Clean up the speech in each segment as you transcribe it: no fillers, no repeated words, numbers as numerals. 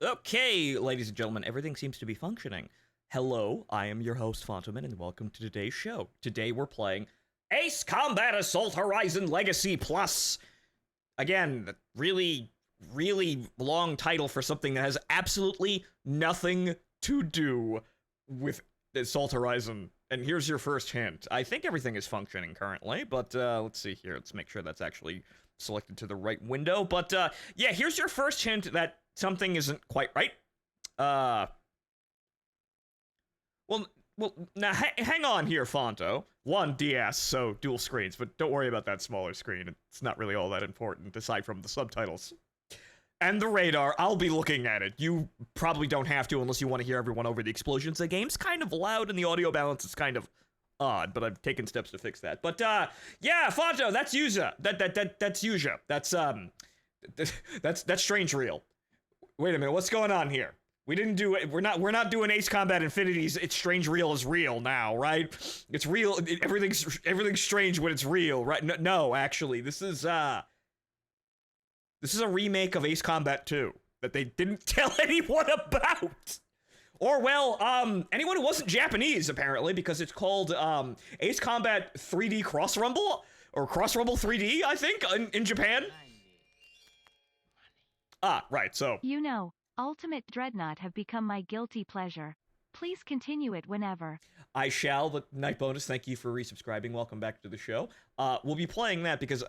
Okay, ladies and gentlemen, everything seems to be functioning. Hello, I am your host, Phontomen, and welcome to today's show. Today we're playing Ace Combat Assault Horizon Legacy Plus. Again, really, really long title for something that has absolutely nothing to do with Assault Horizon. And here's your first hint. I think everything is functioning currently, but let's see here. Let's make sure that's actually selected to the right window. But yeah, here's your first hint that something isn't quite right. Well, now hang on here, Fonto. One DS, so dual screens, but don't worry about that smaller screen. It's not really all that important, aside from the subtitles. And the radar, I'll be looking at it. You probably don't have to unless you want to hear everyone over the explosions. The game's kind of loud and the audio balance is kind of odd, but I've taken steps to fix that. But yeah, Fonto, that's Yuza. That's Yuja. That's Strange Real. Wait a minute, what's going on here? We didn't do it. We're not doing Ace Combat Infinity's It's Strange Real is real now, right? It's real. Everything's strange when it's real, right? No, actually, this is a remake of Ace Combat 2 that they didn't tell anyone about. Or, well, anyone who wasn't Japanese, apparently, because it's called Ace Combat 3D Cross Rumble, or Cross Rumble 3D, I think, in Japan. Ah, right, so. You know, Ultimate Dreadnought have become my guilty pleasure. Please continue it whenever. I shall, but Night Bonus, thank you for resubscribing. Welcome back to the show. We'll be playing that because,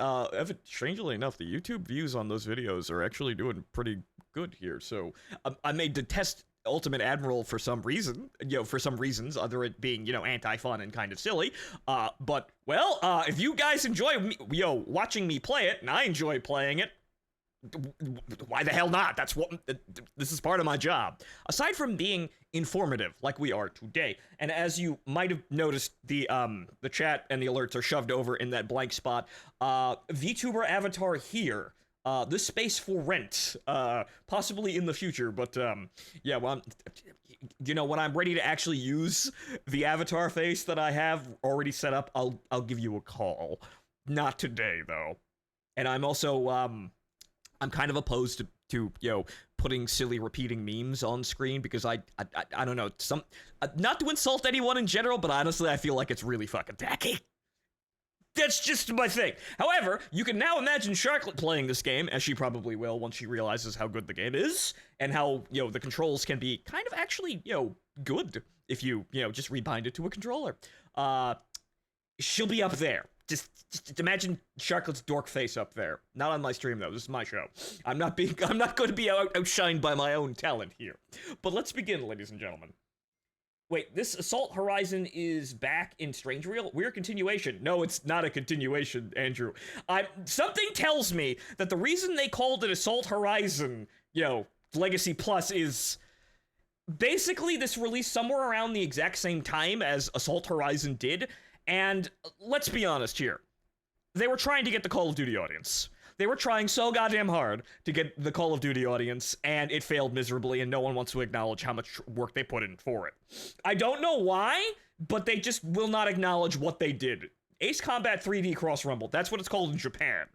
strangely enough, the YouTube views on those videos are actually doing pretty good here. So, I made the test Ultimate Admiral for some reason, for some reasons, other it being, anti-fun and kind of silly. But, well, if you guys enjoy, watching me play it, and I enjoy playing it, why the hell not? This is part of my job. Aside from being informative, like we are today, and as you might have noticed, the chat and the alerts are shoved over in that blank spot. VTuber avatar here. This space for rent, possibly in the future, but yeah, well, when I'm ready to actually use the avatar face that I have already set up, I'll give you a call. Not today though. And I'm also I'm kind of opposed to putting silly repeating memes on screen because I don't know, not to insult anyone in general, but honestly I feel like it's really fucking tacky. That's just my thing. However, you can now imagine Sharklet playing this game, as she probably will once she realizes how good the game is, and how, the controls can be kind of actually, good if you, just rebind it to a controller. She'll be up there. Just imagine Sharklet's dork face up there. Not on my stream though. This is my show. I'm not going to be outshined by my own talent here. But let's begin, ladies and gentlemen. Wait, this Assault Horizon is back in Strange Real? We're a continuation. No, it's not a continuation, Andrew. Something tells me that the reason they called it Assault Horizon, Legacy Plus is basically this released somewhere around the exact same time as Assault Horizon did. And let's be honest here. They were trying to get the Call of Duty audience. They were trying so goddamn hard to get the Call of Duty audience, and it failed miserably, and no one wants to acknowledge how much work they put in for it. I don't know why, but they just will not acknowledge what they did. Ace Combat 3D Cross Rumble, that's what it's called in Japan.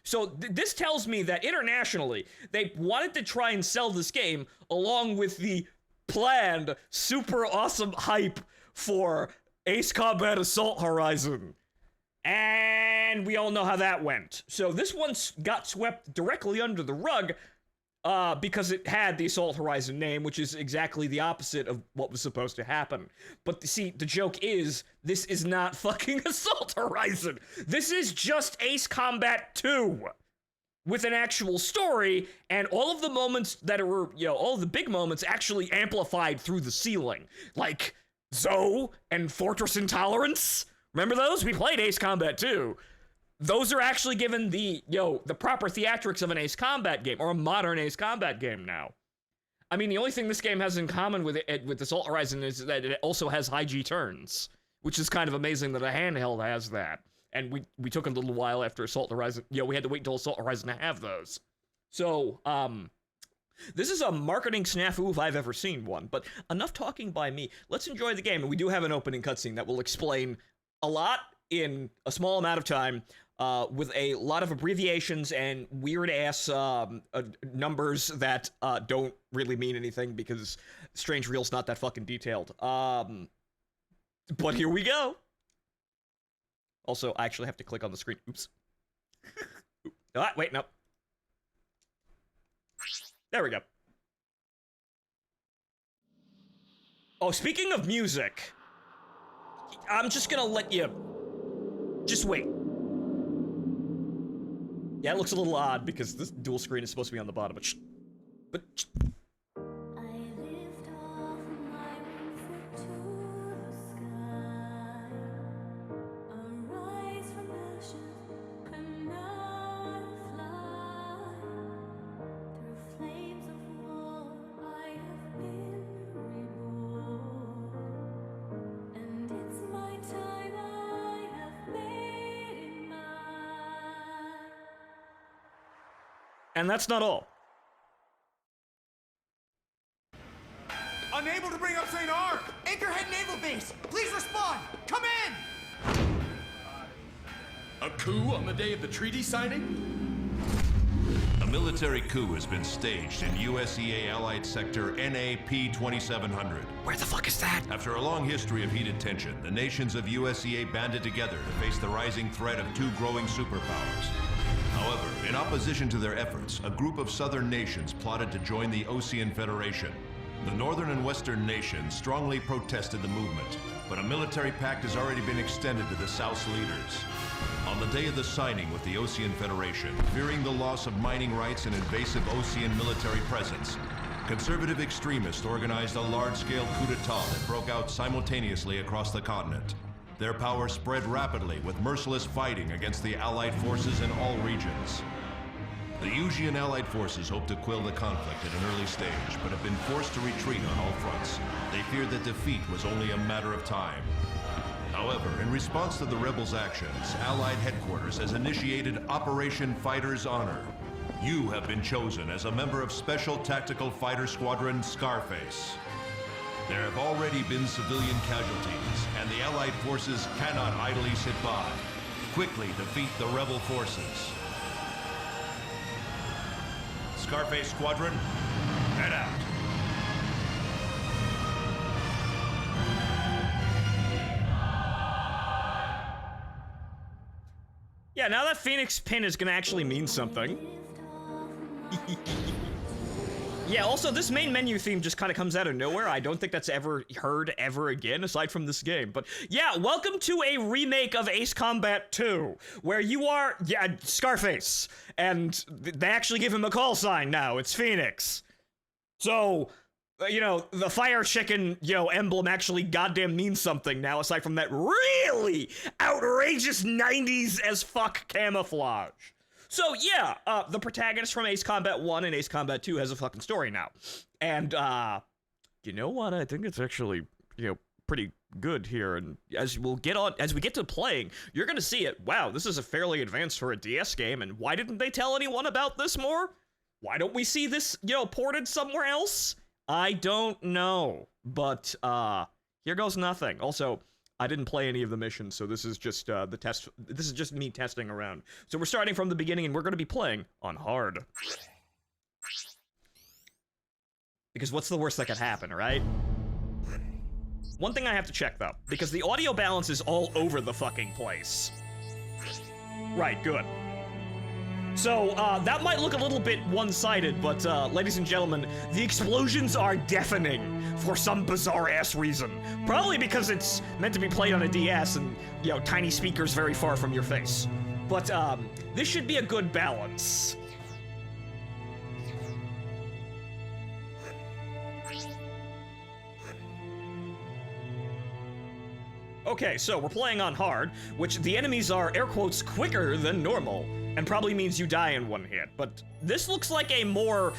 So this tells me that internationally, they wanted to try and sell this game along with the planned super awesome hype for Ace Combat Assault Horizon. And we all know how that went. So this one got swept directly under the rug because it had the Assault Horizon name, which is exactly the opposite of what was supposed to happen. But see, the joke is, this is not fucking Assault Horizon. This is just Ace Combat 2 with an actual story, and all of the moments that were, all of the big moments actually amplified through the ceiling. Like Zoe and Fortress Intolerance. Remember those? We played Ace Combat 2. Those are actually given the proper theatrics of an Ace Combat game, or a modern Ace Combat game now. I mean, the only thing this game has in common with Assault Horizon is that it also has high G turns, which is kind of amazing that a handheld has that. And we took a little while after Assault Horizon, we had to wait until Assault Horizon to have those. So, this is a marketing snafu if I've ever seen one, but enough talking by me. Let's enjoy the game, and we do have an opening cutscene that will explain a lot in a small amount of time. with a lot of abbreviations and weird-ass numbers that don't really mean anything because Strange Reel's not that fucking detailed. But here we go. Also, I actually have to click on the screen. Oops. Wait, no. There we go. Oh, speaking of music, I'm just gonna let you... Just wait. Yeah, it looks a little odd because this dual screen is supposed to be on the bottom, but and that's not all. Unable to bring up St. Ark! Anchorhead Naval Base, please respond! Come in! A coup on the day of the treaty signing? A military coup has been staged in USEA Allied Sector NAP 2700. Where the fuck is that? After a long history of heated tension, the nations of USEA banded together to face the rising threat of two growing superpowers. However, in opposition to their efforts, a group of southern nations plotted to join the Ocean Federation. The northern and western nations strongly protested the movement, but a military pact has already been extended to the South's leaders. On the day of the signing with the Ocean Federation, fearing the loss of mining rights and invasive Ocean military presence, conservative extremists organized a large-scale coup d'etat that broke out simultaneously across the continent. Their power spread rapidly with merciless fighting against the Allied forces in all regions. The Ujian Allied forces hoped to quell the conflict at an early stage, but have been forced to retreat on all fronts. They feared that defeat was only a matter of time. However, in response to the rebels' actions, Allied headquarters has initiated Operation Fighter's Honor. You have been chosen as a member of Special Tactical Fighter Squadron Scarface. There have already been civilian casualties, and the Allied forces cannot idly sit by. Quickly defeat the rebel forces. Scarface Squadron, head out. Yeah, now that Phoenix pin is gonna actually mean something. Yeah, also, this main menu theme just kind of comes out of nowhere. I don't think that's ever heard ever again, aside from this game. But yeah, welcome to a remake of Ace Combat 2, where you are, yeah, Scarface. And they actually give him a call sign now. It's Phoenix. So, you know, the fire chicken, you know, emblem actually goddamn means something now, aside from that really outrageous 90s as fuck camouflage. So yeah, the protagonist from Ace Combat 1 and Ace Combat 2 has a fucking story now. And, you know what? I think it's actually, you know, pretty good here. And as we get to playing, you're gonna see it. Wow, this is a fairly advanced for a DS game, and why didn't they tell anyone about this more? Why don't we see this, you know, ported somewhere else? I don't know. But, here goes nothing. Also, I didn't play any of the missions, so this is just the test. This is just me testing around. So we're starting from the beginning, and we're going to be playing on hard. Because what's the worst that could happen, right? One thing I have to check, though, because the audio balance is all over the fucking place. Right, good. So, that might look a little bit one-sided, but, ladies and gentlemen, the explosions are deafening for some bizarre-ass reason. Probably because it's meant to be played on a DS and, you know, tiny speakers very far from your face. But, this should be a good balance. Okay, so we're playing on hard, which the enemies are, air quotes, quicker than normal, and probably means you die in one hit. But this looks like a more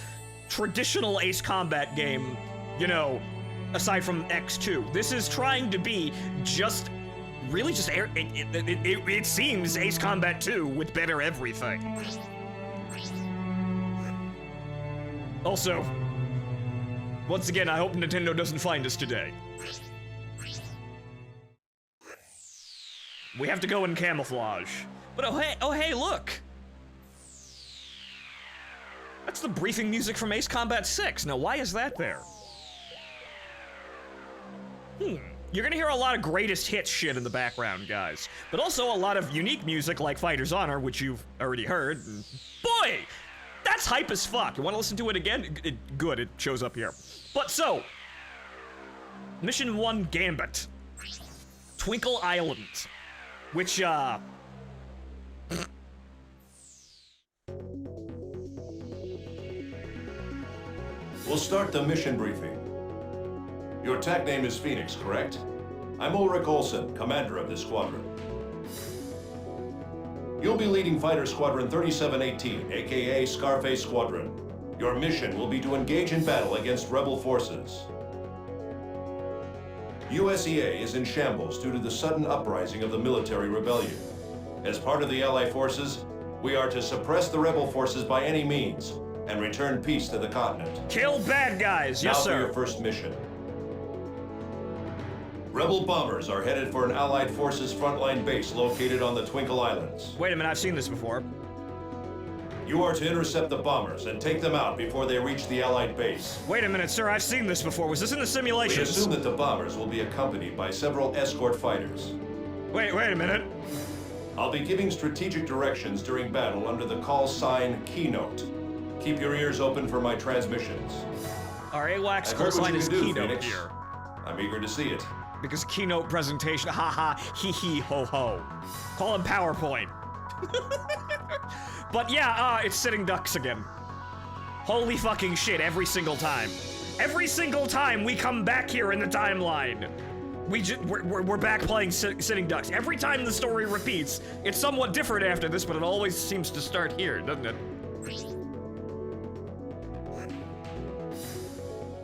traditional Ace Combat game, you know, aside from X2. This is trying to be just, really just, it seems Ace Combat 2 with better everything. Also, once again, I hope Nintendo doesn't find us today. We have to go in camouflage. But oh hey, look! That's the briefing music from Ace Combat 6. Now, why is that there? You're gonna hear a lot of greatest hits shit in the background, guys. But also a lot of unique music like Fighter's Honor, which you've already heard. And boy! That's hype as fuck. You wanna listen to it again? Good, it shows up here. But so, Mission 1 Gambit. Twinkle Island. Which, We'll start the mission briefing. Your tech name is Phoenix, correct? I'm Ulrich Olsen, commander of this squadron. You'll be leading Fighter Squadron 3718, aka Scarface Squadron. Your mission will be to engage in battle against rebel forces. USEA is in shambles due to the sudden uprising of the military rebellion. As part of the Allied forces, we are to suppress the rebel forces by any means and return peace to the continent. kill bad guys, yes Now sir. for your first mission. Rebel bombers are headed for an Allied forces frontline base located on the Twinkle Islands. Wait a minute, I've seen this before. You are to intercept the bombers and take them out before they reach the Allied base. Wait a minute, sir, I've seen this before. Was this in the We simulations? assume that the bombers will be accompanied by several escort fighters. Wait a minute. I'll be giving strategic directions during battle under the call sign Keynote. Keep your ears open for my transmissions. Our AWACS I've call heard what sign you is can do, keynote Phoenix. here. I'm eager to see it. Because keynote presentation, haha, hee hee ho ho. Call him PowerPoint. But yeah, it's sitting ducks again. Holy fucking shit, every single time. Every single time we come back here in the timeline, we're back playing sitting ducks. Every time the story repeats, it's somewhat different after this, but it always seems to start here, doesn't it?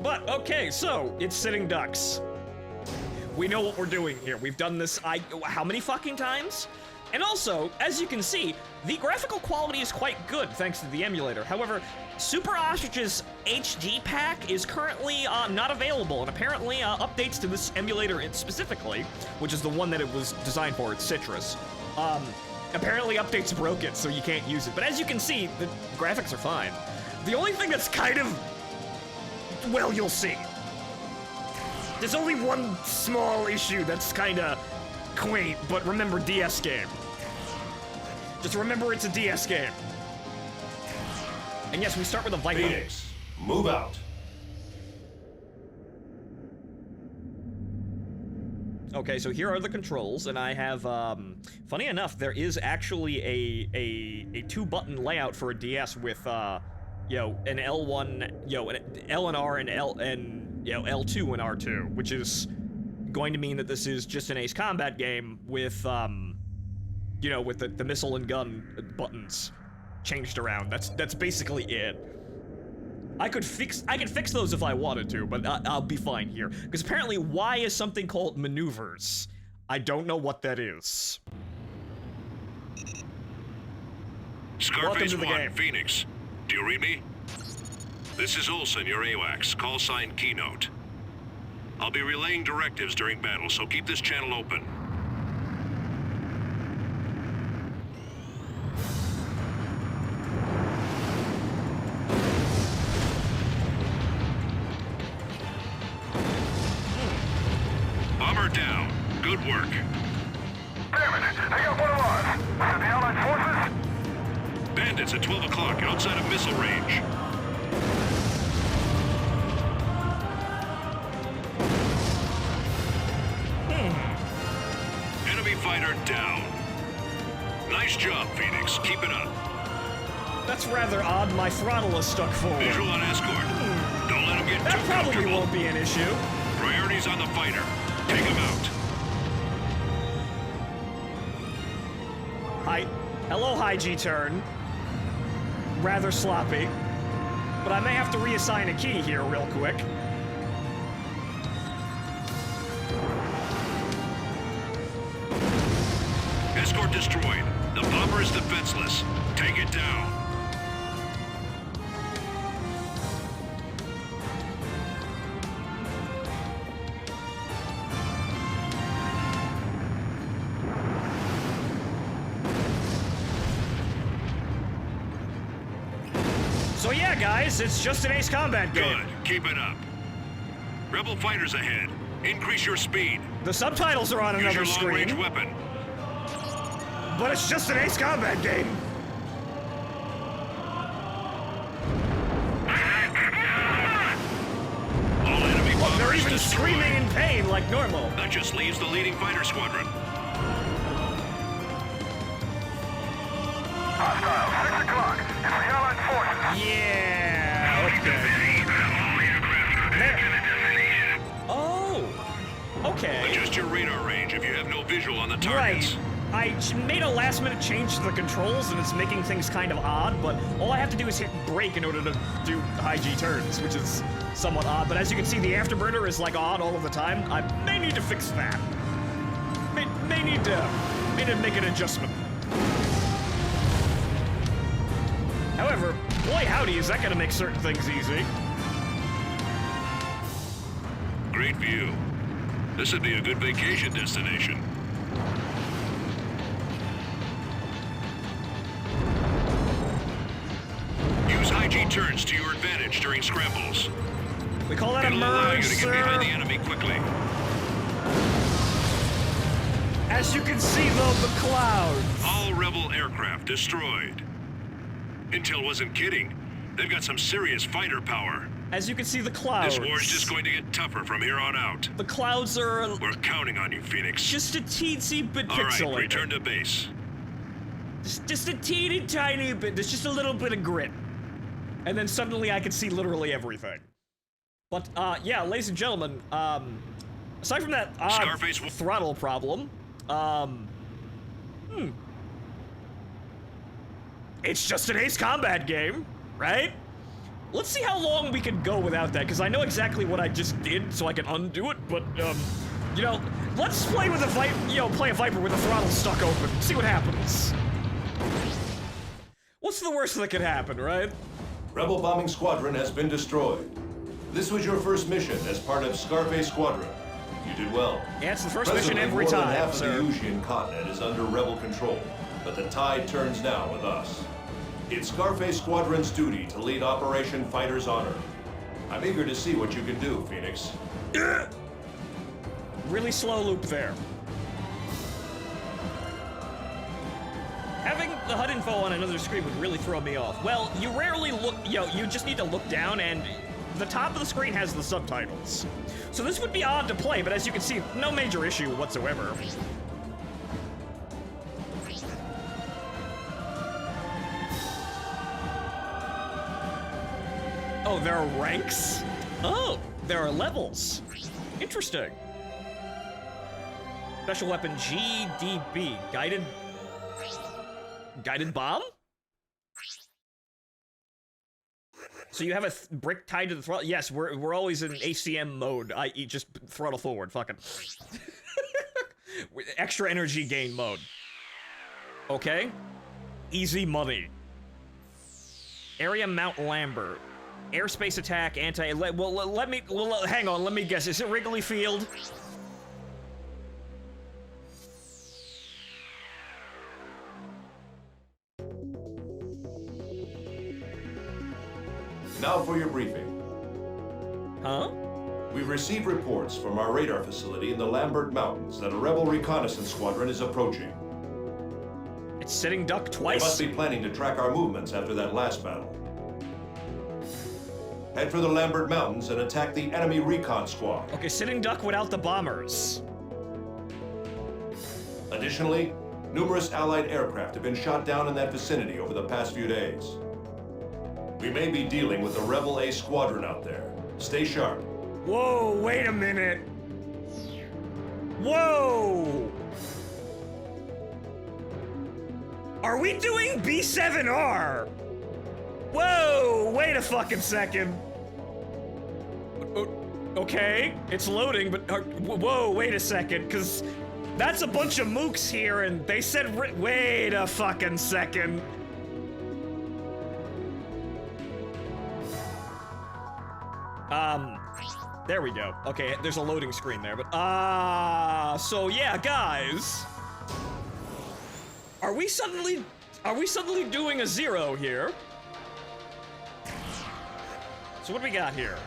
But, okay, so, it's sitting ducks. We know what we're doing here. We've done this, how many fucking times? And also, as you can see, the graphical quality is quite good thanks to the emulator. However, Super Ostrich's HD pack is currently not available, and apparently updates to this emulator specifically, which is the one that it was designed for, it's Citrus. Apparently updates broke it, so you can't use it. But as you can see, the graphics are fine. The only thing that's kind of, well, you'll see. There's only one small issue that's kinda quaint, but remember, DS game. Just remember it's a DS game. And yes, we start with a Viking. Phoenix, move out. Okay, so here are the controls, and I have, funny enough, there is actually a two-button layout for a DS with, an L1, an L and R and L2 and R2, which is going to mean that this is just an Ace Combat game with, with the missile and gun buttons changed around. That's basically it. I could fix those if I wanted to, but I'll be fine here. Because apparently Y is something called maneuvers. I don't know what that is. Scarface Welcome to the 1, game. Phoenix. Do you read me? This is Olsen, your AWACS. Call sign Keynote. I'll be relaying directives during battle, so keep this channel open. Bomber down. Good work. Damn it! I got one alive! Was it the Allied forces? Bandits at 12 o'clock outside of missile range. Enemy fighter down. Nice job, Phoenix. Keep it up. That's rather odd. My throttle is stuck forward. Visual on escort. Don't let him get That too probably comfortable. won't be an issue. Priorities on the fighter. Take him out. Hello, high G turn. Rather sloppy. But I may have to reassign a key here real quick. Escort destroyed. The bomber is defenseless. Take it down. guys, it's just an Ace Combat game. Good. Keep it up. Rebel fighters ahead. Increase your speed. The subtitles are on Use another your long-range screen, weapon. but it's just an Ace Combat game. All enemy Look, they're bombers even destroyed. screaming in pain like normal. That just leaves the leading fighter squadron. Hostile, 6 o'clock. It's the Allied forces. Yeah, okay. Oh, okay. Adjust your radar range if you have no visual on the Right. targets. I made a last-minute change to the controls, and it's making things kind of odd, but all I have to do is hit brake in order to do high G turns, which is somewhat odd. But as you can see, the afterburner is like on all of the time. I may need to fix that. May need to make an adjustment. However, boy howdy, is that gonna make certain things easy. Great view. This would be a good vacation destination. Use high G turns to your advantage during scrambles. We call that a It'll allow you merge, to get behind the sir. enemy quickly. As you can see, though, the clouds. All rebel aircraft destroyed. Intel wasn't kidding. They've got some serious fighter power. As you can see, the clouds. This war's just going to get tougher from here on out. The clouds are We're counting on you, Phoenix. just a teensy bit All right, pixelated. return to base. Just a teeny tiny bit. There's just a little bit of grit. And then suddenly I can see literally everything. But, yeah, ladies and gentlemen, aside from that odd Scarface throttle problem, it's just an Ace Combat game, right? Let's see how long we can go without that, because I know exactly what I just did, so I can undo it, but, you know, let's play with play a Viper with the throttle stuck open, see what happens. What's the worst that could happen, right? Rebel bombing squadron has been destroyed. This was your first mission as part of Scarface Squadron. You did well. Yeah, it's the first mission Presently, every more than time, half sir. of the Ujian continent is under rebel control, but the tide turns now with us. It's Scarface Squadron's duty to lead Operation Fighter's Honor. I'm eager to see what you can do, Phoenix. Really slow loop there. Having the HUD info on another screen would really throw me off. Well, you rarely look, you just need to look down, and the top of the screen has the subtitles. So this would be odd to play, but as you can see, no major issue whatsoever. Oh, there are ranks? Oh, there are levels. Interesting. Special weapon GDB. Guided bomb? So you have a brick tied to the throttle? Yes, we're always in ACM mode, i.e. just throttle forward, fucking. Extra energy gain mode. Okay. Easy money. Area Mount Lambert. Airspace attack, hang on, let me guess. Is it Wrigley Field? Now for your briefing. Huh? We've received reports from our radar facility in the Lambert Mountains that a rebel reconnaissance squadron is approaching. It's sitting duck They twice. must be planning to track our movements after that last battle. Head for the Lambert Mountains and attack the enemy recon squad. Okay, sitting duck without the bombers. Additionally, numerous Allied aircraft have been shot down in that vicinity over the past few days. We may be dealing with a Rebel A squadron out there. Stay sharp. Whoa, wait a minute. Whoa! Are we doing B7R? Whoa, wait a fucking second. Okay, it's loading, but whoa, wait a second, because that's a bunch of mooks here, and they said, wait a fucking second. There we go. Okay, there's a loading screen there, but, so yeah, guys. Are we suddenly doing a 0 here? So what do we got here?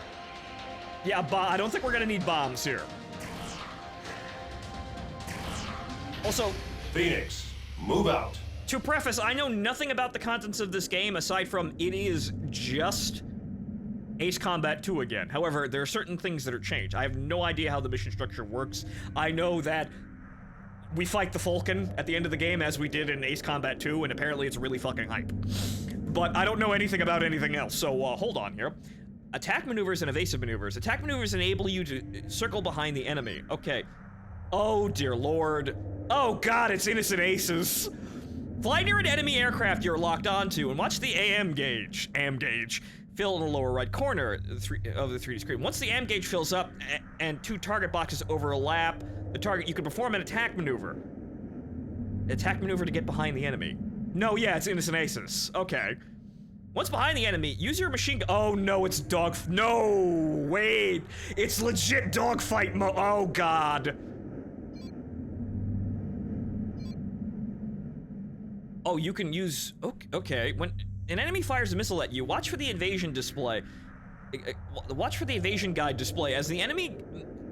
Yeah, I don't think we're gonna need bombs here. Also, Phoenix, move out. to preface, I know nothing about the contents of this game aside from it is just Ace Combat 2 again. However, there are certain things that are changed. I have no idea how the mission structure works. I know that we fight the Falcon at the end of the game as we did in Ace Combat 2, and apparently it's really fucking hype. But I don't know anything about anything else, so hold on here. Attack maneuvers and evasive maneuvers. Attack maneuvers enable you to circle behind the enemy. Okay. Oh, dear lord. Oh god, it's Innocent Aces. Fly near an enemy aircraft you're locked onto and watch the AM gauge fill in the lower right corner of the 3D screen. Once the AM gauge fills up and two target boxes overlap the target, you can perform an attack maneuver. Attack maneuver to get behind the enemy. No, yeah, it's Innocent Aces. Okay. Once behind the enemy, use your machine gun. Oh no, it's no, wait. It's legit dogfight mode. Oh god. Oh, you can use, okay. When an enemy fires a missile at you, watch for the evasion display. Watch for the evasion guide display. As the enemy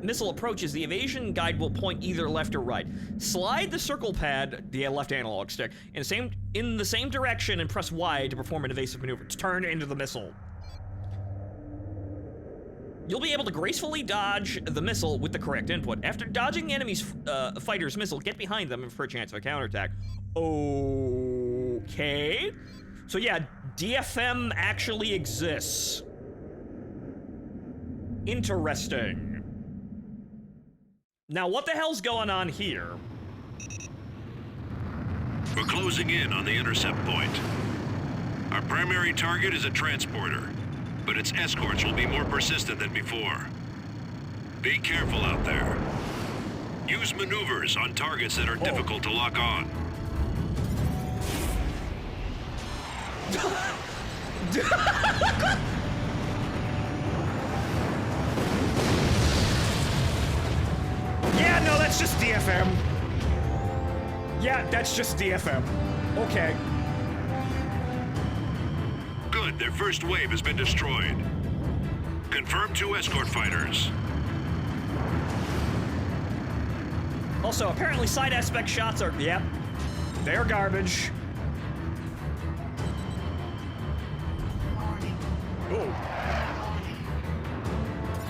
missile approaches, the evasion guide will point either left or right. Slide the circle pad, the left analog stick, in the same direction and press Y to perform an evasive maneuver. To turn into the missile. You'll be able to gracefully dodge the missile with the correct input. After dodging the enemy's fighter's missile, get behind them for a chance of a counterattack. Okay. So yeah, DFM actually exists. Interesting. Now, what the hell's going on here? We're closing in on the intercept point. Our primary target is a transporter, but its escorts will be more persistent than before. Be careful out there. Use maneuvers on targets that are difficult to lock on. Yeah, no, that's just DFM. Yeah, that's just DFM. Okay. Good, their first wave has been destroyed. Confirm 2 escort fighters. Also, apparently side aspect shots are, yep, they're garbage. Ooh.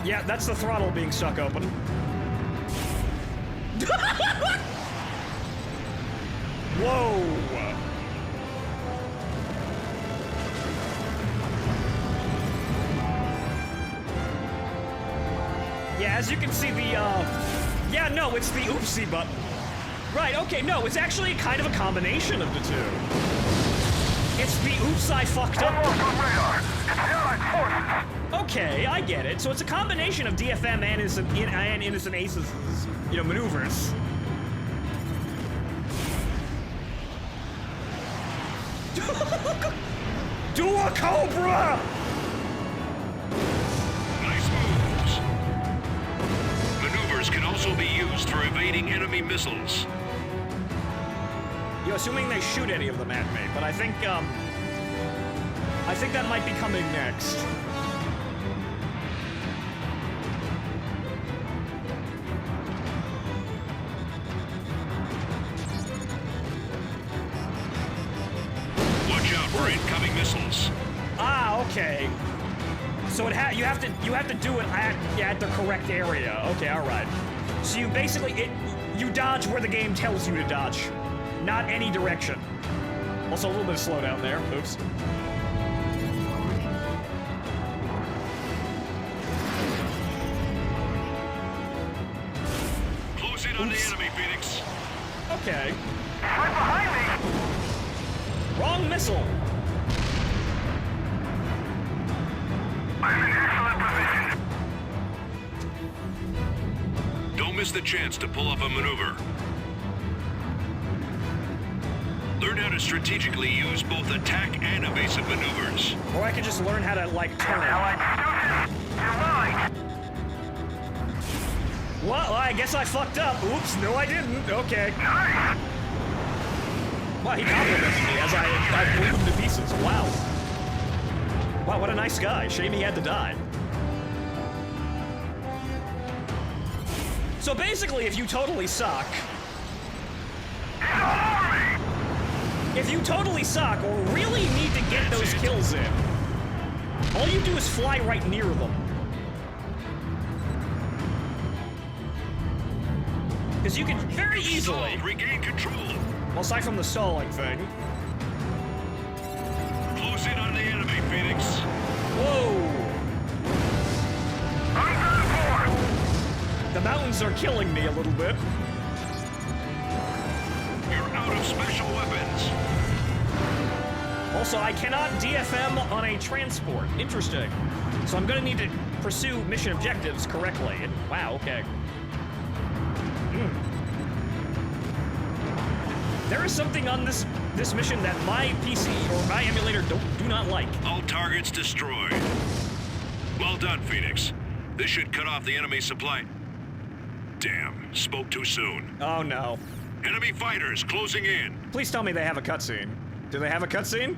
Yeah, that's the throttle being stuck open. Whoa! Yeah, as you can see, yeah, no, it's the oopsie button. Right, okay, no, it's actually kind of a combination of the two. It's the oops, I fucked up. Okay, I get it. So it's a combination of DFM and Innocent Aces, maneuvers. Do a Cobra! Nice moves. Maneuvers can also be used for evading enemy missiles. Assuming they shoot any of them at me, but I think that might be coming next. Watch out for incoming missiles. Ah, okay. So you have to do it at the correct area. Okay, all right. So you basically you dodge where the game tells you to dodge. Not any direction. Also, a little bit of slowdown there. Oops. Close in on the enemy, Phoenix. Okay. Right behind me! Wrong missile. I'm in excellent position. Don't miss the chance to pull off a maneuver. Learn how to strategically use both attack and evasive maneuvers. Or I could just learn how to, turn. Allied stooges, you're mine! Well, I guess I fucked up. Oops, no I didn't. Okay. Nice! Wow, he complimented me as I blew him to pieces. Wow. Wow, what a nice guy. Shame he had to die. So basically, if you totally suck... If you totally suck or really need to get those kills in, all you do is fly right near them. Because you can very easily... Regain control. Well, aside from the stalling thing... Close in on the enemy, Phoenix. Whoa! The mountains are killing me a little bit. You're out of special weapons. Also, I cannot DFM on a transport. Interesting. So I'm gonna need to pursue mission objectives correctly. Wow, okay. There is something on this mission that my PC or my emulator do not like. All targets destroyed. Well done, Phoenix. This should cut off the enemy supply. Damn, spoke too soon. Oh no. Enemy fighters closing in. Please tell me they have a cutscene. Do they have a cutscene?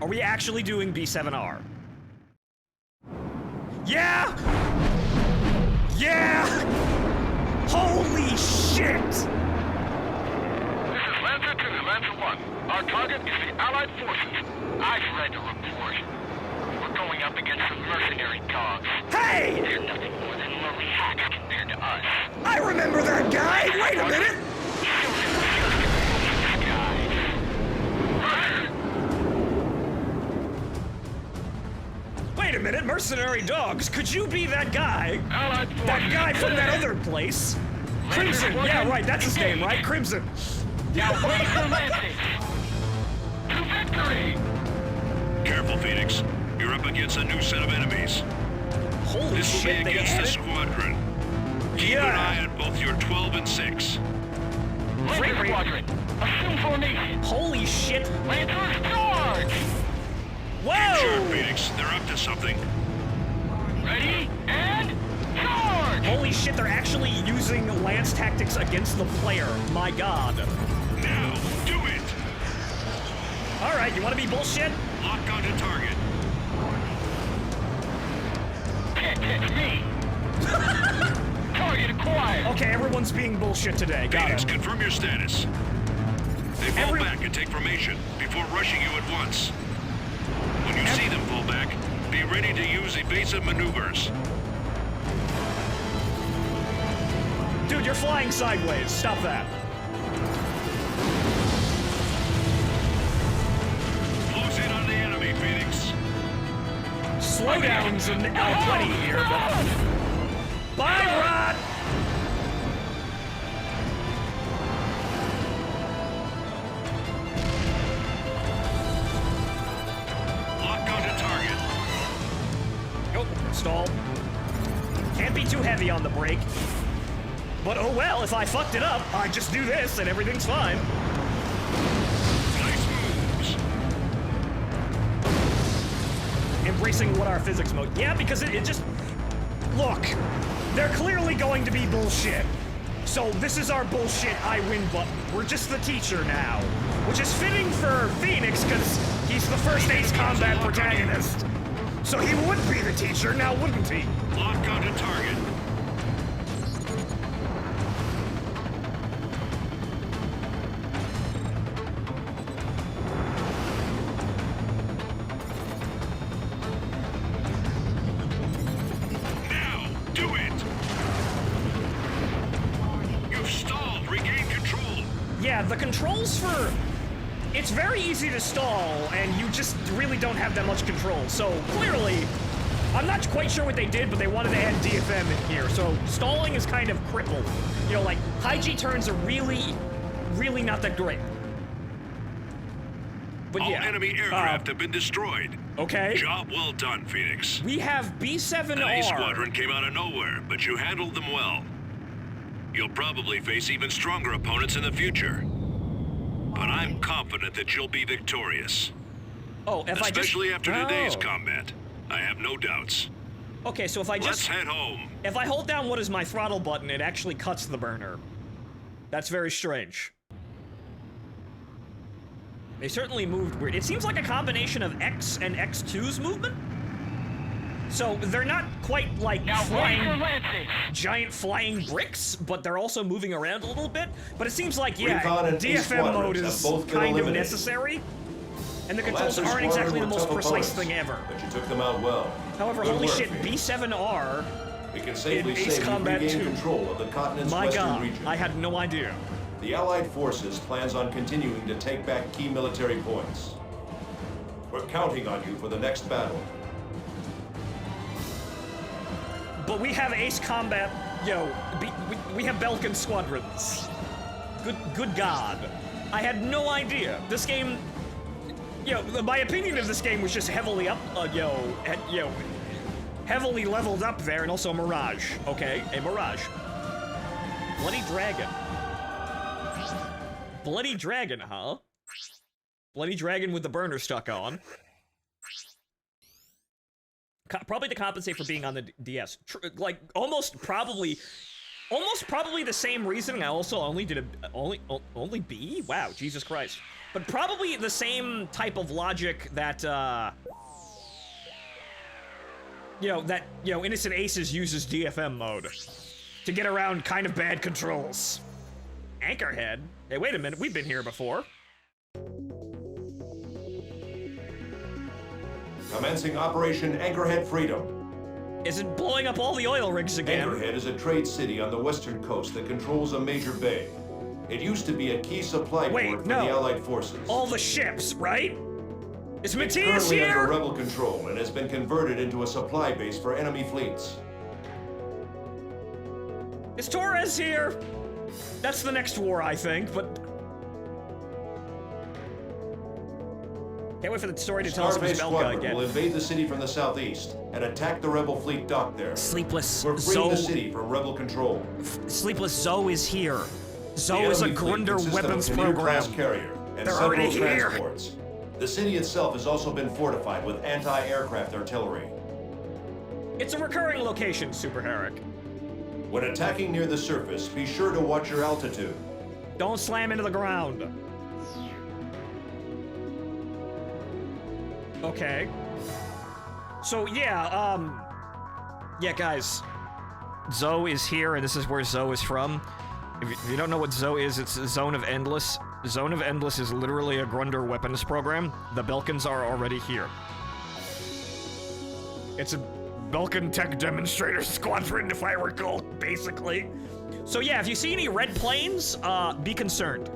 Are we actually doing B7R? Yeah! Yeah! Holy shit! This is Lancer 2, Lancer 1. Our target is the Allied forces. I've read the report. We're going up against some mercenary dogs. Hey! They're nothing more than lowly hacks compared to us. I remember that guy! Wait a minute! Wait a minute, mercenary dogs, could you be that guy? Allied forces. That guy from that other place? Crimson, yeah, right, that's his name, right? Crimson. Now wait for landing. To victory! Careful, Phoenix. You're up against a new set of enemies. Holy This will shit, be they against the added... squadron. Keep an eye on both your 12 and 6. Lancer Squadron, assume formation. Holy shit. Lancers charge! Whoa! Sure, Phoenix. They're up to something. Ready and charge! Holy shit, they're actually using lance tactics against the player. My god. Now, do it! Alright, you wanna be bullshit? Lock onto target. Can't catch me! Target acquired! Okay, everyone's being bullshit today. Got Phoenix, it. confirm your status. They fall back and take formation before rushing you at once. When you see them fall back, be ready to use evasive maneuvers. Dude, you're flying sideways. Stop that. Close in on the enemy, Phoenix. Slowdowns and plenty here, but... Bye, Rod! Lock onto target. Oh, stall. Can't be too heavy on the brake. But oh well, if I fucked it up, I just do this and everything's fine. Nice moves. Embracing what our physics mode. Yeah, because it just... Look, they're clearly going to be bullshit. So this is our bullshit I win button. We're just the teacher now. Which is fitting for Phoenix, because he's the first Ace Combat protagonist. So he would be the teacher, now wouldn't he? Lock onto target. Now, do it! You've stalled. Regain control. Yeah, the controls for... It's very easy to stall, and you just really don't have that much control. So, clearly, I'm not quite sure what they did, but they wanted to add DFM in here. So, stalling is kind of crippled. You know, like, high G turns are really not that great. But All yeah. enemy aircraft have been destroyed. Okay. Job well done, Phoenix. We have An A B7R. squadron came out of nowhere, but you handled them well. You'll probably face even stronger opponents in the future. But I'm confident that you'll be victorious. Oh, if I just... Especially after today's Oh. combat. I have no doubts. Okay, so if I Let's just... head home. If I hold down what is my throttle button, it actually cuts the burner. That's very strange. They certainly moved weird. It seems like a combination of X and X2's movement. So they're not quite like giant flying bricks, but they're also moving around a little bit. But it seems like, yeah, DFM mode is kind of necessary. And the controls aren't exactly the most precise thing ever. But you took them out well. However, holy shit, B7R We can safely in Ace say we Combat regained 2. control of the continent's My western god, region. I had no idea. The Allied forces plans on continuing to take back key military points. We're counting on you for the next battle. But we have Ace Combat, we have Belkin squadrons. Good god. I had no idea. This game, my opinion of this game was just heavily up, heavily leveled up there, and also a Mirage, okay? A Mirage. Bloody Dragon. Bloody Dragon, huh? Bloody Dragon with the burner stuck on. Probably to compensate for being on the DS. Like, almost probably the same reasoning. I also only did only B? Wow, Jesus Christ. But probably the same type of logic that, Innocent Aces uses DFM mode to get around kind of bad controls. Anchorhead? Hey, wait a minute, we've been here before. Commencing Operation Anchorhead Freedom. Is it blowing up all the oil rigs again? Anchorhead is a trade city on the western coast that controls a major bay. It used to be a key supply port for the Allied forces. All the ships, right? Is Matthias currently here? under rebel control and has been converted into a supply base for enemy fleets. Is Torres here? That's the next war, I think, but... Can't wait for the story to tell us who's Belka again. Will invade the city from the southeast and attack the rebel fleet docked there. Sleepless We're freeing the city from rebel control. Sleepless Zoe is here. Zoe is a Grunder weapons program. Carrier and They're several already here. transports. The city itself has also been fortified with anti-aircraft artillery. It's a recurring location, Super Herrick. When attacking near the surface, be sure to watch your altitude. Don't slam into the ground. Okay. So, yeah, guys. Zoe is here, and this is where Zoe is from. If you don't know what Zoe is, it's Zone of Endless. Zone of Endless is literally a Grunder weapons program. The Belkans are already here. It's a Belkan Tech Demonstrator Squadron, if I recall, basically. So yeah, if you see any red planes, be concerned.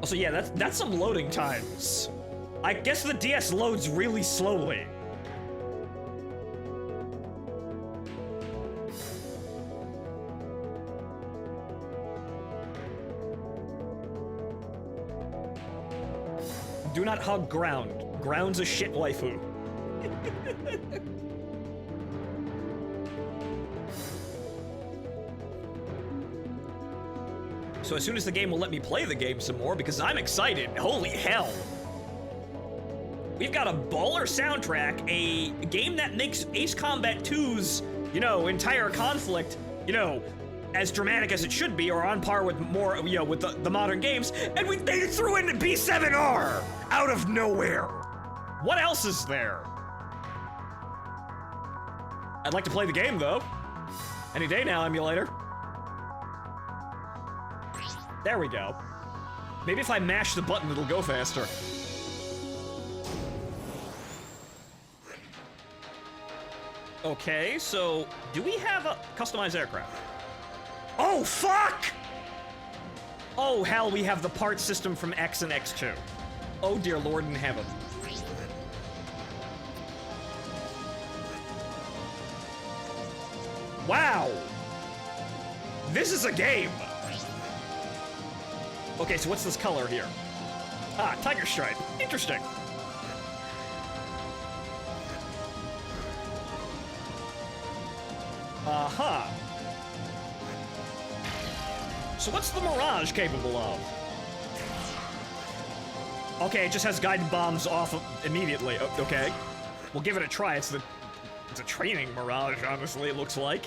Also, yeah, that's some loading times. I guess the DS loads really slowly. Do not hug ground. Ground's a shit waifu. So as soon as the game will let me play the game some more, because I'm excited, holy hell. We've got a baller soundtrack, a game that makes Ace Combat 2's, entire conflict, as dramatic as it should be, or on par with more, with the modern games, and they threw in B7R out of nowhere. What else is there? I'd like to play the game, though. Any day now, emulator. There we go. Maybe if I mash the button, it'll go faster. Okay, so do we have a customized aircraft? Oh, fuck! Oh, hell, we have the part system from X and X2. Oh, dear Lord in heaven. Wow! This is a game! Okay, so what's this color here? Ah, Tiger Stripe. Interesting. Uh-huh. So what's the Mirage capable of? Okay, it just has guided bombs off immediately. Okay. We'll give it a try. It's a training Mirage, honestly, it looks like.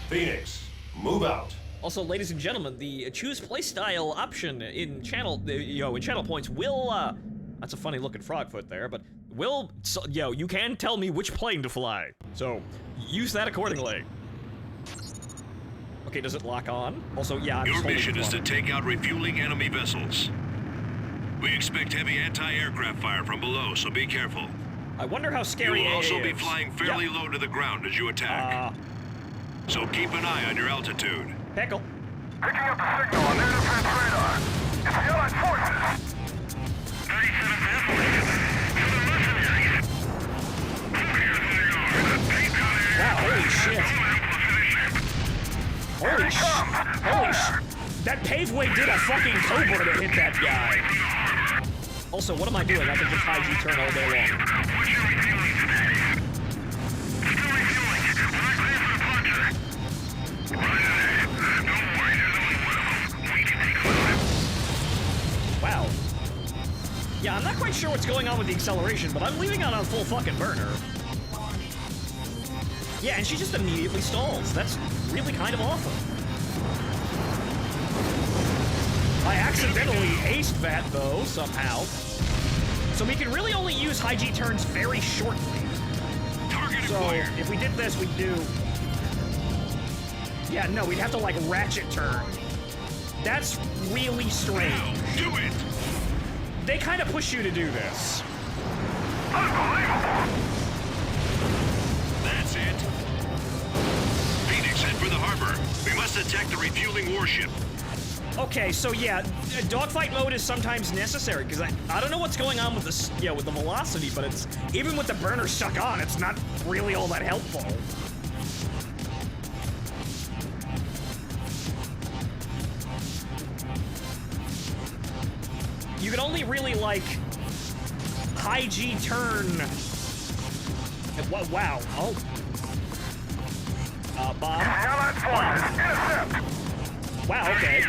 Phoenix, move out. Also, ladies and gentlemen, the choose playstyle option in channel, in channel points will, that's a funny looking frog foot there, but will, you can tell me which plane to fly. So, use that accordingly. Okay, does it lock on? Also, yeah, I'm Your just holding mission is to on. take out refueling enemy vessels. We expect heavy anti-aircraft fire from below, so be careful. I wonder how You scary will AA also be is. flying fairly low to the ground as you attack. So keep an eye on your altitude. Pickle. Picking up a signal on their defense radar. It's the Allied forces. 37 vessels. To the mercenaries. Wow, holy shit. Holy sh... That paveway did a fucking cobra to hit that guy. Also, what am I doing? I can just high G-turn all day long. What's your refueling status? Still refueling. We're not clear for departure. Don't worry, there's only one of them. We can take them. Wow. Yeah, I'm not quite sure what's going on with the acceleration, but I'm leaving it on full fucking burner. Yeah, and she just immediately stalls. That's really kind of awful. I accidentally aced that, though, somehow. So we can really only use high G turns very shortly. So if we did this, we'd do... Yeah, no, we'd have to, like, ratchet turn. That's really strange. Do it! They kind of push you to do this. That's it. Phoenix, head for the harbor. We must attack the refueling warship. Okay, so yeah, dogfight mode is sometimes necessary because I don't know what's going on with the with the velocity, but it's even with the burner stuck on, it's not really all that helpful. You can only really like high G turn. Wow. Oh. Bomb. Wow, okay.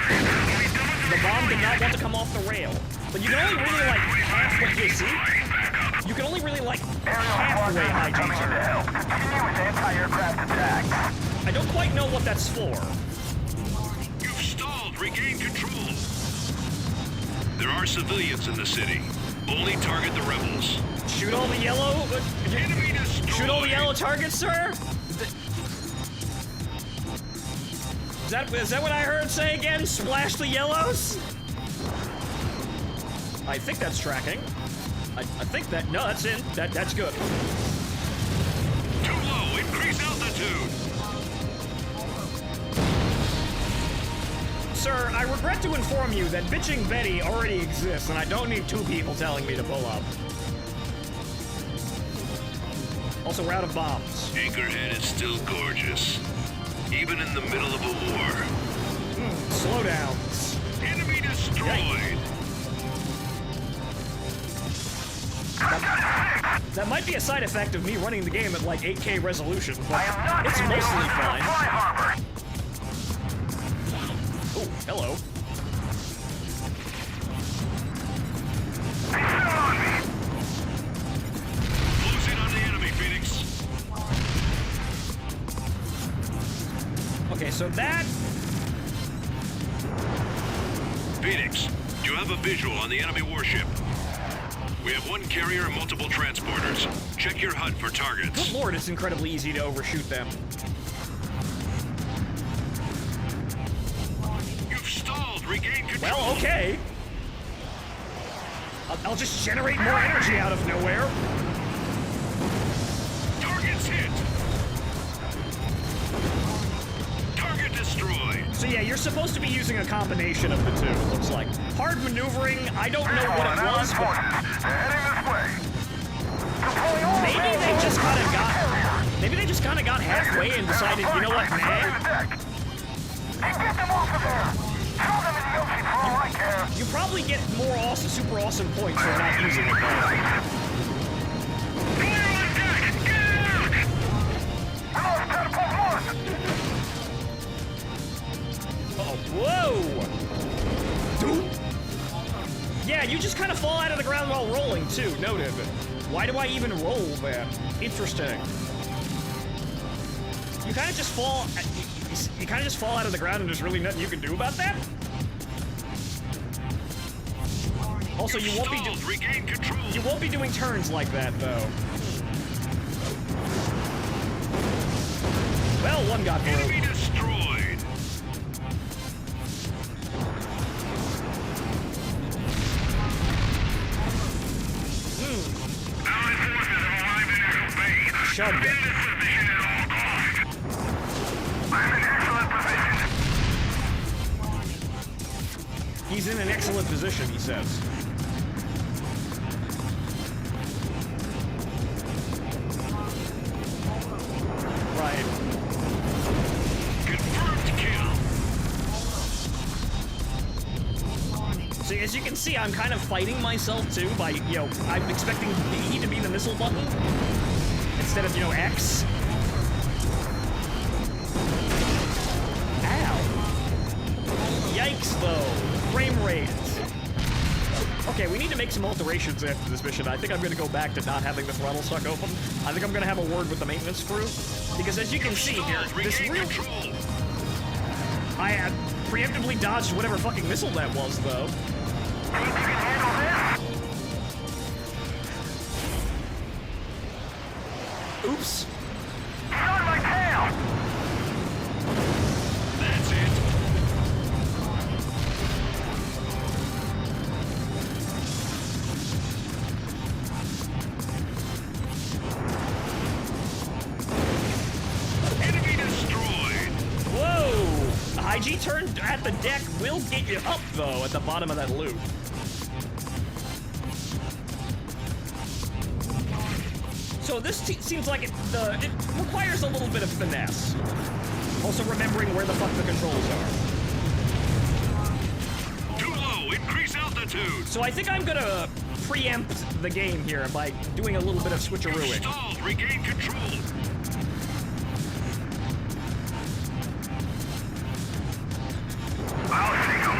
The bomb did not want to come off the rail. But you can only really like half what you see. You can only really like halfway high G turn. Continue with anti-aircraft attack. I don't quite know what that's for. You've stalled. Regain control. There are civilians in the city. Only target the rebels. Shoot all the yellow. Enemy destroyed. Shoot all the yellow targets, sir. Is that what I heard say again? Splash the yellows? I think that's tracking. I think that, no, that's in. That's good. Too low. Increase altitude. Sir, I regret to inform you that bitching Betty already exists, and I don't need two people telling me to pull up. Also, we're out of bombs. Anchorhead is still gorgeous. Even in the middle of a war. Slowdowns. Enemy destroyed. That might be a side effect of me running the game at like 8K resolution, but it's mostly fine. Oh, hello. Close in on the enemy, Phoenix. Okay, so that... Phoenix, you have a visual on the enemy warship. We have one carrier and multiple transporters. Check your HUD for targets. Good lord, it's incredibly easy to overshoot them. You've stalled. Regain control. Well, okay. I'll just generate more energy out of nowhere. Target's hit. Target destroyed. So yeah, you're supposed to be using a combination of the two, it looks like. Hard maneuvering, I don't know what it was, but... Maybe they just kind of got... Maybe they just kind of got halfway and decided, you know what, nah. Get them off of there. Throw them in the ocean for all I care. You probably get more awesome, super awesome points for not using it, though. Clear on deck. Get out. We lost catapult 1. Uh-oh, whoa! Dude. Yeah, you just kind of fall out of the ground while rolling, too, noted. Why do I even roll then? Interesting. You kind of just fall. You kind of just fall out of the ground, and there's really nothing you can do about that. Also, you won't be Regain control. You won't be doing turns like that, though. Well, one got through. Enemy destroyed. Allied forces have arrived in Echo Bay. Shoved Defend it. this position at all costs. I'm in excellent position. He's in an excellent position, he says. Right. Confirmed kill. So as you can see, I'm kind of fighting myself too by, I'm expecting B to be the missile button instead of, X. Ow. Yikes, though. Frame rate. Okay, we need to make some alterations after this mission. I think I'm going to go back to not having the throttle stuck open. I think I'm going to have a word with the maintenance crew. Because as you can see here, this Regain real... control. I had preemptively dodged whatever fucking missile that was, though. Think you can handle this? Oops. He's on my tail. That's it. Enemy destroyed. Whoa! A high G turn at the deck will get you up, though, at the bottom of that loop. So this seems like it requires a little bit of finesse. Also remembering where the fuck the controls are. Too low. Increase altitude. So I think I'm gonna preempt the game here by doing a little bit of switcherooing. Stalled. Regain control. I'll take him.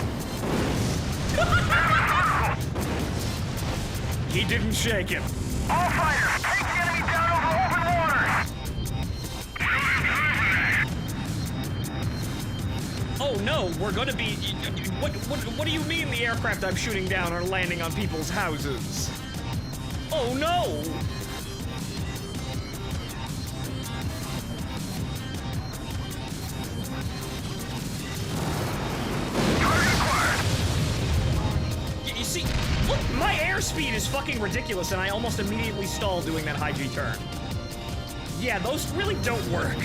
He didn't shake it. All fighters, take the enemy down over open waters. We don't have time for that. Oh no, we're gonna be... What do you mean the aircraft I'm shooting down are landing on people's houses? Oh no! You see, look, my airspeed is fucking ridiculous and I almost immediately stalled doing that high G turn. Yeah, those really don't work.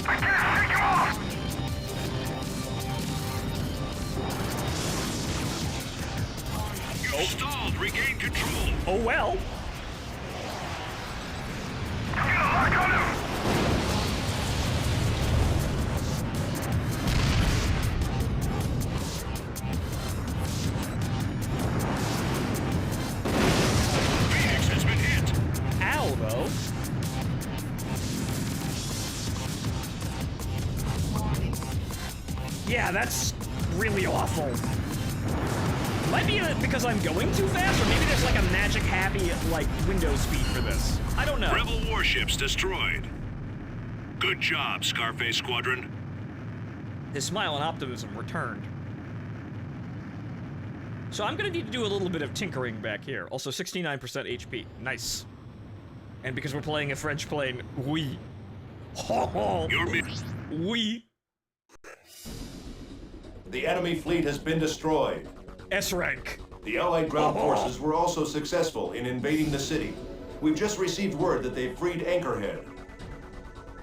I can't take him off. You stalled. Regain control. Oh well. Get a lock on him. Phoenix has been hit. Ow, though. Yeah, that's really awful. Might be because I'm going too fast, or maybe there's like a magic happy, window speed for this. I don't know. Rebel warships destroyed. Good job, Scarface Squadron. His smile and optimism returned. So I'm gonna need to do a little bit of tinkering back here. Also, 69% HP. Nice. And because we're playing a French plane, oui. Ho ho! Your Oui. The enemy fleet has been destroyed. S-rank. The Allied ground forces were also successful in invading the city. We've just received word that they've freed Anchorhead.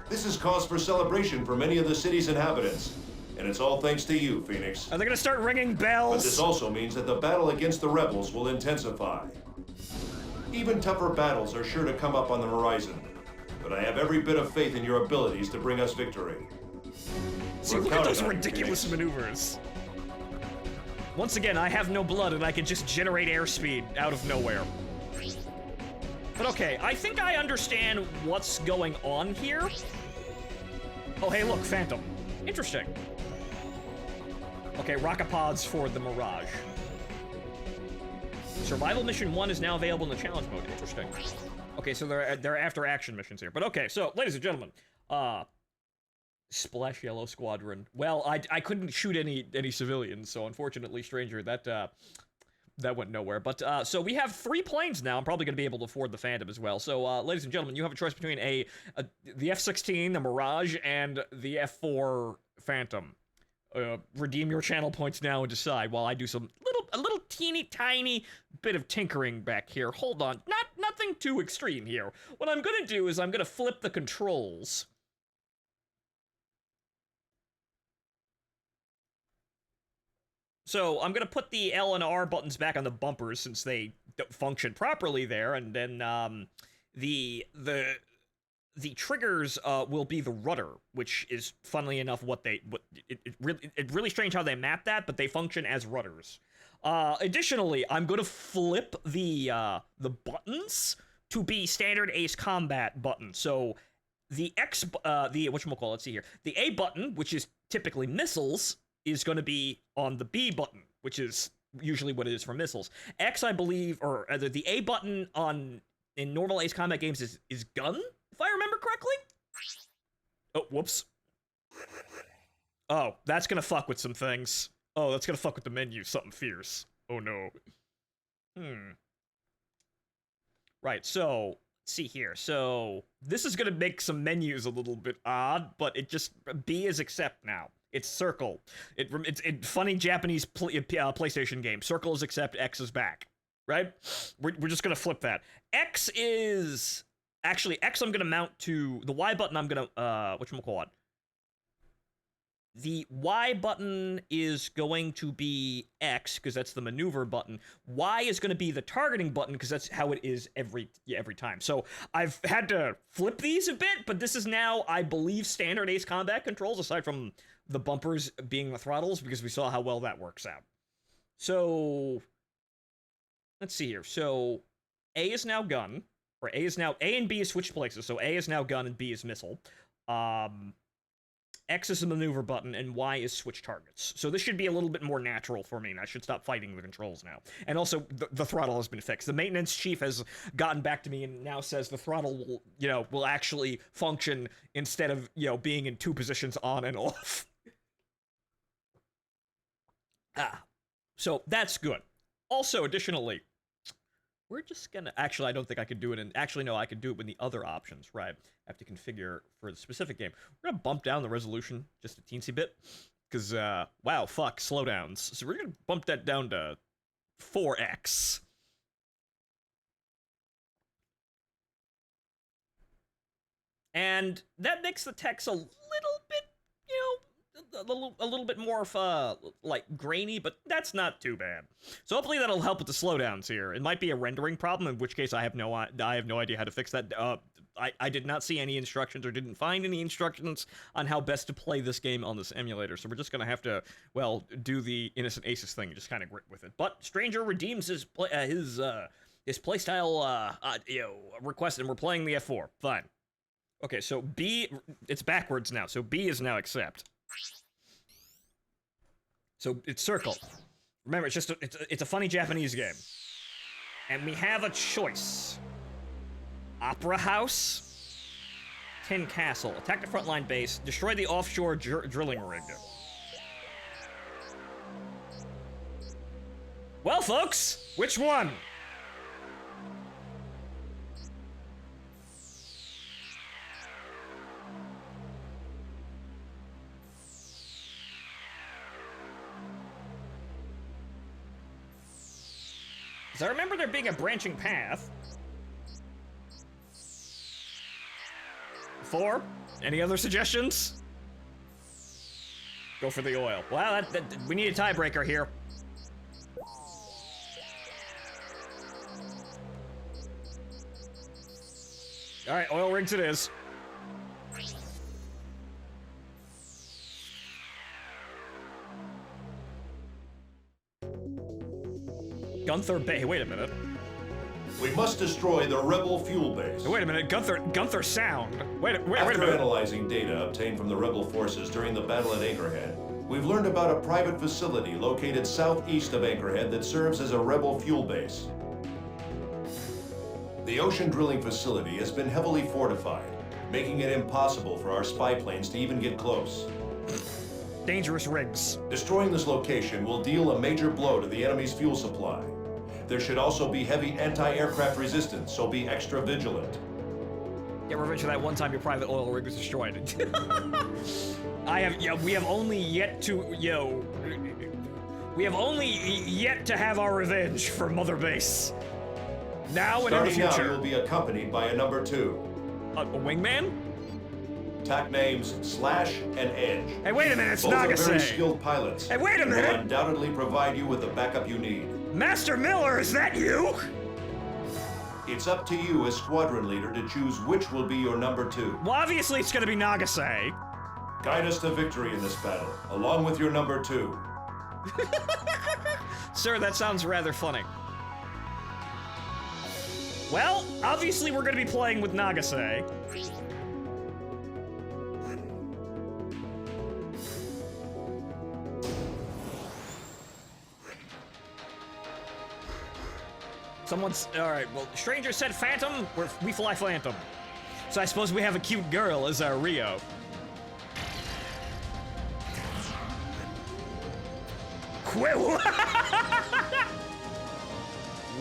This is cause for celebration for many of the city's inhabitants. And it's all thanks to you, Phoenix. Are they gonna start ringing But bells? this also means that the battle against the rebels will intensify. Even tougher battles are sure to come up on the horizon. But I have every bit of faith in your abilities to bring us victory. See, We're look at counting those on you, ridiculous Phoenix. maneuvers. Once again, I have no blood and I can just generate airspeed out of nowhere. But okay, I think I understand what's going on here. Oh, hey, look, Phantom. Interesting. Okay, rocket pods for the Mirage. Survival mission 1 is now available in the challenge mode. Interesting. Okay, so they're after action missions here. But okay, so ladies and gentlemen, Splash Yellow Squadron. Well, I couldn't shoot any civilians, so unfortunately, Stranger, that went nowhere. But so we have 3 planes now. I'm probably going to be able to afford the Phantom as well. So, ladies and gentlemen, you have a choice between the F-16, the Mirage, and the F-4 Phantom. Redeem your channel points now and decide while I do a little teeny tiny bit of tinkering back here. Hold on, nothing too extreme here. What I'm gonna do is I'm gonna flip the controls. So I'm gonna put the L and R buttons back on the bumpers since they don't function properly there, and then the triggers will be the rudder, which is funnily enough it's really strange how they map that, but they function as rudders. Additionally, I'm gonna flip the buttons to be standard Ace Combat buttons. So the let's see here. The A button, which is typically missiles, is gonna be on the B button, which is usually what it is for missiles. X, I believe, or the A button in normal Ace Combat games is gun, if I remember correctly. Oh, whoops. Oh, that's gonna fuck with some things. Oh, that's gonna fuck with the menu, something fierce. Oh no. Right, so, let's see here. So, this is gonna make some menus a little bit odd, but B is accept now. It's circle. It's funny Japanese PlayStation game. Circle is accept, X is back. Right? We're just gonna flip that. X is... Actually, X I'm gonna mount to... The Y button I'm gonna... whatchamacallit? The Y button is going to be X, because that's the maneuver button. Y is going to be the targeting button, because that's how it is every time. So I've had to flip these a bit, but this is now, I believe, standard Ace Combat controls, aside from the bumpers being the throttles, because we saw how well that works out. So, let's see here. So, A is now gun, or A and B is switched places, so A is now gun and B is missile. X is the maneuver button, and Y is switch targets. So this should be a little bit more natural for me, and I should stop fighting the controls now. And also, the throttle has been fixed. The maintenance chief has gotten back to me and now says the throttle will actually function instead of, being in 2 positions on and off. So that's good. Also, additionally, we're just gonna... Actually, I don't think I could do it Actually, no, I could do it with the other options, right? I have to configure for the specific game. We're gonna bump down the resolution just a teensy bit. Because, wow, fuck, slowdowns. So we're gonna bump that down to 4x. And that makes the text a little bit, a little bit more of like grainy, but that's not too bad. So hopefully that'll help with the slowdowns here. It might be a rendering problem, in which case I have no idea how to fix that. I did not see any instructions or didn't find any instructions on how best to play this game on this emulator. So we're just gonna have to, well, do the Innocent Aces thing and just kind of grit with it. But Stranger redeems his playstyle request, and we're playing the F4. Fine. Okay, so B, it's backwards now. So B is now accept. So it's circle. Remember, it's a funny Japanese game. And we have a choice. Opera House, Tin Castle, attack the frontline base, destroy the offshore drilling rig. Well, folks, which one? Because I remember there being a branching path. 4? Any other suggestions? Go for the oil. Well, we need a tiebreaker here. Alright, oil rigs it is. Gunther Bay. Wait a minute. We must destroy the rebel fuel base. Wait a minute. Gunther Sound. Wait a minute. After analyzing data obtained from the rebel forces during the battle at Anchorhead, We've learned about a private facility located southeast of Anchorhead that serves as a rebel fuel base. The ocean drilling facility has been heavily fortified, making it impossible for our spy planes to even get close. Dangerous rigs. Destroying this location will deal a major blow to the enemy's fuel supply. There should also be heavy anti-aircraft resistance, so be extra vigilant. Get revenge for that one time your private oil rig was destroyed. We have only yet to, we have only yet to have our revenge for Mother Base. Now and in the Starting now, future. you will be accompanied by a number 2. A wingman? TAC names Slash and Edge. Hey, wait a minute, it's Both are very Nagase. skilled pilots. Hey, wait a and minute. will undoubtedly provide you with the backup you need. Master Miller, is that you? It's up to you as squadron leader to choose which will be your number 2. Well, obviously it's gonna be Nagase. Guide us to victory in this battle, along with your number 2. Sir, that sounds rather funny. Well, obviously we're gonna be playing with Nagase. Alright, well, Stranger said Phantom, we fly Phantom. So I suppose we have a cute girl as our Rio.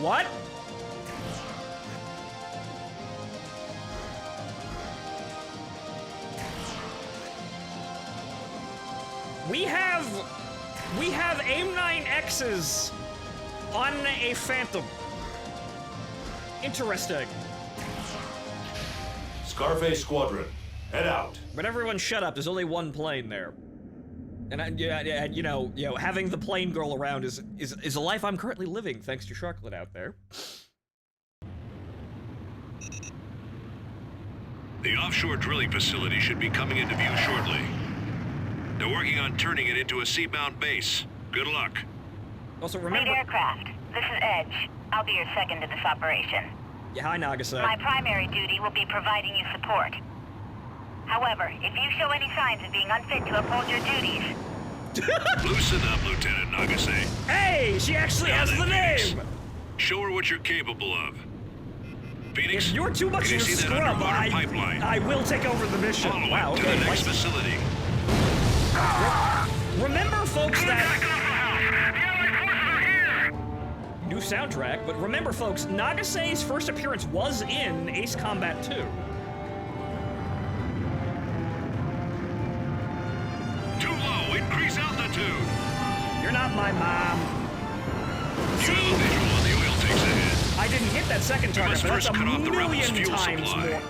What? We have AIM-9X's on a Phantom. Interesting. Scarface Squadron, head out. But everyone shut up, there's only one plane there. And having the plane girl around is a life I'm currently living, thanks to Sharklet out there. The offshore drilling facility should be coming into view shortly. They're working on turning it into a sea-bound base. Good luck. Also, Lead remember... aircraft, this is Edge. I'll be your second in this operation. Yeah, hi, Nagase. My primary duty will be providing you support. However, if you show any signs of being unfit to uphold your duties... Loosen up, Lieutenant Nagase. Hey, she actually has the Phoenix. name! Show her what you're capable of. Phoenix, If you're too much can of you a see that scrub, underwater pipeline? I will take over the mission. Follow Wow, it to okay. the next nice. facility. Remember, folks, that... The Allied forces are here! New soundtrack, but remember, folks, Nagase's first appearance was in Ace Combat 2. Too low, increase altitude. You're not my mom. You have a visual on the oil tanks ahead. I didn't hit that second You target, must but that's first a cut off the rebels' million fuel times supply. more.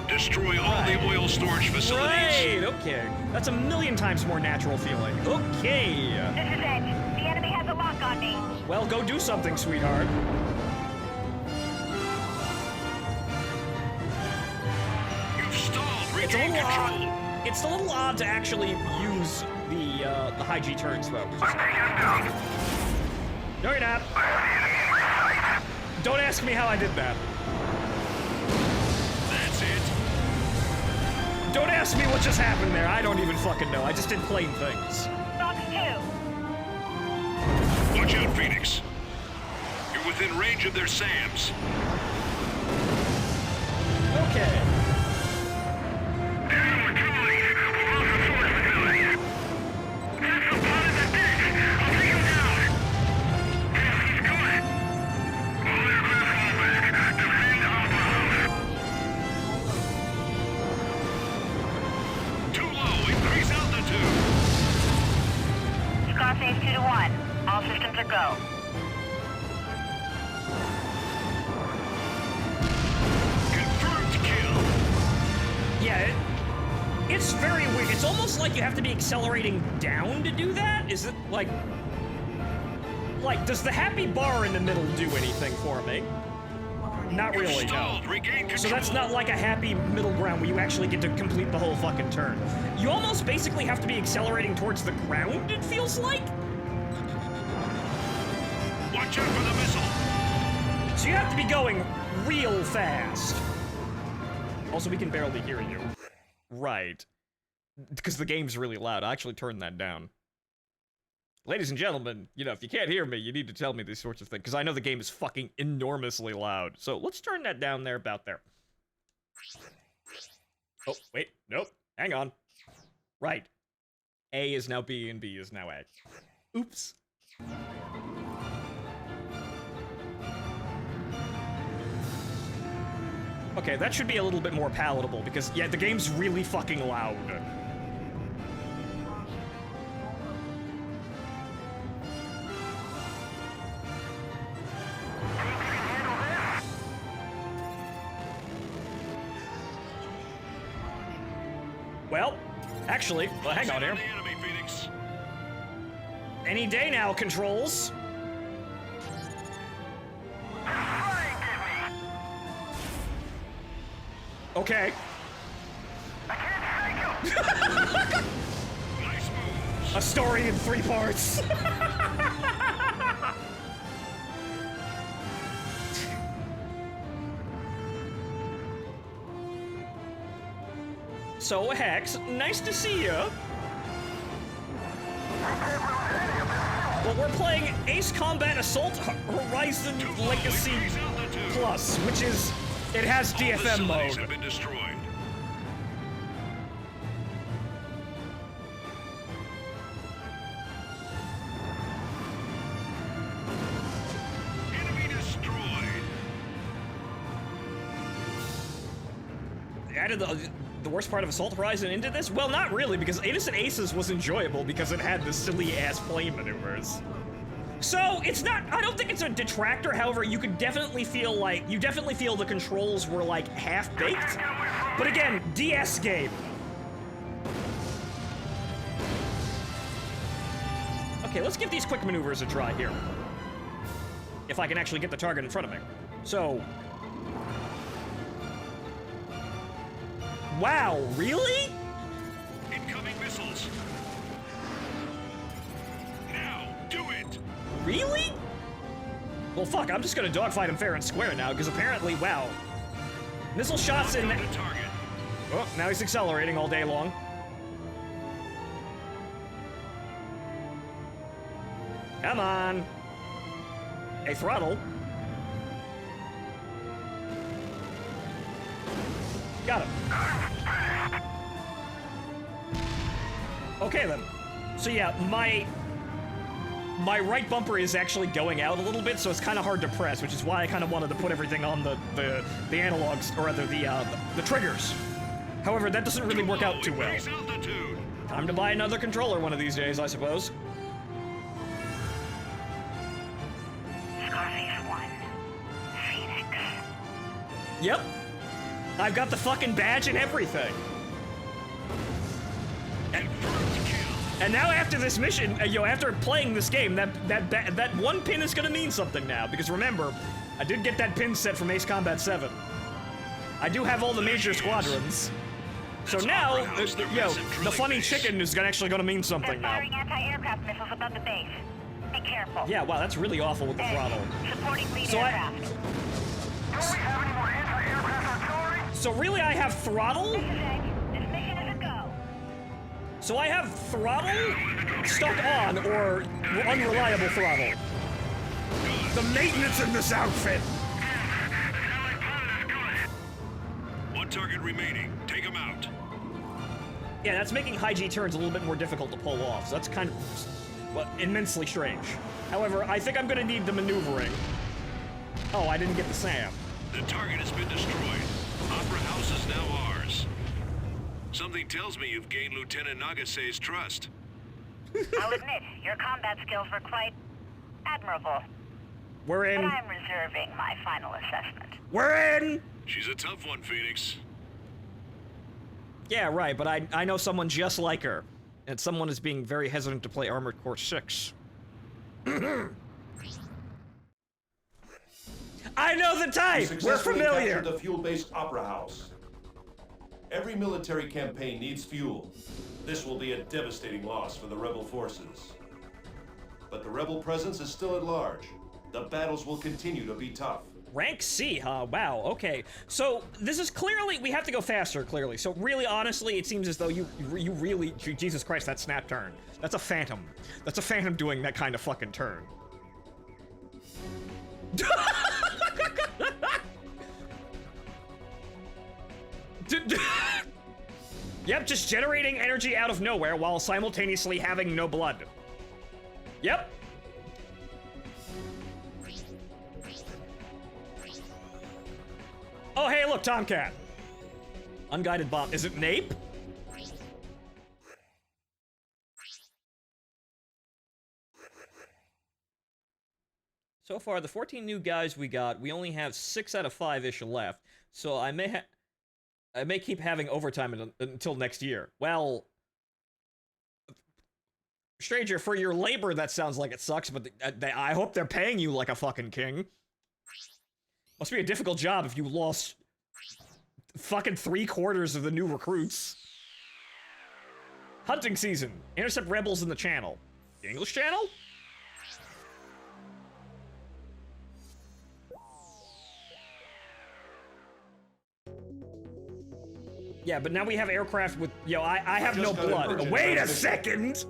Destroy all the oil storage facilities. Right, okay. That's a million times more natural feeling. Okay. This is Edge. The enemy has a lock on me. Well, go do something, sweetheart. You've stalled. It's a Regain little control. odd. It's a little odd to actually use the high G turns, though. No, you're not. Don't ask me how I did that. That's it. Don't ask me what just happened there. I don't even fucking know. I just did plain things. Fox 2. Watch out, Phoenix. You're within range of their SAMs. Okay. Too low, increase altitude. Scarface 2 to 1. All systems are go. Confirmed kill. Yeah, it's very weird. It's almost like you have to be accelerating down to do that. Is it like, does the happy bar in the middle do anything for me? Not You've really, no. stalled. Regain control. So that's not like a happy middle ground where you actually get to complete the whole fucking turn. You almost basically have to be accelerating towards the ground, it feels like? Watch out for the missile. So you have to be going real fast. Also, we can barely hear you. Right. because the game's really loud. I actually turned that down. Ladies and gentlemen, you know, if you can't hear me, you need to tell me these sorts of things, because I know the game is fucking enormously loud. So let's turn that down there, about there. Oh, wait, nope, hang on. Right. A is now B and B is now A. Oops. Okay, that should be a little bit more palatable, because, yeah, the game's really fucking loud. Well, actually, well, hang on here. The enemy, Phoenix. Any day now, controls. Okay. Nice moves. A story in 3 parts. So, Hex, nice to see you. Well, we're playing Ace Combat Assault Horizon Legacy Plus, which is, it has DFM mode. Have been destroyed. Enemy destroyed. They added the worst part of Assault Horizon into this? Well, not really, because Innocent Aces was enjoyable because it had the silly-ass flame maneuvers. So, it's not, I don't think it's a detractor, however, you could definitely feel like, you definitely feel the controls were like half-baked. But again, DS game. Okay, let's give these quick maneuvers a try here. If I can actually get the target in front of me. So... Wow, really? Incoming missiles. Now, do it. Really? Well, fuck, I'm just gonna dogfight him fair and square now, because apparently, wow. Missile shots in... The target. Oh, now he's accelerating all day long. Come on. Hey, throttle. Got him. Okay, then. So yeah, my right bumper is actually going out a little bit, so it's kind of hard to press, which is why I kind of wanted to put everything on the analogs, or rather the triggers. However, that doesn't really work out too well. Base altitude. Time to buy another controller one of these days, I suppose. Scarface 1. Phoenix. Yep. I've got the fucking badge and everything. And now after this mission, after playing this game, that one pin is gonna mean something now. Because remember, I did get that pin set from Ace Combat 7. I do have all the major squadrons. So now, the funny chicken is actually gonna mean They're something now. firing anti-aircraft missiles above the base. Be careful. Yeah, wow, that's really awful with the throttle. Supporting lead So aircraft. Don't we have any more anti-aircraft artillery? So really, I have throttle? This mission is a go. So I have throttle, stuck on, or unreliable throttle. The maintenance in this outfit! One target remaining. Take him out. Yeah, that's making high G turns a little bit more difficult to pull off, so that's kind of, well, immensely strange. However, I think I'm gonna need the maneuvering. Oh, I didn't get the SAM. The target has been destroyed. Opera House is now ours. Something tells me you've gained Lieutenant Nagase's trust. I'll admit, your combat skills were quite admirable. We're But in. I'm reserving my final assessment. We're in! She's a tough one, Phoenix. Yeah, right, but I know someone just like her. And someone is being very hesitant to play Armored Core 6. I know the type! We're Successfully familiar! captured the fuel-based Opera House. Every military campaign needs fuel. This will be a devastating loss for the rebel forces. But the rebel presence is still at large. The battles will continue to be tough. Rank C, huh? Wow, okay. So, this is clearly, we have to go faster, clearly. So, really, honestly, it seems as though you really, Jesus Christ, that snap turn. That's a Phantom. That's a Phantom doing that kind of fucking turn. Yep, just generating energy out of nowhere while simultaneously having no blood. Yep. Oh, hey, look, Tomcat. Unguided bomb. Is it Nape? So far, the 14 new guys we got, we only have 6 out of 5-ish left. So I may keep having overtime until next year. Well, Stranger, for your labor, that sounds like it sucks, but I hope they're paying you like a fucking king. Must be a difficult job if you lost fucking 3/4 of the new recruits. Hunting season. Intercept rebels in the channel. The English channel? Yeah, but now we have aircraft with, yo, I have no blood. Wait a second!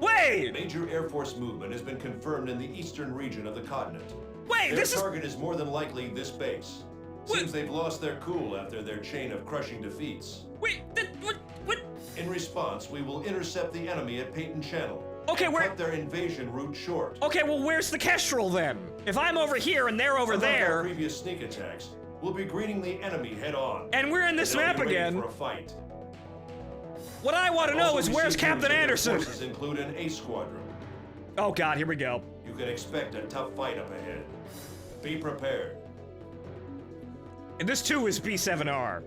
Wait! Major Air Force movement has been confirmed in the eastern region of the continent. Wait, Their target is more than likely this base. Seems they've lost their cool after their chain of crushing defeats. Wait, what? In response, we will intercept the enemy at Peyton Channel. Okay, and where? cut their invasion route short. Okay, well, where's the Kestrel then? If I'm over here and they're over Unlike there, our previous sneak attacks, we'll be greeting the enemy head on. and we're in this They'll map be ready again. For a fight. What I want to know is where's Captain Anderson? Forces include an A squadron. Oh God, here we go. You can expect a tough fight up ahead. Be prepared. And this too is B7R.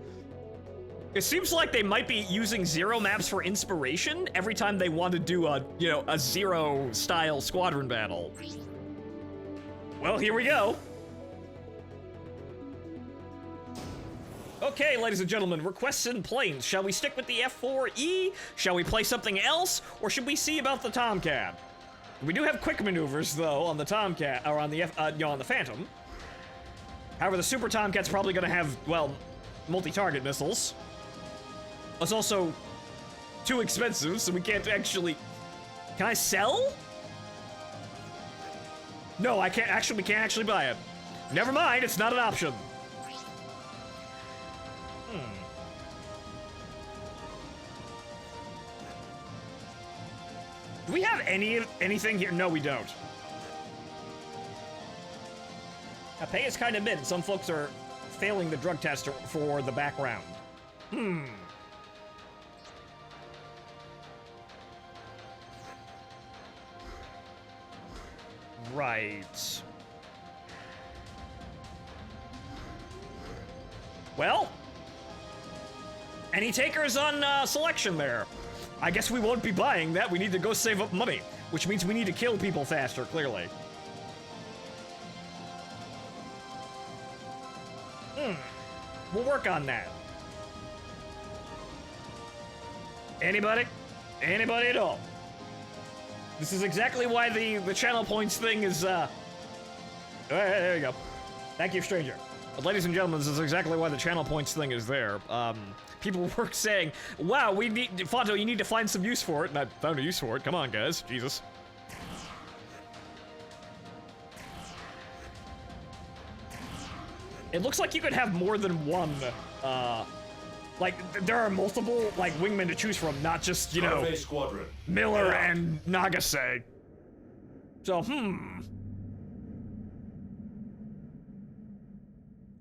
It seems like they might be using Zero maps for inspiration every time they want to do a, you know, a Zero style squadron battle. Well, here we go. Okay, ladies and gentlemen, requests in planes. Shall we stick with the F4E? Shall we play something else? Or should we see about the Tomcat? We do have quick maneuvers, though, on the Tomcat, or on the on the Phantom. However, the Super Tomcat's probably gonna have, well, multi-target missiles. It's also too expensive, so we can't actually... Can I sell? No, I can't actually, we can't actually buy it. Never mind, it's not an option. Do we have anything here? No, we don't. Now, pay is kind of mid. Some folks are failing the drug test for the background. Right. Well, any takers on selection there? I guess we won't be buying that. We need to go save up money, which means we need to kill people faster, clearly. We'll work on that. Anybody? Anybody at all? This is exactly why the channel points thing is, there you go. Thank you, stranger. But ladies and gentlemen, this is exactly why the channel points thing is there. People were saying, wow, we need, Phonto, you need to find some use for it, and I found a use for it. Come on, guys. Jesus. It looks like you could have more than one, like, there are multiple, like, wingmen to choose from, not just, you know, Squadron. Miller and Nagase. So,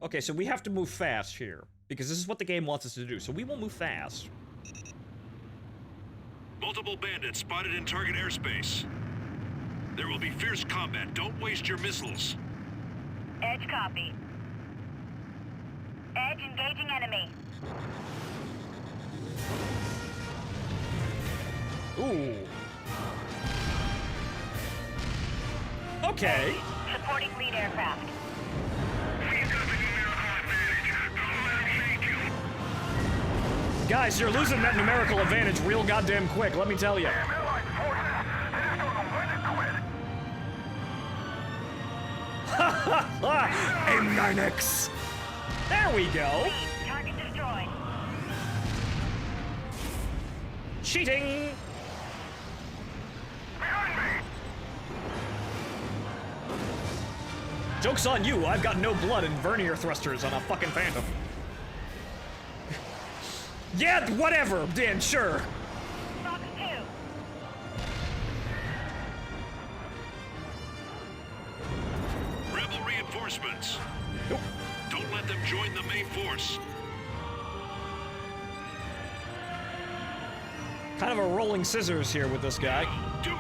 Okay, so we have to move fast here, because this is what the game wants us to do, so we will move fast. Multiple bandits spotted in target airspace. There will be fierce combat. Don't waste your missiles. Edge copy. Edge engaging enemy. Ooh. Okay. Supporting lead aircraft. Guys, you're losing that numerical advantage real goddamn quick, let me tell you. Ha M9X. There we go. Lead. Target destroyed. Cheating. Joke's on you, I've got no blood and vernier thrusters on a fucking Phantom. Yeah, whatever, Dan, sure. Fox 2. Rebel reinforcements. Nope. Don't let them join the main force. Kind of a rolling scissors here with this guy. Do it.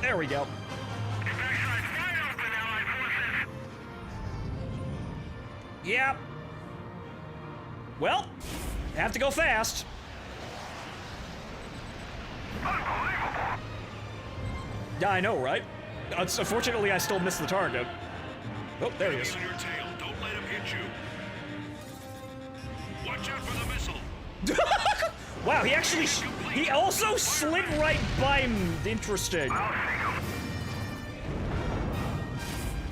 There we go. Backside's wide open, Allied forces. Yep. Well, have to go fast. Yeah, I know, right? Unfortunately, I still missed the target. Oh, there he is. On your tail. Don't let him hit you. Watch out for the missile. Wow, he actually, he also slid right by him. Interesting.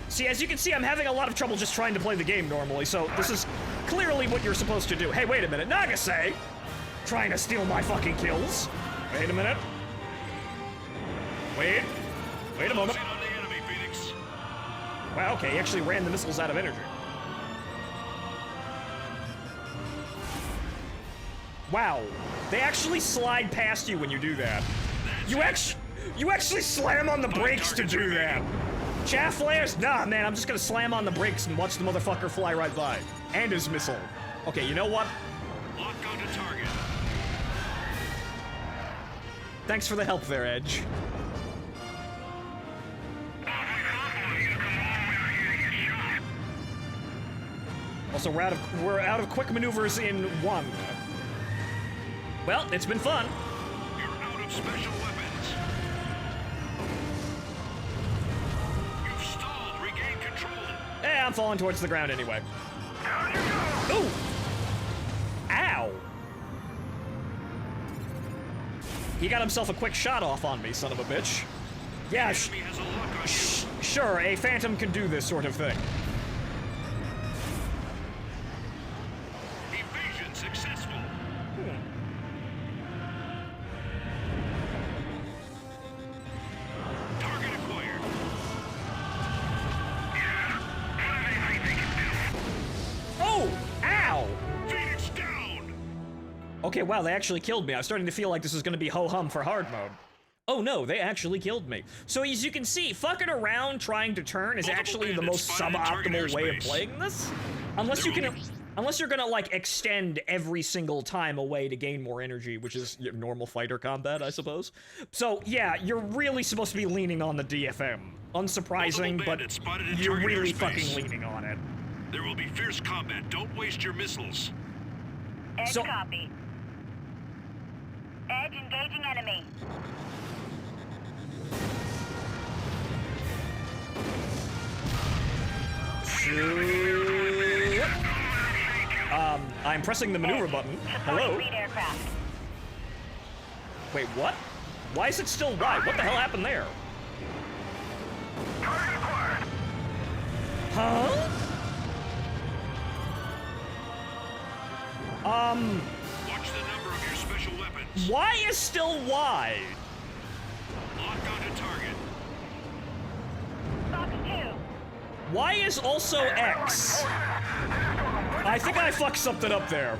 See, as you can see, I'm having a lot of trouble just trying to play the game normally, so this is clearly what you're supposed to do. Hey, wait a minute, Nagase! Trying to steal my fucking kills. Wait a minute. Wait a moment. Close in on the enemy, Phoenix. Wow, okay, he actually ran the missiles out of energy. Wow, they actually slide past you when you do that. You actually slam on the brakes to do that. Chaff flares? Nah, man, I'm just gonna slam on the brakes and watch the motherfucker fly right by. And his missile. Okay, you know what? Lock onto target. Thanks for the help there, Edge. Also, we're out of quick maneuvers in 1. Well, it's been fun. You're out of special weapons. You've stalled. Regain control. Eh, I'm falling towards the ground anyway. Ooh! Ow! He got himself a quick shot off on me, son of a bitch. Yeah, Enemy has a lock on you. sure, a Phantom can do this sort of thing. Evasion successful. Target acquired. Oh! Ow! Phoenix down. Okay, wow, they actually killed me. I was starting to feel like this was gonna be ho-hum for hard mode. Oh no, they actually killed me. So as you can see, fucking around trying to turn is Multiple actually the bandits most spotted in target suboptimal way of airspace. playing this. Unless you can, unless you're gonna like extend every single time away to gain more energy, which is normal fighter combat, I suppose. So yeah, you're really supposed to be leaning on the DFM. Unsurprising, Multiple but bandits spotted in you're target really airspace. fucking leaning on it. There will be fierce combat. Don't waste your missiles. Edge So- copy. Edge engaging enemy. I'm pressing the maneuver button. Supporting Hello? lead aircraft. Wait, what? Why is it still wide? What the hell happened there? Huh? Watch the number of your special weapons. Why is still wide? Lock onto target. Fox 2. Why is also X? I think I fucked something up there.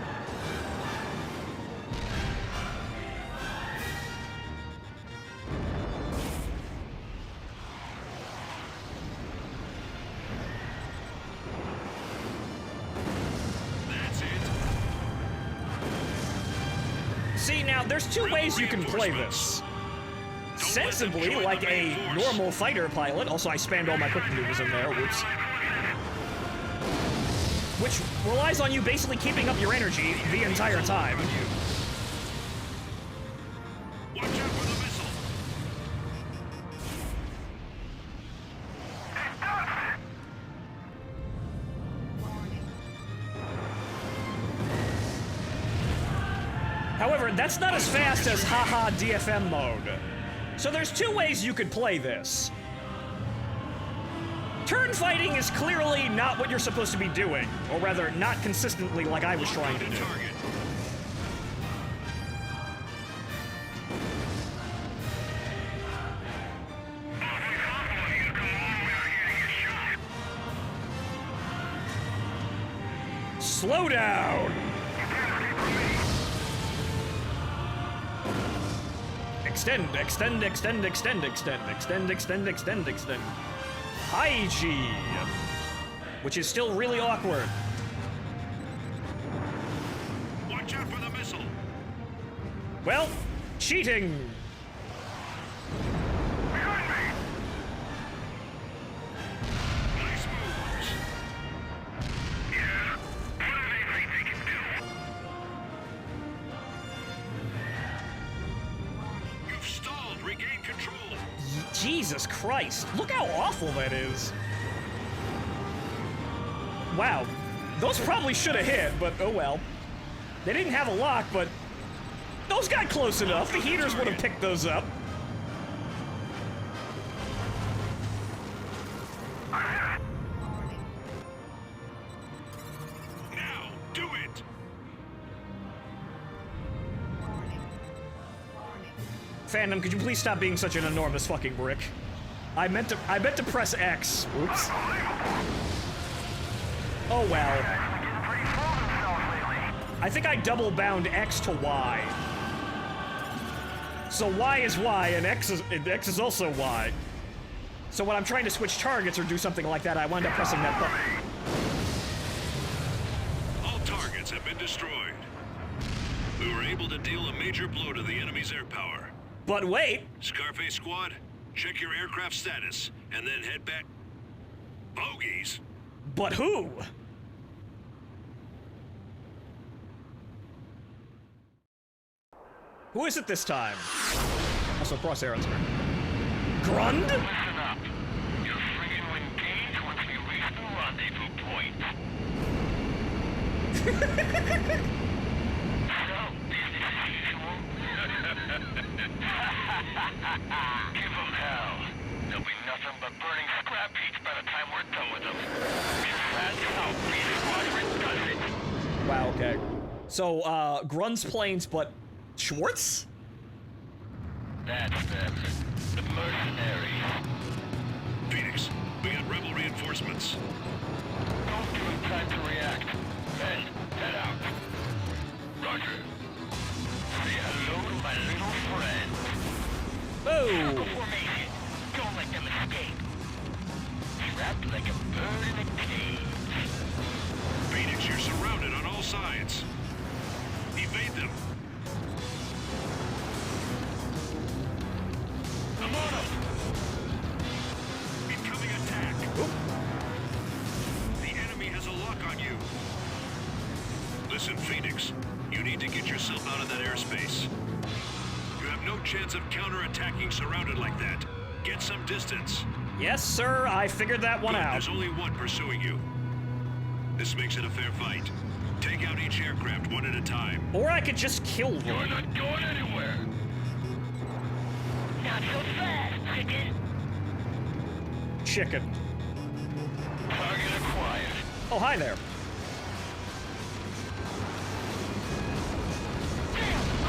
That's it. See, now, there's two ways you can play this. Sensibly, like a normal fighter pilot. Also, I spammed all my quick maneuvers in there. Whoops. Which relies on you basically keeping up your energy the entire time. Watch out for the missile. However, that's not as fast as haha DFM mode. So there's two ways you could play this. Turn fighting is clearly not what you're supposed to be doing, or rather, not consistently like I was trying to do. Target. Slow down! Extend, extend, extend, extend, extend, extend, extend, extend, extend. Haiji! Which is still really awkward. Watch out for the missile. Well, cheating! Nice moves. Yeah? What do they think they can do? You've stalled. Regain control. Jesus Christ, look how awful that is. Wow, those probably should have hit, but oh well. They didn't have a lock, but those got close enough. The heaters would have picked those up. Now, do it. Phantom, could you please stop being such an enormous fucking brick? I meant to press X. Oops. Oh well. I think I double bound X to Y. So Y is Y and X is also Y. So when I'm trying to switch targets or do something like that, I wind up pressing that button. All targets have been destroyed. We were able to deal a major blow to the enemy's air power. But wait, Scarface Squad, check your aircraft status, and then head back. Bogies? but who? Who is it this time? Also, crosshair on screen. Grund? Listen up. You're free to engage once we reach the rendezvous point. So, business as usual? Give them hell. There'll be nothing but burning scrap heaps by the time we're done with them. That's how Beast Squadron does it. Wow, okay. So, Grund's planes, but Schwartz? That's them. The mercenaries. Phoenix, we got rebel reinforcements. Don't give them time to react. Then, head out. Roger. Say hello to my little friend. Oh! Formation. Don't let them escape. Trapped like a bird in a cage. Phoenix, you're surrounded on all sides. Evade them. I'm on them. Incoming attack. The enemy has a lock on you. Listen, Phoenix, you need to get yourself out of that airspace. You have no chance of counterattacking surrounded like that. Get some distance. Yes, sir, I figured that one Good, out. there's only one pursuing you. This makes it a fair fight. Take out each aircraft one at a time. Or I could just kill You're them. not going anywhere. Not so fast, chicken. Chicken. Target acquired. Oh, hi there.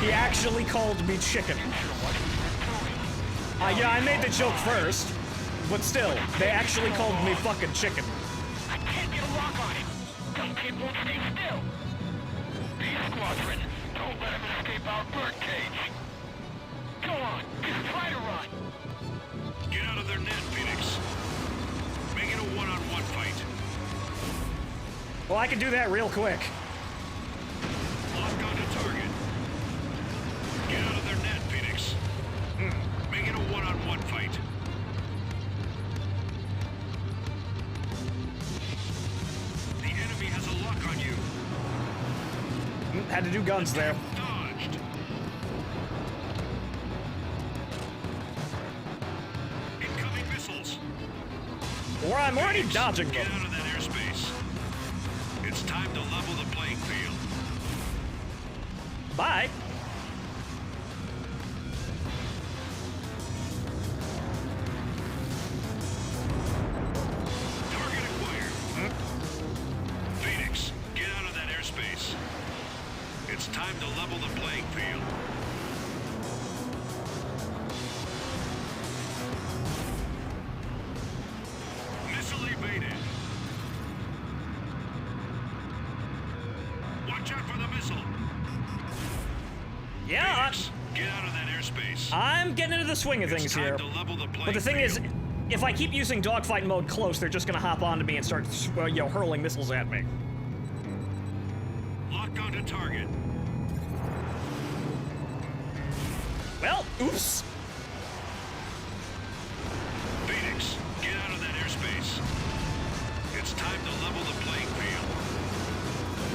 He actually called me chicken. Yeah, I made the joke first, but still, they actually called me fucking chicken. I can't get a lock on him. Some kid won't stay still. Beast Squadron, don't let him escape our birdcage. Go on, just try to run. Get out of their net, Phoenix. Make it a one-on-one fight. Well, I can do that real quick. Lock onto target. Get out of their net, Phoenix. Make it a one-on-one fight. The enemy has a lock on you. Had to do guns there. Dodged. Incoming missiles. Or I'm already dodging Get them. out of that airspace. It's time to level the playing field. Bye. Phoenix, get out of that airspace. I'm getting into the swing of It's things time here. to level the But the playing thing is, field. if I keep using dogfight mode close, they're just gonna hop onto me and start, you know, hurling missiles at me. Lock onto target. Well, oops. Phoenix, get out of that airspace. It's time to level the playing field.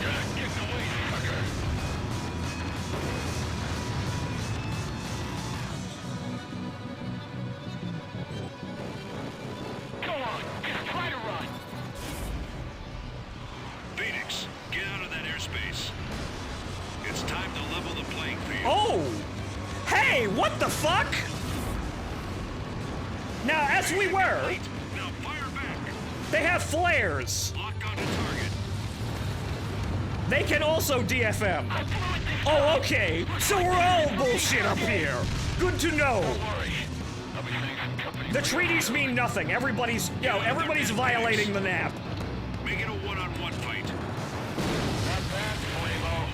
Get away, sucker. Go on, just try to run. Phoenix, get out of that airspace. It's time to level the playing field. Oh! Hey, what the fuck? Now, as we were, Wait, now fire back. they have flares. Lock onto target. They can also DFM. Oh, okay. So we're all bullshit up here. Good to know. The treaties mean nothing. Everybody's, you know, everybody's violating the NAP. Make it a one-on-one fight. Not bad, Flamo.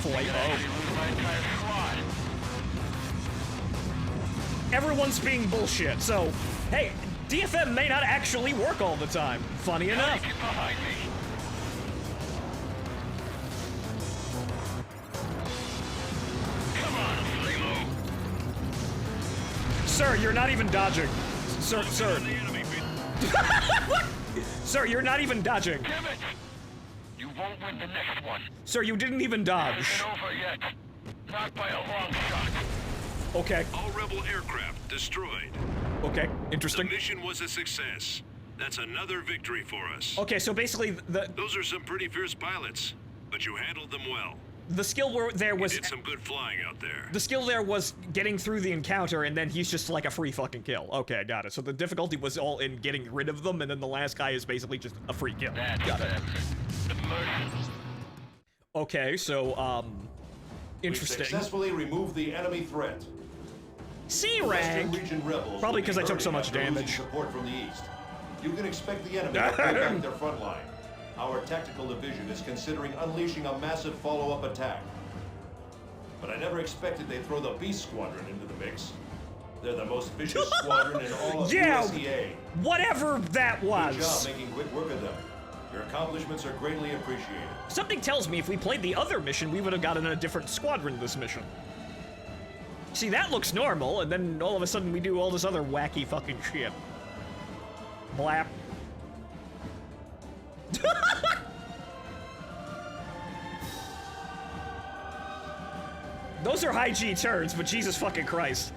Flamo. My entire squad. Everyone's being bullshit. So, hey, DFM may not actually work all the time. Funny enough. Get behind me. Come on, Flamo. Sir, you're not even dodging. Sir, The enemy, sir, you're not even dodging. Damn it! You won't win the next one. Sir, you didn't even dodge. Isn't over yet. Not by a long shot. Okay, all rebel aircraft destroyed. okay, The interesting. mission was a success. That's another victory for us. Okay, so basically, Those are some pretty fierce pilots, but you handled them well. the skill there You was did some good flying out there. the skill there was getting through the encounter, and then he's just like a free fucking kill. Okay, got it. So the difficulty was all in getting rid of them, and then the last guy is basically just a free kill. That's Got it. them. Immersion. We've Okay, so interesting. successfully removed the enemy threat. C Western rank. region rebels Probably will be 'cause I took so hurting much after losing damage. Support from the east. You can expect the enemy to pull back their front line. Our tactical division is considering unleashing a massive follow-up attack. But I never expected they'd throw the Beast Squadron into the mix. They're the most vicious squadron in all of Yeah. USEA. Whatever that Good job was. making quick work of them. Your accomplishments are greatly appreciated. Something tells me if we played the other mission, we would have gotten a different squadron this mission. See, that looks normal, and then all of a sudden we do all this other wacky fucking shit. Blap. Those are high G turns, but Jesus fucking Christ.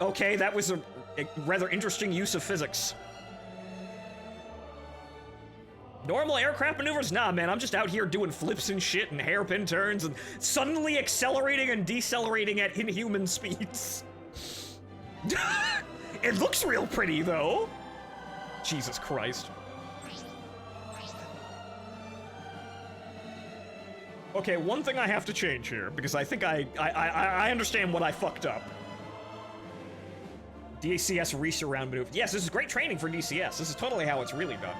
Okay, that was a rather interesting use of physics. Normal aircraft maneuvers? Nah, man, I'm just out here doing flips and shit and hairpin turns and suddenly accelerating and decelerating at inhuman speeds. It looks real pretty, though. Jesus Christ. Okay, one thing I have to change here, because I think I understand what I fucked up. DCS resurround maneuver. Yes, this is great training for DCS. This is totally how it's really done.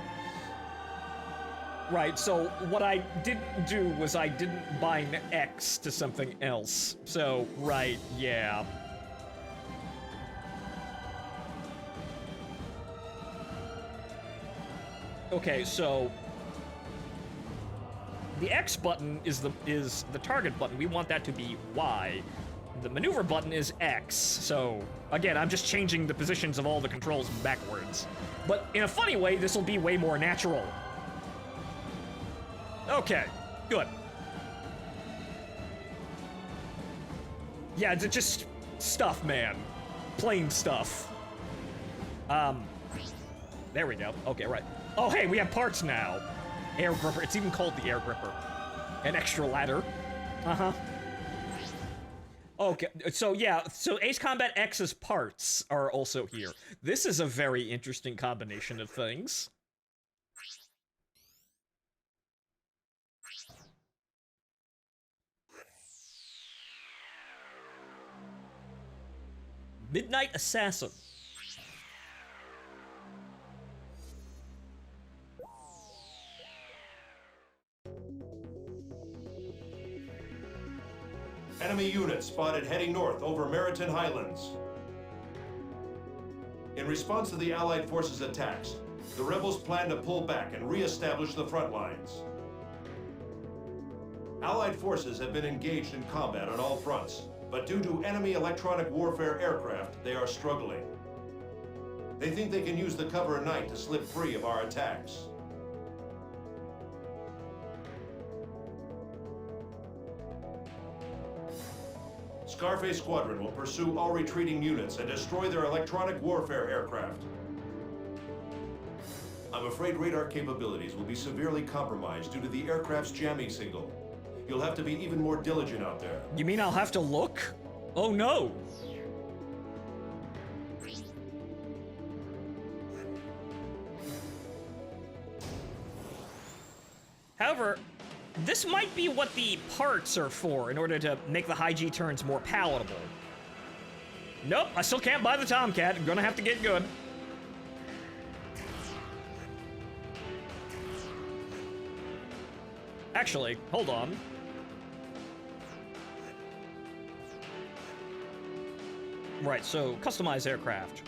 Right, so what I didn't do was I didn't bind X to something else. So, right, yeah. Okay, so the X button is the target button. We want that to be Y. The maneuver button is X. So again, I'm just changing the positions of all the controls backwards. But in a funny way, this will be way more natural. Okay, good. Yeah, it's just stuff, man. Plain stuff. There we go. Okay, right. Oh, hey, we have parts now. Air gripper. It's even called the air gripper. An extra ladder. Uh-huh. Okay, so yeah, so Ace Combat X's parts are also here. This is a very interesting combination of things. Midnight Assassin. Enemy units spotted heading north over Meriton Highlands. In response to the Allied forces' attacks, the rebels plan to pull back and re-establish the front lines. Allied forces have been engaged in combat on all fronts, but due to enemy electronic warfare aircraft, they are struggling. They think they can use the cover of night to slip free of our attacks. Scarface Squadron will pursue all retreating units and destroy their electronic warfare aircraft. I'm afraid radar capabilities will be severely compromised due to the aircraft's jamming signal. You'll have to be even more diligent out there. You mean I'll have to look? Oh no! However, this might be what the parts are for in order to make the high G turns more palatable. Nope, I still can't buy the Tomcat. I'm gonna have to get good. Actually, hold on. Right, so customize aircraft.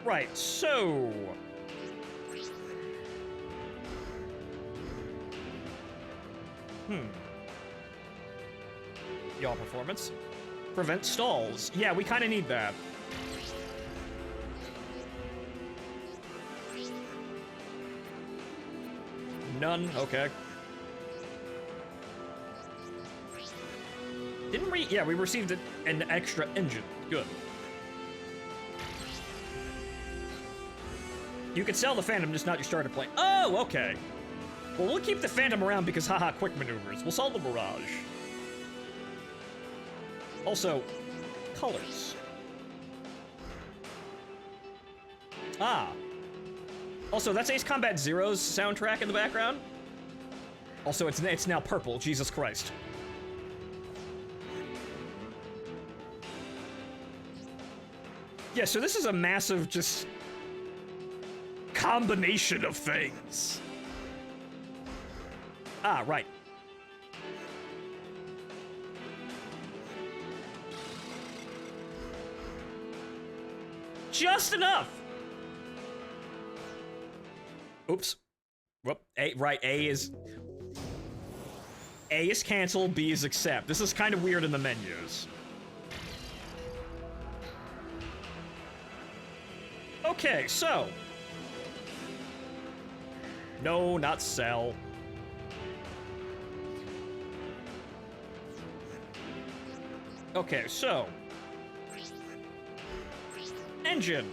Right, so... Yaw performance. Prevent stalls. Yeah, we kind of need that. None, okay. Didn't we? Yeah, we received an extra engine. Good. You could sell the Phantom, just not your starter plane. Oh, okay. Well, we'll keep the Phantom around because, haha, quick maneuvers. We'll sell the Mirage. Also, colors. Ah. Also, that's Ace Combat Zero's soundtrack in the background. Also, it's now purple. Jesus Christ. Yeah, so this is a massive, just... combination of things. Ah, right. Just enough! Oops. Whoop. A, right, A is cancel, B is accept. This is kind of weird in the menus. Okay, so... No, not sell. Okay, so... Engine.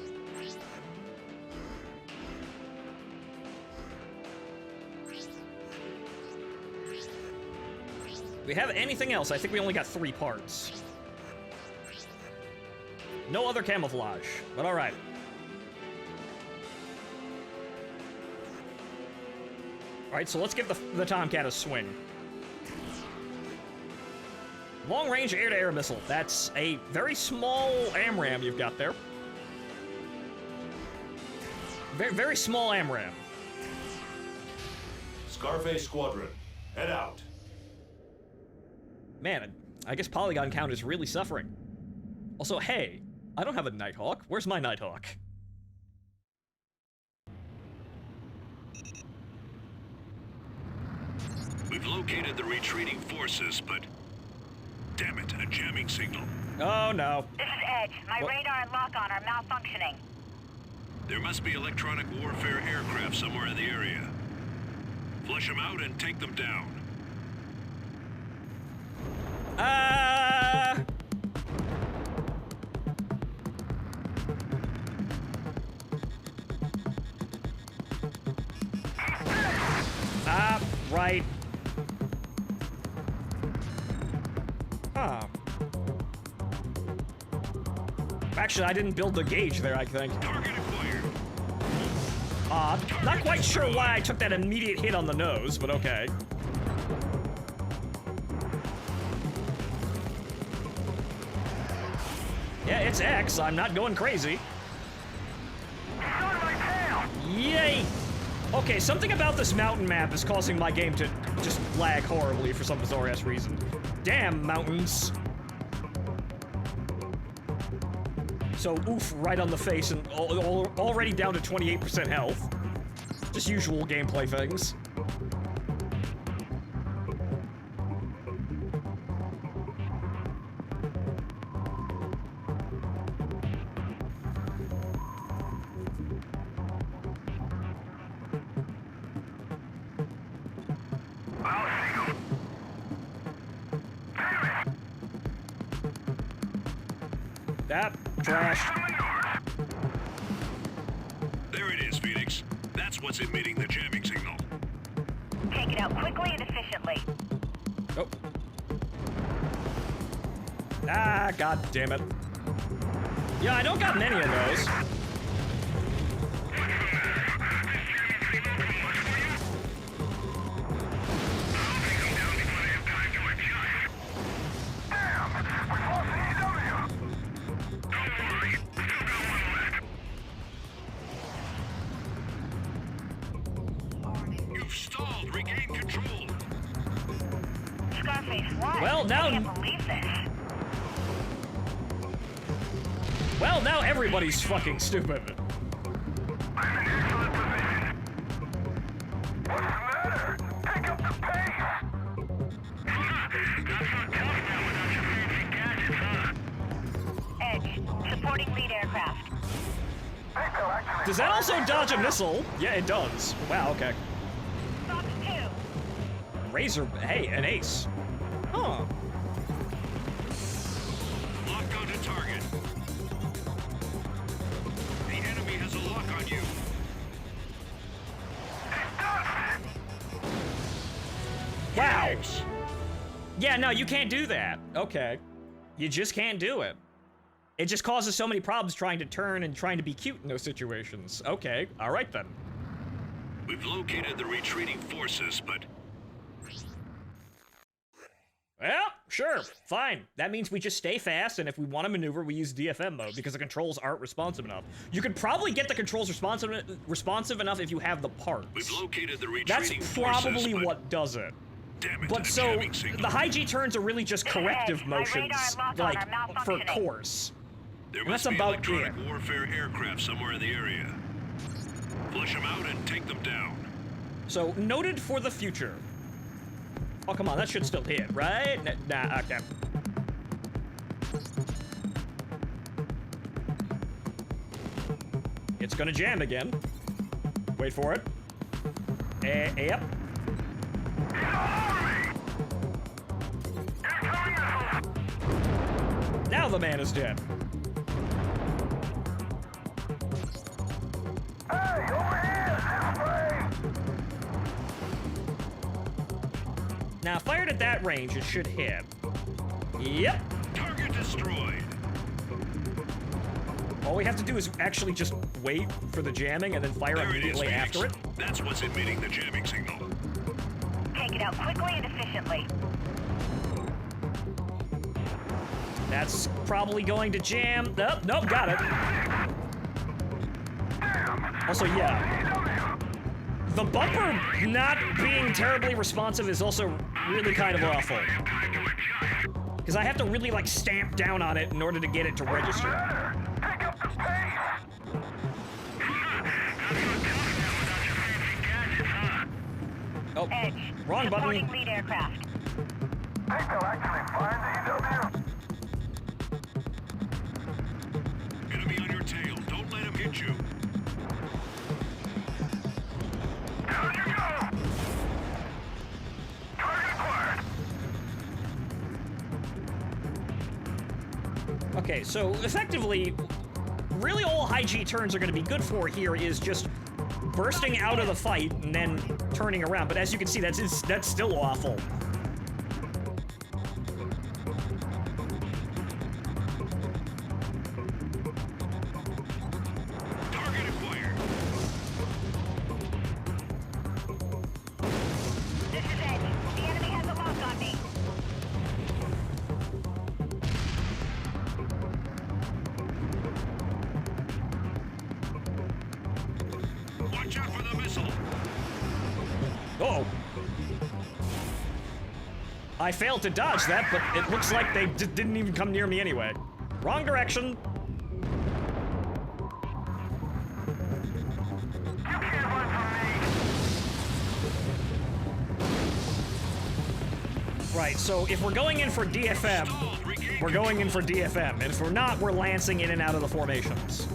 Do we have anything else? I think we only got 3 parts. No other camouflage, but alright. Alright, so let's give the Tomcat a swing. Long-range air-to-air missile. That's a very small AMRAAM you've got there. Very, very small AMRAAM. Scarface Squadron, head out. Man, I guess polygon count is really suffering. Also, hey, I don't have a Nighthawk. Where's my Nighthawk? We've located the retreating forces, but... Damn it, a jamming signal. Oh, no. This is Edge. My radar and lock-on are malfunctioning. There must be electronic warfare aircraft somewhere in the area. Flush them out and take them down. Right. Huh. Actually, I didn't build the gauge there, I think. Target acquired. Not quite sure why I took that immediate hit on the nose, but okay. Yeah, it's X. I'm not going crazy. Yay! Okay, something about this mountain map is causing my game to just lag horribly for some bizarre-ass reason. Damn, mountains. So, oof, right on the face and already down to 28% health. Just usual gameplay things. That trash. There it is, Phoenix. That's what's emitting the jamming signal. Take it out quickly and efficiently. Oh. Ah, god damn it. Yeah, I don't got many of those. You've stalled. Regain control. Scarface, what? Well, now- I can't believe this. Well, now everybody's fucking stupid. Edge, supporting lead aircraft. Does that also dodge a missile? Yeah, it does. Wow, okay. Fox 2. Razor, hey, an ace. Huh. Lock onto target. The enemy has a lock on you. Wow. Yeah, no, you can't do that. Okay. You just can't do it. It just causes so many problems trying to turn and trying to be cute in those situations. Okay, all right then. We've located the retreating forces, but Well, sure, fine. That means we just stay fast, and if we want to maneuver, we use DFM mode, because the controls aren't responsive enough. You could probably get the controls responsive enough if you have the parts. we've located the That's retreating probably forces, but what does it. damn it, But the so, jamming signal. the high G turns are really just corrective My motions, radar and lock-on like, are for malfunctioning. course. There and must that's be about electronic it. warfare aircraft somewhere in the area. Flush them out and take them down. So, noted for the future. Oh, come on, that should still hit, right? Nah, okay. It's gonna jam again. Wait for it. Yep. Now the man is dead. Now, fired at that range, it should hit. Yep. Target destroyed. All we have to do is actually just wait for the jamming and then fire There it is, immediately Phoenix. after it. That's what's emitting the jamming signal. Take it out quickly and efficiently. That's probably going to jam. Nope, got it. Also, yeah. The bumper not being terribly responsive is also really kind of awful. Because I have to really, like, stamp down on it in order to get it to register. Oh, Edge, wrong supporting button. lead aircraft. Enemy on your tail. Don't let him hit you. Okay, so effectively, really all high G turns are going to be good for here is just bursting out of the fight and then turning around. But as you can see, that's still awful. Target acquired. This is Edge. The enemy has a lock on me. Watch out for the missile. Uh-oh. I failed to dodge that, but it looks like they didn't even come near me anyway. Wrong direction. Right, so if we're going in for DFM, we're going in for DFM. And if we're not, we're lancing in and out of the formations.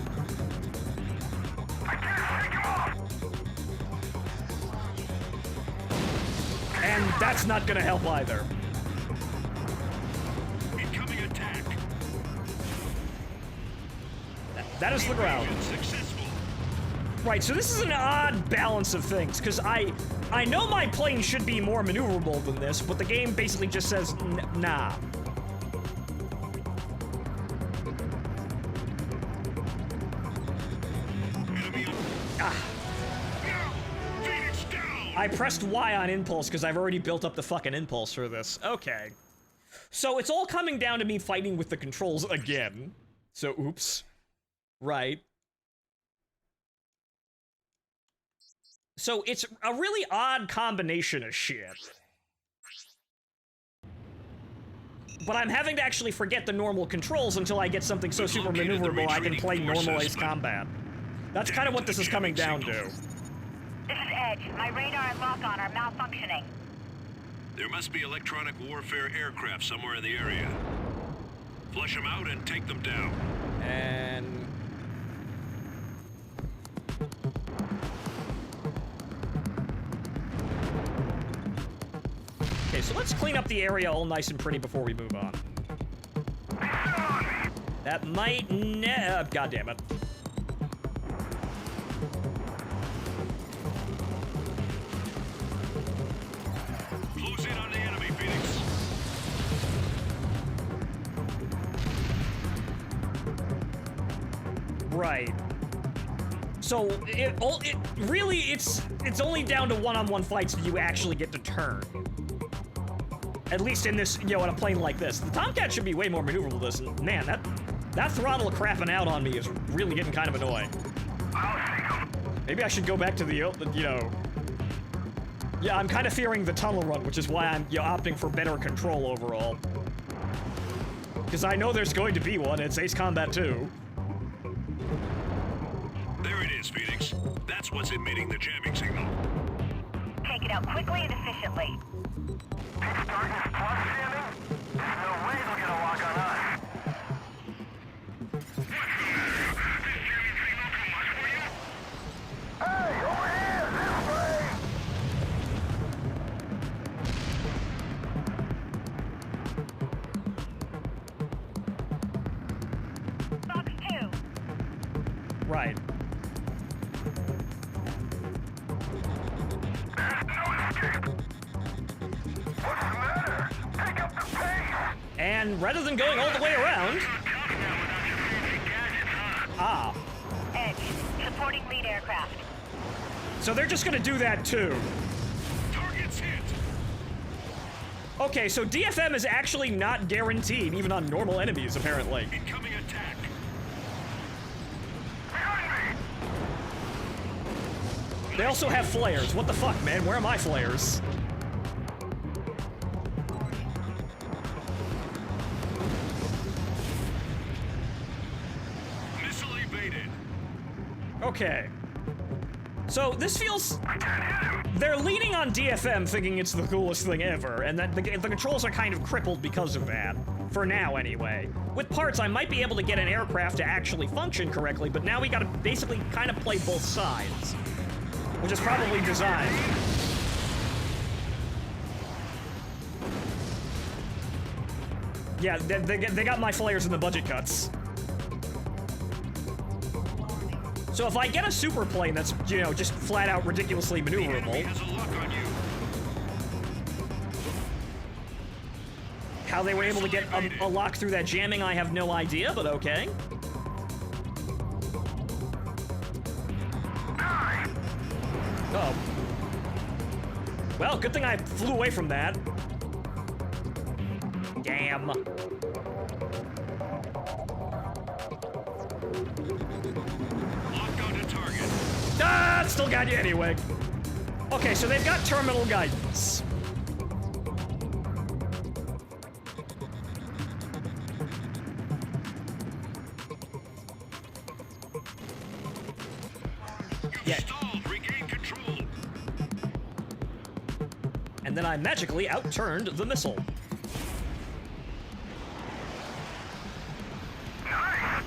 And that's not gonna help either. Incoming attack. That is the ground. Successful. Right, so this is an odd balance of things, because I know my plane should be more maneuverable than this, but the game basically just says, nah. Phoenix down. I pressed Y on impulse because I've already built up the fucking impulse for this. Okay. So it's all coming down to me fighting with the controls again. So, oops. Right. So it's a really odd combination of shit. But I'm having to actually forget the normal controls until I get something so super maneuverable I can play normal Ace Combat. That's kind of what this is coming down to. This is Edge. My radar and lock-on are malfunctioning. There must be electronic warfare aircraft somewhere in the area. Flush them out and take them down. And... okay, so let's clean up the area all nice and pretty before we move on. That might God damn it. Close in on the enemy, Phoenix. Right. So it's only down to one-on-one fights that you actually get to turn. At least in this, you know, in a plane like this. The Tomcat should be way more maneuverable than this. Man, that throttle crapping out on me is really getting kind of annoying. Maybe I should go back to the, you know... yeah, I'm kind of fearing the tunnel run, which is why I'm, you know, opting for better control overall. Because I know there's going to be one. It's Ace Combat 2. There it is, Phoenix. That's what's emitting the jamming signal. Take it out quickly and efficiently. Darkness plus jamming? There's no way they'll get a lock on us. Hey, over here, this way! Box 2. Right. And rather than going all the way around... ah. Edge. Supporting lead aircraft. So they're just gonna do that too. Target's hit. Okay, so DFM is actually not guaranteed, even on normal enemies, apparently. Incoming attack. They also have flares. What the fuck, man? Where are my flares? Missile evaded. Okay. So this feels... they're leaning on DFM thinking it's the coolest thing ever, and that the controls are kind of crippled because of that. For now, anyway. With parts, I might be able to get an aircraft to actually function correctly, but now we gotta basically kind of play both sides. Which is probably designed. Yeah, they got my flares in the budget cuts. So if I get a super plane that's, you know, just flat out ridiculously maneuverable... Has a lock on you. how they were able to get a lock through that jamming, I have no idea, but okay. Oh. Well, good thing I flew away from that. Damn. Locked onto target. Ah, it still got you anyway. Okay, so they've got terminal guidance. Yeah. Stalled. Regain control. And then I magically outturned the missile. Nice!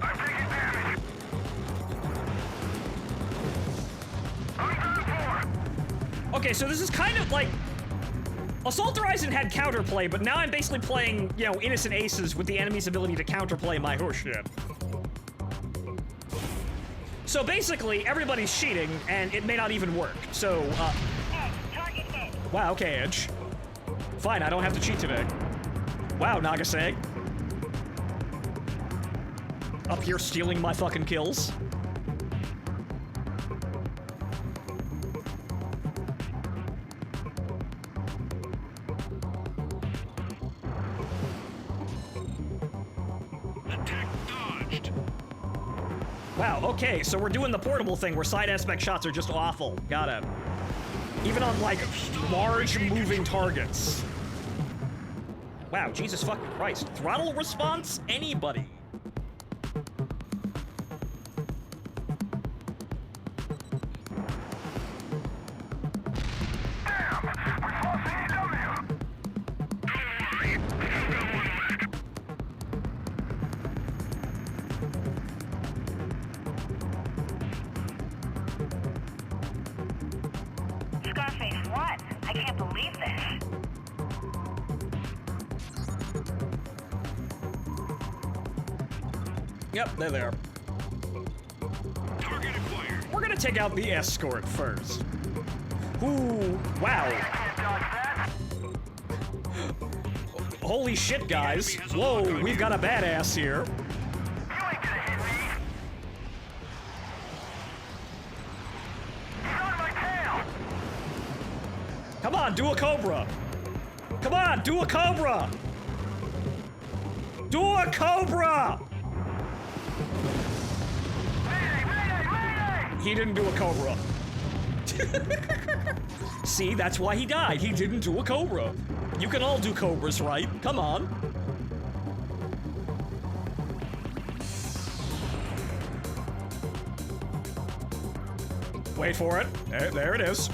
I'm taking damage. I'm done for. Okay, so this is kind of like... Assault Horizon had counterplay, but now I'm basically playing, you know, innocent aces with the enemy's ability to counterplay my horseshit. So basically, everybody's cheating, and it may not even work. So, Target hit. wow, okay, Edge. Fine, I don't have to cheat today. Wow, Nagaseg. Up here stealing my fucking kills. Attack dodged. Wow, okay, so we're doing the portable thing where side aspect shots are just awful. Got it. Even on, like, large moving targets. Wow, Jesus fucking Christ. Throttle response? Anybody. Damn! We lost CEW! Scarface 1. I can't believe this. Yep, there they are. Target acquired. We're gonna take out the escort first. Ooh, wow. Holy shit, guys. Whoa, we've got a badass here. You ain't gonna hit me! He's on my tail! Come on, do a Cobra. Come on, do a Cobra. Do a Cobra. Mayday! Mayday! Mayday! He didn't do a Cobra. See, that's why he died. He didn't do a Cobra. You can all do Cobras, right? Come on. Wait for it. There it is.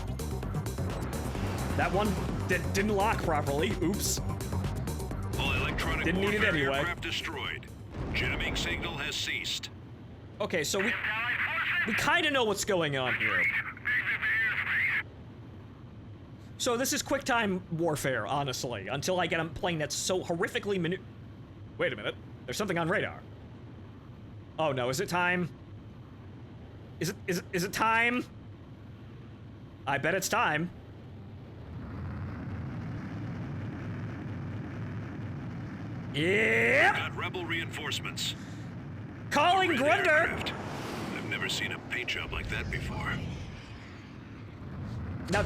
That one didn't lock properly. Oops. All electronic Didn't need it warfare anyway. aircraft destroyed. Jamming signal has ceased. Okay, so we kind of know what's going on here. So this is quick time warfare, honestly, until I get a plane that's so horrifically Wait a minute. There's something on radar. Oh no, is it time? Is it time? I bet it's time. Yep! Got rebel reinforcements. Calling Red Grunder! aircraft. I've never seen a paint job like that before. Now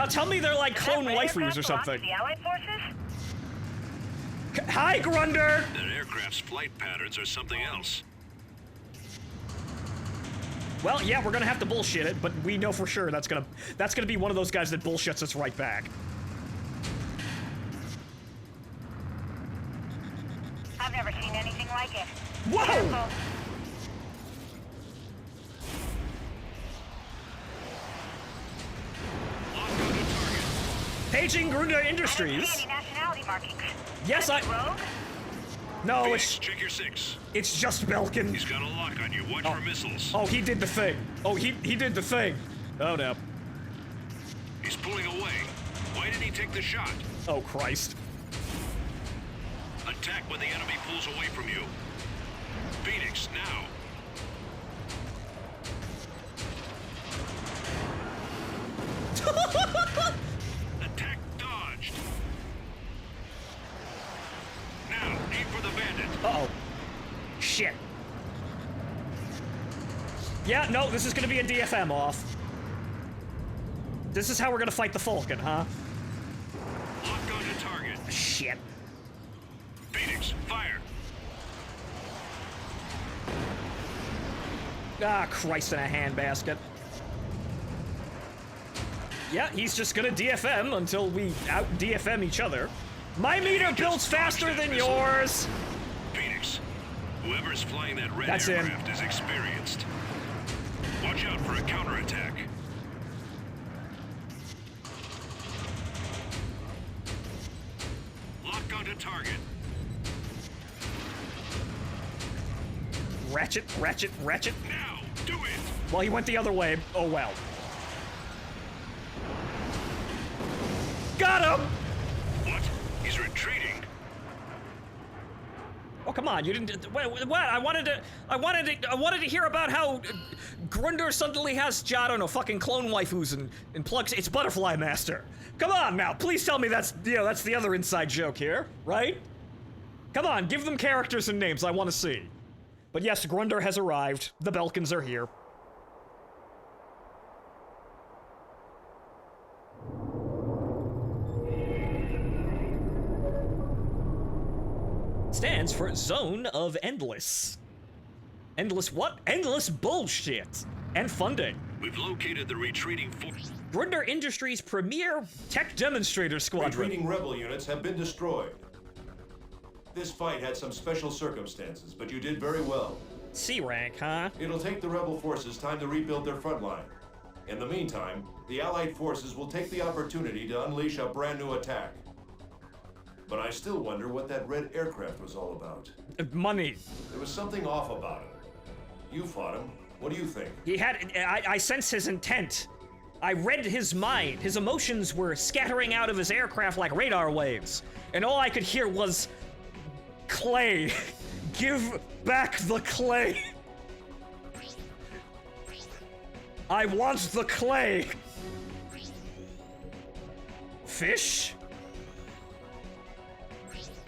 tell me they're like clone That waifus aircraft or belongs something. to the Allied forces? Hi, Grunder! That aircraft's flight patterns are something else. Well, yeah, we're gonna have to bullshit it, but we know for sure that's gonna be one of those guys that bullshits us right back. I've never seen anything like it. Whoa! Careful. Lock on to target. Paging Grunder I didn't Industries. see any nationality markings. Yes, Are they rogue? No, Phoenix, check your six. it's just Belkin. He's got a lock on you. Watch for missiles. Oh, he did the thing. Oh, he did the thing. Oh no. He's pulling away. Why did he take the shot? Oh Christ. Attack when the enemy pulls away from you. Phoenix, now. Attack dodged. Now, aim for the bandit. Uh-oh. Shit. Yeah, no, this is gonna be a DFM off. This is how we're gonna fight the Falcon, huh? Lock on to target. Shit. Phoenix, fire. Ah, Christ in a handbasket. Yeah, he's just gonna DFM until we out-DFM each other. My meter builds faster than yours! Phoenix, whoever's flying that red That's him. aircraft is experienced. Watch out for a counterattack. Lock onto target. Ratchet, ratchet, ratchet. Now, do it! Well, he went the other way. Oh, well. Got him! What? He's retreating. Oh, come on, you didn't. What? I wanted to hear about how Grunder suddenly has, I don't know, fucking clone waifus and plugs. It's Butterfly Master. Come on now, please tell me that's, that's the other inside joke here, right? Come on, give them characters and names. I want to see. But yes, Grunder has arrived. The Belkans are here. Stands for Zone of Endless. Endless what? Endless bullshit. And funding. We've located the retreating force. Grunder Industries' premier tech demonstrator squadron. Retreating rebel units have been destroyed. This fight had some special circumstances, but you did very well. C rank, huh? It'll take the rebel forces time to rebuild their front line. In the meantime, the Allied forces will take the opportunity to unleash a brand new attack. But I still wonder what that red aircraft was all about. Money. There was something off about him. You fought him. What do you think? He had. I sense his intent. I read his mind. His emotions were scattering out of his aircraft like radar waves. And all I could hear was. Clay. Give back the clay. I want the clay. Fish?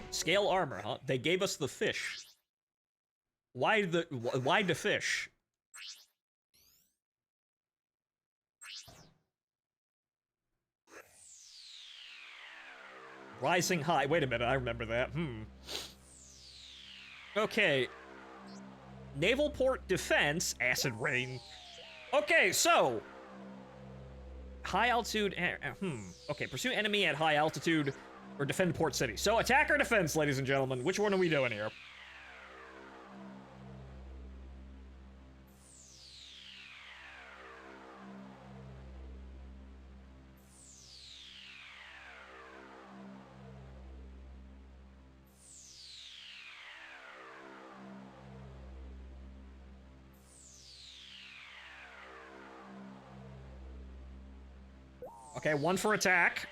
Scale armor, huh? They gave us the fish. Why the fish? Rising high. Wait a minute, I remember that. Okay. Naval port defense, acid rain. Okay, so high altitude. Okay, pursue enemy at high altitude or defend port city. So attack or defense, ladies and gentlemen. Which one are we doing here? Okay, one for attack.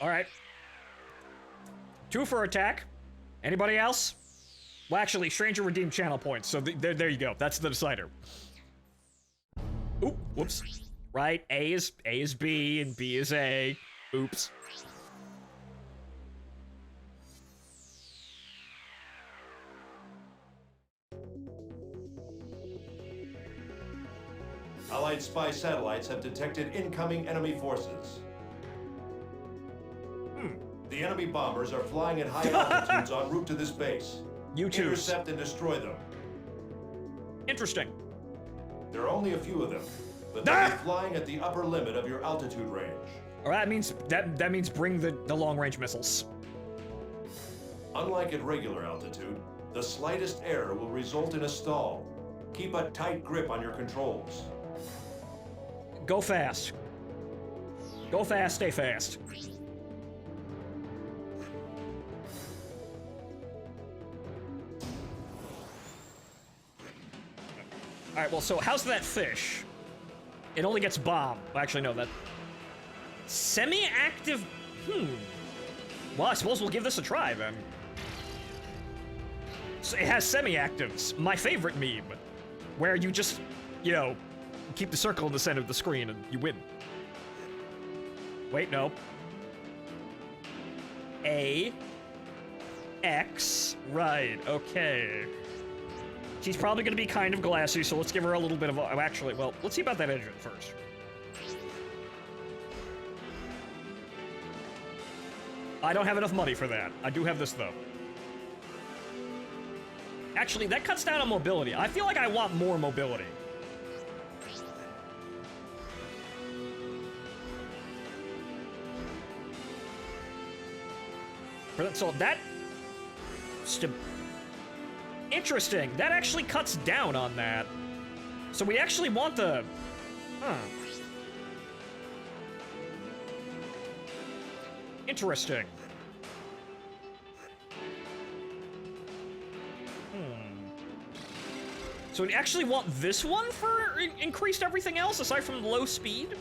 All right. Two for attack. Anybody else? Well, actually, Stranger redeemed channel points, so there you go. That's the decider. Oop, whoops. Right, A is B, and B is A. Oops. Allied spy satellites have detected incoming enemy forces. The enemy bombers are flying at high altitudes en route to this base. U-2s. Intercept and destroy them. Interesting. There are only a few of them, but they'll be flying at the upper limit of your altitude range. Or that means bring the long-range missiles. Unlike at regular altitude, the slightest error will result in a stall. Keep a tight grip on your controls. Go fast. Go fast, stay fast. Alright, well, so how's that fish? It only gets bomb. Actually, no, that... Semi-active... Well, I suppose we'll give this a try, then. So it has semi-actives. My favorite meme. Where you just, keep the circle in the center of the screen and you win. Wait, no. A. X. Right, okay. She's probably gonna be kind of glassy, so let's give her a little bit of a... Actually, well, let's see about that engine first. I don't have enough money for that. I do have this, though. Actually, that cuts down on mobility. I feel like I want more mobility. So that... Interesting. That actually cuts down on that. So we actually want the... Huh. Interesting. So we actually want this one for increased everything else aside from low speed?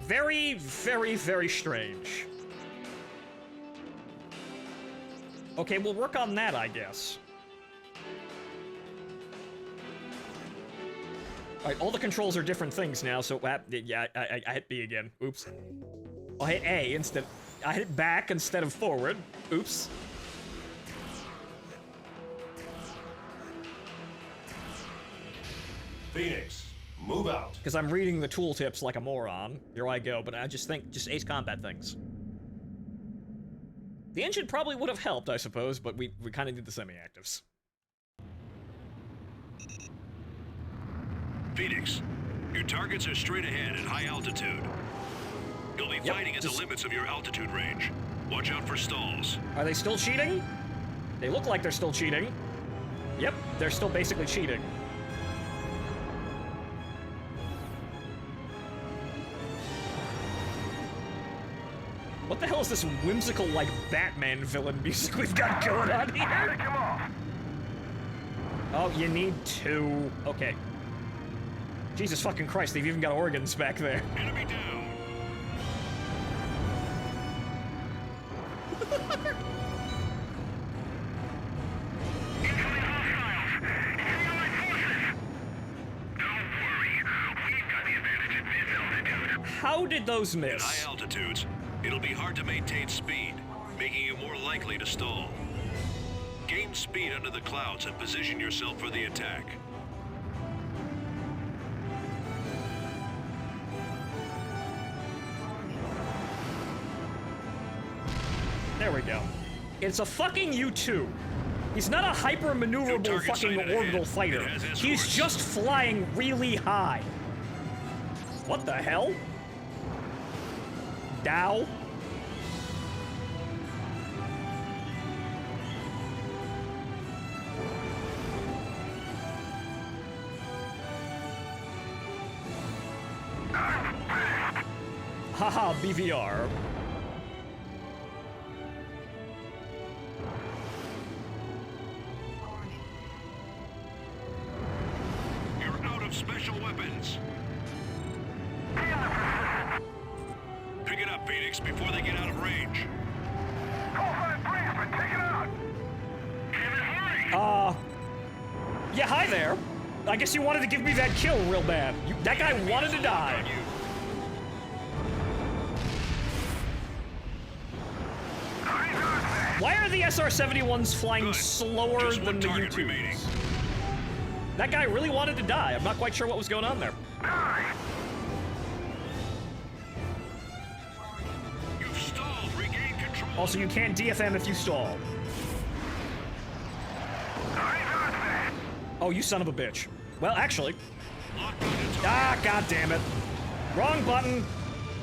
Very, very, very strange. Okay, we'll work on that, I guess. Alright, all the controls are different things now, so yeah, I hit B again. Oops. I hit A instead. I hit back instead of forward. Oops. Phoenix, move out. Because I'm reading the tooltips like a moron. Here I go, but I just think, just ace combat things. The engine probably would have helped, I suppose, but we kind of need the semi-actives. Phoenix, your targets are straight ahead at high altitude. You'll be fighting at the limits of your altitude range. Watch out for stalls. Are they still cheating? They look like they're still cheating. Yep, they're still basically cheating. What the hell is this whimsical, like, Batman villain music we've got going on here? Oh, you need two. Okay. Jesus fucking Christ, they've even got organs back there. Enemy down. How did those miss? At high altitudes, it'll be hard to maintain speed, making you more likely to stall. Gain speed under the clouds and position yourself for the attack. There we go. It's a fucking U-2. He's not a hyper-maneuverable fucking orbital fighter. He's just flying really high. What the hell? Dow? Haha, BVR. You're out of special weapons. Pick it up, Phoenix, before they get out of range. Yeah, hi there. I guess you wanted to give me that kill real bad. That guy wanted to die. Why are the SR-71s flying slower than the U-2s? That guy really wanted to die. I'm not quite sure what was going on there. You've stalled. Regain control. Also, you can't DFM if you stall. Oh, you son of a bitch. Well, actually... Ah, god damn it. Wrong button.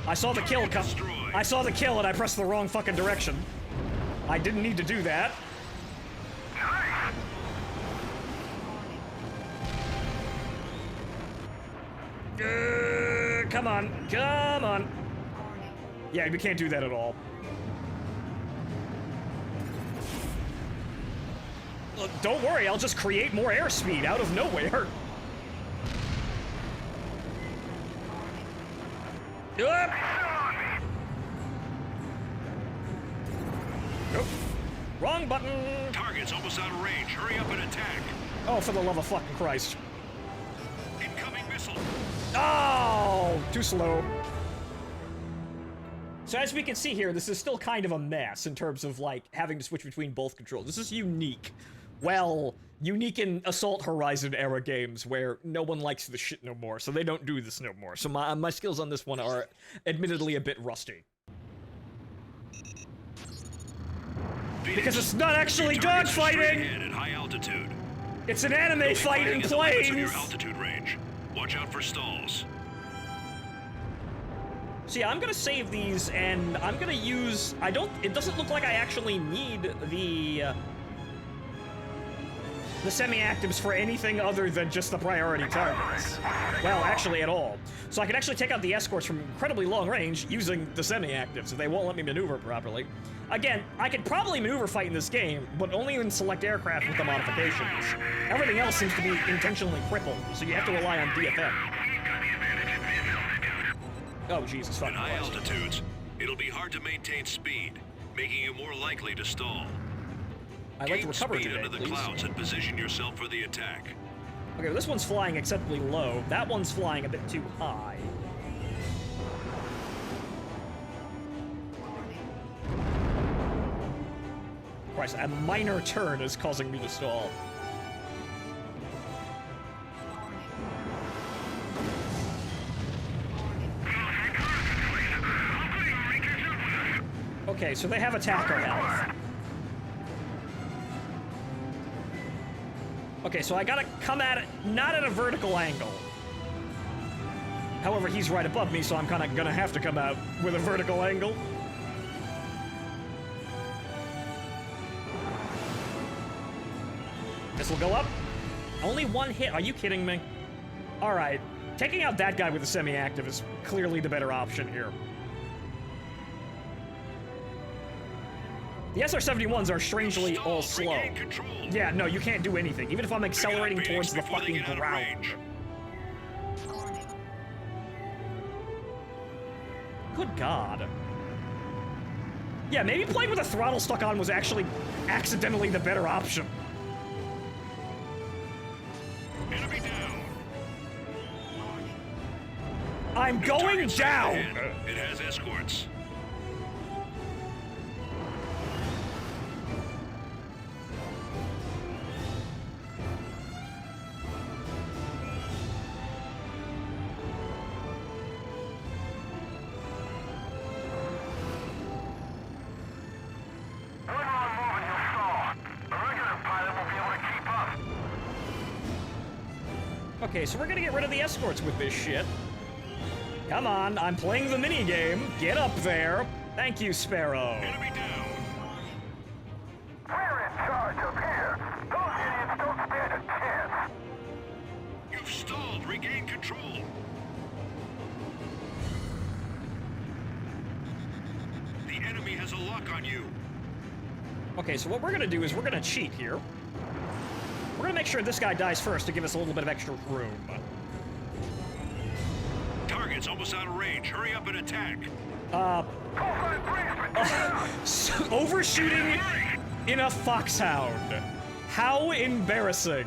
I saw the kill come. I saw the kill and I pressed the wrong fucking direction. I didn't need to do that. Come on. Come on. Yeah, we can't do that at all. Don't worry, I'll just create more airspeed out of nowhere. Nope. Wrong button. Target's almost out of range. Hurry up and attack. Oh, for the love of fucking Christ. Incoming missile. Oh, too slow. So as we can see here, this is still kind of a mess in terms of, like, having to switch between both controls. This is unique. Well, unique in Assault Horizon era games where no one likes the shit no more, so they don't do this no more. So my skills on this one are admittedly a bit rusty. Because it's not actually dogfighting! At high altitude. It's an anime fight in planes! Your altitude range. Watch out for stalls. See, I'm gonna save these, and I'm gonna use... It doesn't look like I actually need the semi-actives for anything other than just the priority targets. Well, actually at all. So I can actually take out the escorts from incredibly long range using the semi-actives if they won't let me maneuver properly. Again, I could probably maneuver fight in this game, but only in select aircraft with the modifications. Everything else seems to be intentionally crippled, so you have to rely on DFM. Oh, Jesus fucking At high Christ. altitudes, it'll be hard to maintain speed, making you more likely to stall. I'd like to Gain recover speed today, under the please. clouds and position yourself for the attack. Okay, well, this one's flying acceptably low. That one's flying a bit too high. Christ, a minor turn is causing me to stall. Okay, so they have attacker health. Okay, so I gotta come at it, not at a vertical angle. However, he's right above me, so I'm kinda gonna have to come out with a vertical angle. This will go up. Only one hit, are you kidding me? Alright, taking out that guy with the semi-active is clearly the better option here. The SR-71s are strangely all slow. Regain control. Yeah, no, you can't do anything, even if I'm accelerating towards the Before they fucking get out of ground. range. Good God. Yeah, maybe playing with a throttle stuck on was actually accidentally the better option. Enemy down. I'm going Target sight down! ahead. It has escorts. Okay, so we're gonna get rid of the escorts with this shit. Come on, I'm playing the minigame. Get up there. Thank you, Sparrow. Enemy down. We're in charge up here. Those idiots don't stand a chance. You've stalled. Regain control. The enemy has a lock on you. Okay, so what we're gonna do is we're gonna cheat here. We're gonna make sure this guy dies first to give us a little bit of extra room. Target's almost out of range. Hurry up and attack. So overshooting in a foxhound. How embarrassing.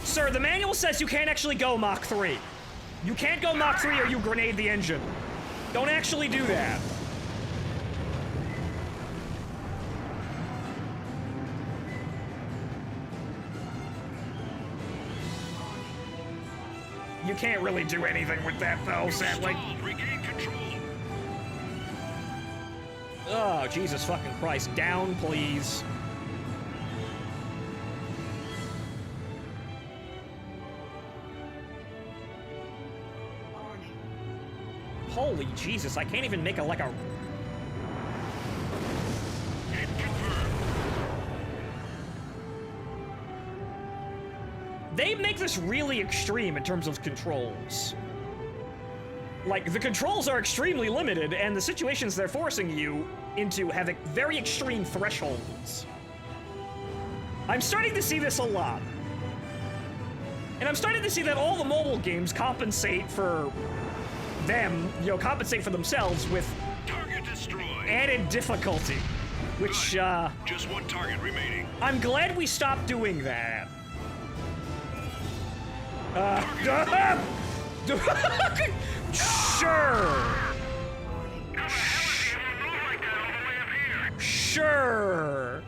Sir, the manual says you can't actually go Mach 3. You can't go Mach 3 or you grenade the engine. Don't actually do that. You can't really do anything with that, though, sadly. Stalled. Regain control. Oh, Jesus fucking Christ. Down, please. Holy Jesus, I can't even make a, like a... Hit confirmed. They make this really extreme in terms of controls. Like, the controls are extremely limited, and the situations they're forcing you into have very extreme thresholds. I'm starting to see this a lot. And I'm starting to see that all the mobile games compensate for them, you know, compensate for themselves with Target destroyed. added difficulty. Which, Just one target remaining. I'm glad we stopped doing that. Sure. Sure.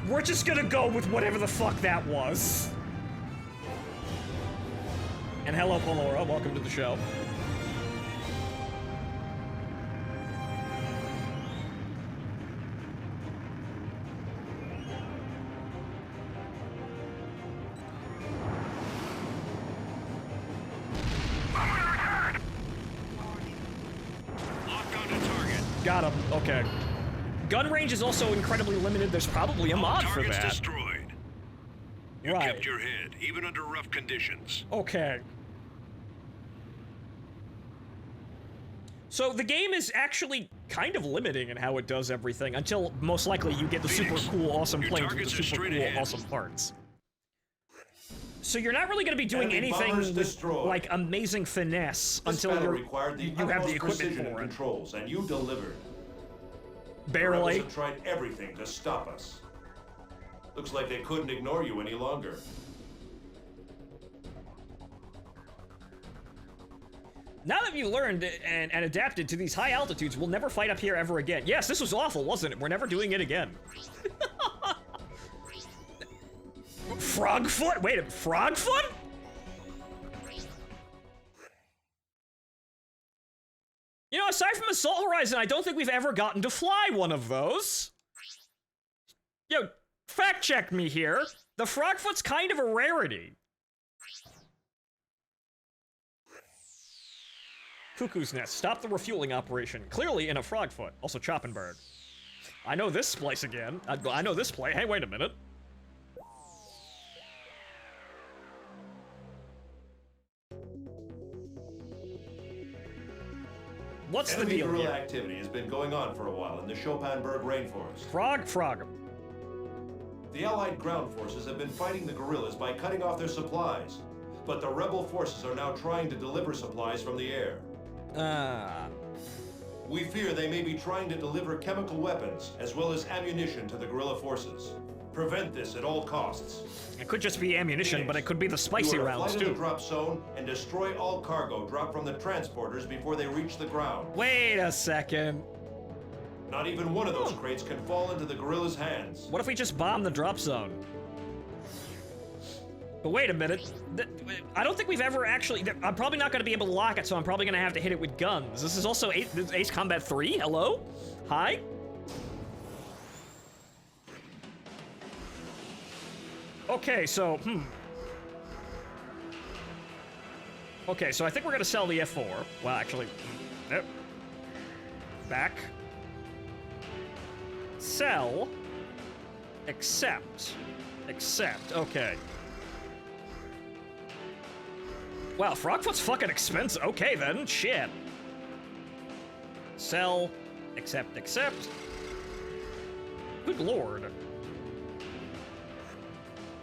We're just gonna go with whatever the fuck that was. And hello, Polora. Welcome to the show. okay. Gun range is also incredibly limited. There's probably a mod for Targets that. destroyed. You Right. kept your head, even under rough conditions. Okay. So the game is actually kind of limiting in how it does everything until most likely you get the super Phoenix, cool, awesome your planes with the targets are super straight cool, ahead. awesome parts. So you're not really going to be doing Enemy anything bombers with, destroyed. like, amazing finesse This until battle required the you have the utmost equipment precision and for it. controls, and you delivered. The Barely. rebels have tried everything to stop us. Looks like they couldn't ignore you any longer. Now that you learned and adapted to these high altitudes, we'll never fight up here ever again. Yes, this was awful, wasn't it? We're never doing it again. Frogfoot? Wait a minute, Frogfoot? You know, aside from Assault Horizon, I don't think we've ever gotten to fly one of those. Yo, fact check me here. The Frogfoot's kind of a rarity. Cuckoo's Nest. Stop the refueling operation. Clearly in a Frogfoot. Also Choppenberg. I know this place again. I know this place. Hey, wait a minute. What's the Enemy deal guerrilla here? activity has been going on for a while in the Chopinberg rainforest. Frog. The Allied ground forces have been fighting the guerrillas by cutting off their supplies. But the rebel forces are now trying to deliver supplies from the air. We fear they may be trying to deliver chemical weapons as well as ammunition to the guerrilla forces. Prevent this at all costs. It could just be ammunition, but it could be the spicy You are to rounds fly to the too. drop zone and destroy all cargo dropped from the transporters before they reach the ground. Wait a second. Not even one of those crates can fall into the guerrillas' hands. What if we just bomb the drop zone? But wait a minute. I don't think we've ever actually... I'm probably not going to be able to lock it, so I'm probably going to have to hit it with guns. This is also Ace Combat 3? Hello? Hi? Okay, so, Okay, so I think we're going to sell the F4. Well, actually... Nope. Back. Sell. Accept. Accept. Okay. Wow, Frogfoot's fucking expensive. Okay, then. Shit. Sell. Accept. Accept. Good lord.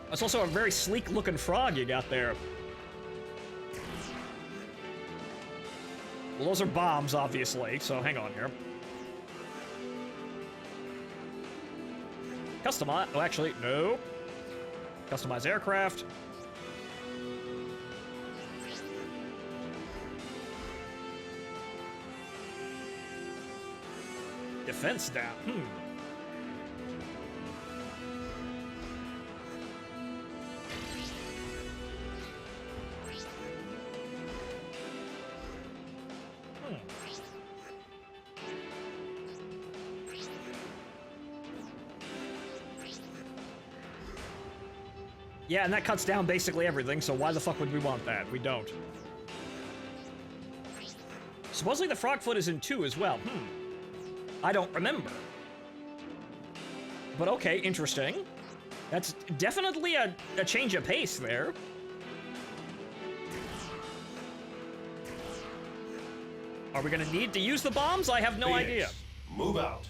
That's also a very sleek-looking frog you got there. Well, those are bombs, obviously, so hang on here. Customize. Oh, actually, no. Customize aircraft. Defense down. Yeah, and that cuts down basically everything, so why the fuck would we want that? We don't. Supposedly the Frogfoot is in 2 as well. I don't remember. But okay, interesting. That's definitely a change of pace there. Are we gonna need to use the bombs? I have no Phoenix, idea. Move out.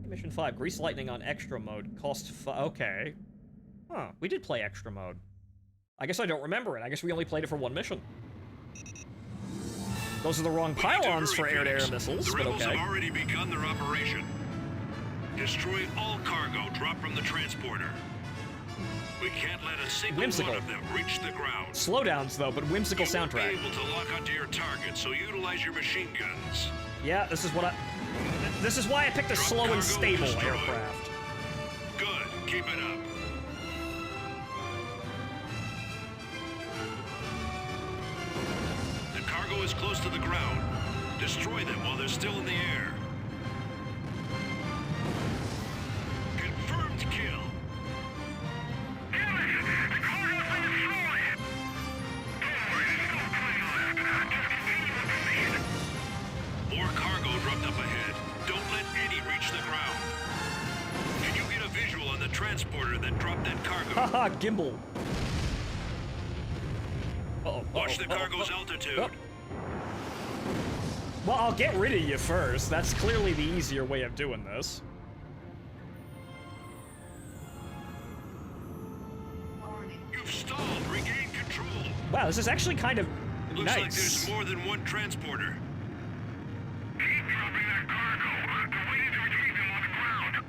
Mission 5, Grease Lightning on Extra Mode. Cost okay. Huh, we did play Extra Mode. I guess I don't remember it. I guess we only played it for one mission. Those are the wrong pylons for air-to-air missiles, The but rebels okay. have already begun their operation. Destroy all cargo dropped from the transporter. We can't let a single Whimsical. one of them reach the ground. Slowdowns, though, but whimsical You won't soundtrack. be able to lock onto your target, so utilize your machine guns. Yeah, this is what this is why I picked a Drop slow cargo and stable destroyed. aircraft. Good, keep it up. The cargo is close to the ground. Destroy them while they're still in the air. Confirmed kill. transporter that dropped that cargo. Haha, gimbal. Uh-oh, Watch the cargo's altitude. oh. Well, I'll get rid of you first. That's clearly the easier way of doing this. You've stalled. Regain control. Wow, this is actually kind of Looks nice. like there's more than one transporter. Keep dropping that cargo. They're waiting to retrieve them on the ground.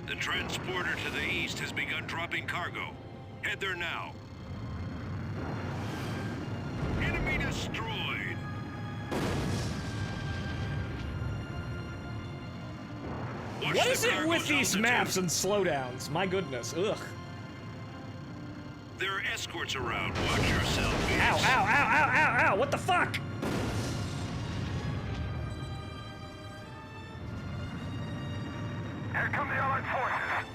The transporter to the east has begun dropping cargo. Head there now. Enemy destroyed. Watch What the is it with cargo's these altitude. maps and slowdowns? My goodness, ugh. There are escorts around. Watch yourself. Ow, Phoenix. ow, ow, ow, ow, ow, what the fuck? Here come the Allied forces.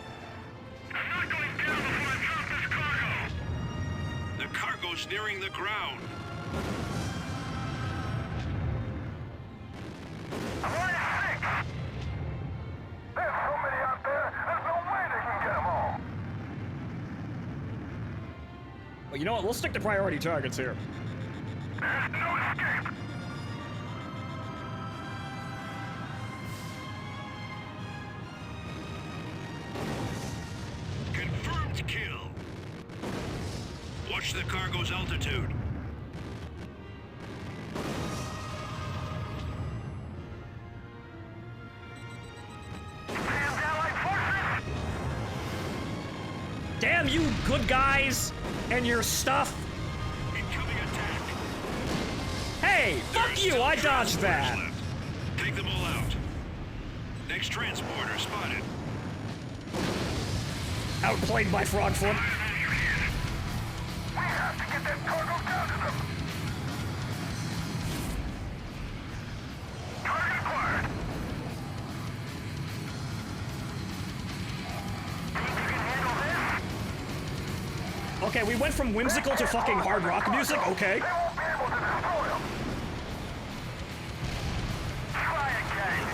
I'm not going down before I drop this cargo. The cargo's nearing the ground. Alliance 6! There's so many out there, there's no way they can get them all. Well, you know what, we'll stick to priority targets here. There's no escape. Confirmed kill. Watch the cargo's altitude. Stand Allied forces! Damn you good guys and your stuff. Incoming attack. Hey, There are fuck you, still I dodged transporters that. left. Take them all out. Next transporter spotted. Outplayed by Frogfoot. We have to get that cargo down to them. Target acquired. Think you can handle this? Okay, we went from whimsical to fucking hard rock music, okay. They won't be able to destroy them. Try again.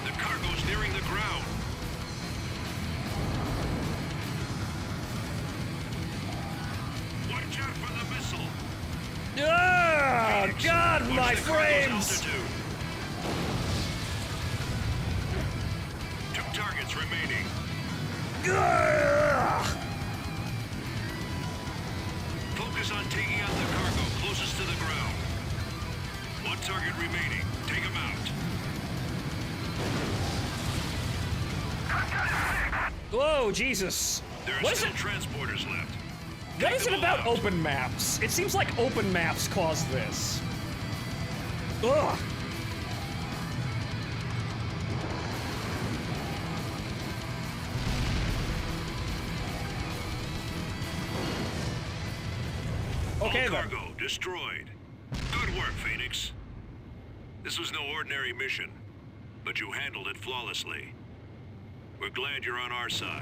The cargo's nearing the ground. Watch out for the missile. Ah, God, Watch my the cargo's frames. altitude. 2 targets remaining. Ugh. Focus on taking out the cargo closest to the ground. 1 target remaining. Take him out. Whoa, Jesus. There are What is still it? transporters left. What is it them all about out. open maps? It seems like open maps cause this. Ugh. Okay, All then. cargo destroyed. Good work, Phoenix. This was no ordinary mission, but you handled it flawlessly. We're glad you're on our side.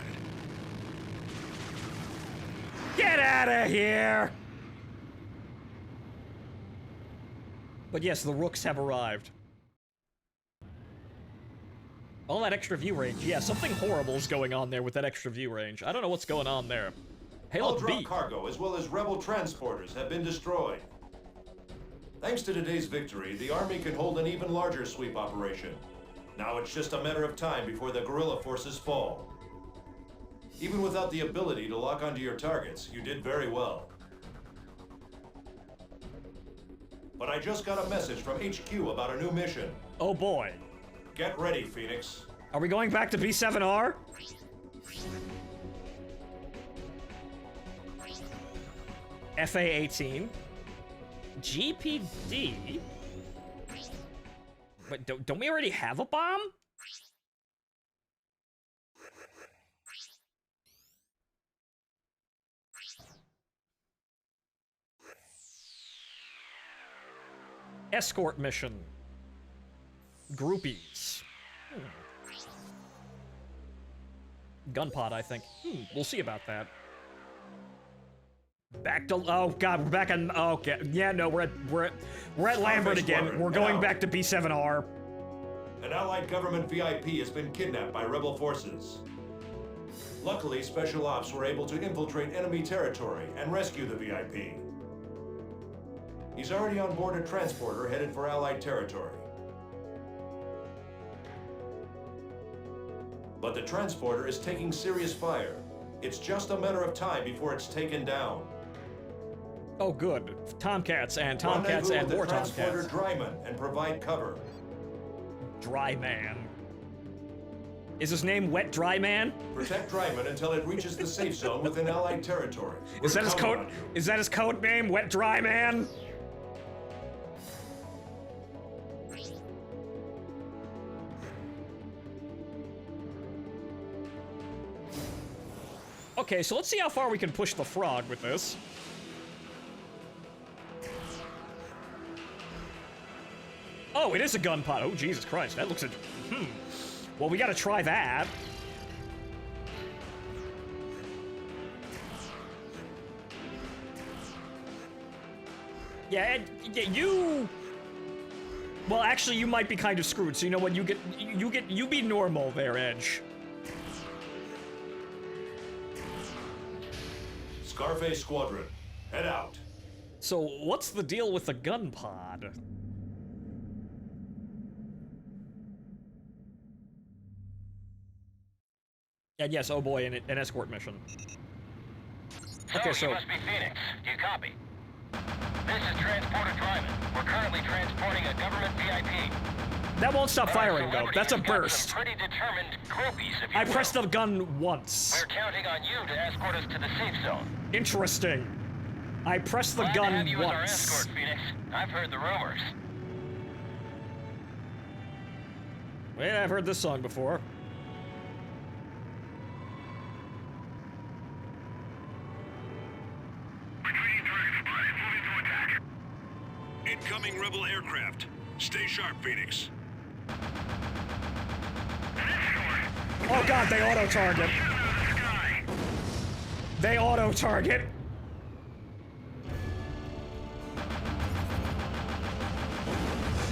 Get out of here! But yes, the rooks have arrived. All that extra view range. Yeah, something horrible is going on there with that extra view range. I don't know what's going on there. Hey, All look, drop B. cargo as well as rebel transporters have been destroyed. Thanks to today's victory, the Army can hold an even larger sweep operation. Now it's just a matter of time before the guerrilla forces fall. Even without the ability to lock onto your targets, you did very well. But I just got a message from HQ about a new mission. Oh boy. Get ready, Phoenix. Are we going back to B7R? FA-18. GPD? But don't we already have a bomb? Escort mission. Groupies. Gunpod, I think. We'll see about that. Back to, oh god, we're back on, okay, yeah, no, we're at Lambert again. Squadron, We're going now. back to B7R. An Allied government VIP has been kidnapped by rebel forces. Luckily, Special Ops were able to infiltrate enemy territory and rescue the VIP. He's already on board a transporter headed for Allied territory. But the transporter is taking serious fire. It's just a matter of time before it's taken down. Oh good, Tomcats and more Transporter Tomcats. Dryman and provide cover. Dry Man. Is his name Wet Dry Man? Protect Dryman until it reaches the safe zone within Allied territory. Is that We're his counting code? on you. Is that his code name? Wet Dry Man? Okay, so let's see how far we can push the frog with this. Oh, it is a gun pod. Oh, Jesus Christ, that looks Well, we gotta try that. Yeah, you... Well, actually, you might be kind of screwed, so you know what, you be normal there, Edge. Scarface Squadron, head out. So, what's the deal with the gun pod? And yes, oh boy, an escort mission. Okay, so... You must be Phoenix. Do you copy? This is Transporter Dryman. We're currently transporting a government VIP. That won't stop firing, though. That's a Celebrity's got burst. some pretty determined groupies, if you I will. pressed the gun once. We're counting on you to escort us to the safe zone. Interesting. I pressed the Glad to have gun you as our once. escort, Phoenix. I've heard the rumors. Wait, I've heard this song before. Incoming rebel aircraft. Stay sharp, Phoenix. Oh god, they auto-target. They auto-target.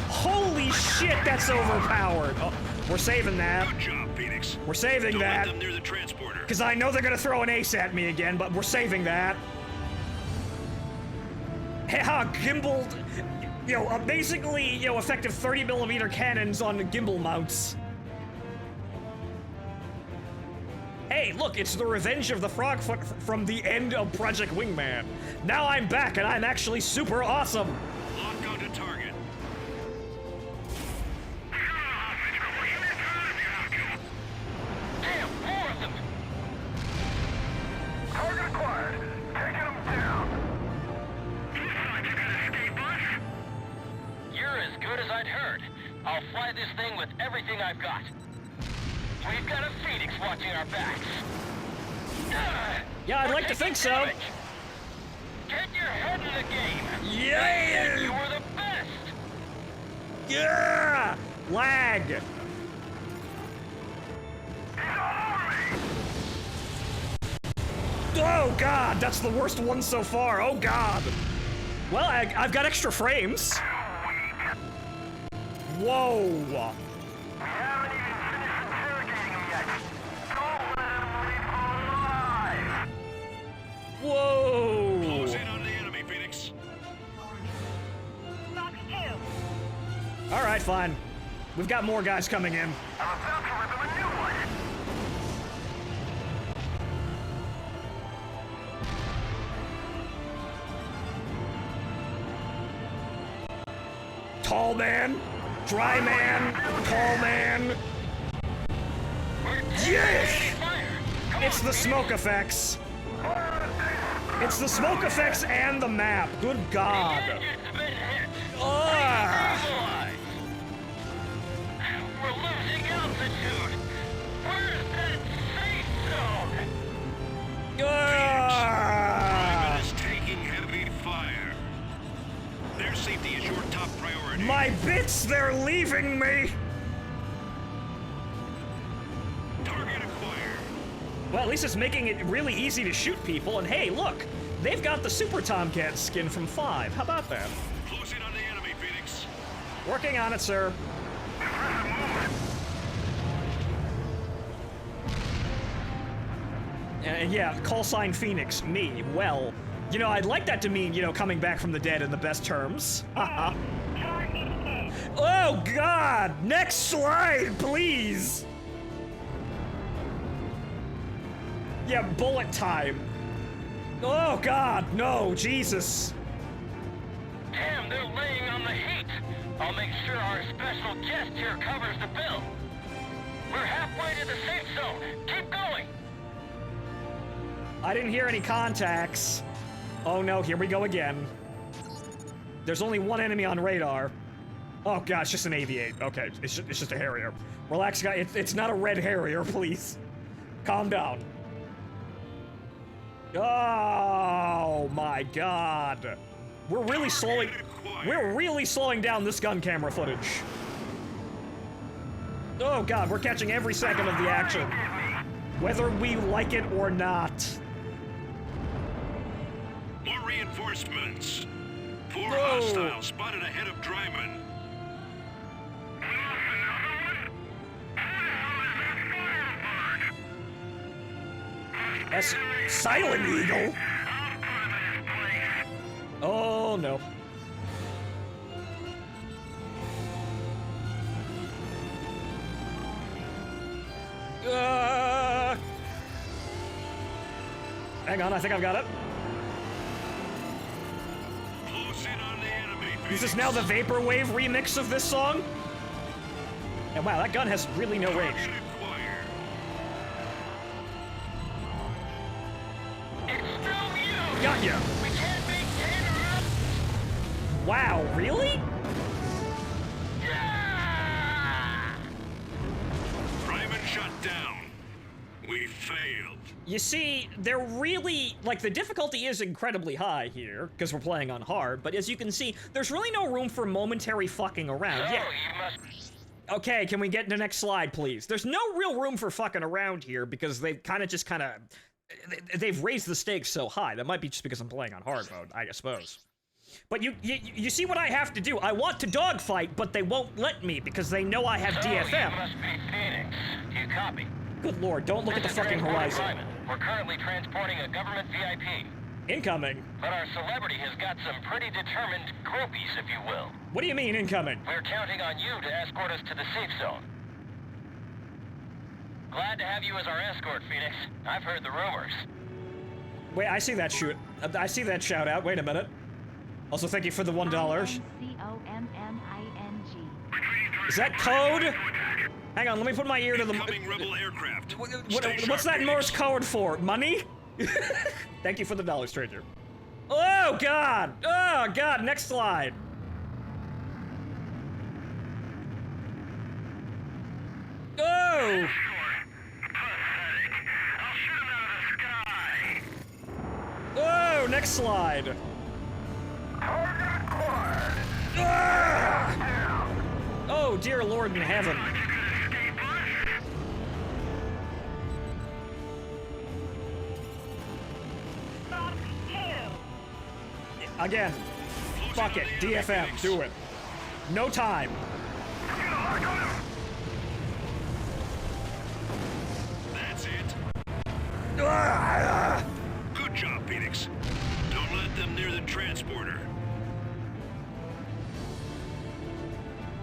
Holy shit, that's overpowered. Oh, we're saving that. Good job, Phoenix. We're saving Don't that. let them near the transporter. Because I know they're gonna throw an ace at me again, but we're saving that. Hey, gimbaled, basically, effective 30mm cannons on gimbal mounts. Hey, look, it's the Revenge of the Frogfoot from the end of Project Wingman. Now I'm back, and I'm actually super awesome. Lock onto target. Damn, four of them! Target acquired. Taking them down. You thought you could escape us? You're as good as I'd heard. I'll fly this thing with everything I've got. We've got a Phoenix watching our backs. Yeah, I'd We're like to taking think so. damage. Get your head in the game. Yeah! You were the best. Yeah! Lag! Oh god, that's the worst one so far. Oh god. Well, I've got extra frames. Whoa. Whoa. Close in on the enemy, Phoenix. Fox 2. All right, fine. We've got more guys coming in. I'm about to rip him a new one. Tall man, dry man, tall man. Yes! It's the smoke effects. It's the smoke effects and the map. Good God. Ah. We're losing altitude. Where's that safe zone? Ah. Dryman is taking heavy fire. Their safety is your top priority. My bits, they're leaving me. Target acquired. Well, at least it's making it really easy to shoot people. And hey, look, they've got the Super Tomcat skin from 5. How about that? Close in on the enemy, Phoenix. Working on it, sir. Yeah, call sign Phoenix, me. Well, you know, I'd like that to mean, you know, coming back from the dead in the best terms. Oh, God! Next slide, please! Yeah, bullet time. Oh, God, no, Jesus. Damn, they're laying on the heat. I'll make sure our special guest here covers the bill. We're halfway to the safe zone. Keep going. I didn't hear any contacts. Oh no, here we go again. There's only one enemy on radar. Oh god, it's just an AV-8. Okay, it's just a Harrier. Relax, guy. It's not a red Harrier, please. Calm down. Oh my god. We're really slowing down this gun camera footage. Oh god, we're catching every second of the action. Whether we like it or not. More reinforcements. 4 Whoa. hostiles spotted ahead of Dryman. That's Silent Eagle. Oh no. Hang on, I think I've got it. Close in on the enemy, Phoenix. Is this now the Vaporwave remix of this song? And wow, that gun has really no range. Target acquired. It's still you. Got ya. We can't maintain her up. Wow, really? Yeah! Dryman shut down. We failed. You see, they're really, like, the difficulty is incredibly high here, because we're playing on hard, but as you can see, there's really no room for momentary fucking around. So Yeah. you must. Okay, can we get to the next slide, please? There's no real room for fucking around here, because they've they've raised the stakes so high. That might be just because I'm playing on hard mode, I suppose. But you see what I have to do? I want to dogfight, but they won't let me, because they know I have So DFM. you must be Phoenix. Do you copy? Good lord, don't look at the fucking horizon. We're currently transporting a government VIP, Incoming. but our celebrity has got some pretty determined groupies, if you will. What do you mean, incoming? We're counting on you to escort us to the safe zone. Glad to have you as our escort, Phoenix. I've heard the rumors. Wait, I see that I see that shout out. Wait a minute. Also, thank you for the $1. COMMING. Is that code? Hang on, let me put my ear to the... Incoming rebel aircraft. What's that Morse code for? Money? Thank you for the $1, stranger. Oh, God! Oh, God, next slide. Oh! Oh, next slide. Ah! Oh, dear Lord in heaven. Again. Fuck it. DFM. Do it. No time. That's it. Ah! Good job, Phoenix. Don't let them near the transporter.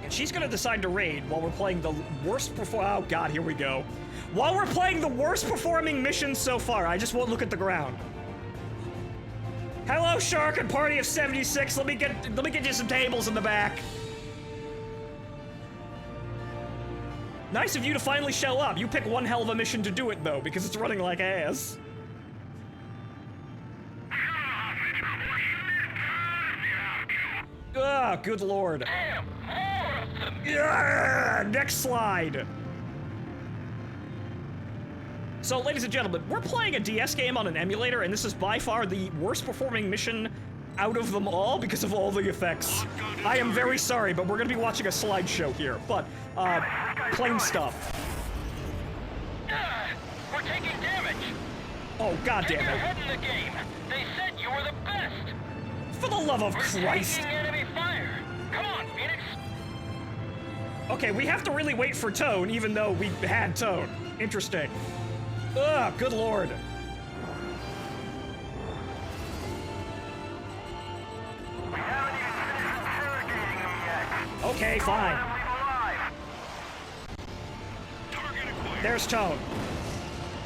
And she's gonna decide to raid while we're playing the worst oh god, here we go. While we're playing the worst performing mission so far, I just won't look at the ground. Hello, Shark and Party of 76. Let me get you some tables in the back. Nice of you to finally show up. You pick one hell of a mission to do it though, because it's running like ass. Ah, good lord. Damn, more of them. Yeah, next slide. So, ladies and gentlemen, we're playing a DS game on an emulator, and this is by far the worst performing mission out of them all because of all the effects. I am very sorry, but we're gonna be watching a slideshow here. But, plain stuff. We're taking damage. Oh, god Get damn your it. head in the game. They said you were For the love of Christ! Taking enemy fire! Come on, Phoenix! Okay, we have to really wait for Tone, even though we had Tone. Interesting. Ugh, good lord. We haven't even finished interrogating them yet. Okay, fine. Leave alive. Target acquired. There's Tone.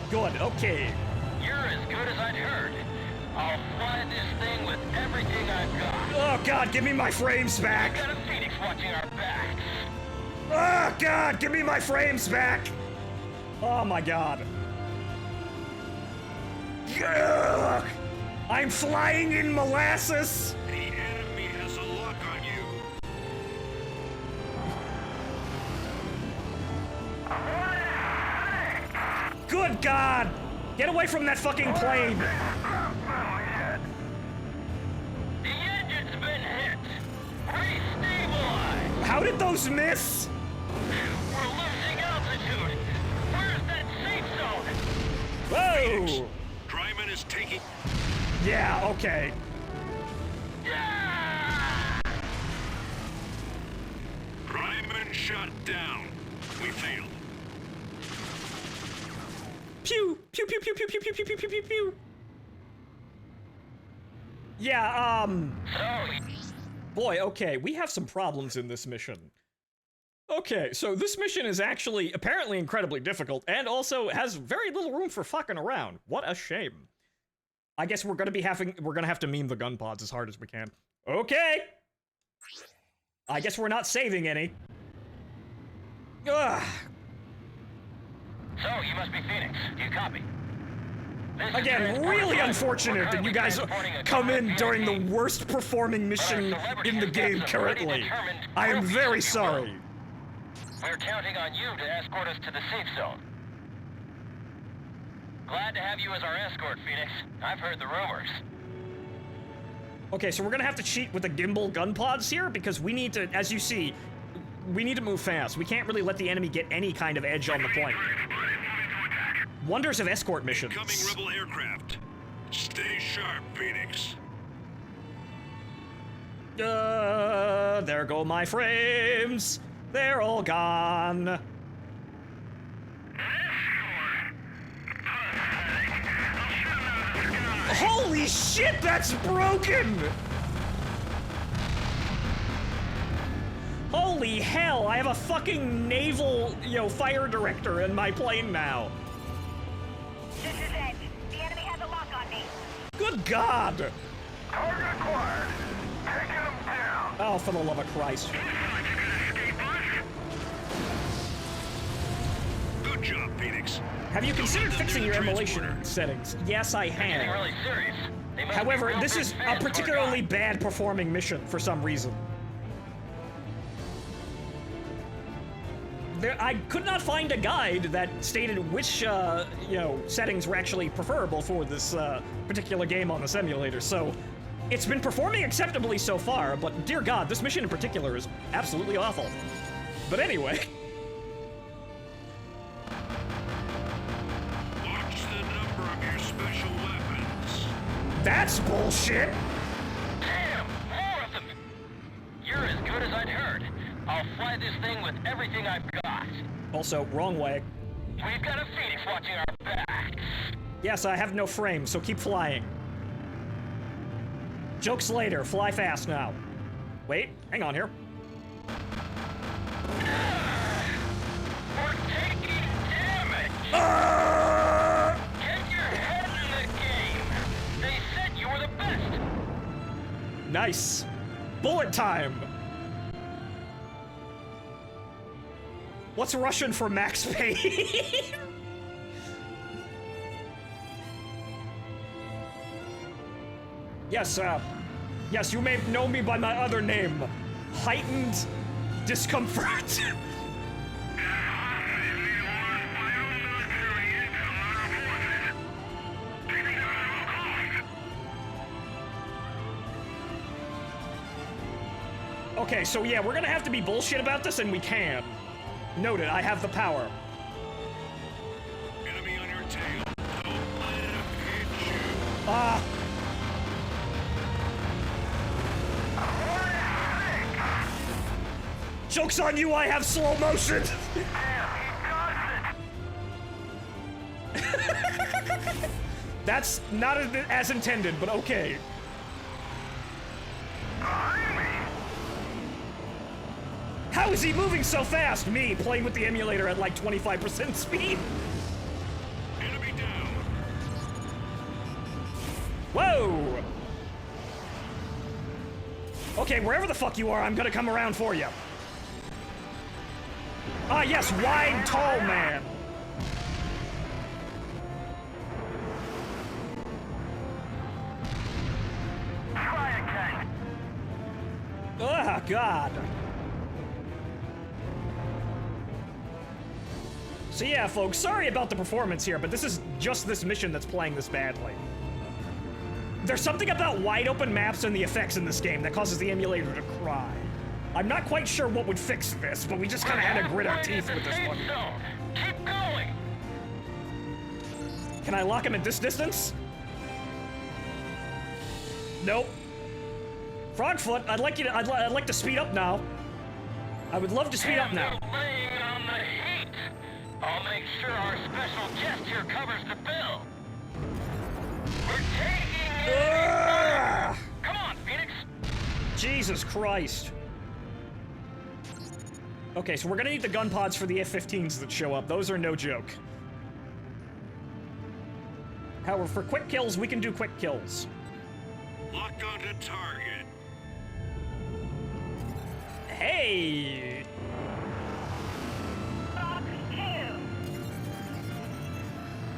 Good, okay. You're as good as I'd heard. I'll fly this thing with everything I've got. Oh god, give me my frames back! Got a Phoenix watching our backs. Oh god, give me my frames back! Oh my god. Ugh. I'm flying in molasses! The enemy has a lock on you. Good god! Get away from that fucking plane! The engine's been hit. Restabilize. How did those miss? We're losing altitude. Where's that safe zone? Whoa! Dryman is taking... Yeah, okay. Yeah! Dryman shot down. We failed. Pew! Pew pew pew pew pew pew pew pew pew pew pew! Yeah, So, boy, okay, we have some problems in this mission. Okay, so this mission is actually apparently incredibly difficult, and also has very little room for fucking around. What a shame. I guess we're gonna have to meme the gun pods as hard as we can. Okay! I guess we're not saving any. Ugh. So, you must be Phoenix. Do you copy? This is Again, Transport really Driver. unfortunate We're that you guys currently come in transporting a during the worst performing mission in the game currently. I am very sorry. We're counting on you to escort us to the safe zone. Glad to have you as our escort, Phoenix. I've heard the rumors. Okay, so we're gonna have to cheat with the gimbal gun pods here because we need to, as you see, we need to move fast. We can't really let the enemy get any kind of edge on the plane. Wonders of escort missions. Incoming rebel aircraft. Stay sharp, Phoenix. There go my frames. They're all gone. Holy shit, that's broken! Holy hell, I have a fucking naval, fire director in my plane now. This is Edge. The enemy has a lock on me. Good God! Target acquired. Taking them down. Oh, for the love of Christ. Good job, Phoenix. Have you considered fixing your emulation Transporter. settings? Yes, I Getting have. really serious. They must be However, real this big is a fans of our particularly guy. bad performing mission for some reason. I could not find a guide that stated which, settings were actually preferable for this particular game on the simulator, so it's been performing acceptably so far, but dear God, this mission in particular is absolutely awful. But anyway. Watch the number of your special weapons. That's bullshit! Damn, more of them. You're as good as I'd heard. I'll fly this thing with everything I've got. Also, wrong way. We've got a Phoenix watching our backs. Yes, I have no frame, so keep flying. Jokes later, fly fast now. Wait, hang on here. We're taking damage. Get your head in the game. They said you were the best. Nice. Bullet time. What's Russian for Max Payne? Yes, you may know me by my other name. Heightened Discomfort. Okay, so yeah, we're gonna have to be bullshit about this, and we can. Noted, I have the power. Enemy on your tail. Don't let him hit you. joke's on you, I have slow motion! That's not as intended, but okay. How is he moving so fast? Me, playing with the emulator at like 25% speed? Enemy down. Whoa! Okay, wherever the fuck you are, I'm gonna come around for you. Ah, yes, wide, tall man. Oh, God. So yeah, folks, sorry about the performance here, but this is just this mission that's playing this badly. There's something about wide open maps and the effects in this game that causes the emulator to cry. I'm not quite sure what would fix this, but we just kind of had to grit our teeth with this one. Keep going. Can I lock him at this distance? Nope. Frogfoot, I'd like to speed up now. I would love to speed up now. Laying on the heat. I'll make sure our special guest here covers the bill. We're taking it. Come on, Phoenix. Jesus Christ. Okay, so we're gonna need the gun pods for the F-15s that show up. Those are no joke. However, for quick kills, we can do quick kills. Lock onto target. Hey!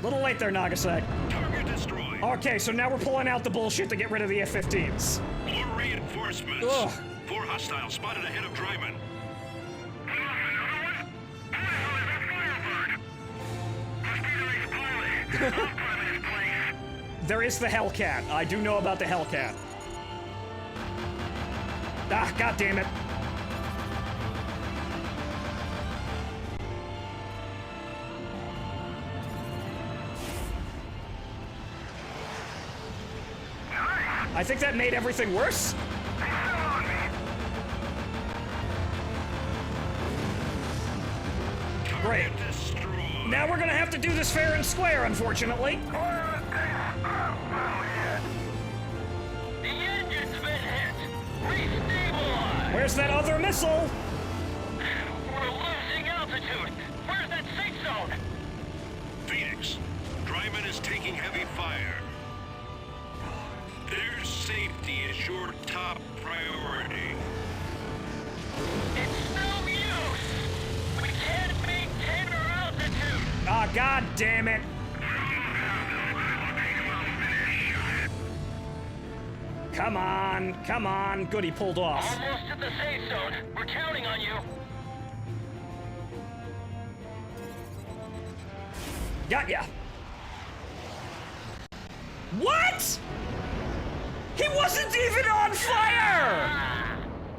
Little late there, Nagasaki. Target destroyed. Okay, so now we're pulling out the bullshit to get rid of the F-15s. More reinforcements. Ugh. 4 hostiles spotted ahead of Dryman. There is the Hellcat. I do know about the Hellcat. Ah, god damn it. I think that made everything worse. Great. Now we're gonna have to do this fair and square, unfortunately. The engine's been hit. Restabilize. Where's that other missile? We're losing altitude. Where's that safe zone? Phoenix, Dryman is taking heavy fire. Their safety is your top priority. It's no use. We can't maintain our altitude. Ah, god damn it. Come on, come on. Good, he pulled off. Almost at the safe zone. We're counting on you. Got ya. What? He wasn't even on fire!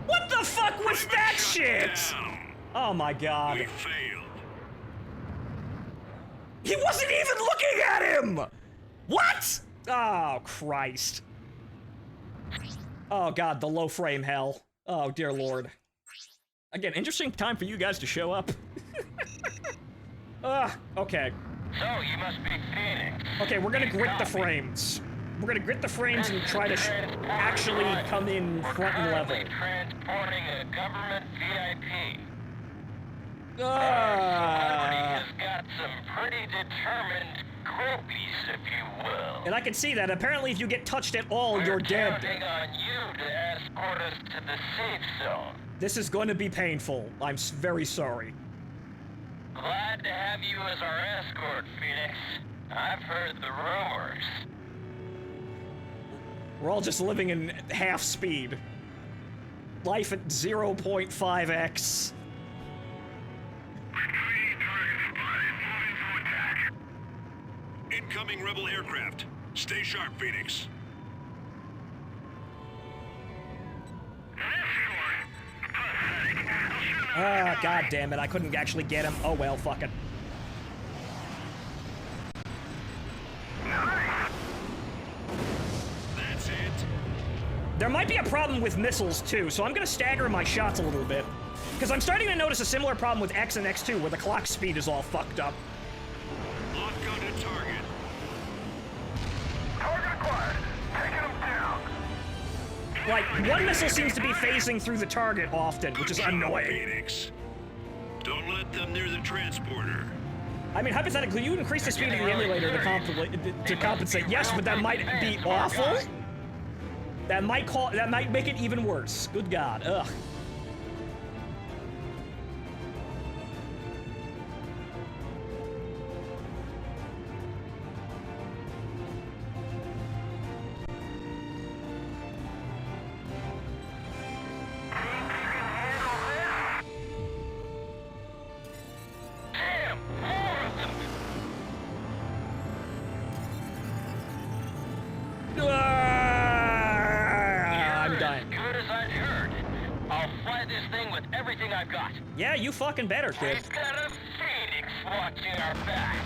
What the fuck was that shit? Oh my god. We failed. He wasn't even looking at him! What? Oh, Christ. Oh god, the low frame hell. Oh, dear lord. Again, interesting time for you guys to show up. Okay. So, you must be Phoenix. Okay, we're gonna grit the frames. We're gonna grit the frames and try to actually come in front and level. We're transporting a government VIP. Ah. Has got some pretty determined groupies, if you will. And I can see that. Apparently, if you get touched at all, you're We're dead. counting on you to escort us to the safe zone. This is going to be painful. I'm very sorry. Glad to have you as our escort, Phoenix. I've heard the rumors. We're all just living in half speed. Life at 0.5x. Incoming rebel aircraft. Stay sharp, Phoenix. Ah, god damn it. I couldn't actually get him. Oh well, fuck it. That's it. There might be a problem with missiles too, so I'm gonna stagger my shots a little bit. Because I'm starting to notice a similar problem with X and X2, where the clock speed is all fucked up. Lock onto target. Target acquired. Taking them down. Like, one missile seems to be phasing through the target often, which is Good job, annoying. Phoenix. Don't let them near the transporter. I mean, hypothetically, you increase the speed of the emulator to compensate. Yes, but that might be awful. That might make it even worse. Good God. Ugh. I'm dying. Good as I'd heard. I'll fly this thing with everything I've got. Yeah, you fucking better, kid. We've got a phoenix watching our backs.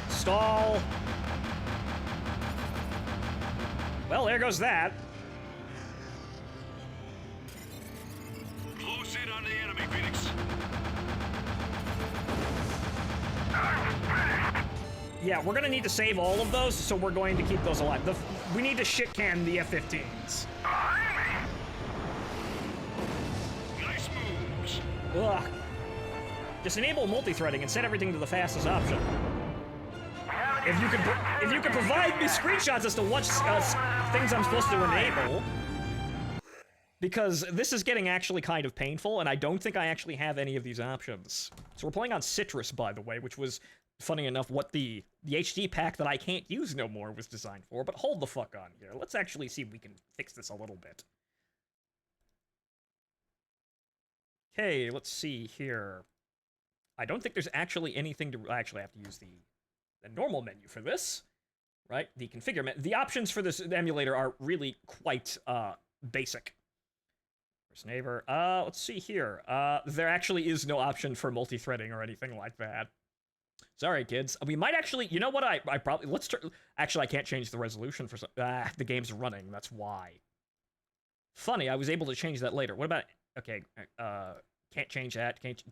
Stall. Well, there goes that. Close in on the enemy, Phoenix. Yeah, we're gonna need to save all of those, so we're going to keep those alive. We need to shit can the F-15s. Nice moves. Ugh. Just enable multi-threading and set everything to the fastest option. If you could provide me screenshots as to what things I'm supposed to enable, because this is getting actually kind of painful, and I don't think I actually have any of these options. So we're playing on Citrus, by the way, which was, funny enough, what the HD pack that I can't use no more was designed for. But hold the fuck on here. Let's actually see if we can fix this a little bit. Okay, let's see here. I don't think there's actually anything to... I actually have to use the normal menu for this, right? The configure menu. The options for this emulator are really quite basic. First neighbor. Let's see here. There actually is no option for multi-threading or anything like that. Sorry, kids. We might actually... You know what? I probably... Let's... Actually, I can't change the resolution for some... the game's running. That's why. Funny, I was able to change that later. What about... Okay, can't change that. Can't...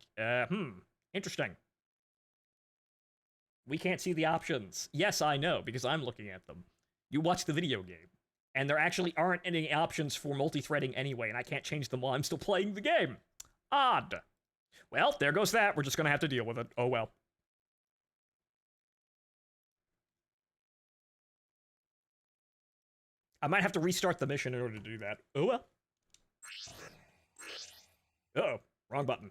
Interesting. We can't see the options. Yes, I know, because I'm looking at them. You watch the video game. And there actually aren't any options for multi-threading anyway, and I can't change them while I'm still playing the game. Odd. Well, there goes that. We're just gonna have to deal with it. Oh well. I might have to restart the mission in order to do that. Oh well. Uh-oh. Wrong button.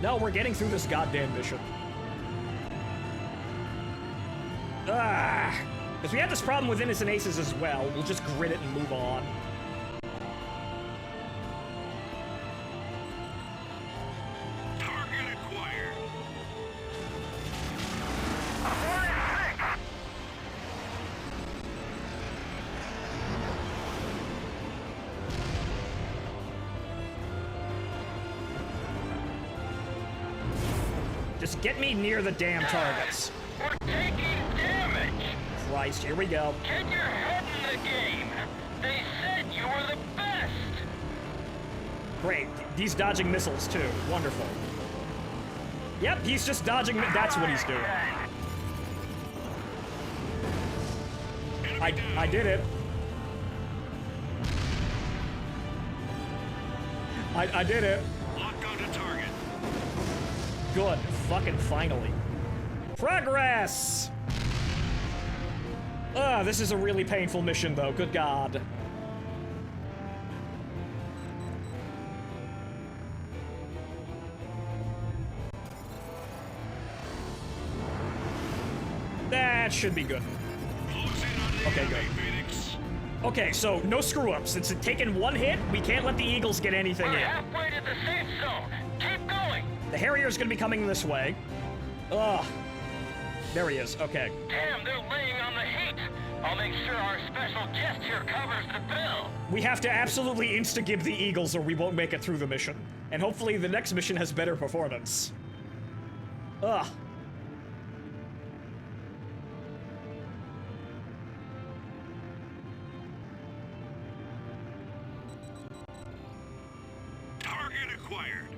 No, we're getting through this goddamn mission. Because we had this problem with Innocent Aces as well. We'll just grit it and move on. Target acquired. Just get me near the damn targets. We're taking damage. Christ, here we go. Get your head in the game. They said you were the best. Great. He's dodging missiles, too. Wonderful. Yep, he's just dodging... That's what he's doing. I did it. I did it. Lock onto target. Good. Fucking finally. Progress! This is a really painful mission, though. Good God. That should be good. Okay, good. Okay, so no screw-ups. Since it's taken one hit, we can't let the Eagles get anything We're in. halfway to the safe zone. Keep going. The Harrier's gonna be coming this way. Ugh. There he is. Okay. Damn, they're laying on the heat. I'll make sure our special guest here covers the bill. We have to absolutely insta-gib the Eagles or we won't make it through the mission. And hopefully the next mission has better performance. Ugh. required.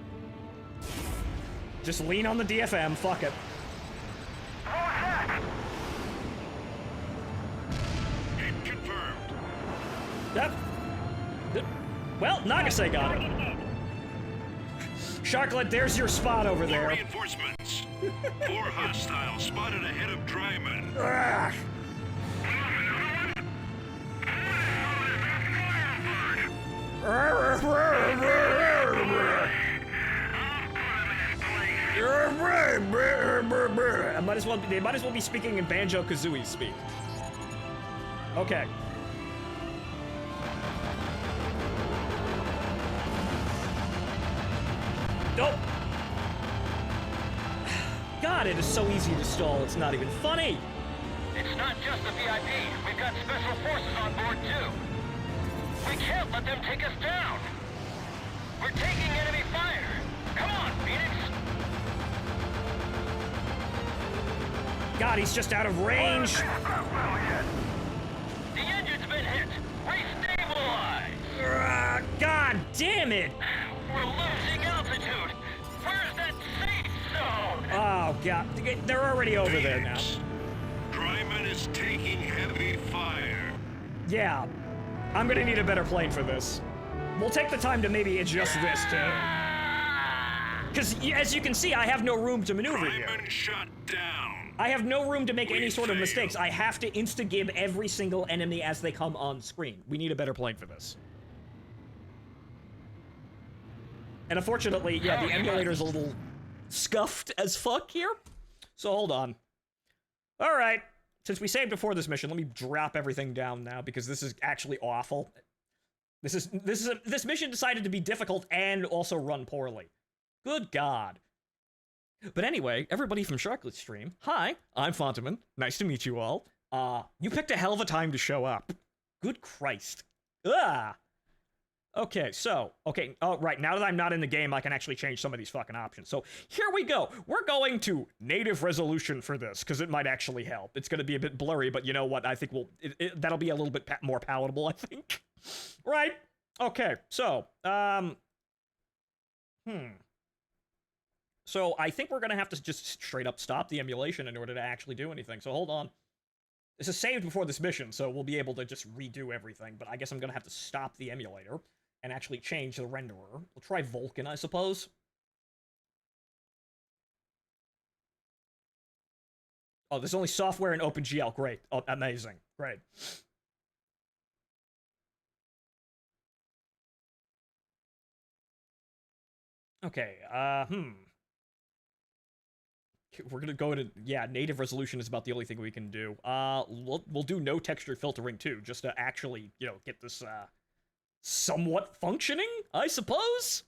Just lean on the DFM, fuck it. Hit confirmed. Yep. Well, Nagase got it. Sharklet, there's your spot over More there. reinforcements. 4 hostiles spotted ahead of Dryman. Ugh. They might as well be speaking in Banjo-Kazooie speak. Okay. Nope. God, it is so easy to stall. It's not even funny. It's not just the VIP. We've got special forces on board, too. We can't let them take us down. We're taking enemy fire. Come on, Phoenix. God, he's just out of range. The engine's been hit. Restabilize. God damn it. We're losing altitude. Where's that safe zone? Oh, God. They're already over there now. Dryman is taking heavy fire. Yeah. I'm gonna need a better plane for this. We'll take the time to maybe adjust this to... Because, as you can see, I have no room to maneuver here. Dryman shot down. I have no room to make any sort of failed. mistakes. I have to insta-gib every single enemy as they come on screen. We need a better plane for this. And unfortunately, yeah, the emulator's a little scuffed as fuck here. So hold on. All right. Since we saved before this mission, let me drop everything down now because this is actually awful. This mission decided to be difficult and also run poorly. Good God. But anyway, everybody from Sharklet's stream, hi, I'm Phontomen. Nice to meet you all. You picked a hell of a time to show up. Good Christ. Ugh. Okay, oh, right, now that I'm not in the game, I can actually change some of these fucking options. So, here we go. We're going to native resolution for this, because it might actually help. It's gonna be a bit blurry, but you know what? I think that'll be a little bit more palatable, I think. Right? Okay, so, So, I think we're gonna have to just straight up stop the emulation in order to actually do anything, so hold on. This is saved before this mission, so we'll be able to just redo everything, but I guess I'm gonna have to stop the emulator and actually change the renderer. We'll try Vulkan, I suppose. Oh, there's only software in OpenGL. Great. Oh, amazing. Great. Okay, we're gonna go to, yeah, native resolution is about the only thing we can do. We'll do no texture filtering too, just to actually, you know, get this, somewhat functioning, I suppose?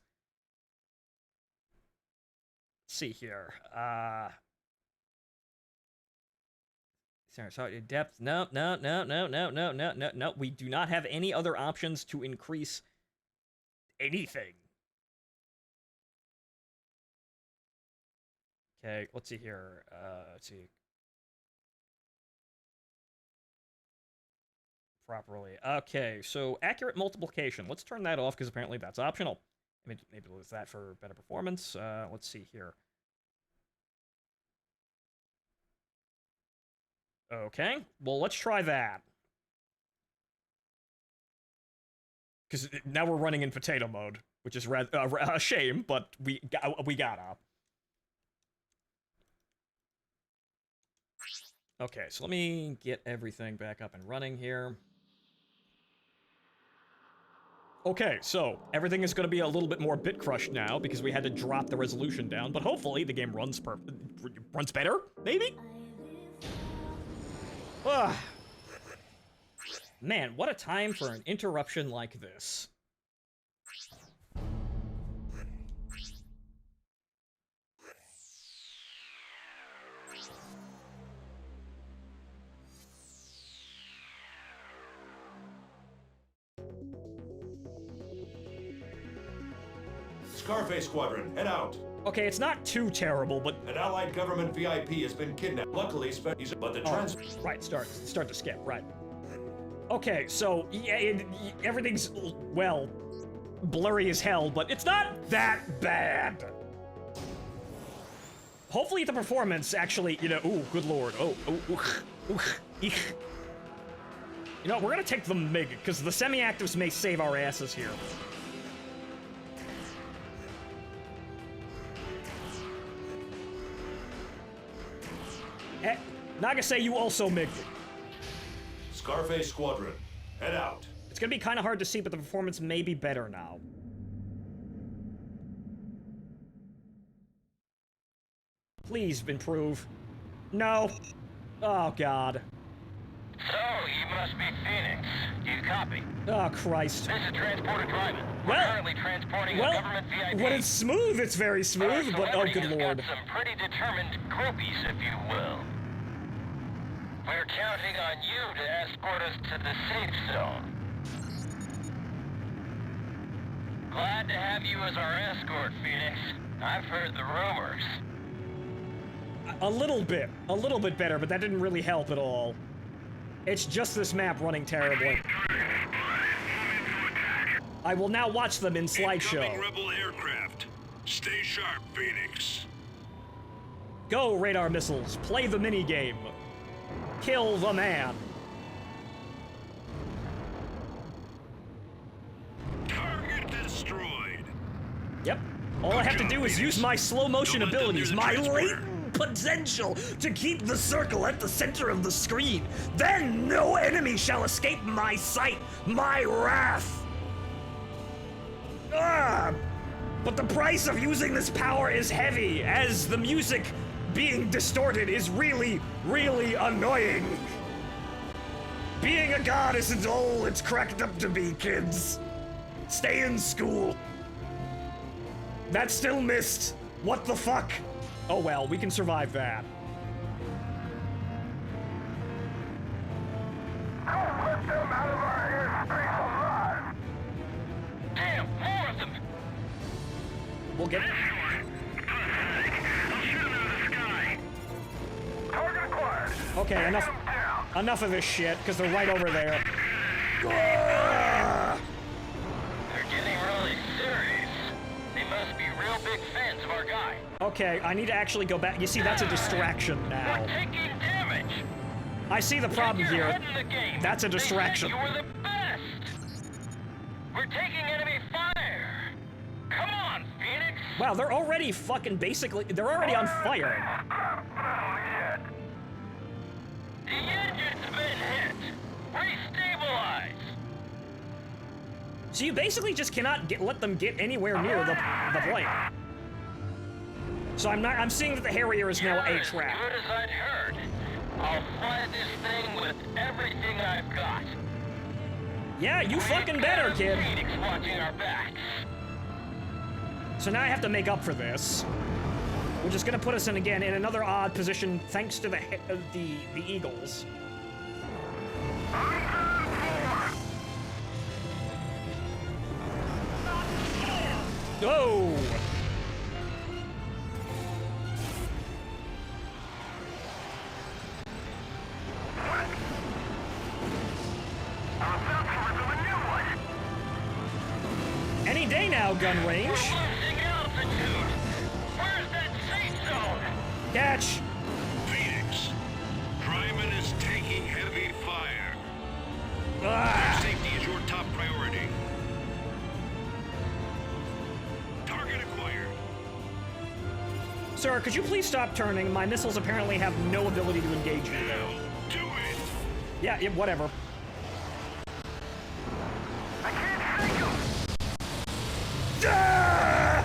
Let's see here, sorry, depth, no, we do not have any other options to increase anything. Okay, let's see here. Let's see. Properly. Okay, so accurate multiplication. Let's turn that off because apparently that's optional. Maybe we'll use that for better performance. Let's see here. Okay, well, let's try that. Because now we're running in potato mode, which is a shame, but we gotta. Okay, so let me get everything back up and running here. Okay, so everything is going to be a little bit more bit crushed now because we had to drop the resolution down, but hopefully the game runs better, maybe? Man, what a time for an interruption like this. Scarface Squadron, head out. Okay, it's not too terrible, but... An allied government VIP has been kidnapped. Luckily, but the right, start to skip, right. Okay, so, yeah, everything's, well, blurry as hell, but it's not that bad. Hopefully the performance actually, you know, ooh, good lord. Eek. You know, we're gonna take the MiG, because the semi-actives may save our asses here. Nagase, you also MiG. Scarface Squadron, head out. It's gonna be kind of hard to see, but the performance may be better now. Please improve. No. Oh, God. So, you must be Phoenix. Do you copy? Oh, Christ. This is Transporter Driving. We're Well- currently transporting Well, a government VIP. when it's smooth, it's very smooth, but oh, good lord. Got some pretty determined groupies, if you will. We're counting on you to escort us to the safe zone. Glad to have you as our escort, Phoenix. I've heard the rumors. A little bit better, but that didn't really help at all. It's just this map running terribly. I will now watch them in Incoming slideshow. rebel aircraft. Stay sharp, Phoenix. Go, radar missiles. Play the minigame. Kill the man. Target destroyed. Yep. All I have to do is use my slow motion Don't let them abilities, near the my transporter. latent potential to keep the circle at the center of the screen. Then no enemy shall escape my sight, my wrath. Ah! But the price of using this power is heavy, as the music being distorted is really, really annoying. Being a god isn't all it's cracked up to be, kids. Stay in school. That still missed. What the fuck? Oh well, we can survive that. Let them out of our airspace alive! Damn, more of them! We'll get... I'll shoot them out of the sky! Target acquired! Okay, enough Down! of this shit, because they're right over there. Ah! They're getting really serious. They must be real big fans of our guy. Okay, I need to actually go back. You see, that's a distraction We're now. taking damage! I see the problem Get your here. head in the game. That's a They said distraction. you were the best! We're taking enemy fire! Come on, Phoenix! Wow, they're already fucking basically... They're already on fire. Not yet. The engine's been hit! Restabilize! So you basically just cannot let them get anywhere near the plane. So I'm seeing that the Harrier is now You're a as trap. good as I'd heard. I'll fly this thing with everything I've got. Yeah, you fucking better, kid. Phoenix watching our backs. So now I have to make up for this, which is gonna put us in again in another odd position thanks to the Eagles. Oh! Any day now, gun range. Losing altitude. Where's that safe zone? Catch. Phoenix. Dryman is taking heavy fire. Ah. Safety is your top priority. Target acquired. Sir, could you please stop turning? My missiles apparently have no ability to engage you. Now, do it. Yeah, whatever. I can't see you. Ah!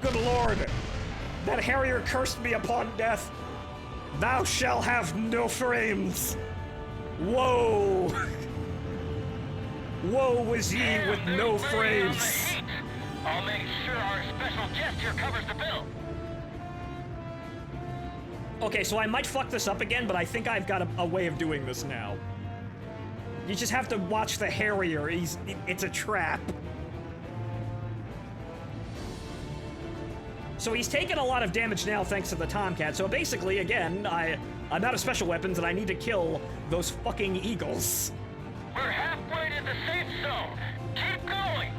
Good lord. That Harrier cursed me upon death. Thou shalt have no frames. Woe. Woe is ye with no frames. I'll make sure our special guest here covers the bill. Okay, so I might fuck this up again, but I think I've got a way of doing this now. You just have to watch the Harrier. It's a trap. So he's taken a lot of damage now thanks to the Tomcat. So basically, again, I'm out of special weapons and I need to kill those fucking Eagles. We're halfway to the safe zone. Keep going!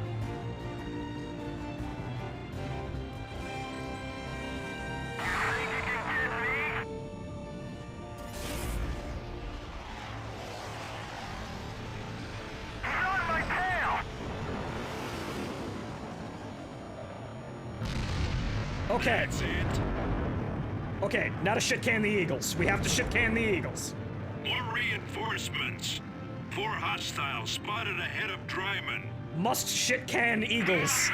Okay. That's it. Okay, now to shit can the Eagles. We have to shit can the Eagles. More reinforcements. 4 hostiles spotted ahead of Dryman. Must shit can Eagles.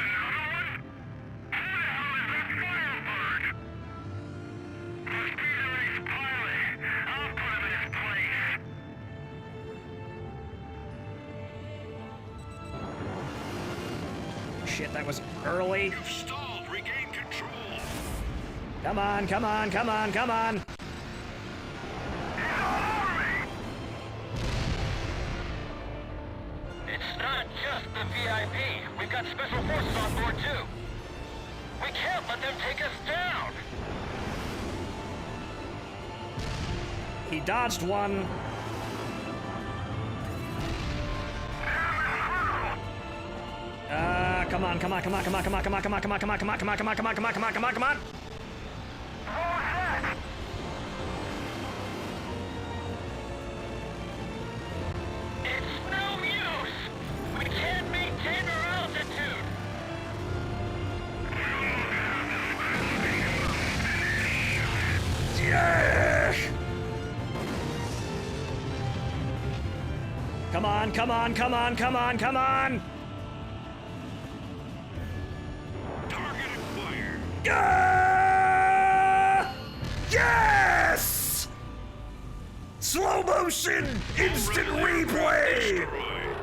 Shit, that was early. You've stalled. Regain control. Come on, come on, come on, come on. It's not just the VIP. We've got special forces on board, too. We can't let them take us down. He dodged one. Come on, come on, come on, come on, come on, come on, come on, come on, come on, come on, come on, come on, come on, come on, come on, come on, come on. It's no use. We can't maintain our altitude. Yes! Come on, come on, come on, come on, come on! Target acquired. Yes! Slow motion! Instant replay! Destroyed.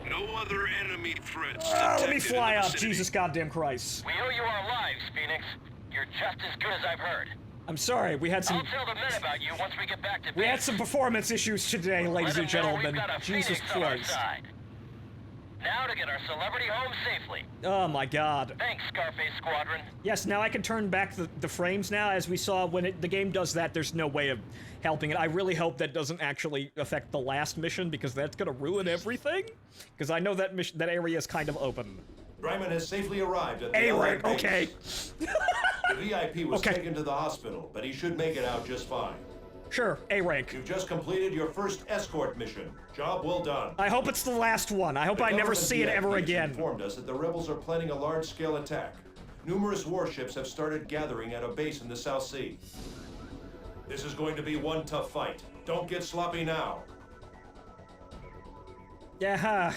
No other enemy threats Let me detected in fly the up, vicinity. Jesus goddamn Christ. We owe you our lives, Phoenix. You're just as good as I've heard. I'm sorry, we had I'll some tell the men about you once we get back to base. we had some performance issues today, ladies and Let 'em know we've gentlemen. got a Jesus Phoenix on our Christ. side. Now to get our celebrity home safely. Oh my god. Thanks, Scarface Squadron. Yes, now I can turn back the frames now. As we saw, when the game does that, there's no way of helping it. I really hope that doesn't actually affect the last mission, because that's gonna ruin everything. Because I know that that area is kind of open. Dryman has safely arrived at the A-rank, Allied base. okay. The VIP was Okay. taken to the hospital, but he should make it out just fine. Sure, A-rank. You've just completed your first escort mission. Job well done. I hope it's the last one. I hope The I never government see it ever VIPs again. informed us that the rebels are planning a large-scale attack. Numerous warships have started gathering at a base in the South Sea. This is going to be one tough fight. Don't get sloppy now. Yeah.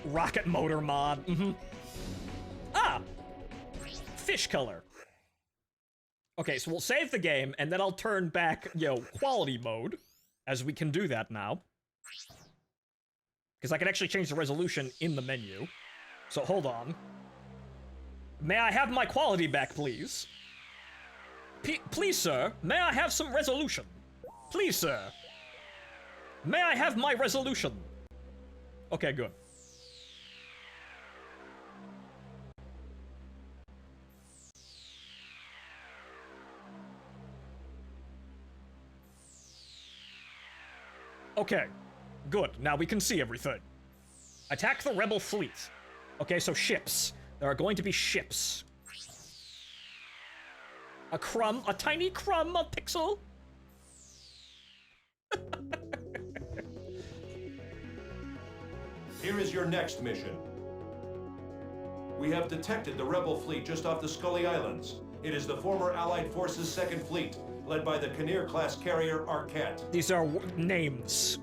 Rocket motor mod. Ah! Fish color. Okay, so we'll save the game, and then I'll turn back, quality mode, as we can do that now. Because I can actually change the resolution in the menu. So hold on. May I have my quality back, please? Please, sir, may I have some resolution? Please, sir. May I have my resolution? Okay, good. Okay, good. Now we can see everything. Attack the rebel fleet. Okay, so ships. There are going to be ships. A crumb, a tiny crumb of pixel. Here is your next mission. We have detected the rebel fleet just off the Scully Islands. It is the former Allied Forces Second Fleet, led by the Kinnear-class carrier Arquette. These are names.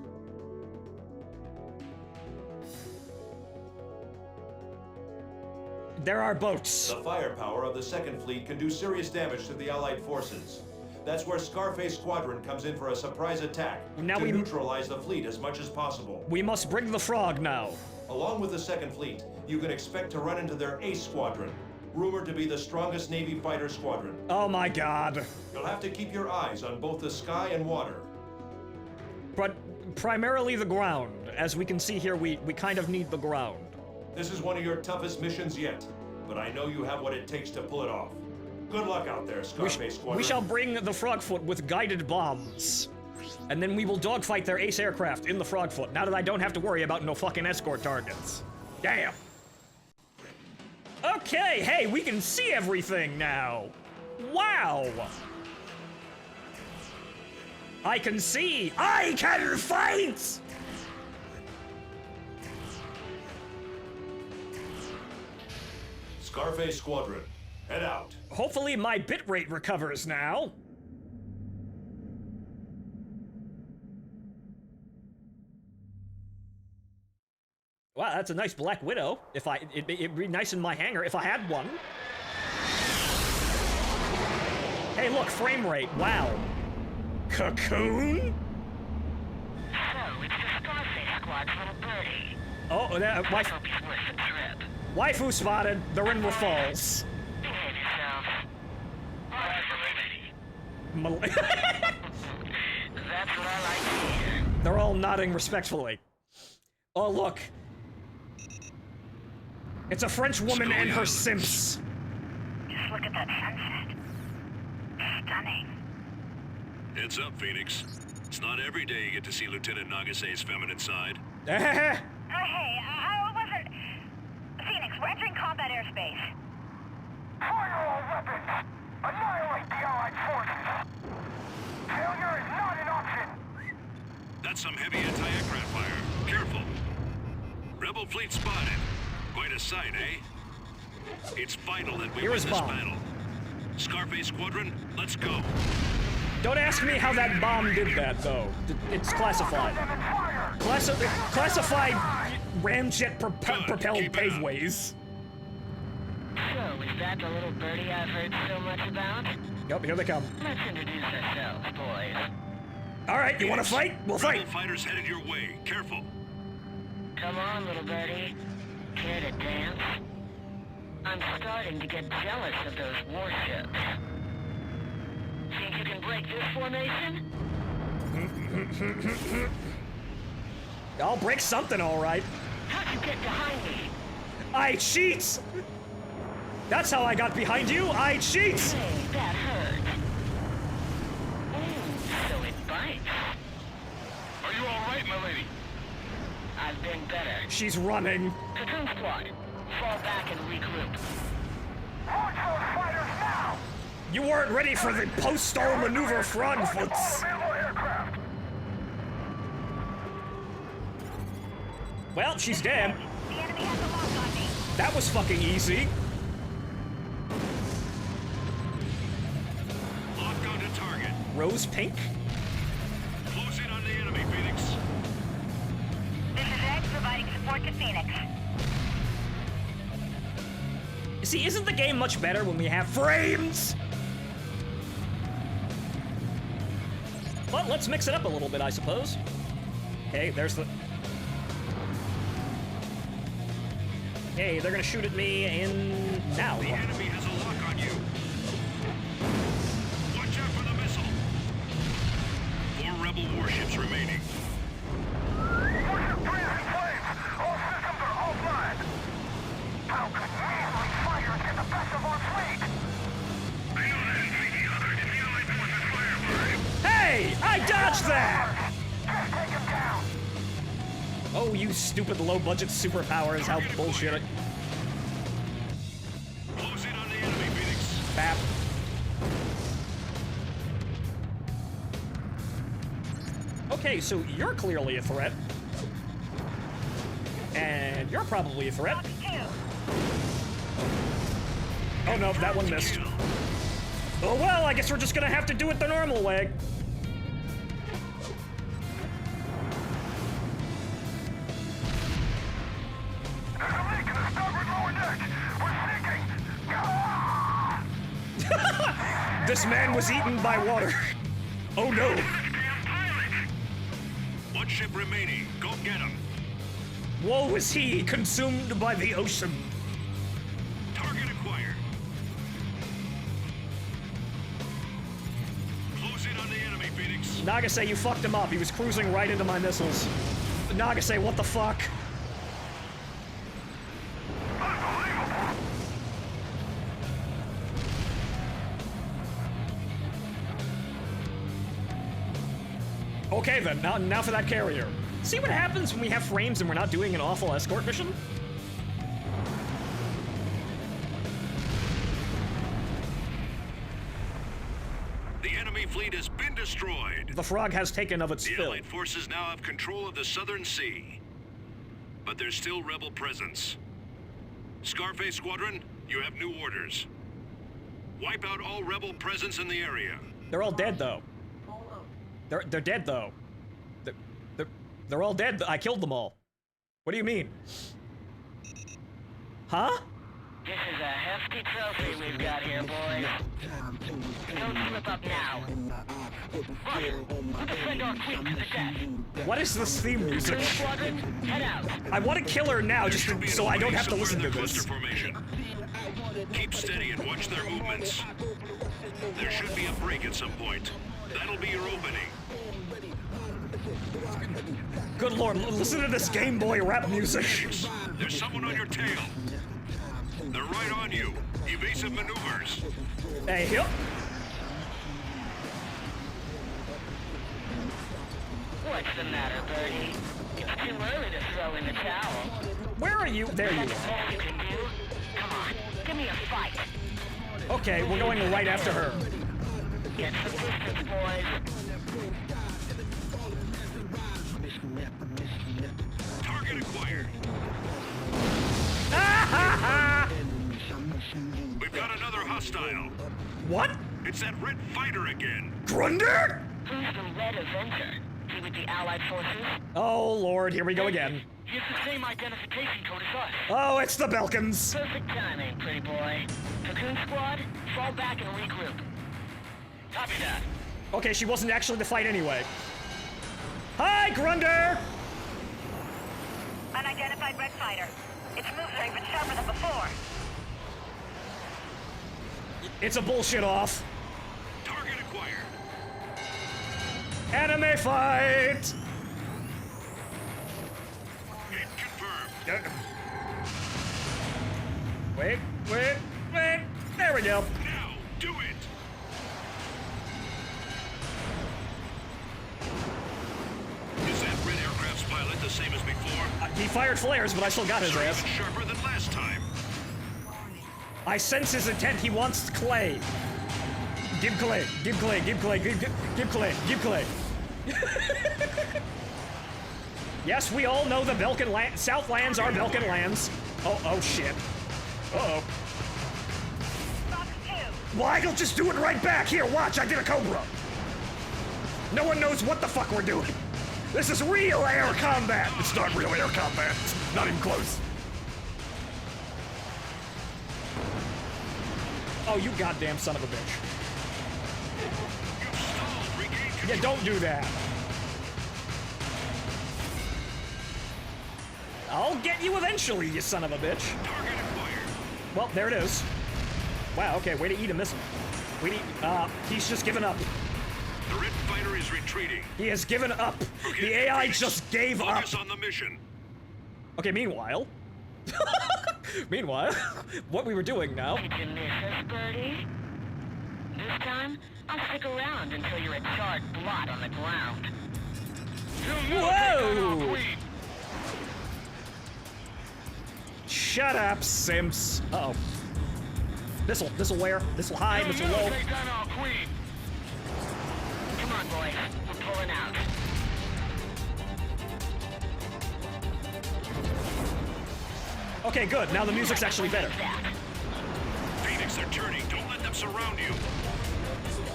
There are boats. The firepower of the Second Fleet can do serious damage to the Allied forces. That's where Scarface Squadron comes in for a surprise attack Now to we- neutralize the fleet as much as possible. We must bring the frog now. Along with the Second Fleet, you can expect to run into their Ace Squadron, rumored to be the strongest Navy fighter squadron. Oh my god. You'll have to keep your eyes on both the sky and water. But primarily the ground. As we can see here, we kind of need the ground. This is one of your toughest missions yet, but I know you have what it takes to pull it off. Good luck out there, Scarface Squadron. We shall bring the Frogfoot with guided bombs. And then we will dogfight their ace aircraft in the Frogfoot, now that I don't have to worry about no fucking escort targets. Damn. Okay, hey, we can see everything now. Wow. I can see. I can fight! Scarface Squadron, head out. Hopefully my bitrate recovers now. Wow, that's a nice Black Widow. It'd be nice in my hangar if I had one. Hey, look, frame rate. Wow. Cocoon? So, it's the Scarface Squad's little birdie. Oh, that I hope he's worth the trip. waifu spotted. They're in the falls. Behave yourself. Mal- That's what I like to hear. They're all nodding respectfully. Oh, look. It's a French woman and her simps. Just look at that sunset. Stunning. Heads up, Phoenix. It's not every day you get to see Lieutenant Nagase's feminine side. Hey, I wasn't... Phoenix, we're entering combat airspace. Fire all weapons! Annihilate the Allied forces! Failure is not an option! That's some heavy anti-aircraft fire. Careful. Rebel fleet spotted. Quite a sight, eh? It's vital that we Here win is this bomb. battle. Scarface Squadron, let's go. Don't ask me how that bomb did that, though. It's classified. Classified ramjet propelled keep it up. paveways. So, is that the little birdie I've heard so much about? Yep, here they come. Let's introduce ourselves, boys. All right, you want to fight? We'll Rebel fight. fighters headed your way. Careful. Come on, little birdie. Care to dance? I'm starting to get jealous of those warships. Think you can break this formation? I'll break something, all right. How'd you get behind me? I cheat! That's how I got behind you. I cheat! Hey, that hurt. Ooh, so it bites. Are you all right, my lady? I've been better. She's running. Cocoon Squad, fall back and regroup. Launch those fighters now! You weren't ready for the post-stall maneuver Frogfoots. Naval aircraft! Well, she's dead. The enemy has a lock on me. That was fucking easy. Lock on to target. Rose pink? Close in on the enemy, Phoenix. This is Ed providing support to Phoenix. See, isn't the game much better when we have frames? But let's mix it up a little bit, I suppose. Okay, there's the... Hey, they're gonna shoot at me in... now. The enemy has a lock on you. Watch out for the missile. 4 rebel warships remaining. Warship 3 is in flames! All systems are offline! How could measly fighters get the best of our fleet? I know that is the other. If the Allied forces fire first. Hey! I dodged that! Just take him down! Oh, you stupid low-budget superpowers, how bullshit it... Close in on the enemy, Phoenix. Bap. Okay, so you're clearly a threat. And you're probably a threat. Oh no, that one missed. Oh well, I guess we're just gonna have to do it the normal way. There's a leak in the starboard lower deck! We're sinking! Ah! This man was eaten by water. Oh no. One ship remaining. Go get him. Woe is he, consumed by the ocean. Target acquired. Close in on the enemy, Phoenix. Nagase, you fucked him up. He was cruising right into my missiles. Nagase, what the fuck? Okay then, now for that carrier. See what happens when we have frames and we're not doing an awful escort mission? The enemy fleet has been destroyed. The frog has taken of its The fill. Allied forces now have control of the southern sea. But there's still rebel presence. Scarface Squadron, you have new orders. Wipe out all rebel presence in the area. They're all dead though. They're dead though. They're all dead. I killed them all. What do you mean? Huh? This is a hefty trophy we've got here, boys. Don't slip up now. Roger. Let's send our fleet to the death. What is this theme music? Crew Squadron, head out. I want to kill her now just Should be so an I don't opening have to somewhere listen in to their this. cluster formation. Keep steady and watch their movements. There should be a break at some point. That'll be your opening. Good lord, listen to this Game Boy rap music. There's someone on your tail. They're right on you. Evasive maneuvers. Hey, yep. What's the matter, Birdie? It's too early to throw in the towel. Where are you? There you That's are. all you can do. Come on, give me a fight. Okay, we're going right after her. Get some distance, boys. Target acquired. We've got another hostile. What? It's that red fighter again. Grunder? Who's the Red Avenger? He with the Allied forces? Oh lord, here we go again. He has the same identification code as us. Oh, it's the Belkins. Perfect timing, pretty boy. Cocoon Squad, fall back and regroup. Copy that. Okay, she wasn't actually the fight anyway. Hi, Grunder! Unidentified red fighter. Its moves are even sharper than before. It's a bullshit off. Target acquired. Anime fight! Hit confirmed. Wait. There we go. Now, do it. Is that red aircraft's pilot the same as before? He fired flares, but I still got his Or ass. even sharper than last time. I sense his intent. He wants clay. Give clay. Give clay. Give clay. Give clay. Give clay. Yes, we all know the Belkin Southlands are Belkin lands. Oh shit. Uh-oh. Well, I don't just do it right back. Here, watch, I did a Cobra. No one knows what the fuck we're doing. This is real air combat. It's not real air combat. It's not even close. Oh, you goddamn son of a bitch. You've stalled. Regain control. Yeah, don't do that. I'll get you eventually, you son of a bitch. Target acquired. Well, there it is. Wow, okay, way to eat a missile. He's just given up. The red fighter is retreating. He has given up. Okay, The AI Phoenix, just gave up. Focus on the mission. Okay, meanwhile, what we were doing now. Did you miss us, Birdie? This time, I'll stick around until you're a charred blot on the ground. Whoa! Shut up, Simps. Uh-oh. This'll wear. This'll hide. This'll roll. Come on, boys. We're pulling out. Okay, good. Now the music's actually better. Phoenix, they're turning. Don't let them surround you.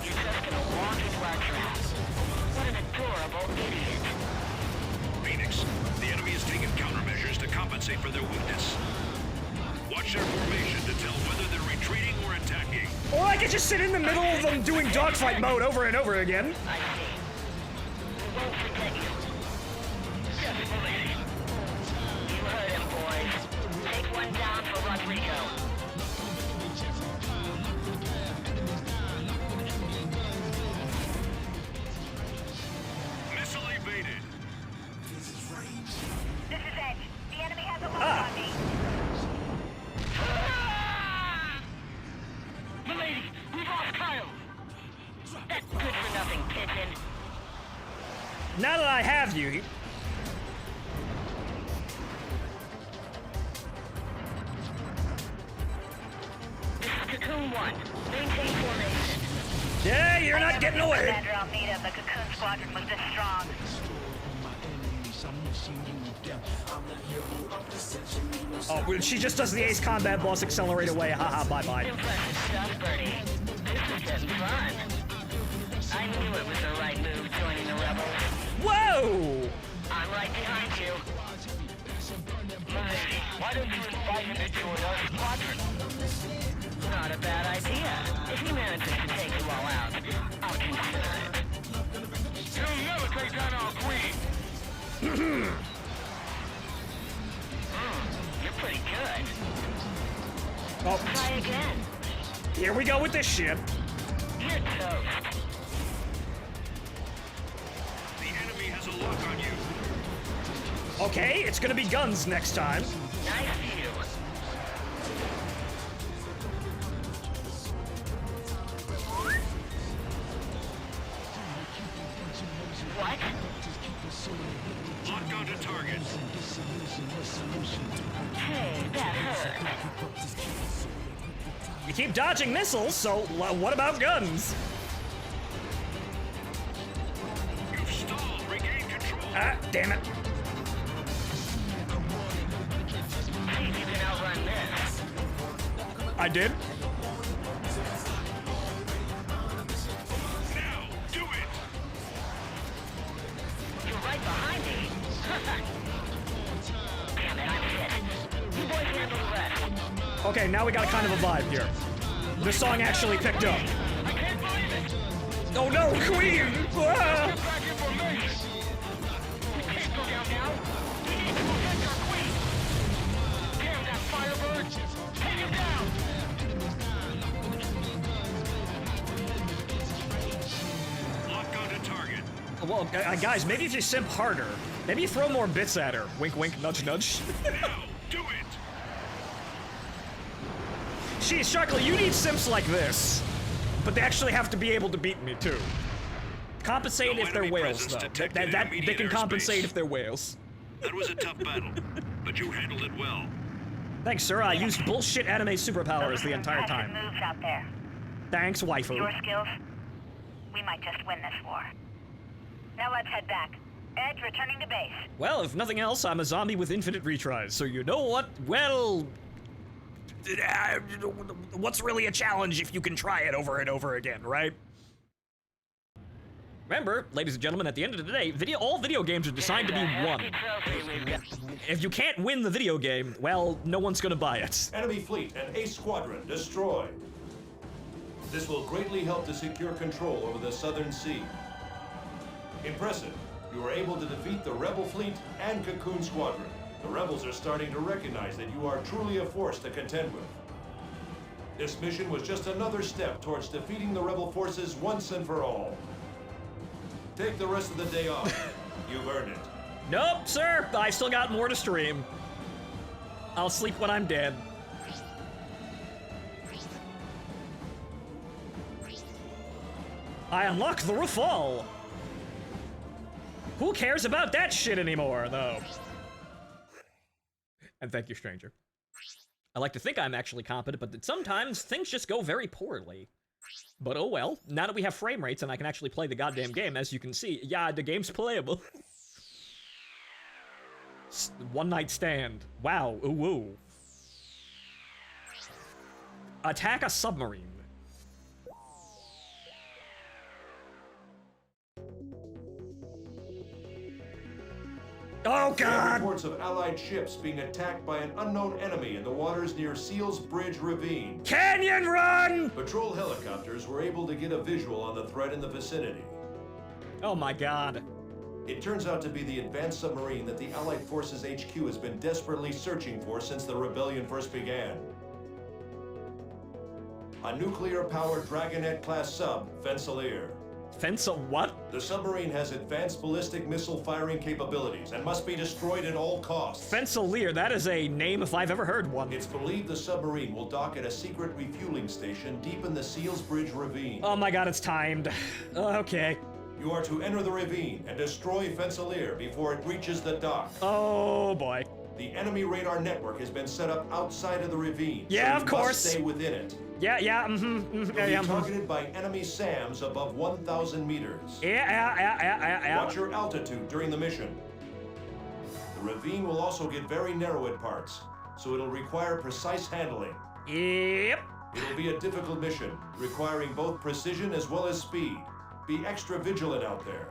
You're just gonna walk into our trap. What an adorable idiot. Phoenix, the enemy has taken countermeasures to compensate for their weakness. Watch their formation to tell whether they're retreating or attacking. Or I could just sit in the middle of them doing dogfight mode over and over again. I see. We won't forget you. Yes, lady. You heard him, boys. Take one down for Rodrigo. Missile evaded. This is Edge. The enemy has a lock on me. Milady, we've lost Kyle. That good-for-nothing pigeon. now that I have you... This is Cocoon 1. Maintain formation. Yeah, you're not getting away. Commander Almeida, the Cocoon Squadron was this strong. Oh, well, she just does the Ace Combat Boss accelerate away. Haha, bye-bye. Impressive stuff, Birdie. This is getting fun. I knew it was the right move joining the rebels. Whoa! I'm right behind you. Hey, why don't you invite him to join our squadron? Not a bad idea. If he manages to take you all out, I'll consider it. You'll never take down our queen. You're pretty good. Oh, Try again. here we go with this shit. You're toast. The enemy has a lock on you. Okay, it's gonna be guns next time. Nice view. What? Locked onto target. Hey, that hurt. You keep dodging missiles, so what about guns? You've stalled. Regain control. Ah, damn it. See if you can outrun this. I did. Now, do it. You're right behind me. Damn it, I'm hit. You boys handle the rest. Okay, now we got kind of a vibe here. The song actually picked up. I can't believe it. Oh no, Queen! Ah! Back in formation. You can't go down now. We need to protect our queen. Damn that Firebird. Take him down. Lock onto target. Well, guys, maybe if you simp harder, maybe you throw more bits at her. Wink, wink, nudge, nudge. Now, do it. Sheesh, Sharkly, you need simps like this. But they actually have to be able to beat me, too. Compensate No if they're enemy whales, presence though. detected in They immediate can compensate airspace. if they're whales. That was a tough battle, but you handled it well. Thanks, sir. I used bullshit anime superpowers the entire Impressive time. moves out there. Thanks, waifu. Your skills, we might just win this war. Now let's head back. Edge returning to base. Well, if nothing else, I'm a zombie with infinite retries, so you know what? Well... what's really a challenge if you can try it over and over again, right? Remember, ladies and gentlemen, at the end of the day, all video games are designed to be won. If you can't win the video game, well, no one's gonna buy it. Enemy fleet and Ace Squadron destroyed. This will greatly help to secure control over the Southern Sea. Impressive. You were able to defeat the Rebel fleet and Cocoon Squadron. The Rebels are starting to recognize that you are truly a force to contend with. This mission was just another step towards defeating the Rebel forces once and for all. Take the rest of the day off. You've earned it. Nope, sir. I still got more to stream. I'll sleep when I'm dead. I unlock the Rafale. Who cares about that shit anymore, though? And thank you, stranger. I like to think I'm actually competent, but sometimes things just go very poorly. But oh well, now that we have frame rates and I can actually play the goddamn game, as you can see, yeah, the game's playable. One night stand. Wow, ooh, ooh. Attack a submarine. Oh There are god! reports of Allied ships being attacked by an unknown enemy in the waters near Seals Bridge Ravine. Canyon Run! Patrol helicopters were able to get a visual on the threat in the vicinity. Oh my god. It turns out to be the advanced submarine that the Allied Forces HQ has been desperately searching for since the rebellion first began. A nuclear-powered Dragonet-class sub, Fensalir. Fence what? The submarine has advanced ballistic missile firing capabilities and must be destroyed at all costs. Fensalir, that is a name if I've ever heard one. It's believed the submarine will dock at a secret refueling station deep in the Seals Bridge Ravine. Oh my god, it's timed. Okay. You are to enter the ravine and destroy Fensalir before it reaches the dock. Oh boy. The enemy radar network has been set up outside of the ravine. Yeah, so of you course. must stay within it. Yeah, You'll be targeted by enemy SAMs above 1,000 meters. Yeah. Watch your altitude during the mission. The ravine will also get very narrow at parts, so it'll require precise handling. Yep. It'll be a difficult mission, requiring both precision as well as speed. Be extra vigilant out there.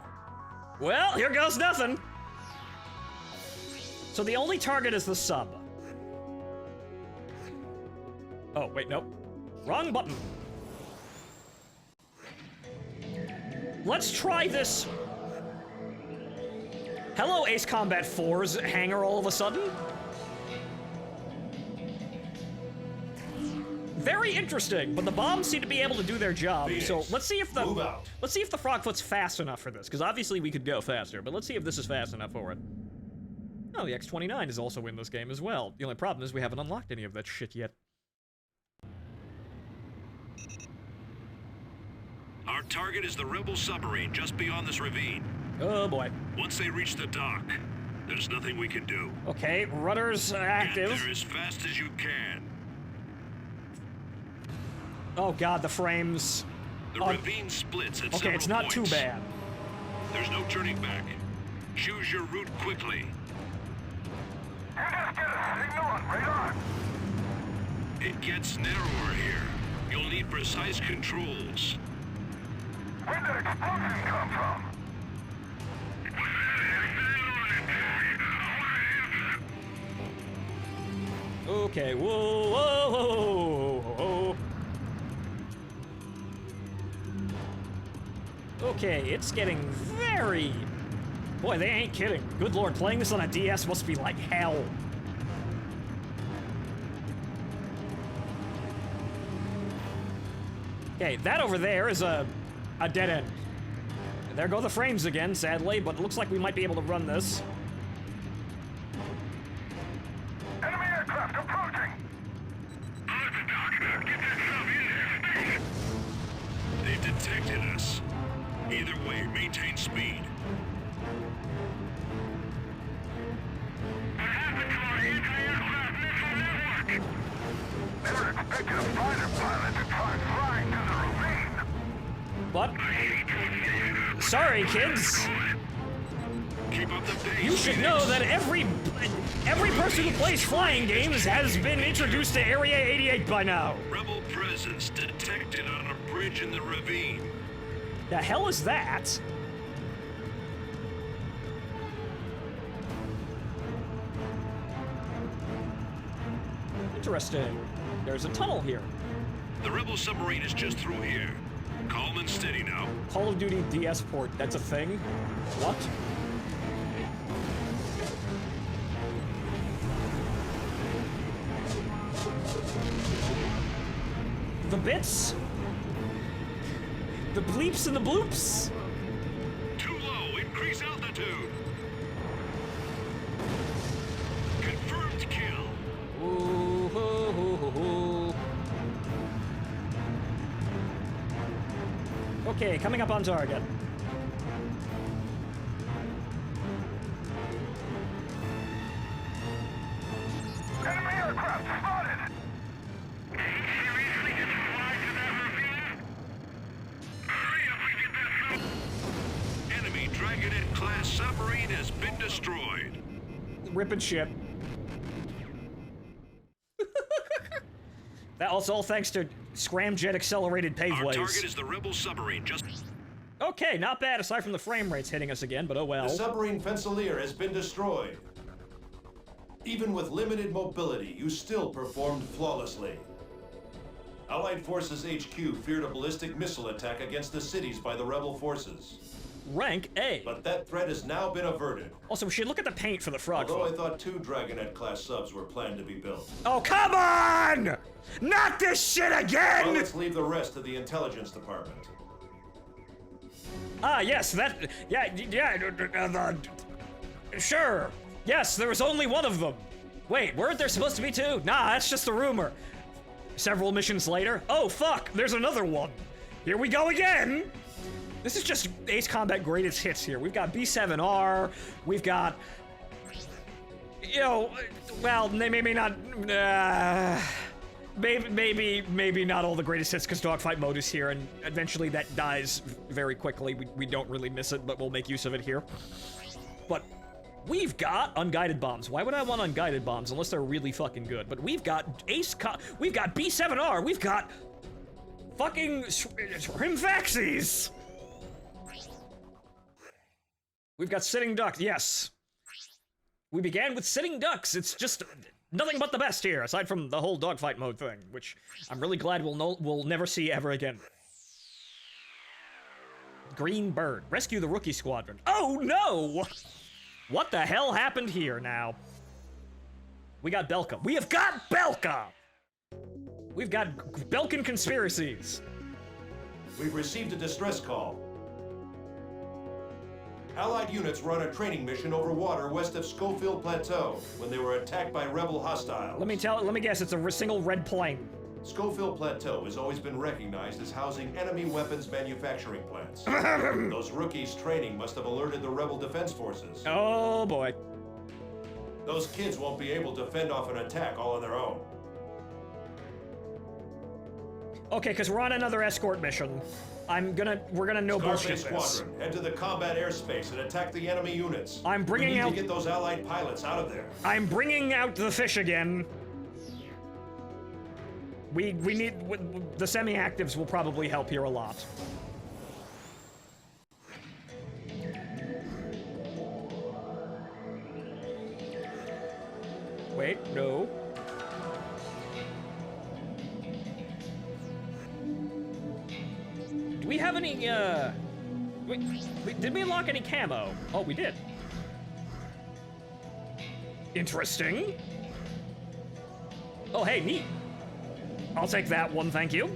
Well, here goes nothing. So the only target is the sub. Oh, wait, nope. Wrong button. Let's try this. Hello, Ace Combat 4's hangar all of a sudden. Very interesting, but the bombs seem to be able to do their job. Phoenix, so let's see if move out. let's see if the Frogfoot's fast enough for this, because obviously we could go faster, but let's see if this is fast enough for it. Oh, the X-29 is also in this game as well. The only problem is we haven't unlocked any of that shit yet. Our target is the rebel submarine just beyond this ravine. Oh boy. Once they reach the dock, there's nothing we can do. Okay, rudders active. Get there as fast as you can. Oh god, the frames. The ravine splits at okay, several it's not points. too bad. There's no turning back. Choose your route quickly. You just get a signal on radar. It gets narrower here. You'll need precise controls. Where did that explosion come from? Okay, whoa. Okay, it's getting very... Boy, they ain't kidding. Good lord, playing this on a DS must be like hell. Okay, that over there is a dead end. There go the frames again, sadly, but it looks like we might be able to run this. Enemy aircraft approaching. They've detected us. Either way, maintain speed. What happened to our anti-aircraft missile network? They were expecting a fighter pilot to try flying to the ravine. What? Sorry, kids. Keep up the pace. You should know that every person who plays flying games has been introduced to Area 88 by now. Rebel presence detected on a bridge in the ravine. The hell is that? Interesting. There's a tunnel here. The rebel submarine is just through here. Calm and steady now. Call of Duty DS port, that's a thing? What? The bits? The bleeps and the bloops? Too low. Increase altitude. Confirmed kill. Ooh, hoo, hoo, hoo, hoo. Okay, coming up on target. Enemy aircraft spotted. Seriously, just fly to that ravine? Hurry up and get that sub. Enemy Dragonet-class submarine has been destroyed. Ripping ship. That was all thanks to scramjet accelerated Our paveways. target is the rebel submarine. Just Okay, not bad aside from the frame rates hitting us again, but oh well. The submarine Fensalir has been destroyed. Even with limited mobility, you still performed flawlessly. Allied Forces HQ feared a ballistic missile attack against the cities by the rebel forces. Rank A. But that threat has now been averted. Also, we should look at the paint for the frog Although I foot. thought 2 Dragonet-class subs were planned to be built. Oh, come on! Not this shit Well, again! let's leave the rest to the intelligence department. Ah, yes, sure. Yes, there was only one of them. Wait, weren't there supposed to be 2? Nah, that's just a rumor. Several missions later, oh fuck, there's another one. Here we go again! This is just Ace Combat greatest hits here. We've got B7R, we've got... You know, well, maybe not... maybe not all the greatest hits because dogfight mode is here, and eventually that dies very quickly. We don't really miss it, but we'll make use of it here. But we've got unguided bombs. Why would I want unguided bombs unless they're really fucking good? But we've got we've got B7R, we've got fucking Rimfaxes. We've got sitting ducks, yes. We began with sitting ducks. It's just nothing but the best here, aside from the whole dogfight mode thing, which I'm really glad we'll never see ever again. Green Bird. Rescue the rookie squadron. Oh no! What the hell happened here now? We got Belka. We have got Belka! We've got Belkan conspiracies. We've received a distress call. Allied units were on a training mission over water west of Schofield Plateau when they were attacked by rebel hostiles. Let me guess, it's a single red plane. Schofield Plateau has always been recognized as housing enemy weapons manufacturing plants. Those rookies' training must have alerted the rebel defense forces. Oh boy. Those kids won't be able to fend off an attack all on their own. Okay, because we're on another escort mission. We're gonna no bullshit Scarface this. Squadron, head to the combat airspace and attack the enemy units. I'm bringing out... We need to get those Allied pilots out of there. I'm bringing out the fish again. We need... The semi-actives will probably help here a lot. Wait, no. Do we have any, did we unlock any camo? Oh, we did. Interesting. Oh, hey, neat. I'll take that one, thank you.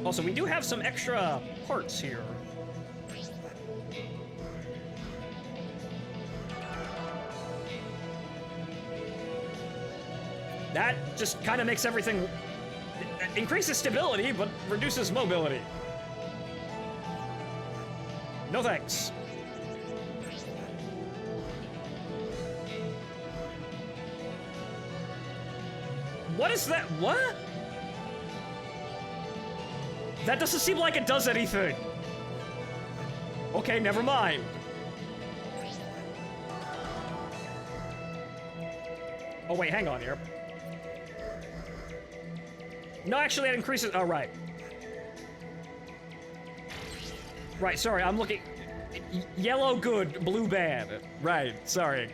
Also, we do have some extra parts here. That just kind of makes everything... increases stability, but reduces mobility. No thanks. What is that? What? That doesn't seem like it does anything. Okay, never mind. Oh wait, hang on here. No, actually, that increases. Oh, right. Right, sorry, I'm looking. Yellow good, blue bad. Right, sorry.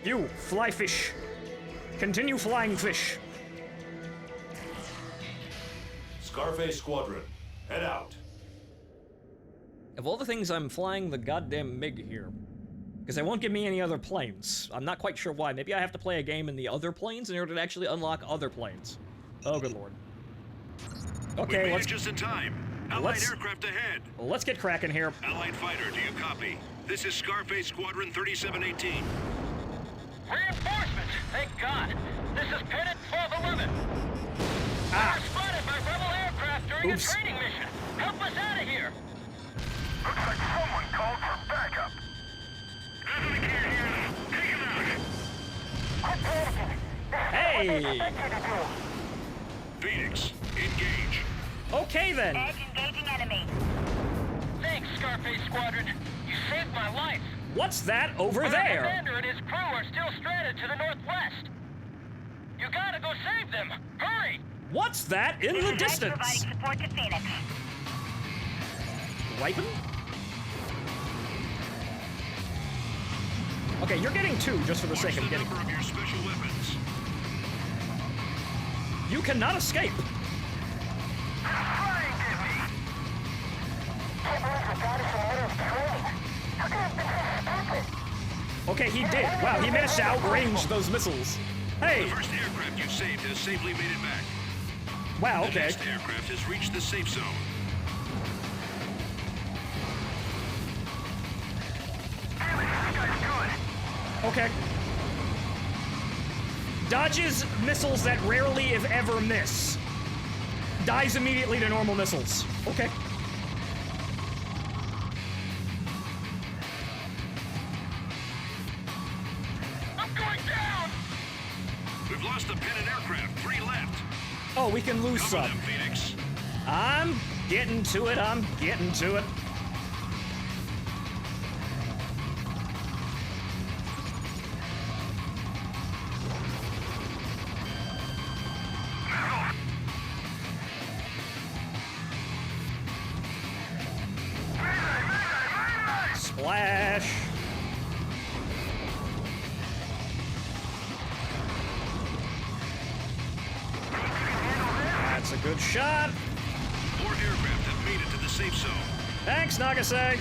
You, fly fish. Continue flying fish. Scarface Squadron, head out. Of all the things, I'm flying the goddamn MiG here. Because they won't give me any other planes. I'm not quite sure why. Maybe I have to play a game in the other planes in order to actually unlock other planes. Oh, good lord. Okay, let's... just in time. Allied aircraft ahead. Let's get cracking here. Allied fighter, do you copy? This is Scarface Squadron 3718. Reinforcements! Thank God! This is Pettit 1211. We were spotted by rebel aircraft during a training mission. Help us out of here! Looks like someone called for backup. Nothing can't hear them. Take him out. Hey! Phoenix, engage. Okay then. Edge engaging enemy. Thanks, Scarface Squadron. You saved my life. What's that over Our there? commander and his crew are still stranded to the northwest. You gotta go save them. Hurry! What's that in the Edge distance? providing support to Phoenix. Ripen? Okay, you're getting two just for the sake of getting. Number of your special weapons. You cannot escape. Flying to me. Can't believe the god is in the middle of training. How can I have been so stupid? Okay, he did. Wow, he managed to outrange those missiles. Hey! The first aircraft you saved has safely made it back. Wow, The okay. next aircraft has reached the safe zone. Okay. Dodges missiles that rarely, if ever, miss. Dies immediately to normal missiles. Okay. I'm going down! We've lost a pennant aircraft. 3 left. Oh, we can lose Cover some. them, Phoenix. I'm getting to it. I'm getting to it. Splash. That's a good shot. 4 aircraft have made it to the safe zone. Thanks, Nagasaki.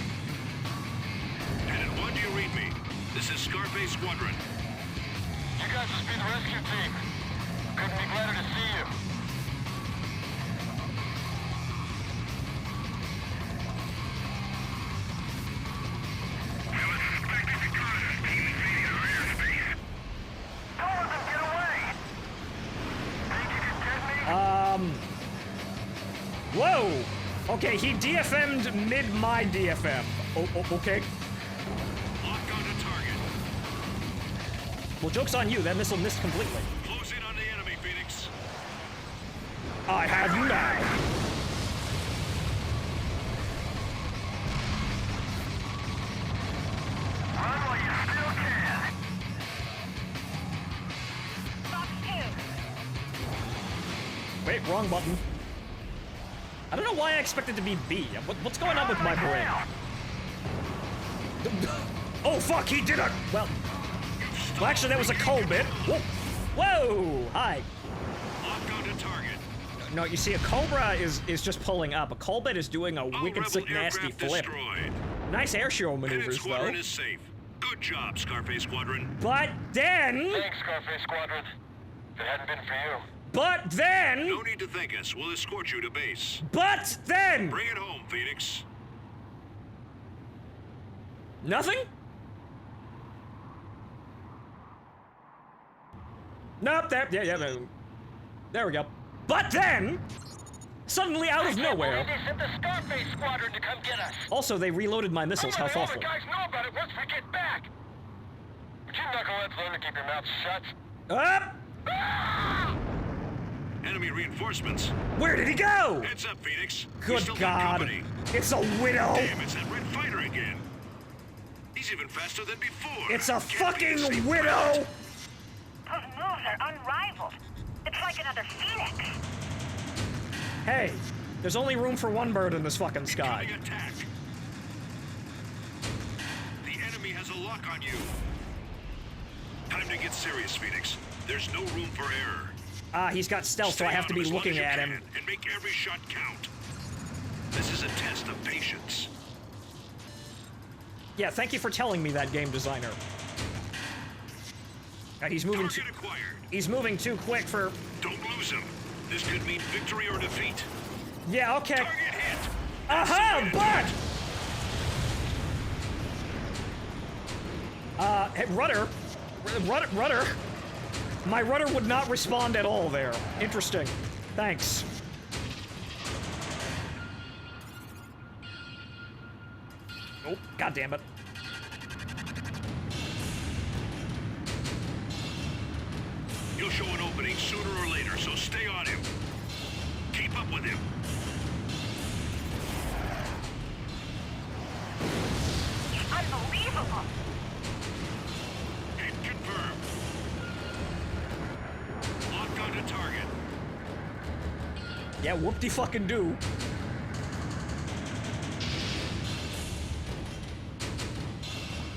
Pennant 1, do you read me? This is Scarface Squadron. You guys must be the rescue team. Couldn't be gladder to see you. Whoa! Okay, he DFM'd mid my DFM. Okay. Lock onto target. Well, joke's on you. That missile missed completely. Close in on the enemy, Phoenix. I have you now. Run while you still can. Fox 2. Wait, wrong button. I don't know why I expect it to be B. What's going on with my brain? Oh, fuck, he did it! Well, actually, that was a cold bit. Whoa! Whoa! Hi. Lock onto target. No, you see, a Cobra is just pulling up. A Colbit is doing a All wicked, rebel sick, nasty aircraft flip. destroyed. Nice air show Pennant maneuvers, though. Squadron is safe. Good job, Scarface Squadron. But then... Thanks, Scarface Squadron. If it hadn't been for you. But then... No need to thank us. We'll escort you to base. But then... Bring it home, Phoenix. Nothing? Nope, there we go. But then... Suddenly, out of nowhere... They sent the Scarface Squadron to come get us. Also, they reloaded my missiles. How All the thoughtful. guys know about it once we get back. Would you knuckleheads learn to keep your mouths shut? Up! Enemy reinforcements. Where did he go? Heads up, Phoenix. We Good still got God. company. It's a widow. Damn, it's that red fighter again. He's even faster than before. It's a Can't be fucking safe. widow. Those moves are unrivaled. It's like another phoenix. Hey, there's only room for one bird in this fucking sky. Incoming attack. The enemy has a lock on you. Time to get serious, Phoenix. There's no room for error. He's got stealth, so I have to be looking at him. And make every shot count. This is a test of patience. Yeah, thank you for telling me that, game designer. He's moving too. Target acquired. He's moving too quick for. Don't lose him. This could mean victory or defeat. Yeah, okay. Target hit. Aha, but. Hey, rudder. My rudder would not respond at all there. Interesting. Thanks. Oh, God damn it. You'll show an opening sooner or later, so stay on him. Keep up with him. Unbelievable. Hit confirmed. Lock onto target. Yeah, whoop-de-fucking-do.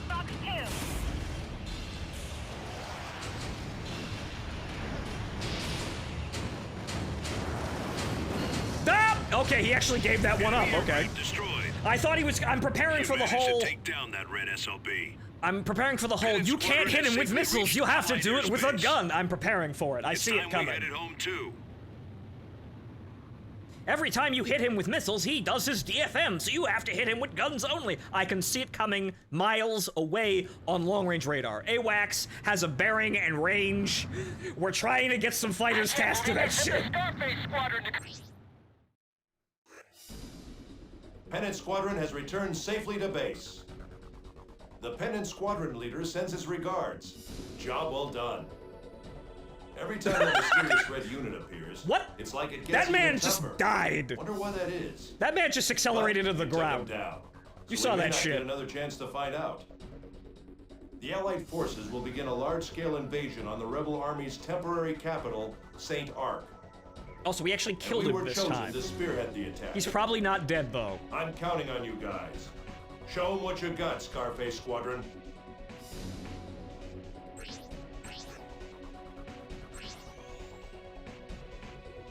Fox 2. Ah! Okay, he actually gave that one up. Enemy Okay. aircraft destroyed. I thought he was. I'm preparing You for the managed whole. to take down that red SLB. I'm preparing for the whole. Pennant You can't Squadron hit him has with safely missiles. reached You have to Allied do it with a airspace. gun. I'm preparing for it. I It's see time it we coming. headed home too. Every time you hit him with missiles, he does his DFM, so you have to hit him with guns only. I can see it coming miles away on long-range radar. AWACS has a bearing and range. We're trying to get some fighters tasked to that shit. Pennant Squadron has returned safely to base. The Pennant Squadron leader sends his regards. Job well done. Every time a mysterious red unit appears, what? It's like it gets that man even just tougher. died. Wonder why that is. That man just accelerated to the ground. Down. You So saw we may that not shit. Get another chance to find out. The Allied forces will begin a large-scale invasion on the rebel army's temporary capital, St. Arc. Also, we actually killed we him were this chosen time. to spearhead the attack. He's probably not dead, though. I'm counting on you guys. Show 'em what you got, Scarface Squadron.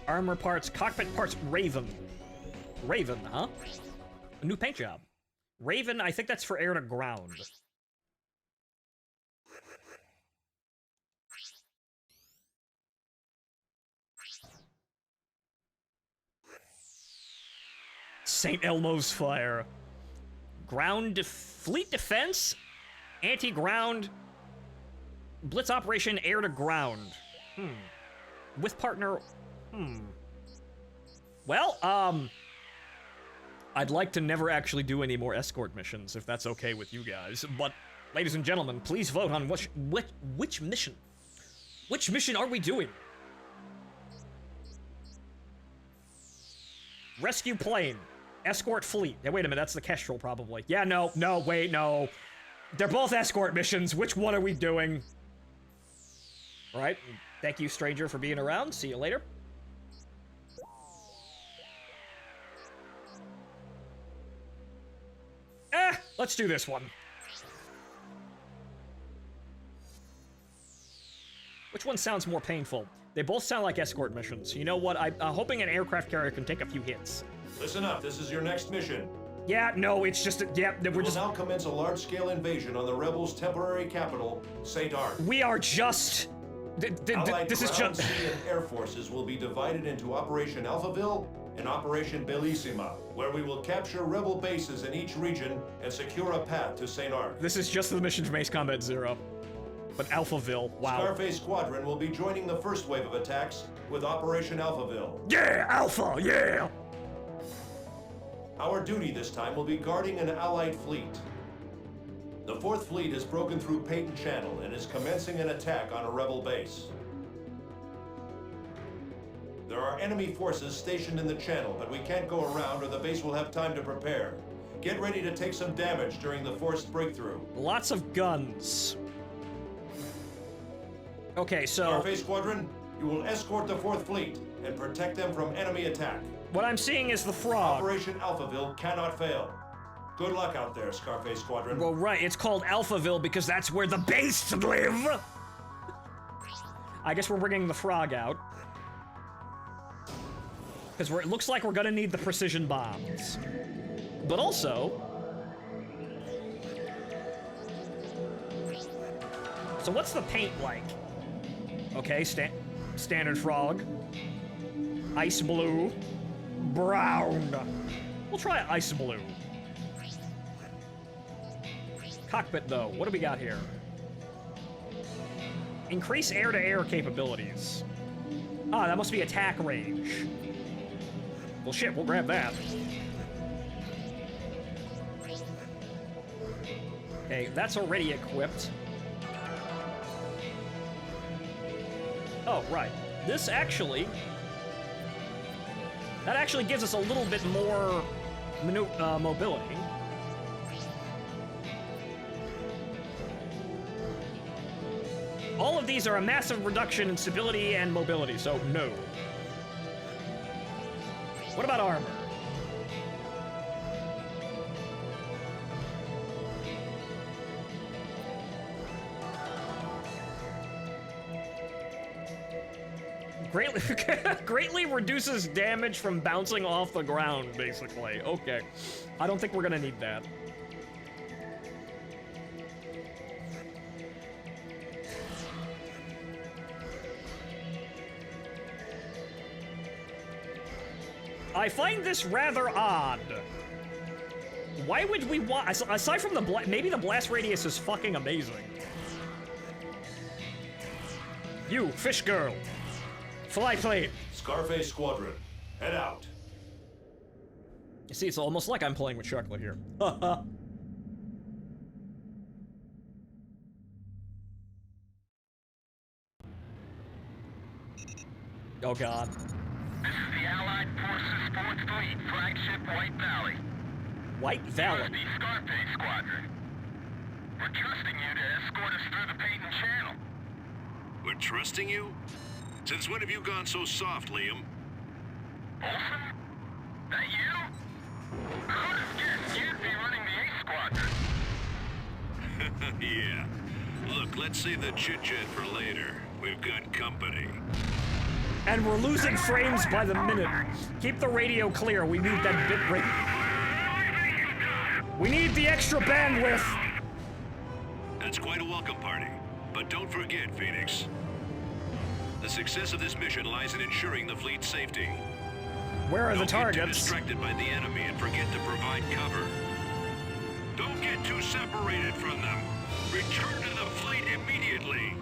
Armor parts, cockpit parts, Raven. Raven, huh? A new paint job. Raven, I think that's for air to ground. St. Elmo's Fire. Fleet defense, anti-ground, blitz operation, air to ground. With partner, Well, I'd like to never actually do any more escort missions, if that's okay with you guys. But, ladies and gentlemen, please vote on which mission. Which mission are we doing? Rescue plane. Escort fleet. Yeah, wait a minute, that's the Kestrel, probably. Yeah, no, wait, no. They're both escort missions. Which one are we doing? All right. Thank you, stranger, for being around. See you later. Let's do this one. Which one sounds more painful? They both sound like escort missions. You know what? I'm hoping an aircraft carrier can take a few hits. Listen up, this is your next mission. Yeah, no, it's just, we're just... now commence a large-scale invasion on the rebels' temporary capital, St. Arc. We are just... this is ground, just... sea, and air forces will be divided into Operation Alphaville and Operation Bellissima, where we will capture rebel bases in each region and secure a path to St. Arc. This is just the mission from Ace Combat Zero. But Alphaville, wow. Scarface Squadron will be joining the first wave of attacks with Operation Alphaville. Yeah, Alpha, yeah! Our duty this time will be guarding an Allied fleet. The 4th Fleet has broken through Peyton Channel and is commencing an attack on a rebel base. There are enemy forces stationed in the channel, but we can't go around or the base will have time to prepare. Get ready to take some damage during the forced breakthrough. Lots of guns. Okay, so... Scarface Squadron, you will escort the 4th Fleet and protect them from enemy attack. What I'm seeing is the frog. Operation Alphaville cannot fail. Good luck out there, Scarface Squadron. Well, right, it's called Alphaville because that's where the beasts live! I guess we're bringing the frog out. Because it looks like we're gonna need the precision bombs. But also... So what's the paint like? Okay, standard frog. Ice blue. Brown. We'll try ice blue. Cockpit, though. What do we got here? Increase air-to-air capabilities. Ah, that must be attack range. Well, shit, we'll grab that. Okay, that's already equipped. Oh, right. This actually... That actually gives us a little bit more mobility. All of these are a massive reduction in stability and mobility, so no. What about armor? Greatly reduces damage from bouncing off the ground, basically. Okay. I don't think we're gonna need that. I find this rather odd. Why would we want, aside from the maybe the blast radius is fucking amazing. You, fish girl. Fly plane. Scarface Squadron, head out. You see, it's almost like I'm playing with Sharkla here. Haha. Oh god. This is the Allied Forces 4th Fleet, flagship White Valley. White Valley? The Scarface Squadron. We're trusting you to escort us through the Peyton Channel. We're trusting you? Since when have you gone so soft, Liam? Olsen? That you? I would have guessed you'd be running the A Squadron. Yeah. Look, let's save the chit-chat for later. We've got company. And we're losing frames by the minute. Keep the radio clear. We need that bit rate. We need the extra bandwidth. That's quite a welcome party. But don't forget, Phoenix. The success of this mission lies in ensuring the fleet's safety. Where are the Don't get too targets? distracted by the enemy and forget to provide cover. Don't get too separated from them. Return to the fleet immediately.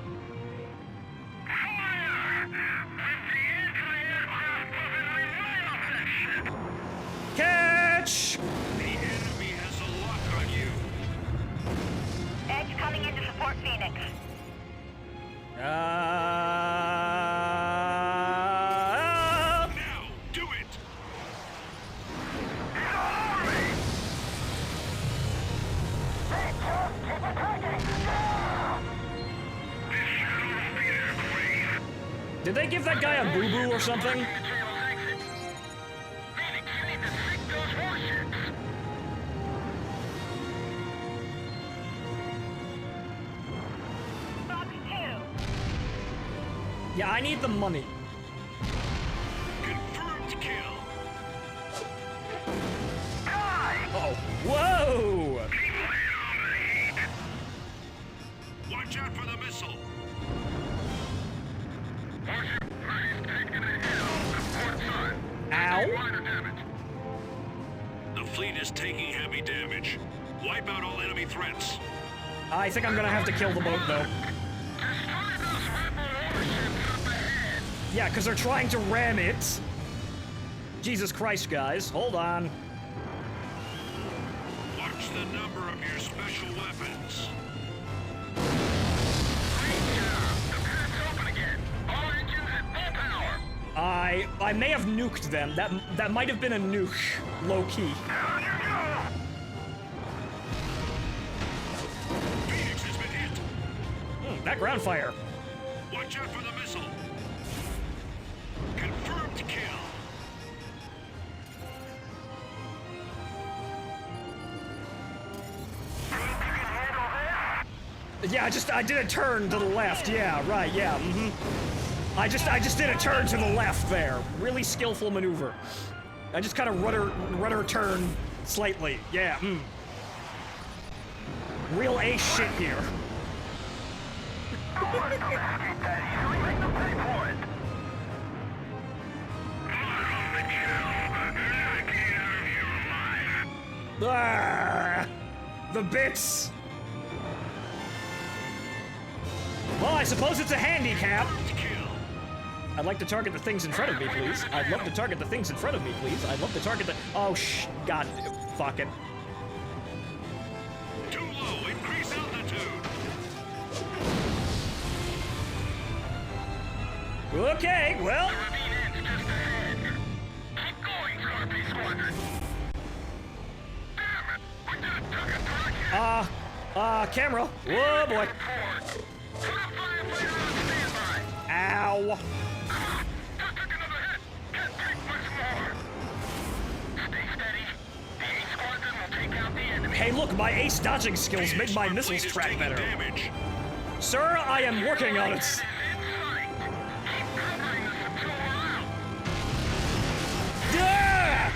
Catch! The enemy has a lock on you. Edge coming in to support Phoenix. Now, do it! Did they give that guy a boo-boo or something? Box 2. Yeah, I need the money. Confirmed kill. Uh-oh. Whoa! Watch out for the missile. Ow! The fleet is taking heavy damage. Wipe out all enemy threats. I think I'm gonna have to kill the boat, though. Yeah, because they're trying to ram it. Jesus Christ, guys. Hold on. Watch the number of your special weapons. I may have nuked them. That might have been a nuke, low key. Phoenix has been hit. That ground fire. Watch out for the missile. Confirmed kill. Yeah, I did a turn to the left. Yeah, right. Yeah. I just did a turn to the left there. Really skillful maneuver. I just kind of rudder turn slightly. Yeah. Real ace shit here. The bits. Well, I suppose it's a handicap. I'd like to target the things in front of me, please. I'd love to target the things in front of me, please. I'd love to target the... Oh, God. Fuck it. Too low. Increase altitude. Okay, well... Keep going, Scarface Squadron. Damn it! Camera. Whoa, boy. Ow. Hey, look, my ace dodging skills made my missiles track better. Damage. Sir, I am working on it. Yeah!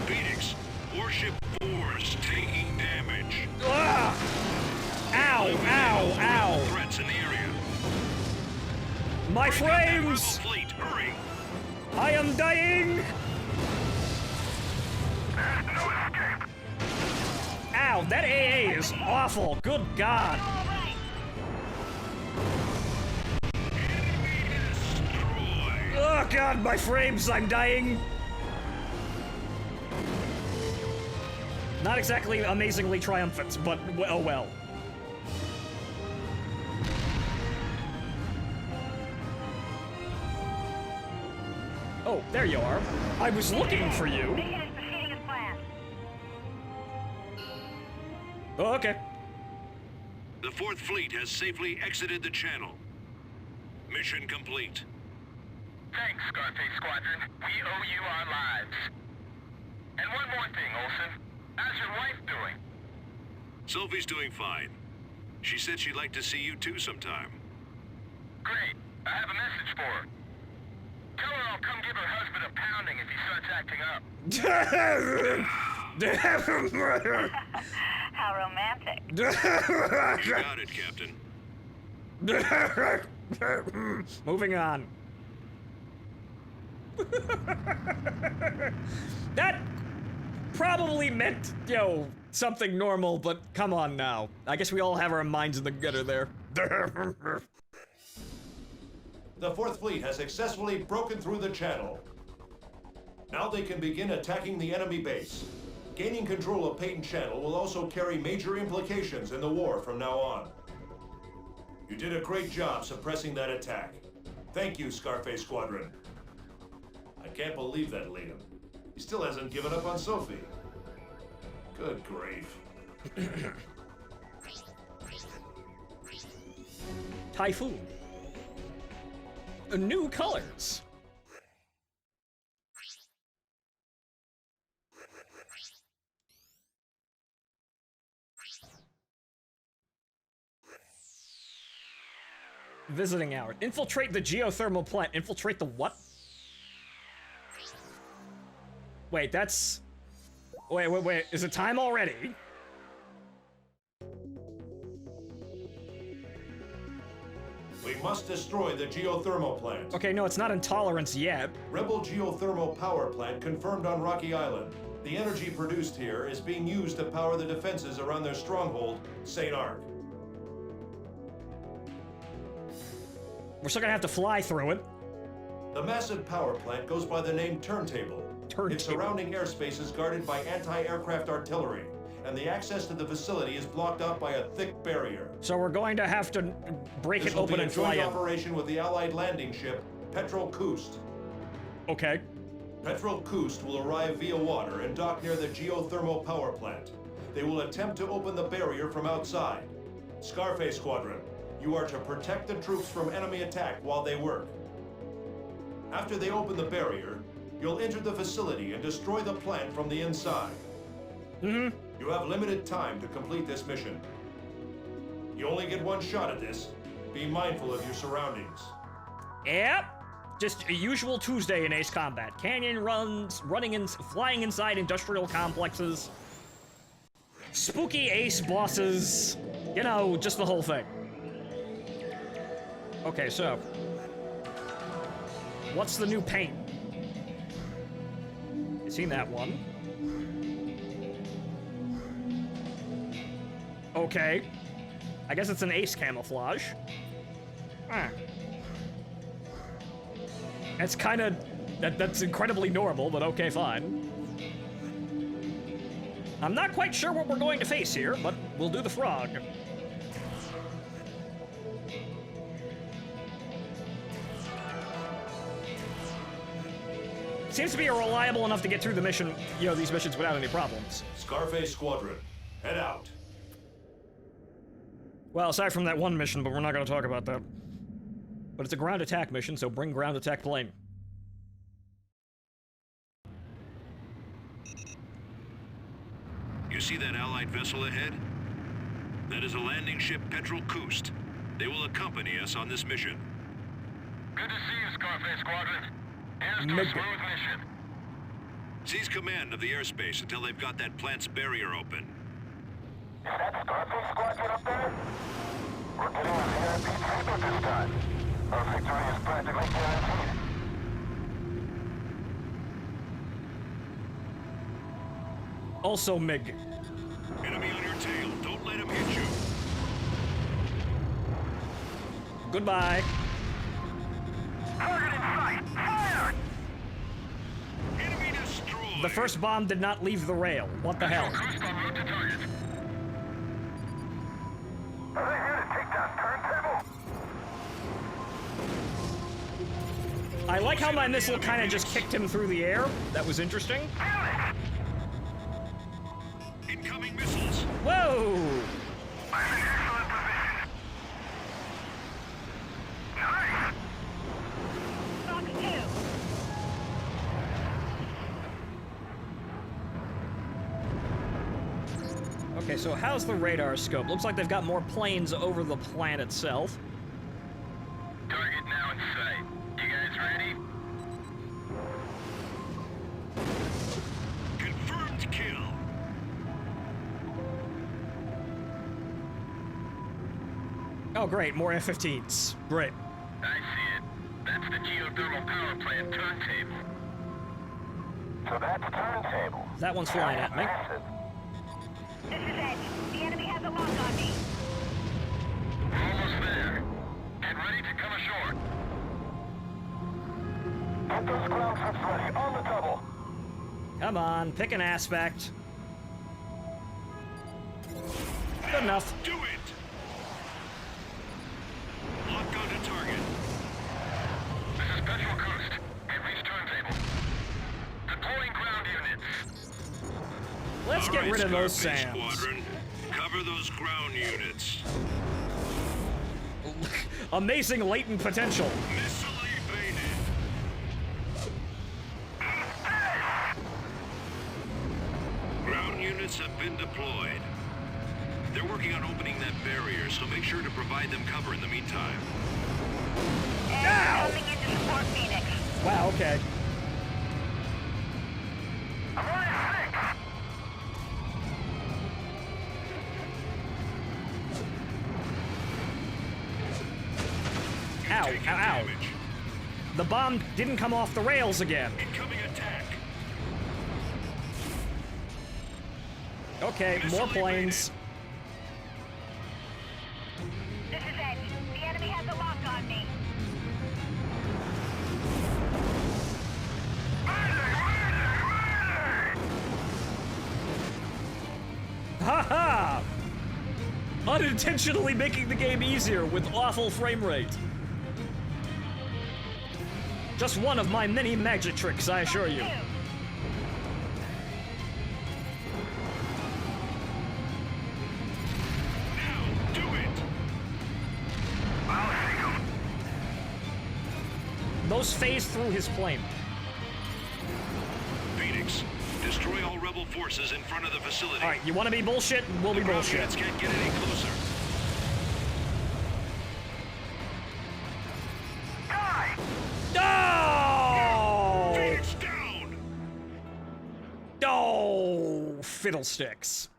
Phoenix, warship 4's taking damage. Ah! Ow, ow, ow. Threats in the area. My Bring up that frames! rebel fleet, hurry. I am dying! No escape. Ow, that AA is awful. Good God. Oh God, my frames, I'm dying. Not exactly amazingly triumphant, but oh well. Oh, there you are. I was looking for you. Mission is proceeding as planned. Oh, okay. The 4th Fleet has safely exited the channel. Mission complete. Thanks, Scarface Squadron. We owe you our lives. And one more thing, Olsen. How's your wife doing? Sophie's doing fine. She said she'd like to see you too sometime. Great. I have a message for her. Tell her I'll come give her husband a pounding if he starts acting up. How romantic. You got it, Captain. Moving on. That probably meant, something normal, but come on now. I guess we all have our minds in the gutter there. The 4th Fleet has successfully broken through the channel. Now they can begin attacking the enemy base. Gaining control of Peyton Channel will also carry major implications in the war from now on. You did a great job suppressing that attack. Thank you, Scarface Squadron. I can't believe that, Liam. He still hasn't given up on Sophie. Good grief. Typhoon. New colors. Visiting hour. Infiltrate the geothermal plant. Infiltrate the what? Wait, that's... Wait. Is it time already? We must destroy the geothermal plant. Okay, no, it's not intolerance yet. Rebel geothermal power plant confirmed on Rocky Island. The energy produced here is being used to power the defenses around their stronghold, St. Ark. We're still gonna have to fly through it. The massive power plant goes by the name Turntable. Its surrounding airspace is guarded by anti-aircraft artillery, and the access to the facility is blocked up by a thick barrier. So we're going to have to break it open and fly in. This will be a joint operation with the Allied landing ship, Petrol Kust. Okay. Petrol Kust will arrive via water and dock near the geothermal power plant. They will attempt to open the barrier from outside. Scarface Squadron, you are to protect the troops from enemy attack while they work. After they open the barrier, you'll enter the facility and destroy the plant from the inside. You have limited time to complete this mission. You only get one shot at this. Be mindful of your surroundings. Yep. Just a usual Tuesday in Ace Combat. Canyon runs, flying inside industrial complexes, spooky Ace bosses, just the whole thing. Okay, so what's the new paint? You seen that one? Okay. I guess it's an Ace camouflage. That's kind of... That's incredibly normal, but okay, fine. I'm not quite sure what we're going to face here, but we'll do the frog. Seems to be reliable enough to get through the mission, these missions without any problems. Scarface Squadron, head out. Well, aside from that one mission, but we're not going to talk about that. But it's a ground attack mission, so bring ground attack plane. You see that Allied vessel ahead? That is a landing ship Petrol Kust. They will accompany us on this mission. Good to see you, Scarface Squadron. Here's to a smooth mission. Seize command of the airspace until they've got that plant's barrier open. Is that Scarface Squadron up there? We're getting a VIP treatment this time. Our victory is practically guaranteed. Also MiG. Enemy on your tail. Don't let him hit you. Goodbye. Target in sight! Fire! Enemy destroyed. The first bomb did not leave the rail. What the hell? Cruise en route to target. Are they here to take down turntable? I like how my missile kind of just kicked him through the air. That was interesting. Incoming missiles. Whoa! I'm in excellent position. Nice! Fox 2. Okay, so how's the radar scope? Looks like they've got more planes over the plant itself. Target now in sight. You guys ready? Confirmed kill. Oh, great, more F-15s. Great. I see it. That's the geothermal power plant turntable. So that's turntable. That one's flying at me. This is Edge. The enemy has a lock on me. We're almost there. Get ready to come ashore. Get those ground troops ready, on the double. Come on, pick an aspect. Good enough. Do it. Lock onto target. This is Petrol Coast. Get reached turntable. Deploying ground units. Let's All get right, rid of those Scarface sounds. Squadron. Cover those ground units. Amazing latent potential. Missile evaded. Ground units have been deployed. They're working on opening that barrier, so make sure to provide them cover in the meantime. Edge coming in to support Phoenix. Wow, okay. I'm on 6. Ow, Taking ow, ow. damage. The bomb didn't come off the rails again. Incoming attack. Okay, more planes. This is Edge. The enemy has a lock on me. Haha! Unintentionally making the game easier with awful frame rate. Just one of my many magic tricks, I assure you. Now, do it. I'll take 'em. Those phase through his plane. Phoenix, destroy all rebel forces in front of the facility. Alright, you wanna be bullshit? We'll be Ground bullshit. units can't get any closer. Die! No! Phoenix down! No! Fiddlesticks.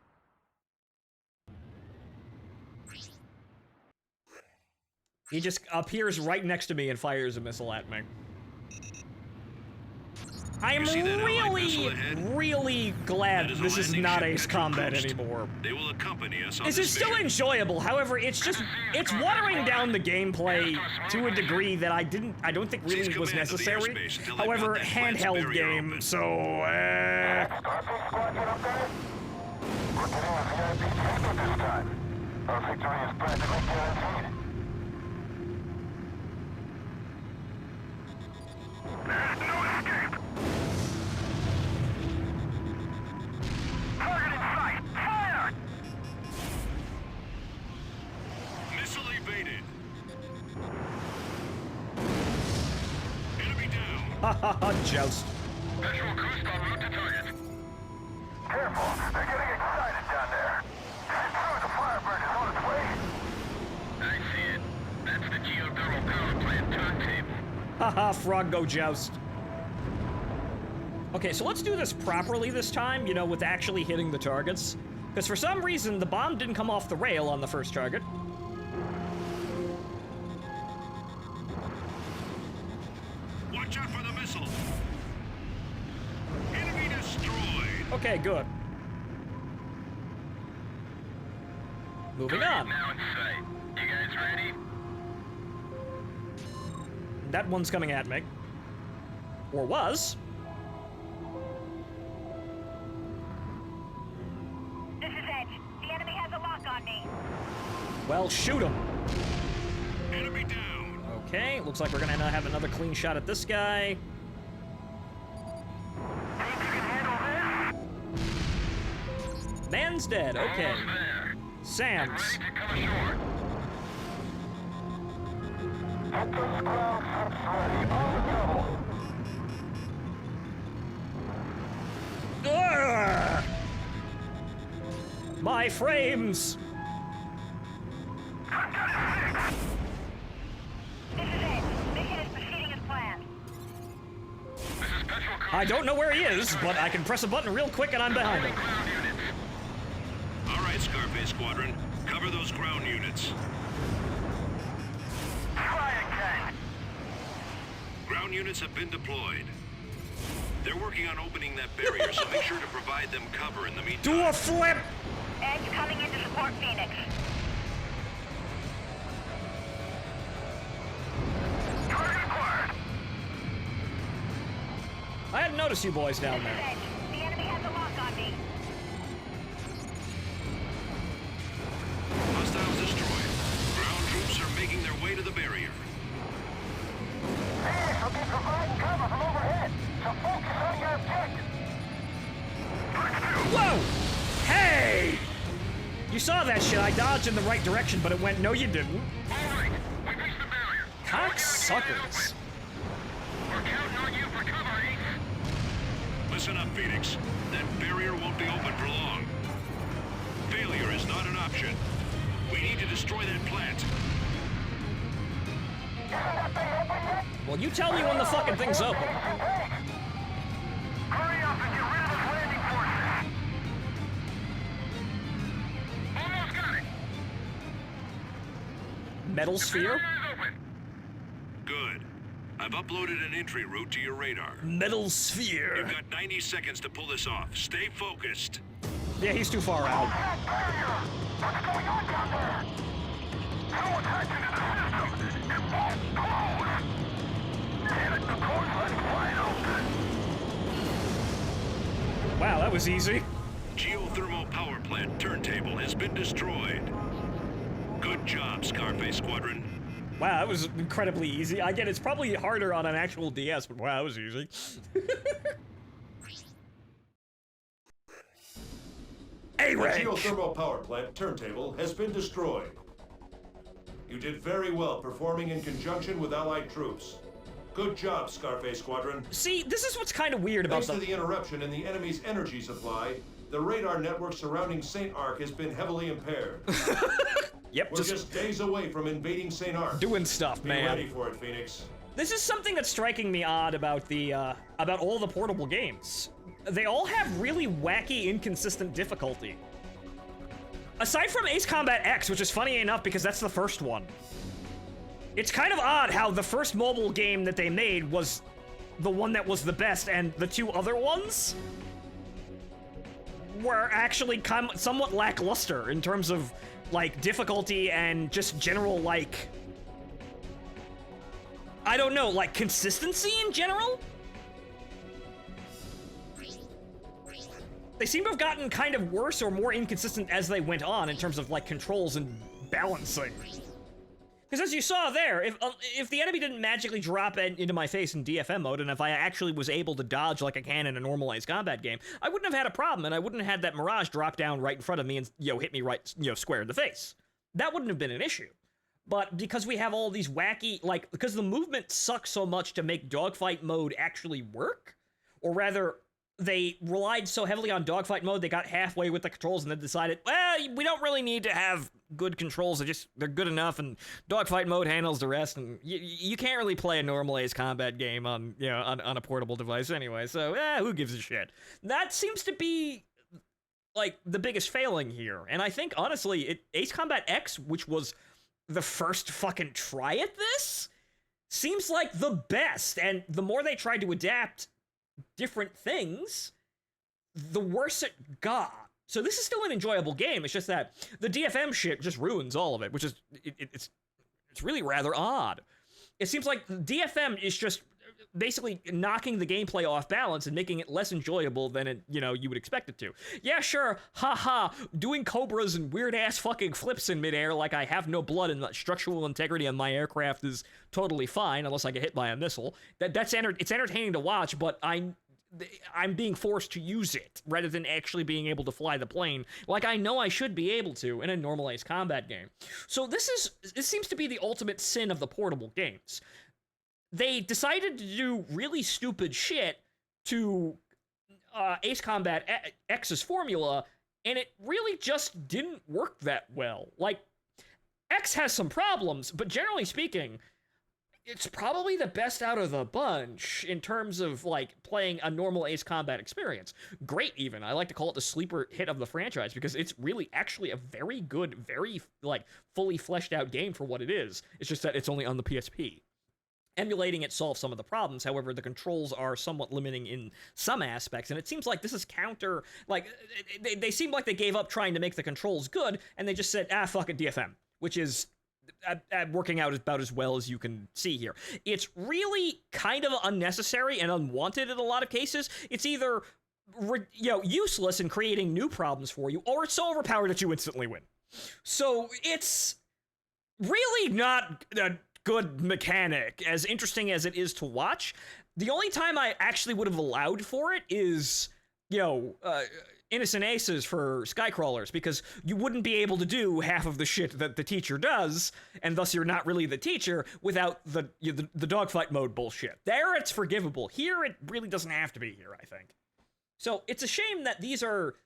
He just appears right next to me and fires a missile at me. I'm You see that allied missile really, ahead? really glad That is a this is landing not ship, Ace Petrol Combat Coast. anymore. They will accompany us on This this is still mission. enjoyable, however, it's watering down the gameplay to a degree that I don't think really Seize was command of the necessary. airspace until they've However, got that plant's handheld barrier game, open. so Scarface squad get up there? We're getting a VIP ticket this time. Our victory is practically guaranteed. There's no escape! Target in sight! Fire! Missile evaded. Enemy down. ha ha ha, joust. Visual Coast en route to target. Careful, they're getting excited down there. Sure, the Firebird is on its way. I see it. That's the geothermal power plant turntable. Haha, frog go joust. Okay, so let's do this properly this time, you know, with actually hitting the targets. Because for some reason, the bomb didn't come off the rail on the first target. Watch out for the missile. Enemy destroyed. Okay, good. Moving on. Now in sight. You guys ready? That one's coming at me. Or was. This is Edge. The enemy has a lock on me. Well, shoot him. Enemy down. Okay, looks like we're gonna have another clean shot at this guy. Think you can handle this? Man's dead. Okay. Almost there. Sam's. Ready to come ashore. Get those ground ships ready. On the double. Ugh! My frames. This is Edge. Mission is proceeding as planned. This is Petrol Cruise. I don't know where he is, but I can press a button real quick and I'm behind him. Ground units. All right, Scarface Squadron. Cover those ground units. Try again. Ground units have been deployed. They're working on opening that barrier, so make sure to provide them cover in the meantime. Do a flip! Edge coming in to support Phoenix. Target acquired. I hadn't noticed you boys down This is there. Edge. The enemy has a lock on me. Hostiles destroyed. Ground troops are making their way to the barrier. Phoenix will be providing cover from overhead, so focus on your objective. Whoa! Hey! You saw that shit. I dodged in the right direction, but it went, no you didn't. All right, we reached the barrier. Cocksuckers. We're counting on you for cover, Ace. Listen up, Phoenix. That barrier won't be open for long. Failure is not an option. We need to destroy that plant. Well, you tell me when the fucking thing's open. Hurry up and get rid of those landing forces. Almost got it. Metal sphere? Barrier is open. Good. I've uploaded an entry route to your radar. Metal sphere. You've got 90 seconds to pull this off. Stay focused. Yeah, he's too far out. What's going on down there? No attention to the system. It won't close. Damn it, the coastline's wide open. Wow, that was easy. Geothermal power plant turntable has been destroyed. Good job, Scarface Squadron. Wow, that was incredibly easy. I get it's probably harder on an actual DS, but wow, that was easy. The geothermal power plant turntable has been destroyed. You did very well performing in conjunction with Allied troops. Good job, Scarface Squadron. See, this is what's kind of weird about Thanks to the interruption in the enemy's energy supply, the radar network surrounding St. Arc has been heavily impaired. Yep, We're just days away from invading St. Arc. doing stuff, Be man. ready for it, Phoenix. This is something that's striking me odd about the about all the portable games. They all have really wacky, inconsistent difficulty. Aside from Ace Combat X, which is funny enough because that's the first one. It's kind of odd how the first mobile game that they made was the one that was the best, and the two other ones were actually somewhat lackluster in terms of, like, difficulty and just general, like, I don't know, like, consistency in general? They seem to have gotten kind of worse or more inconsistent as they went on in terms of, like, controls and balancing. Because as you saw there, if the enemy didn't magically drop into my face in DFM mode, and if I actually was able to dodge like I can in a normalized combat game, I wouldn't have had a problem, and I wouldn't have had that Mirage drop down right in front of me and, hit me right, square in the face. That wouldn't have been an issue. But because we have all these wacky, like, because the movement sucks so much to make dogfight mode actually work, or rather, they relied so heavily on dogfight mode, they got halfway with the controls and then decided, well, we don't really need to have good controls, they're good enough, and dogfight mode handles the rest, and you can't really play a normalized combat game on, on a portable device anyway, so, who gives a shit? That seems to be, like, the biggest failing here, and I think, honestly, Ace Combat X, which was the first fucking try at this, seems like the best, and the more they tried to adapt different things, the worse it got. So this is still an enjoyable game. It's just that the DFM shit just ruins all of it, which is it's really rather odd. It seems like DFM is just basically knocking the gameplay off balance and making it less enjoyable than it, you would expect it to. Yeah, sure, haha, doing cobras and weird-ass fucking flips in midair like I have no blood and the structural integrity on my aircraft is totally fine, unless I get hit by a missile. It's entertaining to watch, but I'm being forced to use it, rather than actually being able to fly the plane, like I know I should be able to in a normal Ace Combat game. So this seems to be the ultimate sin of the portable games. They decided to do really stupid shit to Ace Combat X's formula, and it really just didn't work that well. Like, X has some problems, but generally speaking, it's probably the best out of the bunch in terms of, like, playing a normal Ace Combat experience. Great, even. I like to call it the sleeper hit of the franchise, because it's really actually a very good, very, like, fully fleshed out game for what it is. It's just that it's only on the PSP. Emulating it solves some of the problems, however, the controls are somewhat limiting in some aspects, and it seems like this is counter, like, they seem like they gave up trying to make the controls good, and they just said, fuck it, DFM, which is working out about as well as you can see here. It's really kind of unnecessary and unwanted in a lot of cases. It's either, useless in creating new problems for you, or it's so overpowered that you instantly win. So it's really not a good mechanic, as interesting as it is to watch. The only time I actually would have allowed for it is, Innocent Aces for Skycrawlers, because you wouldn't be able to do half of the shit that the teacher does, and thus you're not really the teacher without the dogfight mode bullshit. There, it's forgivable. Here, it really doesn't have to be here, I think. So, it's a shame that these are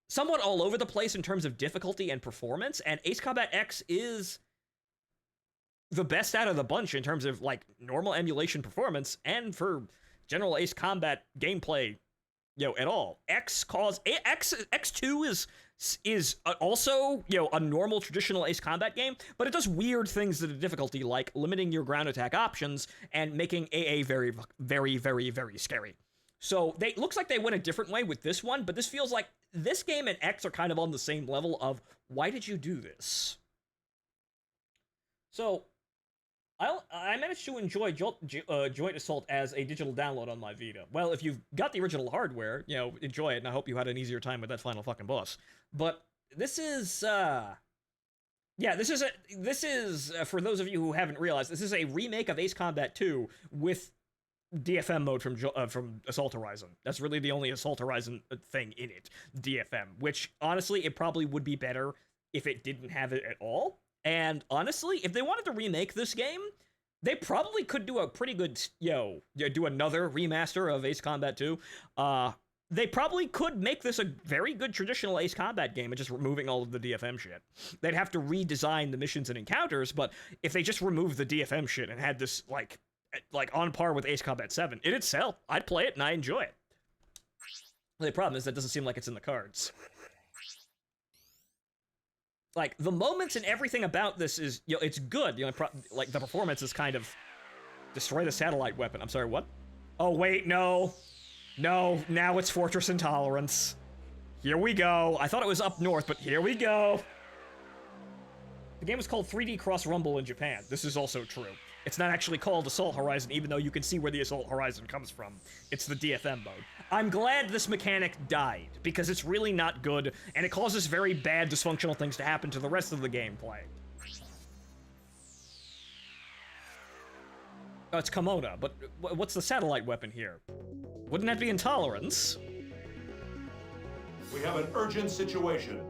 somewhat all over the place in terms of difficulty and performance, and Ace Combat X is the best out of the bunch in terms of, like, normal emulation performance, and for general Ace Combat gameplay, at all. X2 is also, a normal traditional Ace Combat game, but it does weird things to the difficulty, like limiting your ground attack options and making AA very, very, very, very scary. So, looks like they went a different way with this one, but this feels like this game and X are kind of on the same level of, why did you do this? So, I managed to enjoy Joint Assault as a digital download on my Vita. Well, if you've got the original hardware, enjoy it, and I hope you had an easier time with that final fucking boss. But this is, this is for those of you who haven't realized, this is a remake of Ace Combat 2 with DFM mode from Assault Horizon. That's really the only Assault Horizon thing in it, DFM, which, honestly, it probably would be better if it didn't have it at all. And honestly, if they wanted to remake this game, they probably could do a pretty good, do another remaster of Ace Combat 2. They probably could make this a very good traditional Ace Combat game and just removing all of the DFM shit. They'd have to redesign the missions and encounters, but if they just removed the DFM shit and had this, like on par with Ace Combat 7, it'd sell. I'd play it and I enjoy it. The problem is that doesn't seem like it's in the cards. Like, the moments and everything about this is, it's good. Like, the performance is kind of destroy the satellite weapon. I'm sorry, what? Oh, wait, no. No, now it's Fortress Intolerance. Here we go. I thought it was up north, but here we go. The game was called 3D Cross Rumble in Japan. This is also true. It's not actually called Assault Horizon, even though you can see where the Assault Horizon comes from. It's the DFM mode. I'm glad this mechanic died, because it's really not good, and it causes very bad, dysfunctional things to happen to the rest of the gameplay. Oh, it's Kimona, but what's the satellite weapon here? Wouldn't that be Intolerance? We have an urgent situation.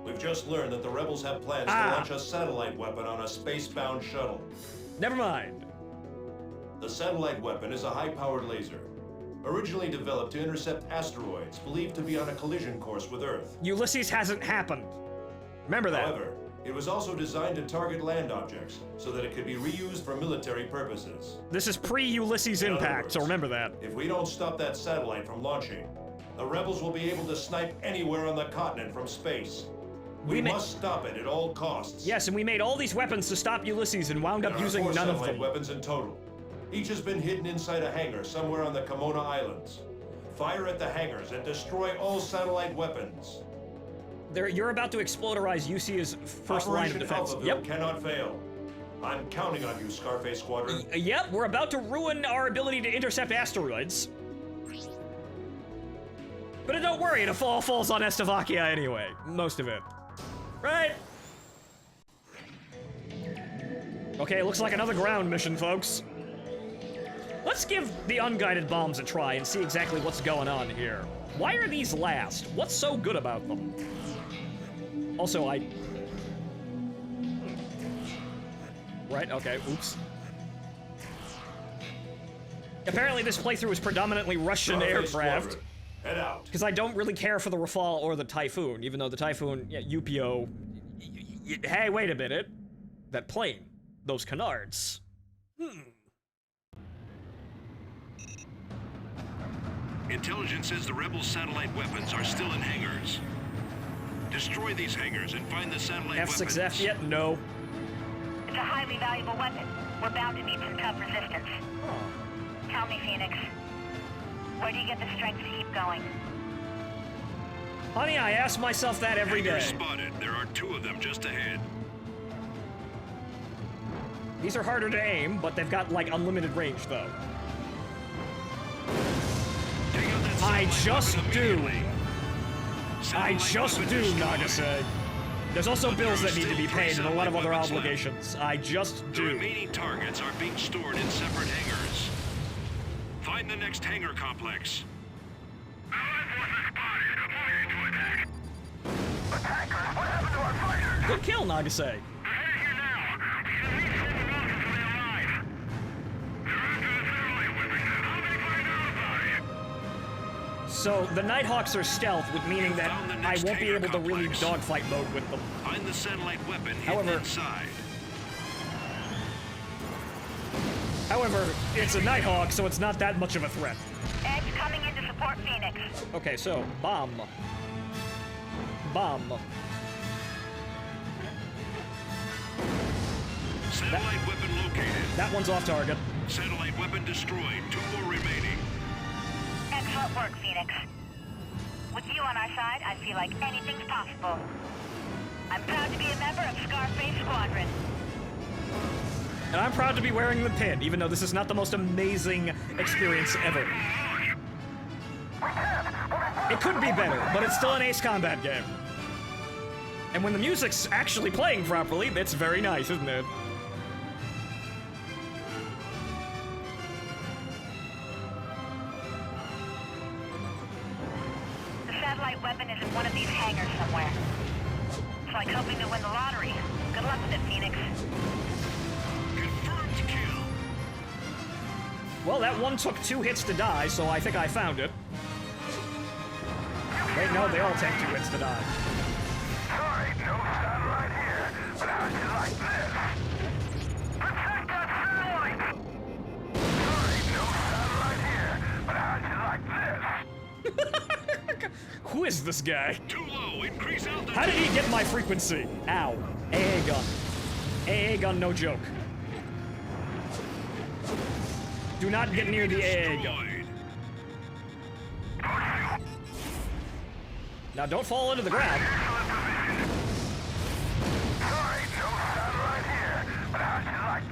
We've just learned that the rebels have plans to launch a satellite weapon on a space-bound shuttle. Never mind. The satellite weapon is a high-powered laser, originally developed to intercept asteroids believed to be on a collision course with Earth. Ulysses hasn't happened. Remember that. However, it was also designed to target land objects so that it could be reused for military purposes. This is pre-Ulysses impact, so remember that. If we don't stop that satellite from launching, the rebels will be able to snipe anywhere on the continent from space. We must stop it at all costs. Yes, and we made all these weapons to stop Ulysses and wound up using none of them. Weapons in total. Each has been hidden inside a hangar somewhere on the Kimona Islands. Fire at the hangars and destroy all satellite weapons. You're about to exploderize UC's first line of Operation defense. Alphaville Yep. cannot fail. I'm counting on you, Scarface Squadron. Yep, we're about to ruin our ability to intercept asteroids. But don't worry, it all falls on Estevakia anyway. Most of it. Right? Okay, looks like another ground mission, folks. Let's give the unguided bombs a try and see exactly what's going on here. Why are these last? What's so good about them? Also, Right, okay, oops. Apparently this playthrough is predominantly Russian aircraft. Head out. Because I don't really care for the Rafale or the Typhoon, even though the Typhoon, yeah, UPO... Hey, wait a minute. That plane. Those canards. Intelligence says the rebel satellite weapons are still in hangars. Destroy these hangars and find the satellite weapons. F6F yet? No. It's a highly valuable weapon. We're bound to need some tough resistance. Tell me, Phoenix, where do you get the strength to keep going? Honey, I ask myself that every day. Hangars spotted. There are 2 of them just ahead. These are harder to aim, but they've got, like, unlimited range, though. Take out that I satellite just weapon do. immediately. I Satellite just weapon do, destroyed. Nagase. There's also But bills there that are need to be still 3 paid and a lot of satellite other weapons left. obligations. I just The do. remaining targets are being stored in separate hangars. Find the next hangar complex. Good kill, Nagase. So, the Nighthawks are stealth, with meaning that Found the I next won't be hangar able to really complex. dogfight mode with them. Find the satellite weapon hidden However- inside. However, it's a Nighthawk, so it's not that much of a threat. Edge coming in to support Phoenix. Okay, so, bomb. Bomb. Satellite weapon located. That one's off target. Satellite weapon destroyed. 2 more remaining. Excellent work, Phoenix. With you on our side, I feel like anything's possible. I'm proud to be a member of Scarface Squadron. And I'm proud to be wearing the pin, even though this is not the most amazing experience ever. It could be better, but it's still an Ace Combat game. And when the music's actually playing properly, it's very nice, isn't it? The satellite weapon is in one of these hangars somewhere. It's like hoping to win the lottery. Good luck with it, Phoenix. Confirmed kill. Well, that one took 2 hits to die, so I think I found it. Wait, no, they all take 2 hits to die. Sorry, no satellite here, but how'd you like this? Protect that satellite! Sorry, no satellite here, but how'd you like this? Who is this guy? Too low. Increase altitude. How did he get my frequency? Ow. AA gun. AA gun, no joke. Do not get near the AA gun. Destroyed. Now don't fall into the ground. Sorry, no satellite here, but how'd you like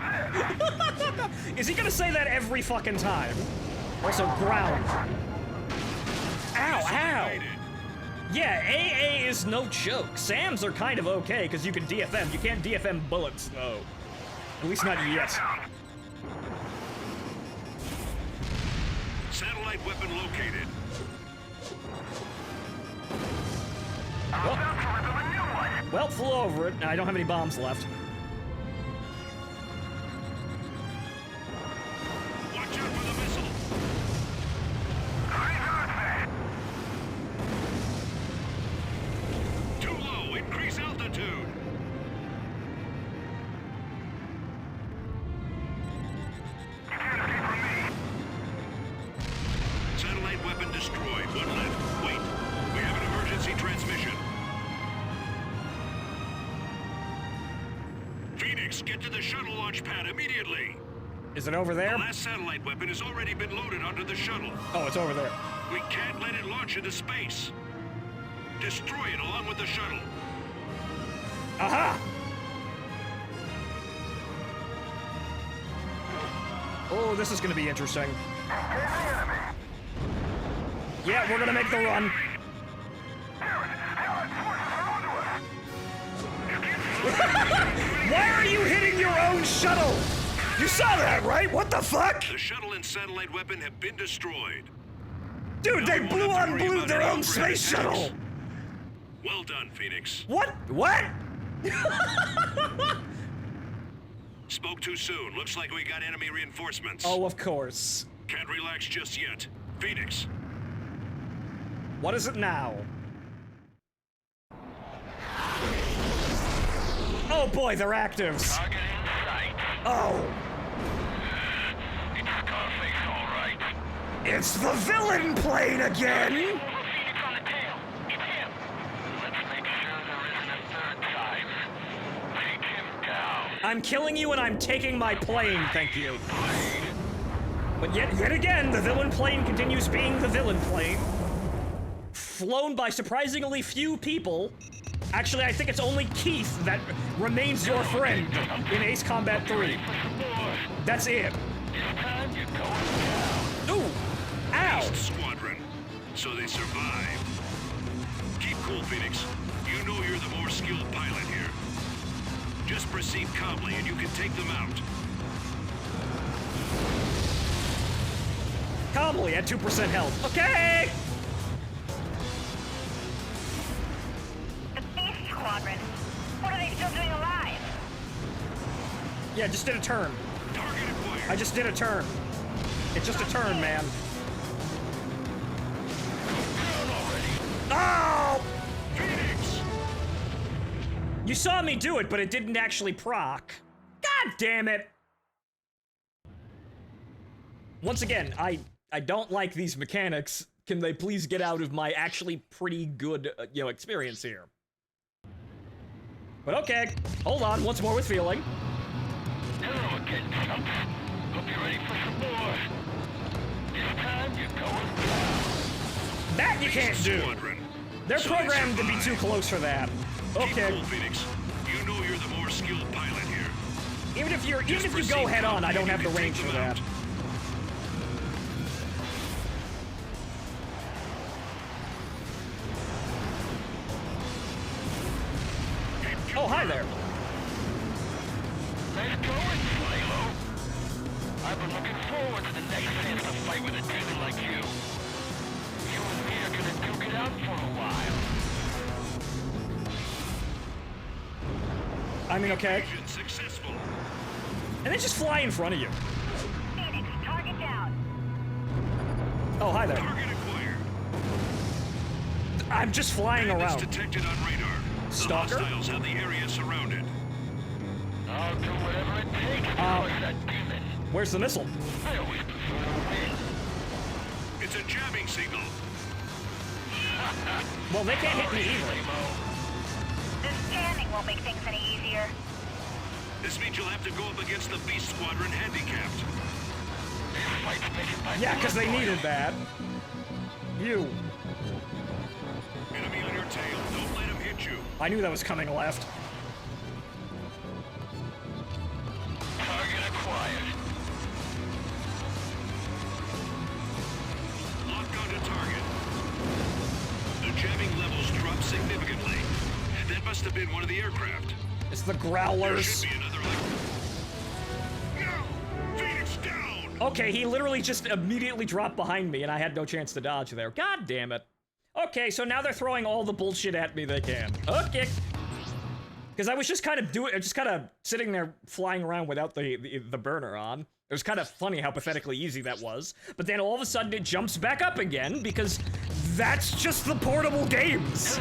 this? Is he gonna say that every fucking time? Also, ground. Ow, ow! Yeah, AA is no joke. SAMs are kind of okay, because you can DFM. You can't DFM bullets, though. At least not yet. Satellite weapon located. Well, flew over it. I don't have any bombs left. Watch out for the missile. Too low. Increase altitude. Satellite weapon destroyed. 1 left. Wait. We have an emergency transmission. Phoenix, get to the shuttle launch pad immediately. Is it over there? The last satellite weapon has already been loaded onto the shuttle. Oh, it's over there. We can't let it launch into space. Destroy it along with the shuttle. Aha! Oh, this is gonna be interesting. Yeah, we're gonna make the run. Why are you hitting your own shuttle? You saw that, right? What the fuck? The shuttle and satellite weapon have been destroyed. Dude, they blew their own space shuttle! Well done, Phoenix. What? What? Spoke too soon. Looks like we got enemy reinforcements. Oh, of course. Can't relax just yet. Phoenix. What is it now? Oh boy, they're actives. Target in sight. Oh. It's Scarface, all right. It's the villain plane again! Phoenix on the tail. It's him. Let's make sure there isn't a third time. Take him down. I'm killing you and I'm taking my plane, thank you. But yet again, the villain plane continues being the villain plane. Flown by surprisingly few people. Actually, I think it's only Keith that remains your friend in Ace Combat 3. That's it. Ooh! Ow! East Squadron. So they survive. Keep cool, Phoenix. You know you're the more skilled pilot here. Just proceed calmly and you can take them out. Calmly at 2% health. Okay! The Beast Squadron. What are they still doing alive? Yeah, just did a turn. Target acquired. I just did a turn. It's just a turn, man. Oh! Phoenix! You saw me do it, but it didn't actually proc. God damn it! Once again, I don't like these mechanics. Can they please get out of my actually pretty good, experience here? But okay, hold on, once more with feeling. Hello again, chumps. Hope you're ready for some more. This time you're going down. That you can't do! Squadron. They're So programmed to they be too survive. close for that. Keep Okay. cool, Phoenix. You know you're the more skilled pilot here. Even if you go proceed head on, I don't calmly have the and range take for them that. out. Oh, hi there. Nice going, Lalo. I've been looking forward to the next chance to fight with a demon like you. You and me are gonna duke it out for a while. I mean, okay. Mission successful. And they just fly in front of you. Phoenix, target down. Oh, hi there. Target acquired. I'm just flying Bandits around. detected on radar. Stalker? The hostiles have the area surrounded. I'll do whatever it takes to crush that demon. Where's the missile? I always prefer to win. It's a jamming signal. Well, they can't hit me either. This jamming won't make things any easier. This means you'll have to go up against the Beast Squadron handicapped. Yeah, because they needed that. You. Enemy on your tail. Don't let him hit you. I knew that was coming left. Target acquired. Lock onto target. The jamming levels dropped significantly. That must have been one of the aircraft. It's the There Growlers. should be another No! Phoenix down! Okay, he literally just immediately dropped behind me and I had no chance to dodge there. God damn it. Okay, so now they're throwing all the bullshit at me they can. Okay. Because I was just kind of sitting there flying around without the burner on. It was kind of funny how pathetically easy that was. But then all of a sudden it jumps back up again because that's just the portable games.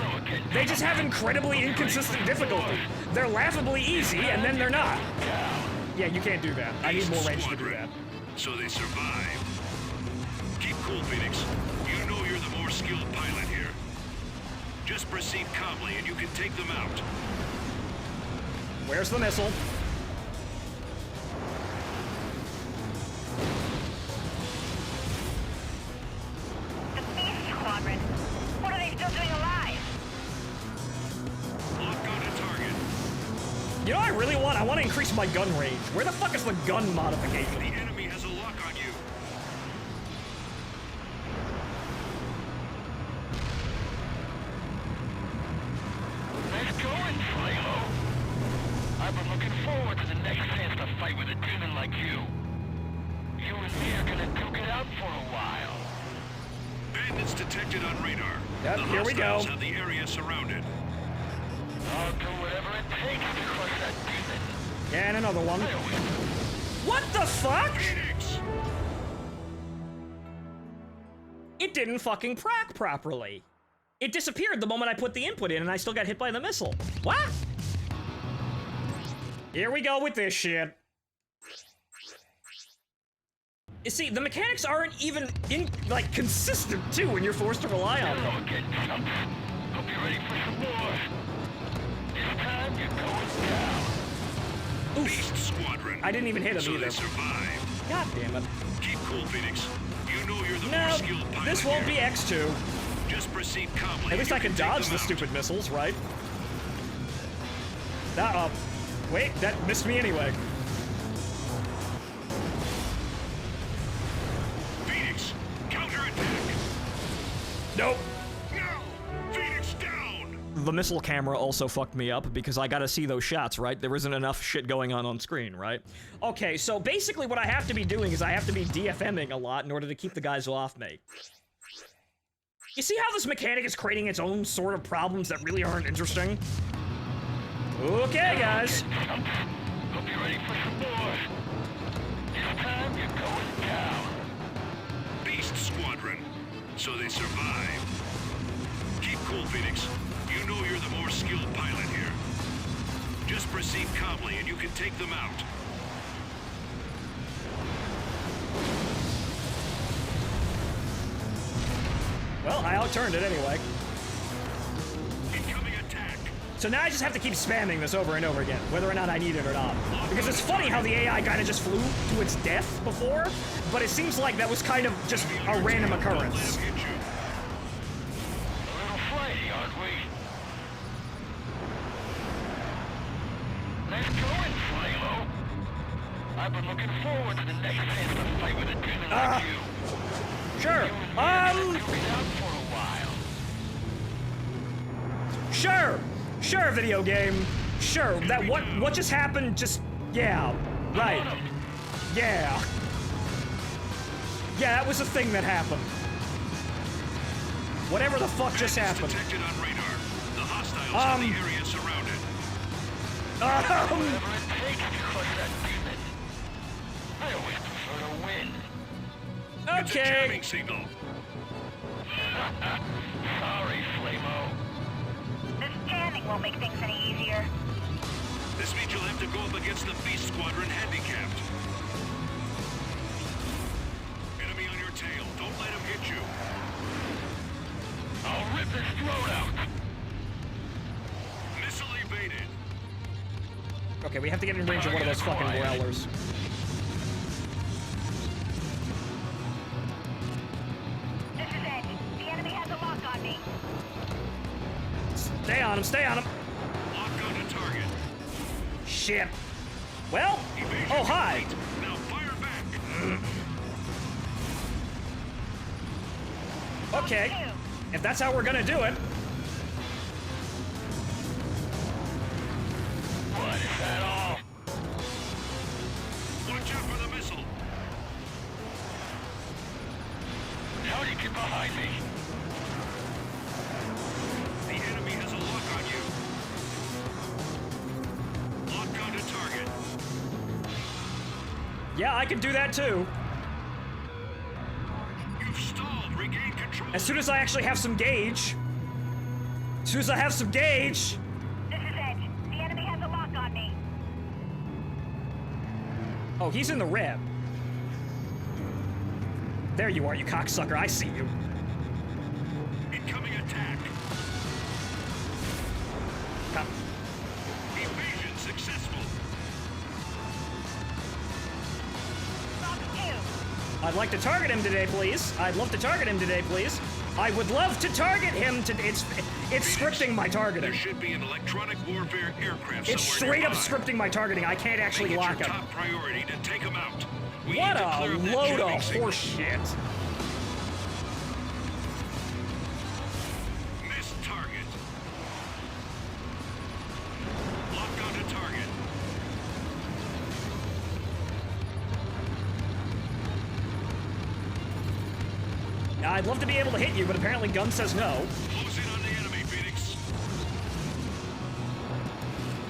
They just have incredibly inconsistent difficulty. They're laughably easy and then they're not. Yeah, you can't do that. I need more range to do that. So they survive. Keep cool, Phoenix. You know you're the more skilled pilot here. Just proceed calmly and you can take them out. Where's the missile? You know what I really want? I want to increase my gun range. Where the fuck is the gun modification? The enemy has a lock on you. Nice going, Philo. I've been looking forward to the next chance to fight with a demon like you. You and me are gonna duke it out for a while. Bandits detected on radar. Yep, The here we go. hostiles have the area surrounded. I'll do whatever it takes to crush that demon. Yeah, and another one. What the fuck? Phoenix! It didn't fucking proc properly. It disappeared the moment I put the input in and I still got hit by the missile. What? Here we go with this shit. You see, the mechanics aren't even consistent too when you're forced to rely on them. Hello again, chumps. Hope you're ready for some more. This time you're going down. Beast Squadron. I didn't even hit him So either. they survived. God damn it. Keep cool, Phoenix. You know you're the No, more skilled pilot this won't be here. X2. Just proceed calmly. At least You I can take dodge them the out. stupid missiles, right? Wait, that missed me anyway. Phoenix, counterattack. Nope. No! Phoenix down! The missile camera also fucked me up because I gotta see those shots, right? There isn't enough shit going on screen, right? Okay, so basically what I have to be doing is I have to be DFMing a lot in order to keep the guys off me. You see how this mechanic is creating its own sort of problems that really aren't interesting? Okay, guys. Hope you're ready for some more. This time you're going down. Beast Squadron. So they survived. Keep cool, Phoenix. You know you're the more skilled pilot here. Just proceed calmly and you can take them out. Well, I outturned it anyway. Incoming attack. So now I just have to keep spamming this over and over again, whether or not I need it or not. Because it's funny how the AI kind of just flew to its death before, but it seems like that was kind of just a random occurrence. Don't let 'em hit you. A little flighty, aren't we? Nice going, Philo. I've been looking forward to the next chance to fight with a demon like you. Sure. You and me are gonna duke it out for a while. Sure, video game. Sure, that what just happened just, yeah, right. Yeah. Yeah, that was a thing that happened. Whatever the fuck just happened. Detected on radar. The hostiles have the area surrounded. Whatever it takes to crush that demon. I always prefer to win. It's a Okay. jamming signal. Sorry, Flamo. This jamming won't make things any easier. This means you'll have to go up against the Beast Squadron handicapped. Enemy on your tail. Don't let him hit you. I'll rip his throat out. Missile evaded. Okay, we have to get in range of one of those fucking growlers. This is Edge. The enemy has a lock on me. Stay on him, stay on him. Lock on to target. Shit. Well, Evasion oh, hi. complete. Now fire back. Okay, if that's how we're gonna do it. What is that all? Watch out for the missile. How do you get behind me? The enemy has a lock on you. Lock on to target. Yeah, I can do that too. You've stalled. Regain control. As soon as I actually have some gauge. As soon as I have some gauge. This is Edge. The enemy has a lock on me. Oh, he's in the red. There you are, you cocksucker. I see you. Incoming attack. Come. Evasion successful. Rock 2. I'd like to target him today, please. I'd love to target him today, please. I would love to target him to. It's scripting my targeting. There should be an electronic warfare aircraft It's somewhere straight up nearby. scripting my targeting. I can't actually Make it lock your him. top priority to take him out. We What need to a clear up that load jamming of signal. horse shit. Missed target. Lock onto target. Now, I'd love to be able to hit you, but apparently gun says no. Close in on the enemy, Phoenix.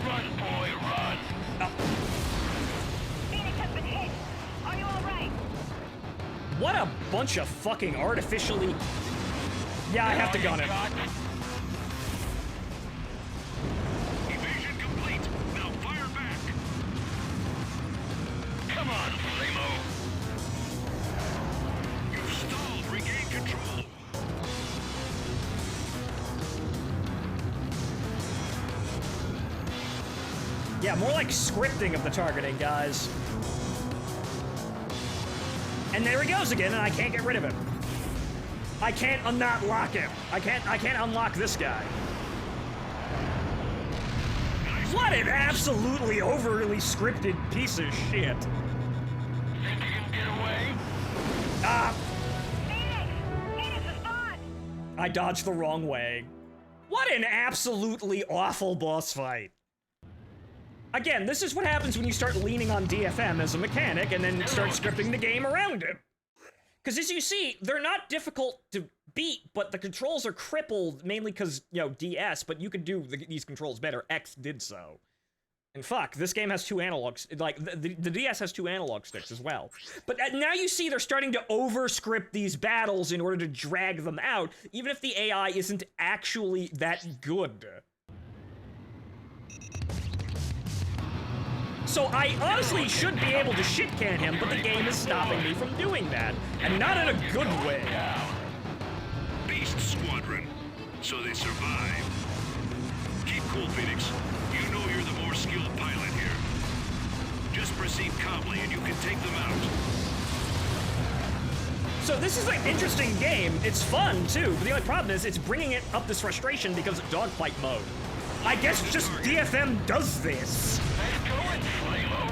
Run, boy, run. Phoenix has been hit. Are you all right? What a bunch of fucking artificially... Yeah, I have to gun him. Evasion complete. Now fire back. Come on, Flamo. You've stalled. Regain control. Yeah, more like scripting of the targeting, guys. And there he goes again, and I can't get rid of him. I can't not lock him. I can't unlock this guy. What an absolutely overly scripted piece of shit. Think you can get away? Ah, Phoenix, respond! I dodged the wrong way. What an absolutely awful boss fight. Again, this is what happens when you start leaning on DFM as a mechanic and then start scripting the game around it. Because as you see, they're not difficult to beat, but the controls are crippled mainly because, you know, DS, but you could do these controls better. X did so. And fuck, this game has 2 analogs. Like, the DS has 2 analog sticks as well. But now you see they're starting to over-script these battles in order to drag them out, even if the AI isn't actually that good. So I honestly should be able to shit-can him, but the game is stopping me from doing that. And not in a good way. Beast Squadron. So they survive. Keep cool, Phoenix. You know you're the more skilled pilot here. Just proceed calmly and you can take them out. So this is an interesting game. It's fun, too, but the only problem is it's bringing it up this frustration because of dogfight mode. I guess just DFM does this. Nice going, Flamo.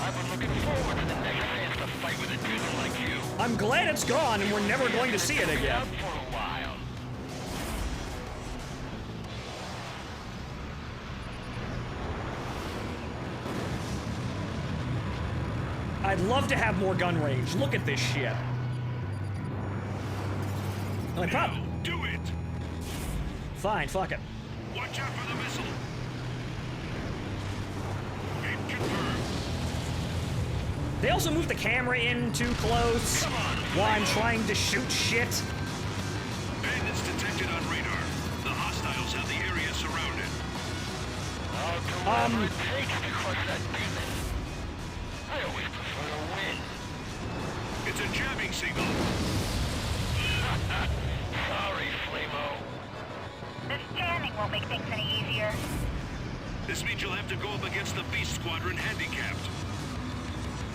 I've been looking forward to the next chance to fight with a dude like you. I'm glad it's gone and we're never going to see it again. Out for a while. I'd love to have more gun range. Look at this shit. The only problem... Now, do it. Fine, fuck it. Watch out for the missile. Hit confirmed. They also moved the camera in too close while I'm trying to shoot shit. Bandits detected on radar. The hostiles have the area surrounded. I'll do whatever it takes to crush that business. I always prefer to win. It's a jamming signal. Sorry, Flamo. This jamming won't make things any easier. This means you'll have to go up against the Beast Squadron handicapped.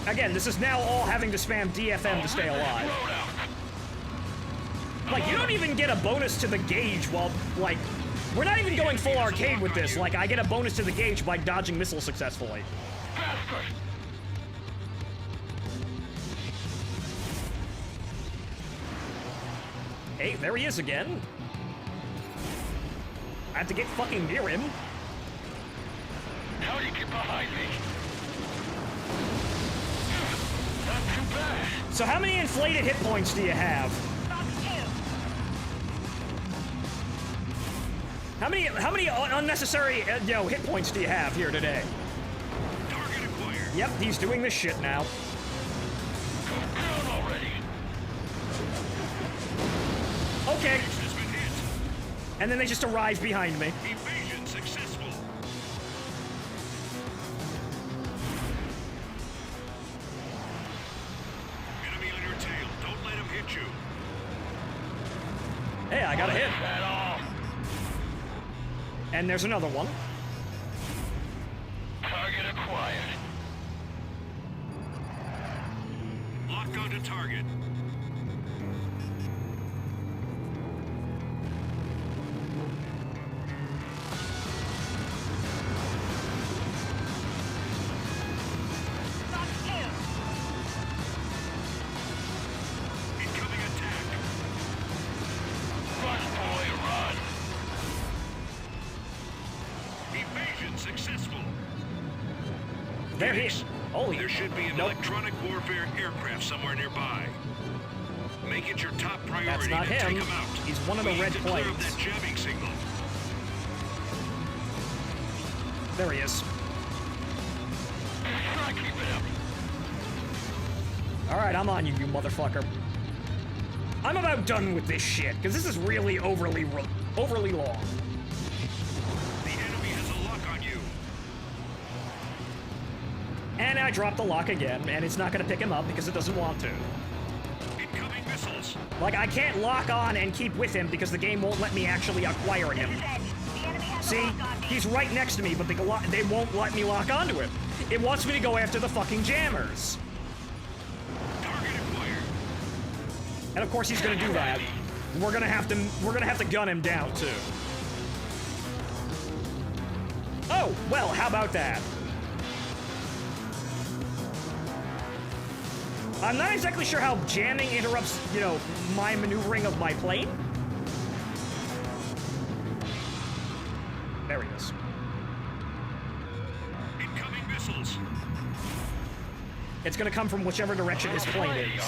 Again, this is now all having to spam DFM to stay alive. Like, you don't even get a bonus to the gauge while, like, we're not even going full arcade with this. Like, I get a bonus to the gauge by dodging missiles successfully. Bastard! Hey, there he is again. I have to get fucking near him. How do you get behind me? Not too bad. So how many inflated hit points do you have? Box 2. How many unnecessary, hit points do you have here today? Target acquired. Yep, he's doing this shit now. Go down already. Okay. Has been hit. And then they just arrive behind me. Evasion successful. Enemy on your tail. Don't let him hit you. Hey, I got a hit. That all. And there's another one. Target acquired. Lock onto target. There he Phoenix, is. Holy. there should be an Nope. electronic warfare aircraft somewhere nearby. Make it your top priority That's not to him. take him out. He's one of the We red need to clear up planes. that jamming signal. There he is. Alright, I'm on you, you motherfucker. I'm about done with this shit, because this is really overly long. The enemy has a lock on you. And I dropped the lock again, and it's not going to pick him up because it doesn't want to. Incoming missiles. Like, I can't lock on and keep with him because the game won't let me actually acquire him. This is Edge. The enemy has a See? lock on me. He's right next to me, but they won't let me lock onto him. It wants me to go after the fucking jammers. Target acquired. And of course he's gonna do that. We're gonna have to gun him down too. Oh, well, how about that? I'm not exactly sure how jamming interrupts, you know, my maneuvering of my plane. There he is. Incoming missiles. It's gonna come from whichever direction his plane is.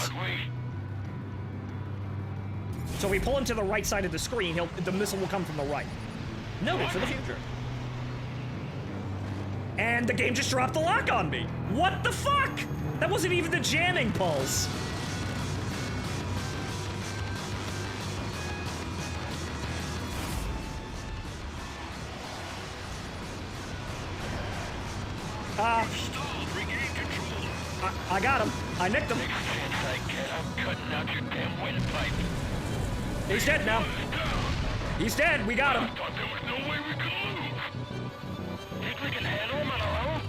So if we pull him to the right side of the screen, the missile will come from the right. Noted for the future. And the game just dropped the lock on me. What the fuck? That wasn't even the jamming pulse. Stalled. Regain control. I got him. I nicked him. I'm cutting out your damn windpipe. He's dead now. He's dead. We got him. Thought there was no way we could lose. Think we can handle him on our own?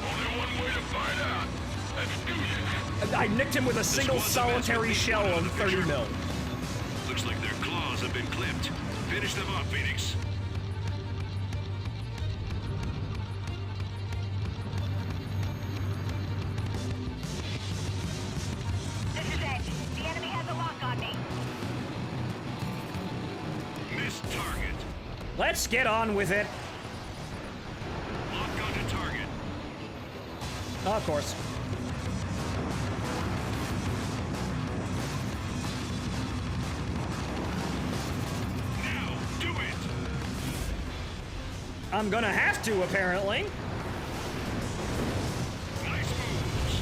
Only one way to find out. Let's do this. I nicked him with a single was the solitary best shell thing of in the 30 picture. mil. Looks like their claws have been clipped. Finish them off, Phoenix. This is Edge. The enemy has a lock on me. Missed target. Let's get on with it. Lock onto target. Oh, of course. Now, do it. I'm gonna have to, apparently. Nice moves.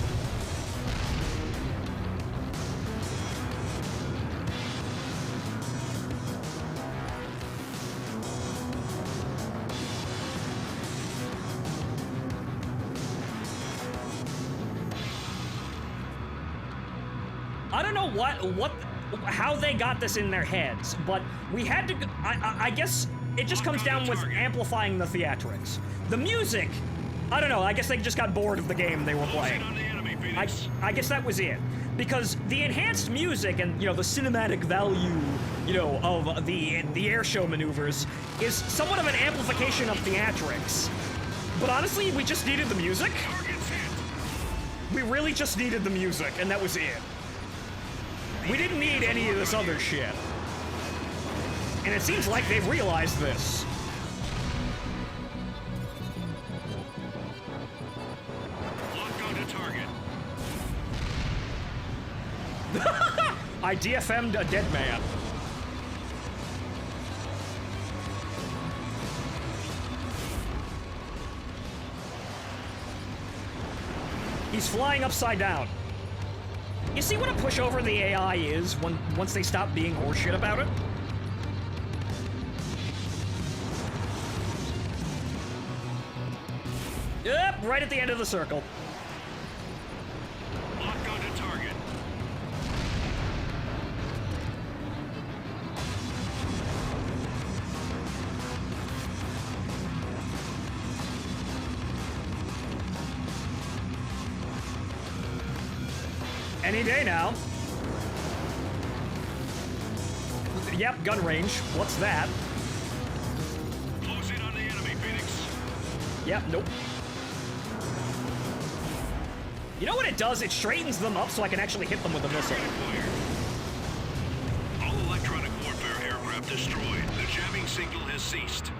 I don't know how they got this in their heads, but we had to. I guess it just comes down with amplifying the theatrics. The music, I don't know. I guess they just got bored of the game they were Close in playing. on the enemy, Phoenix. I guess that was it. Because the enhanced music and, you know, the cinematic value, you know, of the air show maneuvers is somewhat of an amplification of theatrics. But honestly, we just needed the music. Target's hit. We really just needed the music, and that was it. We didn't need any of this other shit. And it seems like they've realized this. Lock onto target. I DFM'd a dead man. He's flying upside down. You see what a pushover the AI is once they stop being horseshit about it? Yep, right at the end of the circle. Lock onto target. Any day now. Yep, gun range. What's that? Close in on the enemy, Phoenix. Yep, nope. You know what it does? It straightens them up so I can actually hit them with a missile. Acquired. All electronic warfare aircraft destroyed. The jamming signal has ceased.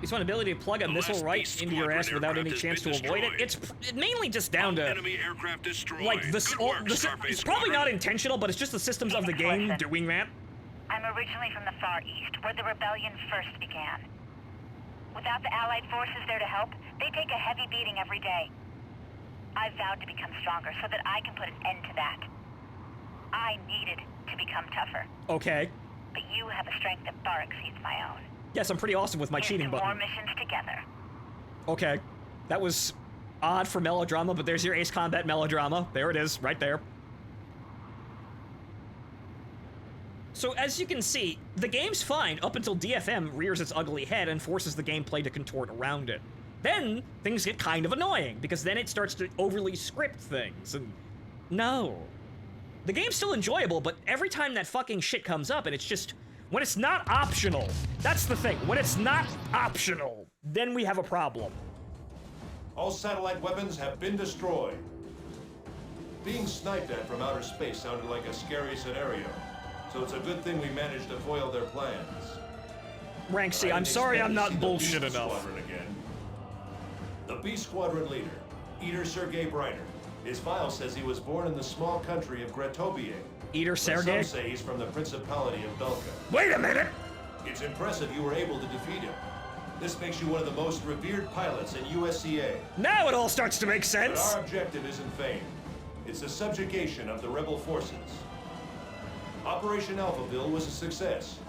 Its ability to plug a missile last right Beast into your ass Squadron without any aircraft chance to has been avoid it. destroyed. It's mainly just down to Enemy aircraft destroyed. like Good work, Starface it's probably not Squadron. intentional, but it's just the systems of the game Listen. doing that. I'm originally from the Far East, where the rebellion first began. Without the Allied forces there to help, they take a heavy beating every day. I vowed to become stronger so that I can put an end to that. I needed to become tougher, Okay. but you have a strength that far exceeds my own. Yes, I'm pretty awesome with my Here's cheating to more button. missions together. Okay. That was odd for melodrama, but there's your Ace Combat melodrama. There it is, right there. So as you can see, the game's fine up until DFM rears its ugly head and forces the gameplay to contort around it. Then, things get kind of annoying, because then it starts to overly script things, and no. The game's still enjoyable, but every time that fucking shit comes up, and it's just, when it's not optional, that's the thing. When it's not optional, then we have a problem. All satellite weapons have been destroyed. Being sniped at from outer space sounded like a scary scenario, so it's a good thing we managed to foil their plans. Rank C, I I'm didn't sorry expect I'm to not see the bullshit Beast enough. Squadron again. The B Squadron leader, Eater Sergei Breiner. His file says he was born in the small country of Gretovie. Eater but Sergei? Some say he's from the Principality of Belka. Wait a minute! It's impressive you were able to defeat him. This makes you one of the most revered pilots in USCA. Now it all starts to make But sense! our objective isn't fame. It's the subjugation of the rebel forces. Operation Alphaville was a success.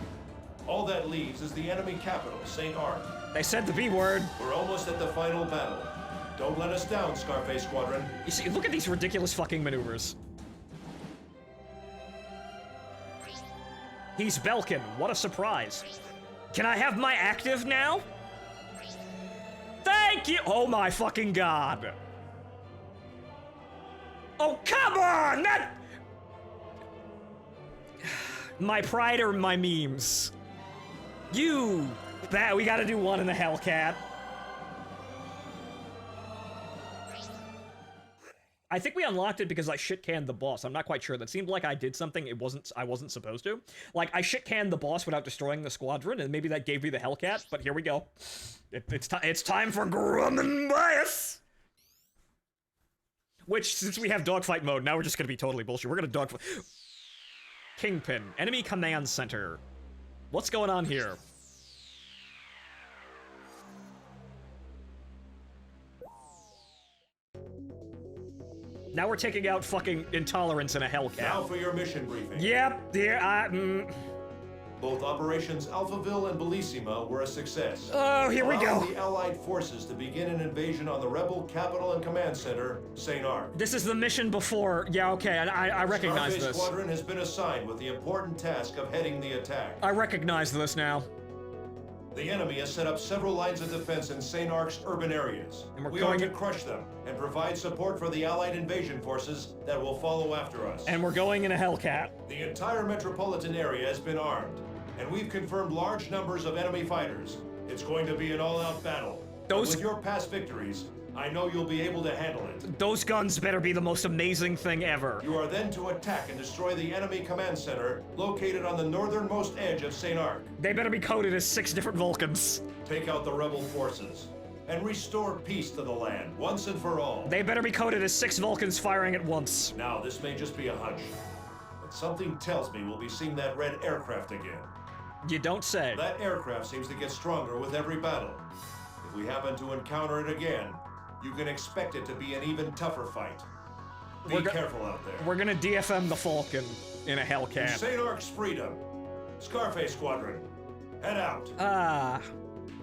All that leaves is the enemy capital, St. Arc. They said the B word. We're almost at the final battle. Don't let us down, Scarface Squadron. You see, look at these ridiculous fucking maneuvers. He's Belkin. What a surprise. Can I have my active now? Thank you! Oh my fucking god. Oh, come on! That... My pride or my memes? You... That, we gotta do one in the Hellcat. I think we unlocked it because I shit-canned the boss. I'm not quite sure. That seemed like I did something I wasn't supposed to. Like, I shit-canned the boss without destroying the squadron, and maybe that gave me the Hellcat, but here we go. It's time for Grumman Bias! Which, since we have dogfight mode, now we're just gonna be totally bullshit. We're gonna dogfight... Kingpin. Enemy Command Center. What's going on here? Now we're taking out fucking Intolerance in a Hellcat. Now for your mission briefing. Yep, yeah, Both Operations Alphaville and Bellissima were a success. Oh, here we Allowing go. the Allied forces to begin an invasion on the rebel capital and command center, St. Arc. This is the mission before. Yeah, okay, I recognize Scarface this. Squadron has been assigned with the important task of heading the attack. I recognize this now. The enemy has set up several lines of defense in St. Arc's urban areas. And we're We going are to in- crush them and provide support for the Allied invasion forces that will follow after us. And we're going in a Hellcat. The entire metropolitan area has been armed, and we've confirmed large numbers of enemy fighters. It's going to be an all-out battle. Those- With your past victories, I know you'll be able to handle it. Those guns better be the most amazing thing ever. You are then to attack and destroy the enemy command center located on the northernmost edge of St. Arc. They better be coded as 6 different Vulcans. Take out the rebel forces and restore peace to the land once and for all. They better be coded as 6 Vulcans firing at once. Now, this may just be a hunch, but something tells me we'll be seeing that red aircraft again. You don't say. That aircraft seems to get stronger with every battle. If we happen to encounter it again, you can expect it to be an even tougher fight. Be careful out there. We're gonna DFM the Falcon in a In Hellcat. St. Arc's freedom. Scarface Squadron, head out.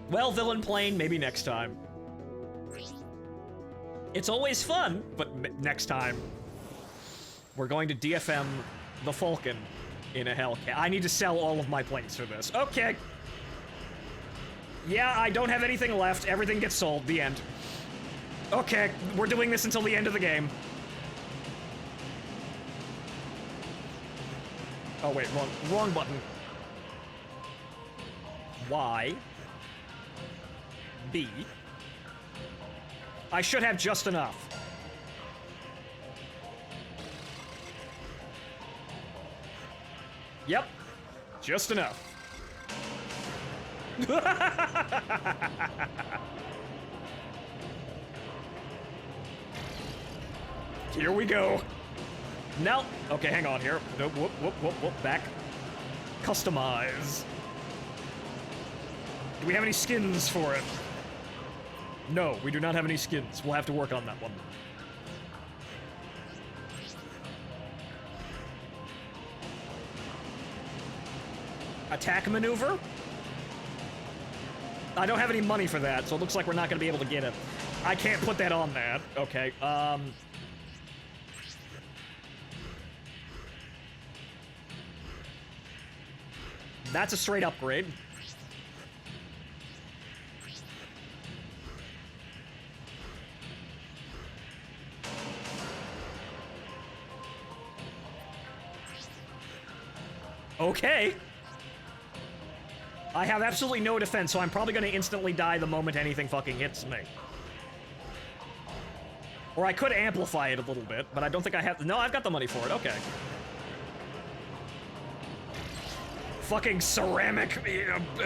Well, villain plane, maybe next time. It's always fun, but next time. We're going to DFM the Falcon in a Hellcat. I need to sell all of my planes for this. Okay. Yeah, I don't have anything left. Everything gets sold. The end. Okay, we're doing this until the end of the game. Oh wait, wrong button. Y. B. I should have just enough. Yep, just enough. Here we go. No. Okay, hang on here. Nope, whoop, whoop, whoop, whoop, back. Customize. Do we have any skins for it? No, we do not have any skins. We'll have to work on that one. Attack maneuver? I don't have any money for that, so it looks like we're not going to be able to get it. I can't put that on that. Okay, that's a straight upgrade. Okay. I have absolutely no defense, so I'm probably going to instantly die the moment anything fucking hits me. Or I could amplify it a little bit, but I don't think I have... No, I've got the money for it. Okay. Fucking ceramic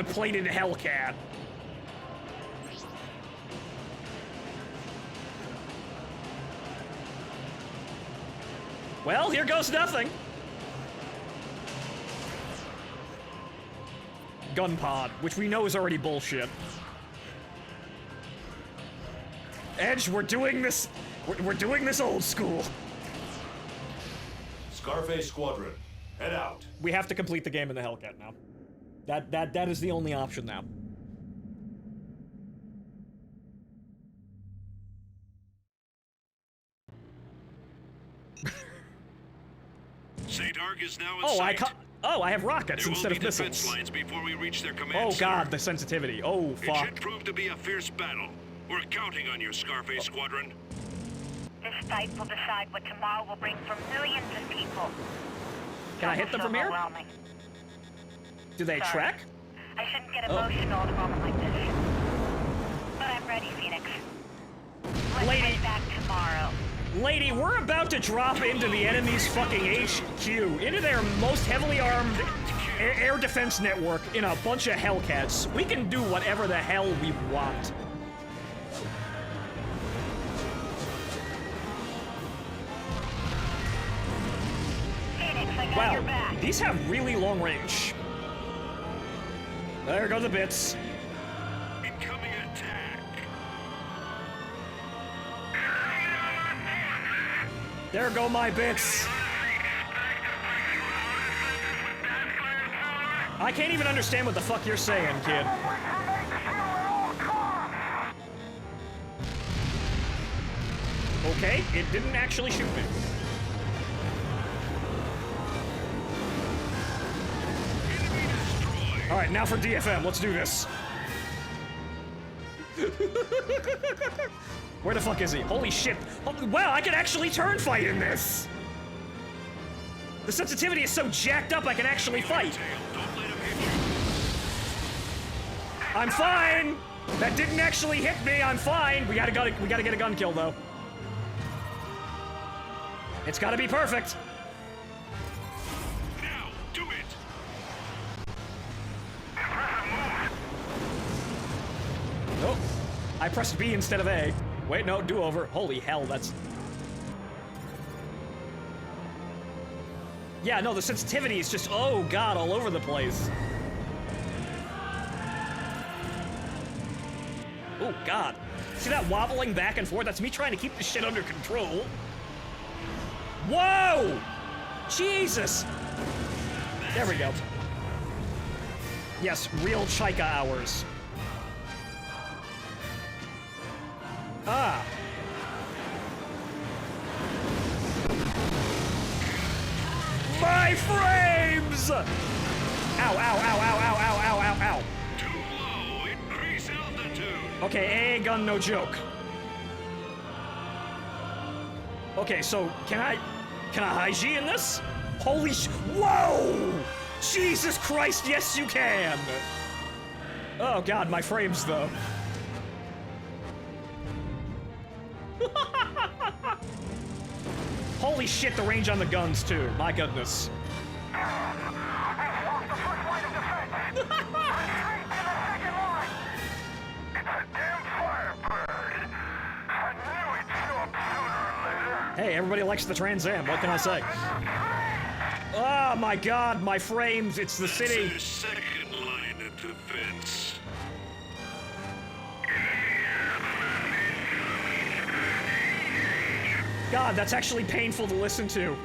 plated Hellcat. Well, here goes nothing. Gun pod, which we know is already bullshit. Edge, we're doing this. We're doing this old school. Scarface Squadron, head out. We have to complete the game in the Hellcat now. That is the only option now. Sadark is now in sight. I have rockets There instead will of be defense missiles. lines before we reach their command Oh god, center. the sensitivity. Oh It fuck. should prove to be a fierce battle. We're counting on you, Scarface Squadron. This fight will decide what tomorrow will bring for millions of people. Can I hit them from here? Overwhelming. Do they Sorry. track? I shouldn't get emotional at a moment like this. But I'm ready, Phoenix. Let's Lady. head back tomorrow. Lady, we're about to drop into the enemy's fucking HQ, into their most heavily armed air defense network in a bunch of Hellcats. We can do whatever the hell we want. Phoenix, I got your Wow, back. these have really long range. There go the bits. Incoming attack. There go my bits. I can't even understand what the fuck you're saying, kid. Okay, it didn't actually shoot me. All right, now for DFM. Let's do this. Where the fuck is he? Holy shit. Oh, wow, I can actually turn fight in this. The sensitivity is so jacked up I can actually fight. Don't let him hit you. I'm fine. That didn't actually hit me. I'm fine. We gotta get a gun kill though. It's gotta be perfect. Now, do it. Nope. I pressed B instead of A. Wait, no, do over. Holy hell, that's... Yeah, no, the sensitivity is just, oh god, all over the place. Oh god. See that wobbling back and forth? That's me trying to keep this shit under control. Whoa! Jesus! There we go. Yes, real Chaika hours. Ah. My frames! Ow, ow, ow, ow, ow, ow, ow, ow, ow. Too low. Increase altitude. Okay, AA gun, no joke. Okay, so can I high G in this? Holy whoa! Jesus Christ, yes you can! Oh god, my frames though. Holy shit, the range on the guns too. My goodness. Hey, everybody likes the Trans Am. What can I say? Oh my god, my frames. It's the city. That's their second line of defense. God, that's actually painful to listen to.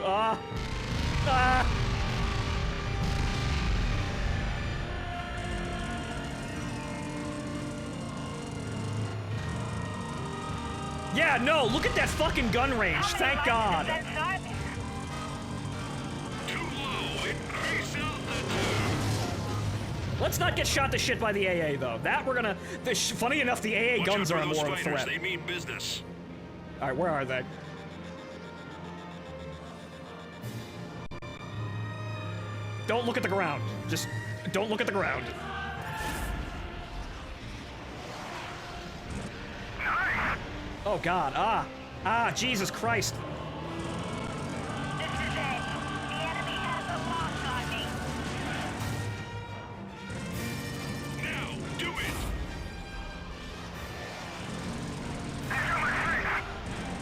Yeah, no, look at that fucking gun range. Thank God. Too low. Increase altitude. Let's not get shot to shit by the AA, though. That we're gonna... Funny enough, the AA Watch guns out are for those more of a fighters. threat. They mean business. Alright, where are they? Don't look at the ground. Just don't look at the ground. Oh God, Jesus Christ. This is it. The enemy has a lock on me. Now, do it.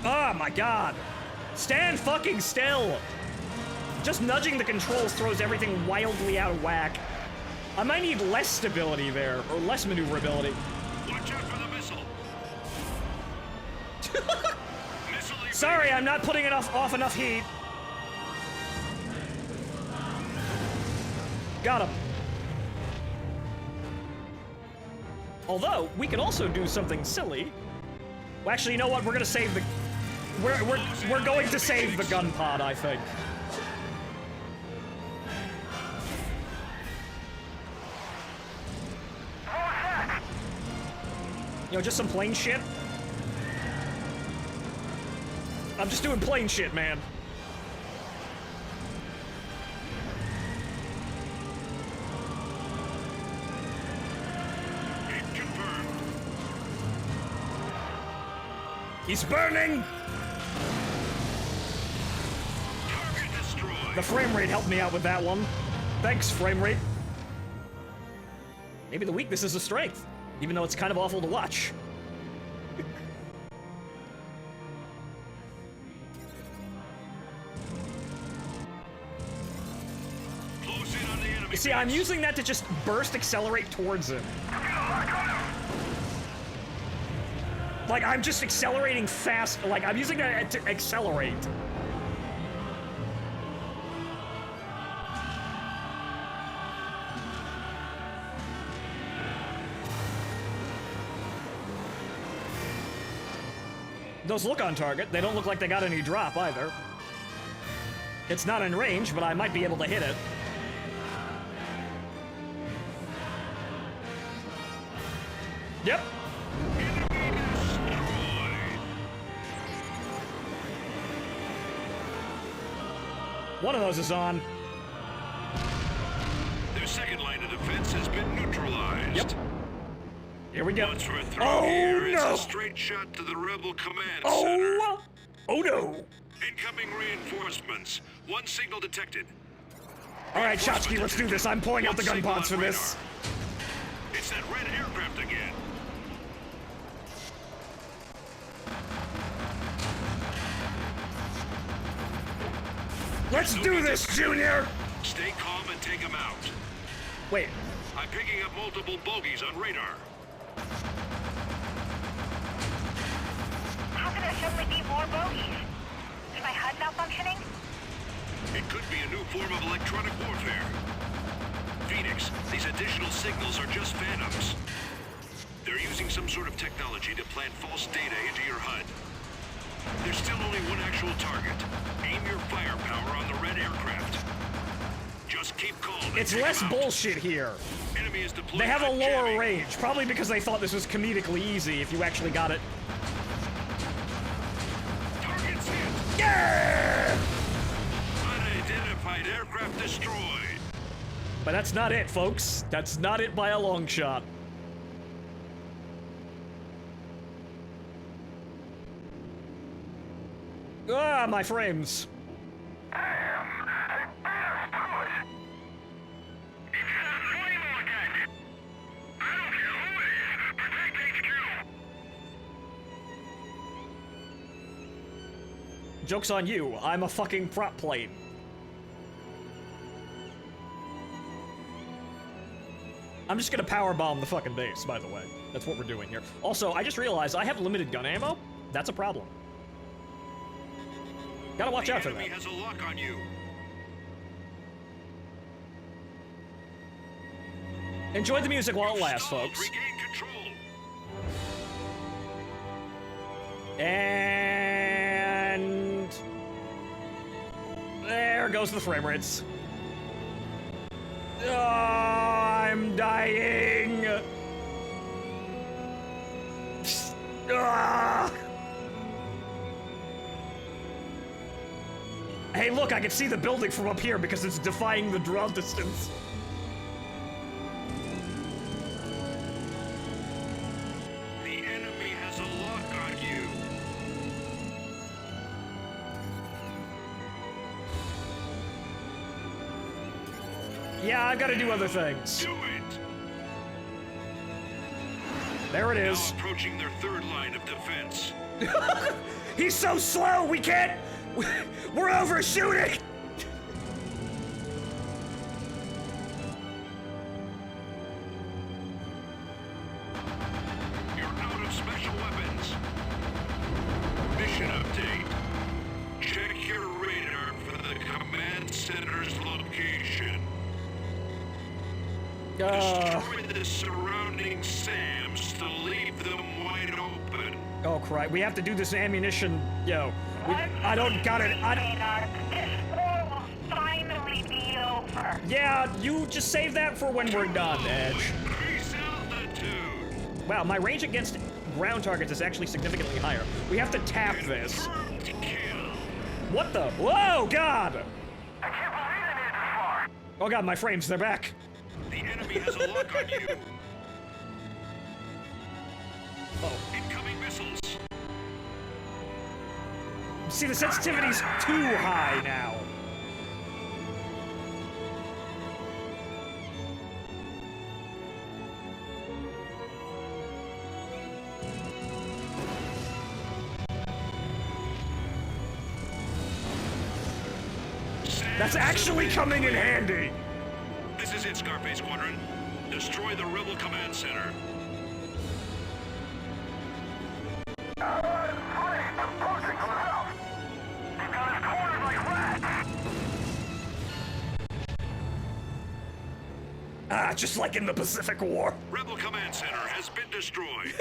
Oh my God. Stand fucking still. Just nudging the controls throws everything wildly out of whack. I might need less stability there, or less maneuverability. Watch out for the missile. Missile evaded. Sorry, I'm not putting off enough heat. Got him. Although, we could also do something silly. Well, actually, you know what? We're gonna save the... We're going to save the gun pod, I think. You know, just some plain shit. I'm just doing plain shit, man. Hit confirmed. He's burning! Target destroyed. The frame rate helped me out with that one. Thanks, frame rate. Maybe the weakness is a strength, even though it's kind of awful to watch. Close in on the enemy. You see, I'm using that to just burst accelerate towards him. Like, I'm just accelerating fast. Like, I'm using that to accelerate. Those look on target. They don't look like they got any drop either. It's not in range, but I might be able to hit it. Yep. One of those is on. Their second line of defense has been neutralized. Yep. Here we go. Once we're through Oh, here, no. it's a straight shot to the rebel command center. Oh! Oh no! Incoming reinforcements. One signal detected. All right, Shotsky, let's do this. I'm pulling out the gun Signal pods for on this. radar. It's that red aircraft again. Let's do this, Junior! Stay calm and take them out. Wait, I'm picking up multiple bogies on radar. How can there suddenly be more bogeys? Is my HUD malfunctioning? It could be a new form of electronic warfare. Phoenix, these additional signals are just phantoms. They're using some sort of technology to plant false data into your HUD. There's still only one actual target. Aim your firepower on the red aircraft. Just keep calm. and it's take less 'em out. bullshit here. Enemy is deployed. They have a by lower jamming. range, probably because they thought this was comedically easy if you actually got it. Targets hit. Yeah! Unidentified aircraft destroyed. But that's not it, folks. That's not it by a long shot. Ah, my frames. Joke's on you. I'm a fucking prop plane. I'm just gonna powerbomb the fucking base, by the way. That's what we're doing here. Also, I just realized I have limited gun ammo. That's a problem. Gotta watch out for that. The enemy has a lock on you. Enjoy the music while it lasts, Stalled. folks. Regain control. And there goes the frame rates. Oh, I'm dying. Ah. Hey, look, I can see the building from up here because it's defying the draw distance. The enemy has a lock on you. Yeah, I've got to do other things. Do it. There it is. Now approaching their third line of defense. He's so slow, we can't... We're overshooting! You're out of special weapons. Mission update. Check your radar for the command center's location. Destroy the surrounding SAMs to leave them wide open. Oh, crap. We have to do this ammunition... Yo. I don't got it. This war will finally be over. Yeah, you just save that for when we're done, Edge. Increase altitude. Wow, my range against ground targets is actually significantly higher. We have to tap this. Confirmed kill. What the? Whoa, God! I can't believe they made it this far. Oh, God, my frames, they're back. The enemy has a lock on you. Oh. Incoming missiles. See, the sensitivity's too high now. That's actually coming in handy. This is it, Scarface Squadron. Destroy the Rebel Command Center. Ah, just like in the Pacific War. Rebel Command Center has been destroyed.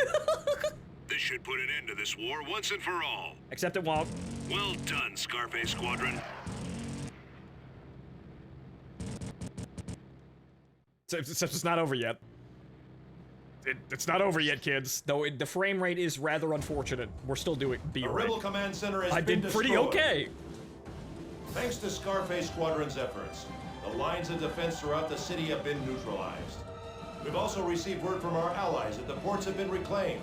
This should put an end to this war once and for all. Except it won't. Well done, Scarface Squadron. Except it's not over yet. It's not over yet, kids. Though the frame rate is rather unfortunate. We're still doing The B-rate. Rebel Command Center has I been did pretty destroyed. okay. Thanks to Scarface Squadron's efforts, the lines of defense throughout the city have been neutralized. We've also received word from our allies that the ports have been reclaimed.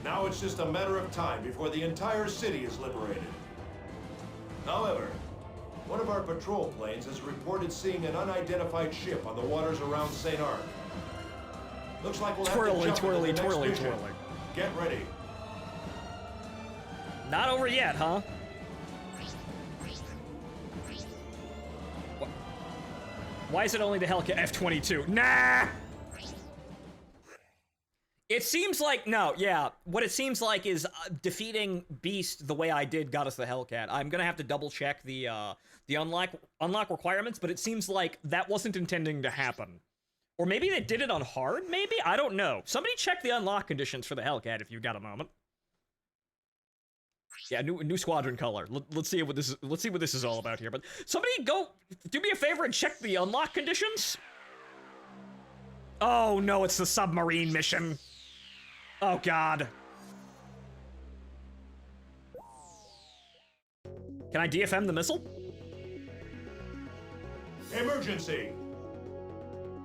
Now it's just a matter of time before the entire city is liberated. However, one of our patrol planes has reported seeing an unidentified ship on the waters around St. Arc. Looks like we'll have to jump into the next mission. Get ready. Not over yet, huh? Why is it only the Hellcat F-22? Nah! It seems like, no, yeah. What it seems like is defeating Beast the way I did got us the Hellcat. I'm gonna have to double check the unlock requirements, but it seems like that wasn't intending to happen. Or maybe they did it on hard, maybe? I don't know. Somebody check the unlock conditions for the Hellcat if you've got a moment. Yeah, new squadron color. Let's see what this is. Let's see what this is all about here. But somebody go do me a favor and check the unlock conditions. Oh no, it's the submarine mission. Oh God. Can I DFM the missile? Emergency!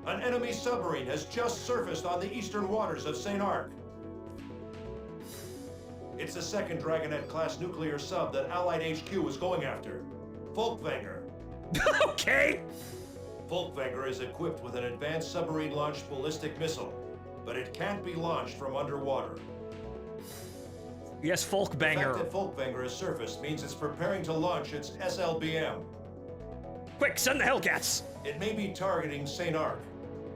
An enemy submarine has just surfaced on the eastern waters of St. Arc. It's the second Dragonet-class nuclear sub that Allied HQ was going after. Phontomen. Okay! Phontomen is equipped with an advanced submarine-launched ballistic missile, but it can't be launched from underwater. Yes, The fact Folkbanger. that Folkbanger has surfaced means it's preparing to launch its SLBM. Quick, send the Hellcats! It may be targeting St. Arc.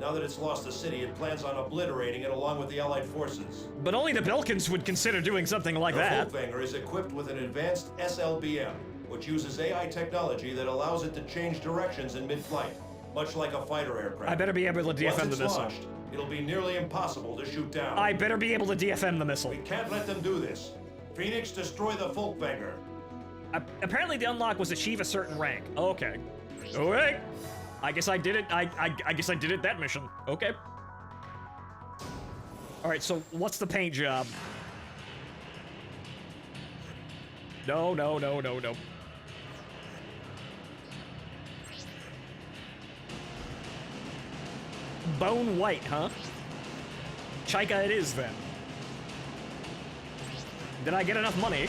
Now that it's lost the city, it plans on obliterating it along with the Allied forces. But only the Belkans would consider doing something like The that. Folkbanger is equipped with an advanced SLBM, which uses AI technology that allows it to change directions in mid-flight, much like a fighter aircraft. I better be able to DFM Once the it's missile. launched, it'll be nearly impossible to shoot down. I better be able to DFM the missile. We can't let them do this. Phoenix, destroy the Folkbanger. Apparently the unlock was achieve a certain rank. Okay. Okay. I guess I did it. I guess I did it that mission. Okay. Alright, so what's the paint job? No, no, no, no, no. Bone white, huh? Chaika it is, then. Did I get enough money?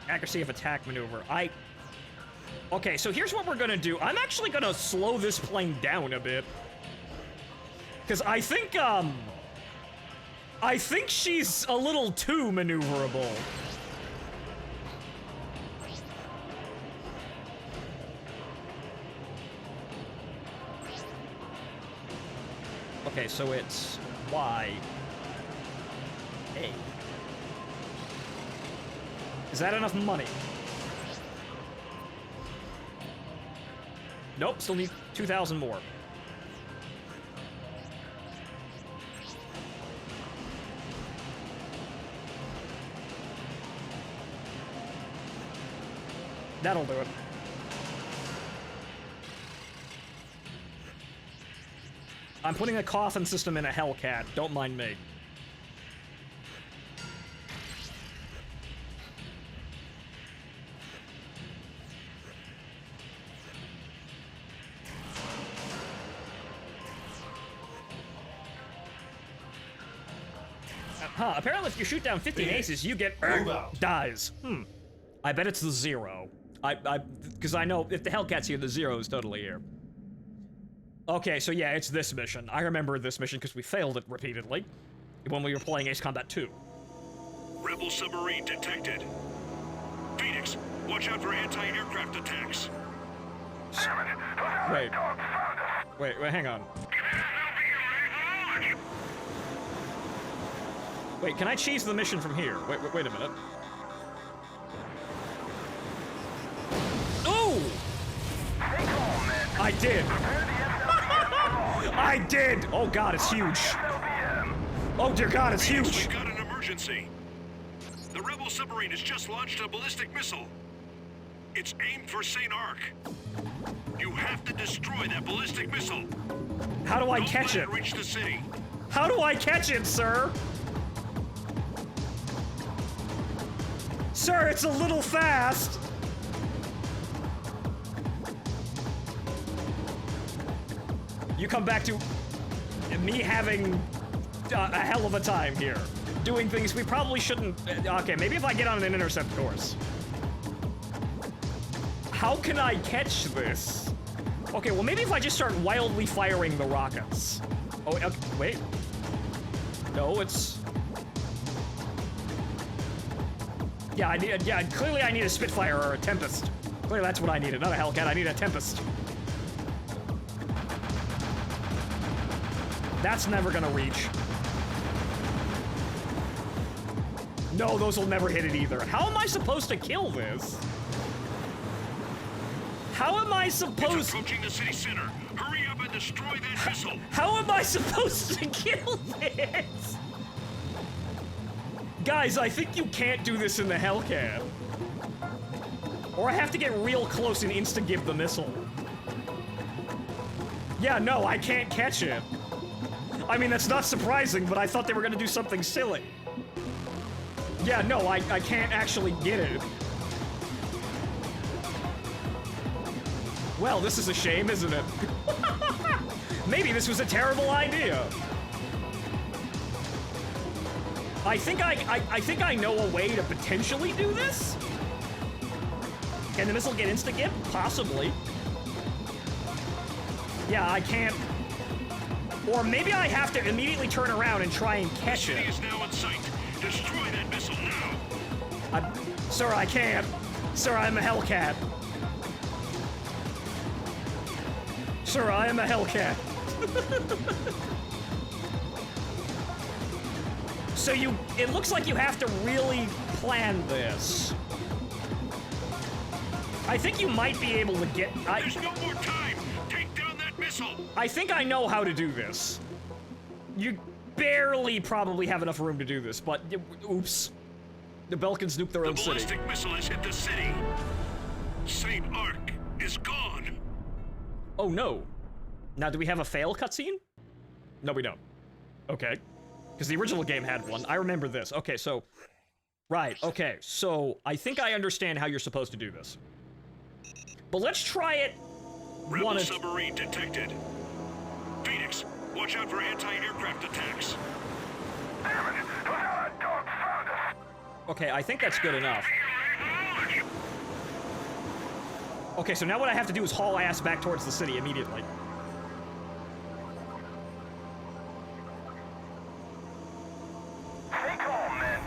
Accuracy of attack maneuver. Okay, so here's what we're gonna do. I'm actually gonna slow this plane down a bit. Because I think she's a little too maneuverable. Okay, so it's Y, A. Is that enough money? Nope, still need 2,000 more. That'll do it. I'm putting a coffin system in a Hellcat. Don't mind me. Huh, apparently if you shoot down 15 aces, you get dies. I bet it's the 0. Because I know if the Hellcat's here, the 0 is totally here. Okay, so yeah, it's this mission. I remember this mission because we failed it repeatedly when we were playing Ace Combat 2. Rebel submarine detected. Phoenix, watch out for anti-aircraft attacks. Wait, hang on. Wait, can I cheese the mission from here? Wait a minute. Ooh! I did! I did! Oh god, it's huge. Oh dear god, it's huge! We've got an emergency. The Rebel submarine has just launched a ballistic missile. It's aimed for St. Arc. You have to destroy that ballistic missile. How do I Don't catch let it? Reach the city. How do I catch it, sir? Sir, it's a little fast. You come back to me having a hell of a time here. Doing things we probably shouldn't... Okay, maybe if I get on an intercept course. How can I catch this? Okay, well maybe if I just start wildly firing the rockets. Oh, okay, wait. No, it's... Yeah, clearly I need a Spitfire or a Tempest. Clearly that's what I needed, not a Hellcat, I need a Tempest. That's never gonna reach. No, those will never hit it either. How am I supposed to kill this? How am I supposed... It's approaching the city center. Hurry up and destroy that missile. How am I supposed to kill this? Guys, I think you can't do this in the Hellcat. Or I have to get real close and insta-give the missile. Yeah, no, I can't catch it. I mean, that's not surprising, but I thought they were gonna do something silly. Yeah, no, I can't actually get it. Well, this is a shame, isn't it? Maybe this was a terrible idea. I think I know a way to potentially do this. Can the missile get insta-give? Possibly. Yeah, I can't. Or maybe I have to immediately turn around and try and catch The city it. is now in sight. Destroy that missile now. Sir, I can't. Sir, I'm a Hellcat. Sir, I am a Hellcat. So it looks like you have to really plan this. I think you might be able to get... There's no more time. Take down that missile. I think I know how to do this. You barely probably have enough room to do this, but oops. The Belkans nuked their own city. The ballistic missile has hit the city. St. Ark is gone. Oh no. Now, do we have a fail cutscene? No, we don't. Okay. Because the original game had one. I remember this. Okay, so... Right, okay. So, I think I understand how you're supposed to do this. But let's try it... Rebel submarine detected. Phoenix, watch out for anti-aircraft attacks. Damn it! Those allied dogs found us! Okay, I think that's good enough. Okay, so now what I have to do is haul ass back towards the city immediately. Stay calm, men.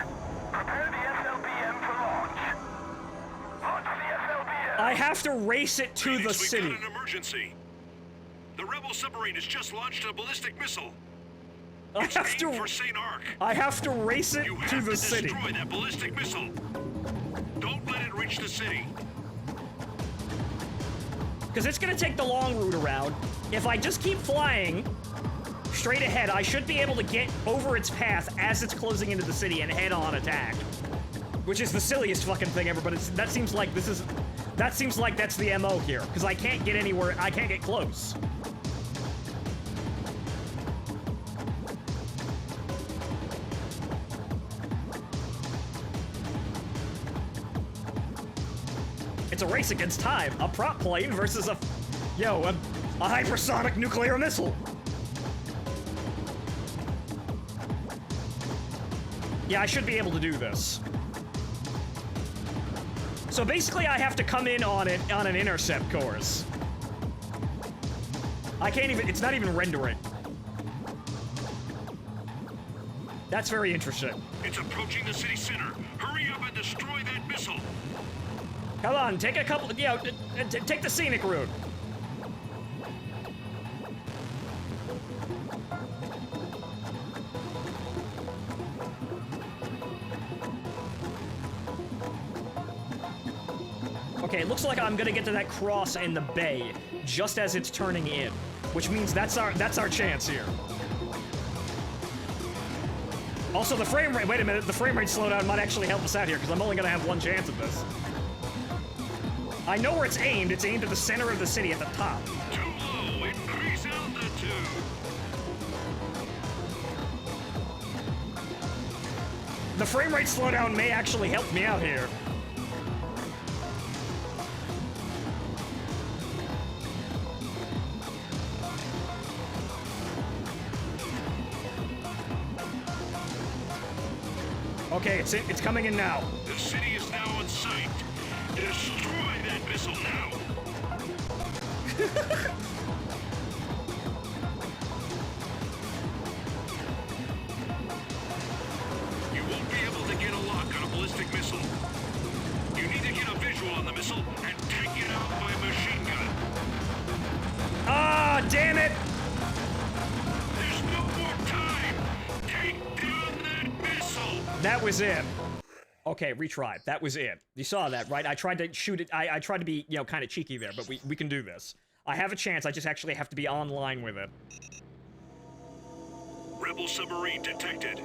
Prepare the SLBM for launch. Launch the SLBM! I have to race it to Phoenix, the city. We've got an emergency. The rebel submarine has just launched a ballistic missile. I It's have aimed to... for St. Ark. I have to race it You to have the to city. destroy that ballistic missile. Don't let it reach the city. Because it's going to take the long route around. If I just keep flying straight ahead, I should be able to get over its path as it's closing into the city and head-on attack. Which is the silliest fucking thing ever, but that seems like this is... That seems like that's the MO here. Because I can't get anywhere... I can't get close. It's a race against time. A prop plane versus a hypersonic nuclear missile. Yeah, I should be able to do this. So basically, I have to come in on an intercept course. I can't even... It's not even rendering. That's very interesting. It's approaching the city center. Hurry up and destroy that missile. Come on, take a couple... take the scenic route. Okay, it looks like I'm gonna get to that cross in the bay just as it's turning in, which means that's our chance here. Also, the frame rate... Wait a minute, the frame rate slowdown might actually help us out here, because I'm only gonna have one chance at this. I know where it's aimed. It's aimed at the center of the city at the top. Too low. Increase altitude. The frame rate slowdown may actually help me out here. Okay, it's coming in now. The city is now in sight. Destroy that missile now. You won't be able to get a lock on a ballistic missile. You need to get a visual on the missile and take it out by machine gun. Ah, damn it! There's no more time. Take down that missile. That was it. Okay, retry. That was it. You saw that, right? I tried to shoot it. I tried to be, kind of cheeky there, but we can do this. I have a chance. I just actually have to be online with it. Rebel submarine detected.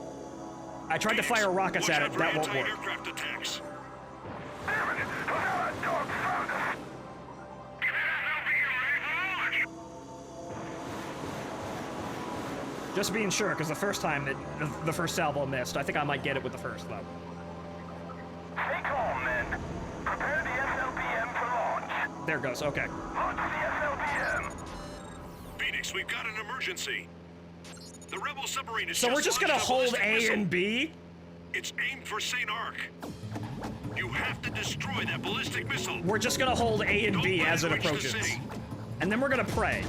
I tried to fire rockets at it. That won't work. Anti-aircraft attacks. Damn it! Those allied dogs found us! Get that SLBM ready for launch! Just being sure, because the first time the first salvo missed. I think I might get it with the first, though. Stay calm, men. Prepare the SLBM for launch. There it goes. Okay. Launch the SLBM. Phoenix, we've got an emergency. The rebel submarine is So we're just gonna launched hold ballistic A missile. and B? It's aimed for St. Ark. You have to destroy that ballistic missile. We're just gonna hold A and B Don't let as it reach the approaches. city. And then we're gonna pray.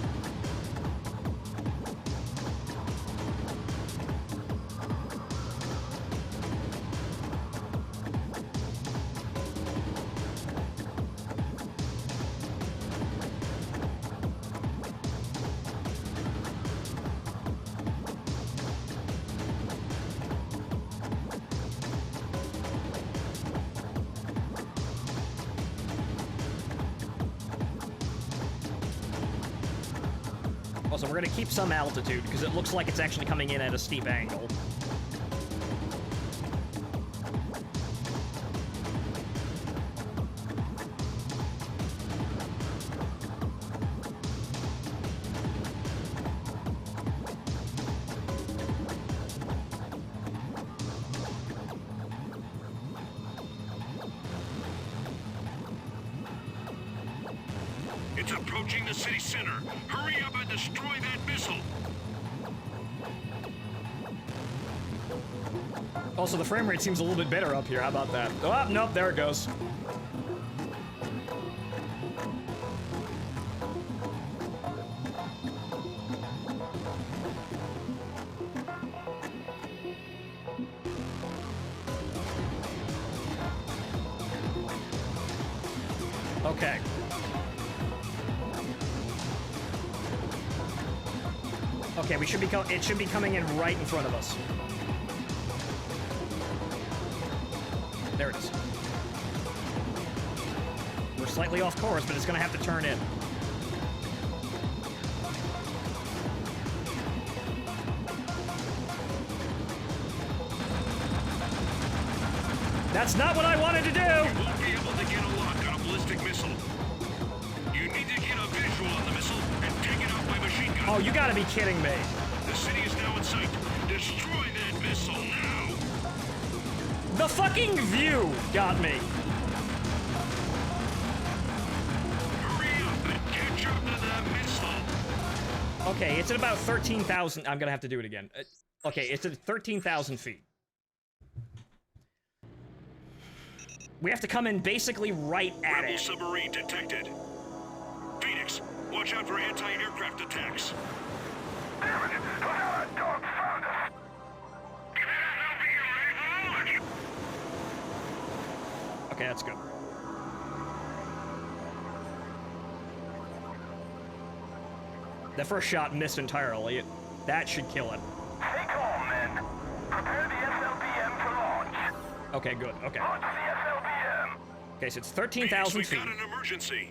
Also, we're gonna keep some altitude, because it looks like it's actually coming in at a steep angle. It's approaching the city center. Hurry up and destroy that missile. Also, the frame rate seems a little bit better up here. How about that? Oh, nope, there it goes. Okay. Okay, we should be it should be coming in right in front of us. There it is. We're slightly off course, but it's gonna have to turn in. That's not what I wanted to do! You won't be able to get a lock on a ballistic missile. You need to get a visual on the missile and take it out by machine gun. Oh, you gotta be kidding me. The city is now in sight. Destroy that missile now! The fucking view got me. Hurry up and catch up to the missile! Okay, it's at about 13,000. I'm gonna have to do it again. Okay, it's at 13,000 feet. We have to come in basically right at Rebel it. submarine detected. Phoenix, watch out for anti-aircraft attacks. Damn it! Another dog found us! Okay, that's good. The first shot missed entirely. That should kill it. Stay calm, men. Prepare the SLBM for launch. Okay, good. Okay. Launch the SLBM. Okay, so it's Phoenix, 13,000 we've feet. got an emergency.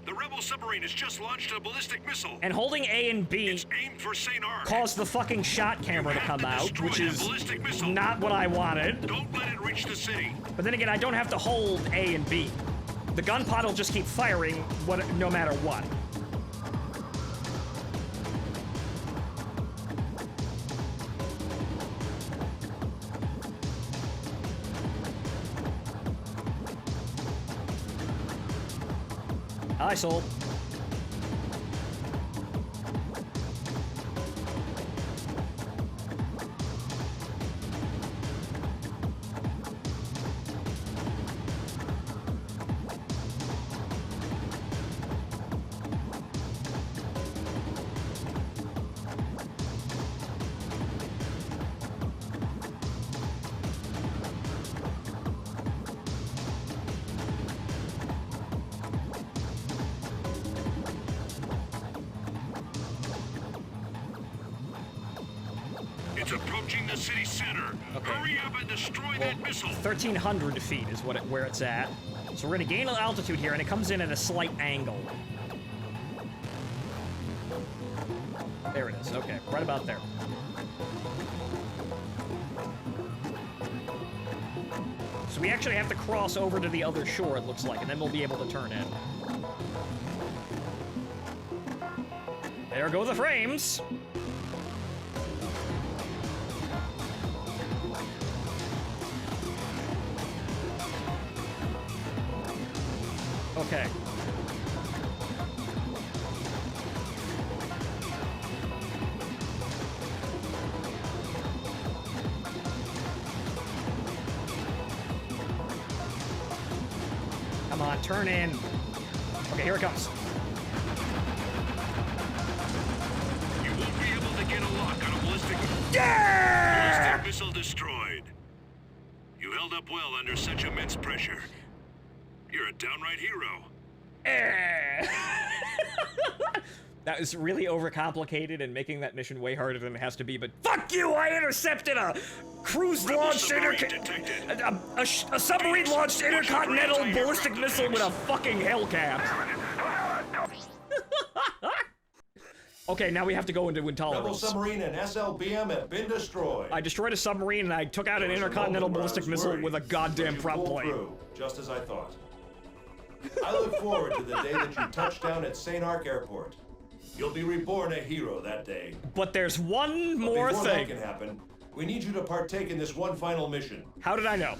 The rebel submarine has just launched a ballistic missile. And holding A and B It's aimed for St. Arc. caused the fucking shot camera to come out, which is ballistic missile. not what I wanted. Don't let it reach the city. But then again, I don't have to hold A and B. The gun pod will just keep firing no matter what. Hi, Soul. It's approaching the city center. Okay. Hurry up and destroy that missile. 1,300 feet is where it's at. So we're gonna gain altitude here, and it comes in at a slight angle. There it is. Okay, right about there. So we actually have to cross over to the other shore, it looks like, and then we'll be able to turn in. There go the frames. Okay. Come on, turn in. Okay, here it comes. You won't be able to get a lock on a ballistic Yeah! ballistic missile destroyed. You held up well under such immense pressure. You're a downright hero. That was really overcomplicated and making that mission way harder than it has to be, but fuck you! I intercepted a cruise-launched a submarine-launched intercontinental ballistic missile with a fucking Hellcat. Okay, now we have to go into Rebel Intolerance. submarine and SLBM have been destroyed. I destroyed a submarine and I took out an intercontinental ballistic missile with a goddamn prop plate. Just as I thought. I look forward to the day that you touch down at St. Arc Airport. You'll be reborn a hero that day. But there's one more Before thing. that can happen, we need you to partake in this one final mission. How did I know?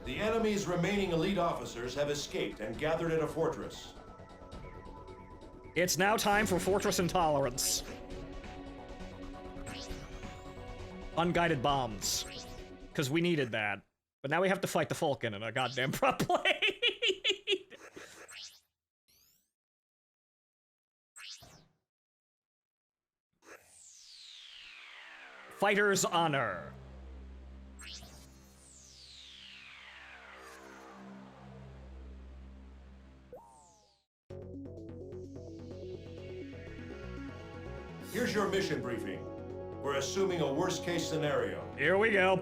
The enemy's remaining elite officers have escaped and gathered at a fortress. It's now time for Fortress Intolerance. Unguided bombs. Because we needed that. But now we have to fight the Falcon in a goddamn prop plate. Fighter's Honor. Here's your mission briefing. We're assuming a worst-case scenario. Here we go.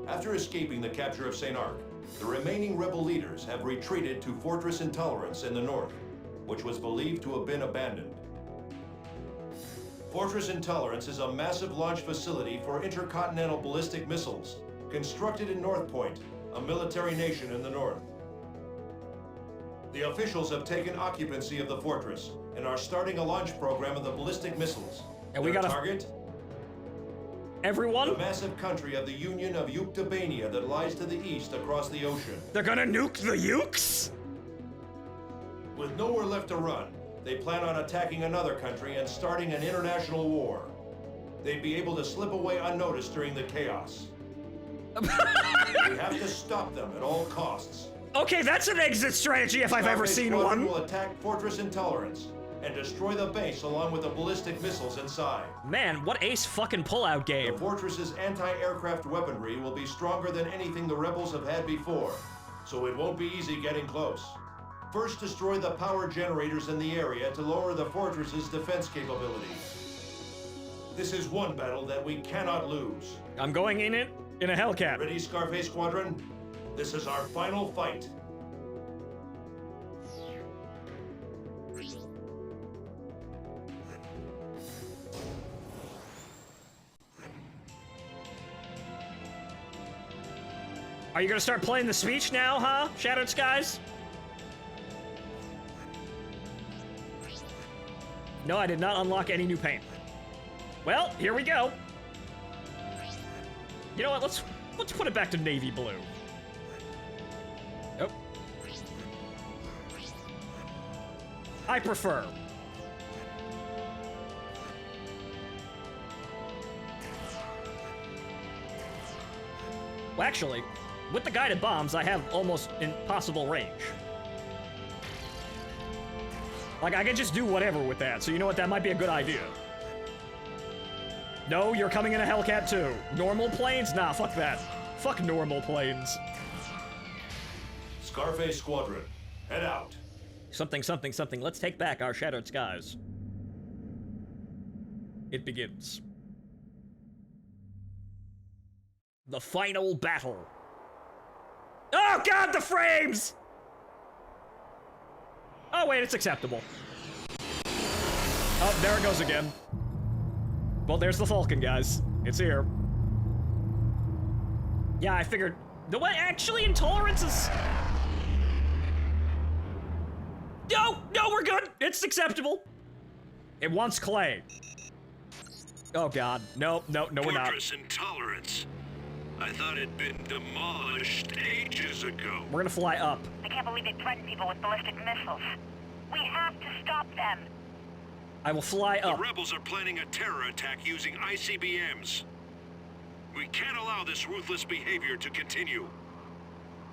After escaping the capture of St. Arc, the remaining rebel leaders have retreated to Fortress Intolerance in the north, which was believed to have been abandoned. Fortress Intolerance is a massive launch facility for intercontinental ballistic missiles, constructed in North Point, a military nation in the north. The officials have taken occupancy of the fortress and are starting a launch program of the ballistic missiles. And we Their gotta... target? Everyone? The massive country of the Union of Yuktobania that lies to the east across the ocean. They're gonna nuke the Ukes? With nowhere left to run, they plan on attacking another country and starting an international war. They'd be able to slip away unnoticed during the chaos. We have to stop them at all costs. Okay, that's an exit strategy if I've ever seen one. Will attack Fortress Intolerance and destroy the base along with the ballistic missiles inside. Man, what ace fucking pullout game. The fortress's anti-aircraft weaponry will be stronger than anything the rebels have had before, so it won't be easy getting close. First, destroy the power generators in the area to lower the fortress's defense capability. This is one battle that we cannot lose. I'm going in it in a Hellcat. Ready, Scarface Squadron? This is our final fight. Are you gonna start playing the speech now, huh? Shattered Skies? No, I did not unlock any new paint. Well, here we go. You know what? Let's put it back to navy blue. Oh. I prefer. Well, actually, with the guided bombs, I have almost impossible range. Like, I can just do whatever with that, so you know what? That might be a good idea. No, you're coming in a Hellcat too. Normal planes? Nah, fuck that. Fuck normal planes. Scarface Squadron, head out. Something, something, something. Let's take back our Shattered Skies. It begins. The final battle. Oh god, the frames! Oh wait, it's acceptable. Oh, there it goes again. Well, there's the Falcon, guys. It's here. Yeah, I figured... No, what? Actually, Intolerance is... No, we're good. It's acceptable. It wants clay. Oh god. No, we're not. Fortress Intolerance. I thought it'd been demolished ages ago. We're gonna fly up. I can't believe they threaten people with ballistic missiles. We have to stop them. I will fly up. The rebels are planning a terror attack using ICBMs. We can't allow this ruthless behavior to continue.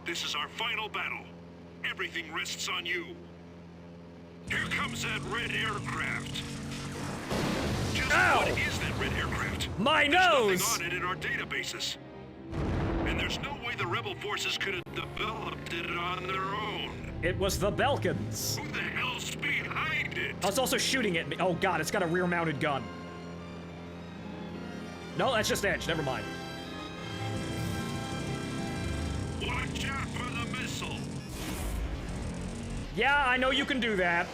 This is our final battle. Everything rests on you. Here comes that red aircraft. Just what is that red aircraft? My nose! There's nothing on it in our databases. And there's no way the rebel forces could have developed it on their own. It was the Belkans. Who the hell's behind it? I was also shooting at me. Oh god, it's got a rear-mounted gun. No, that's just Edge. Never mind. Watch out for the missile. Yeah, I know you can do that.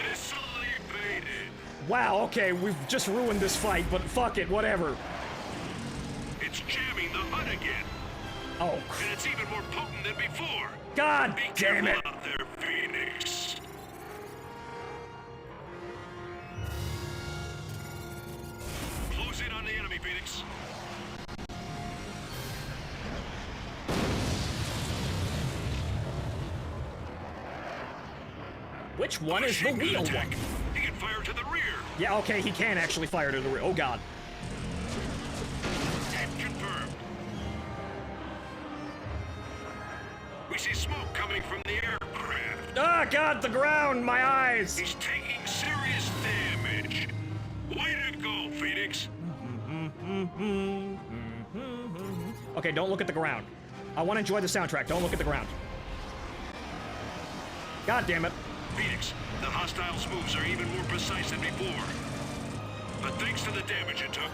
Missile evaded. Wow, okay, we've just ruined this fight, but fuck it, whatever. It's jamming the HUD again. Oh, And it's even more potent than before. God Be damn careful it! out there, Phoenix. Close in on the enemy, Phoenix. Which one is the wheel attack. one? He can fire to the rear. Yeah, okay, he can actually fire to the rear. Oh, God. And confirmed. We see smoke coming from the aircraft. Ah, God, the ground, my eyes! He's taking serious damage. Way to go, Phoenix. Okay, don't look at the ground. I want to enjoy the soundtrack. Don't look at the ground. God damn it. Phoenix, the hostiles' moves are even more precise than before. But thanks to the damage it took,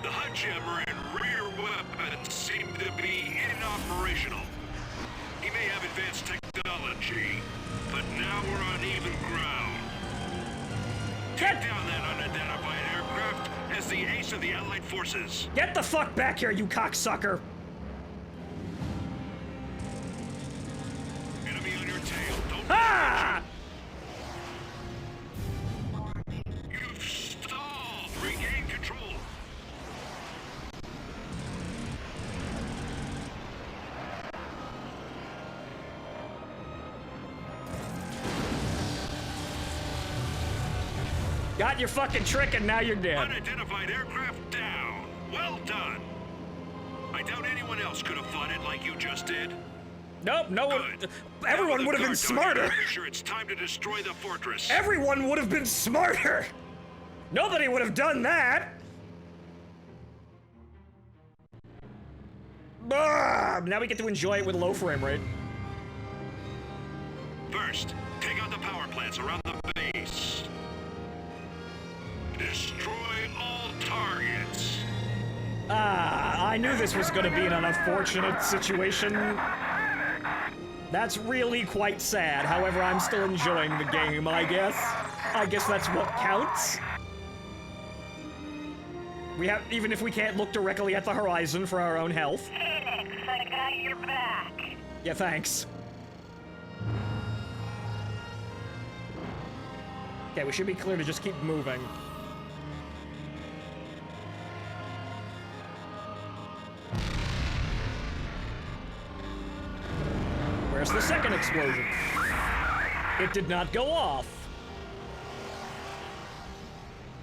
the HUD jammer and rear weapons seem to be inoperational. He may have advanced technology, but now we're on even ground. Take down that unidentified aircraft as the ace of the Allied forces. Get the fuck back here, you cocksucker! Enemy on your tail. Don't Ah! You've stalled. Regain control. Got your fucking trick and now you're dead. Unidentified aircraft down. Well done. I doubt anyone else could have fought it like you just did. Nope, no one. Good. Everyone Now would have been with the guard dog, smarter. I'm sure it's time to destroy the fortress. Everyone would have been smarter. Nobody would have done that. Now we get to enjoy it with low frame rate. First, take out the power plants around the base. Destroy all targets. I knew this was going to be an unfortunate situation. That's really quite sad. However, I'm still enjoying the game, I guess. I guess that's what counts. We have, even if we can't look directly at the horizon for our own health. Phoenix, I got your back. Yeah, thanks. Okay, we should be clear to just keep moving. Where's the second explosion? It did not go off.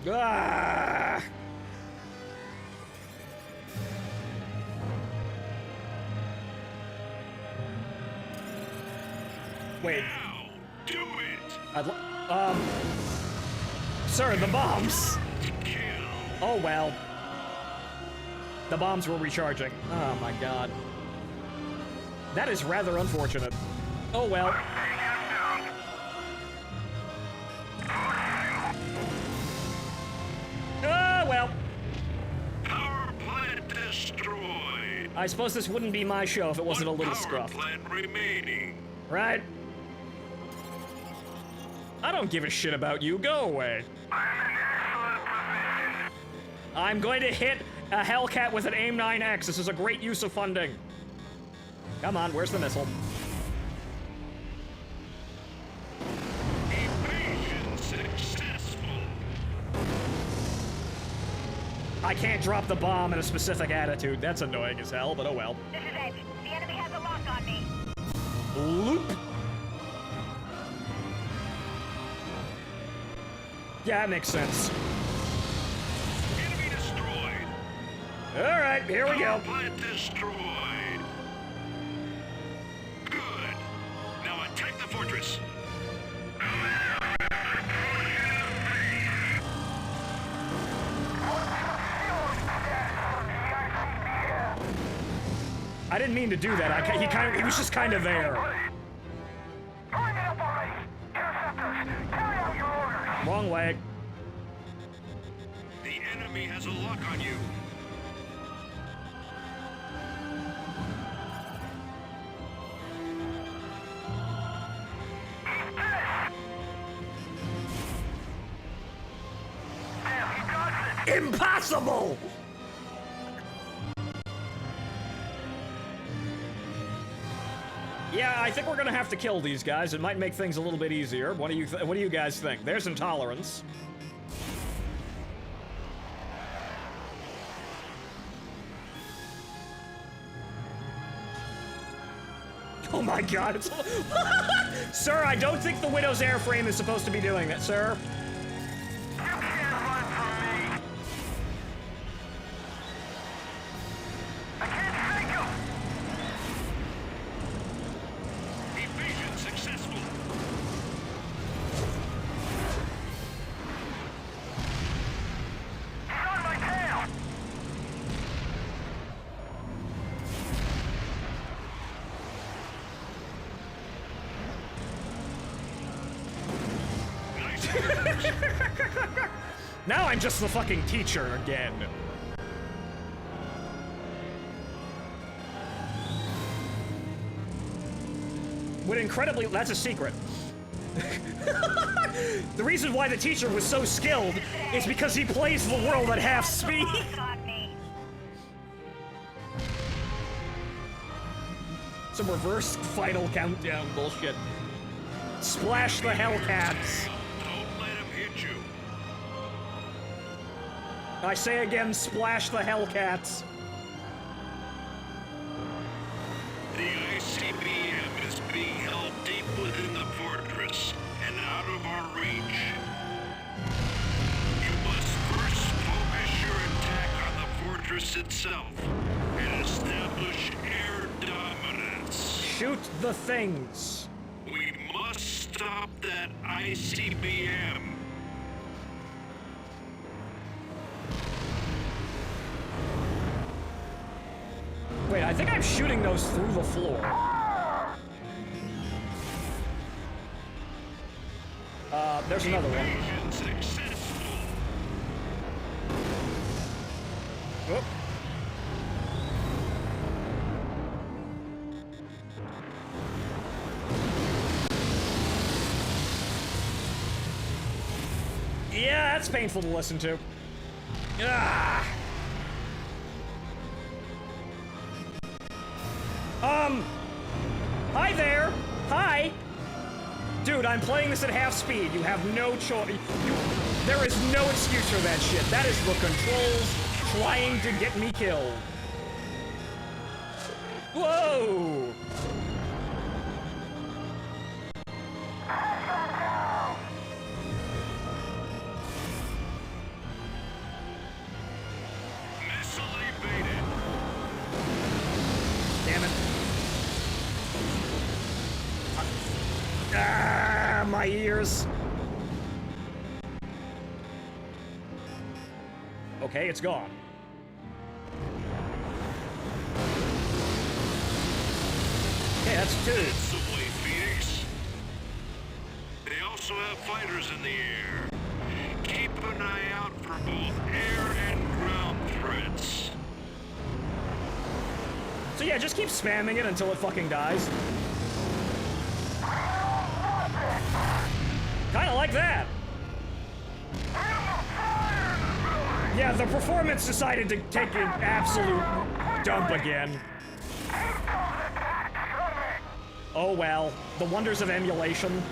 Ah! Wait. Now, do it. Sir, the bombs. Kill. Oh well. The bombs were recharging. Oh my god. That is rather unfortunate. Oh well. Oh well. Power plant destroyed. I suppose this wouldn't be my show if it wasn't a One little power scruffed. plant remaining. Right? I don't give a shit about you. Go away. I'm going to hit a Hellcat with an AIM-9X. This is a great use of funding. Come on, where's the missile? Evasion successful. I can't drop the bomb in a specific attitude. That's annoying as hell, but oh well. This is Edge. The enemy has a lock on me. Loop. Yeah, that makes sense. Enemy destroyed. All right, here we Power go. plant destroyed. Good. Now attack the fortress. I didn't mean to do that. He was just kind of there. Wrong way. The enemy has a lock on you. Impossible! Yeah, I think we're gonna have to kill these guys. It might make things a little bit easier. What do you guys think? There's intolerance. Oh my god, it's... Sir, I don't think the Widow's airframe is supposed to be doing that, sir. You can't run from me! I can't take him! Evasion successful. He's on my tail! Now I'm just the fucking teacher again. What incredibly, that's a secret. The reason why the teacher was so skilled is because he plays the world at half speed. Some reverse final countdown bullshit. Splash the Hellcats. Don't let him hit you. I say again, splash the Hellcats. The ICBM is being held deep within the fortress and out of our reach. You must first focus your attack on the fortress itself and establish air dominance. Shoot the things. We must stop that ICBM. Wait, I think I'm shooting those through the floor. There's another one. Evasion successful. Whoop. Yeah, that's painful to listen to. Ah. Hi there. Hi. Dude, I'm playing this at half speed. You have no choice. There is no excuse for that shit. That is the controls trying to get me killed. Whoa. Missile evaded. Damn it. Ah, my ears. Okay, it's gone. Okay, that's two. That's the way, Phoenix. They also have fighters in the air. Keep an eye out for both air and ground threats. So yeah, just keep spamming it until it fucking dies. Kinda like that. Yeah, the performance decided to take an absolute dump again. Oh well, the wonders of emulation.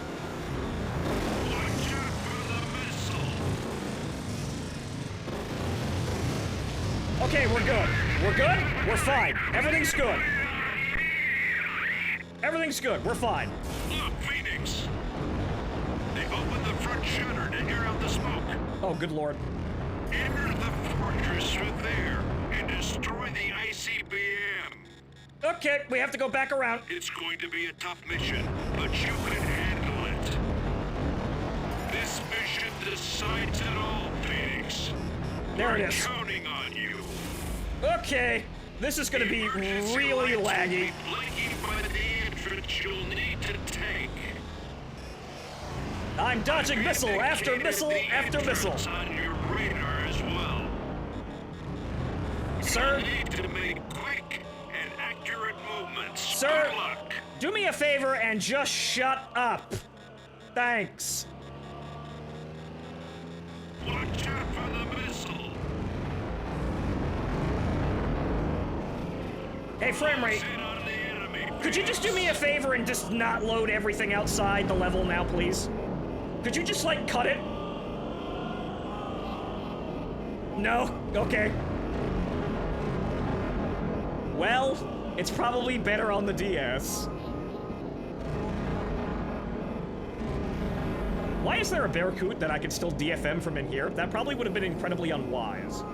Watch out for the missile. Okay, we're good. We're good? We're fine. Everything's good. Everything's good. We're fine. Look, Phoenix. They opened the front shutter to air out the smoke. Oh, good lord. Enter the fortress through there and destroy the ICBM. Okay, we have to go back around. It's going to be a tough mission, but you can handle it. This mission decides it all, Phoenix. There it We're is. counting on you. Okay, this is gonna be really laggy. Flanking by the entrance you'll need to take. I'm dodging missile after missile after missile. On your radar as well. Sir, You need to make quick and accurate movements. Sir. Good luck. do me a favor and just shut up. Thanks. Watch out for the missile. Hey, frame rate. Could you just do me a favor and just not load everything outside the level now, please? Could you just, like, cut it? No? Okay. Well, it's probably better on the DS. Why is there a Barracuda that I can still DFM from in here? That probably would have been incredibly unwise.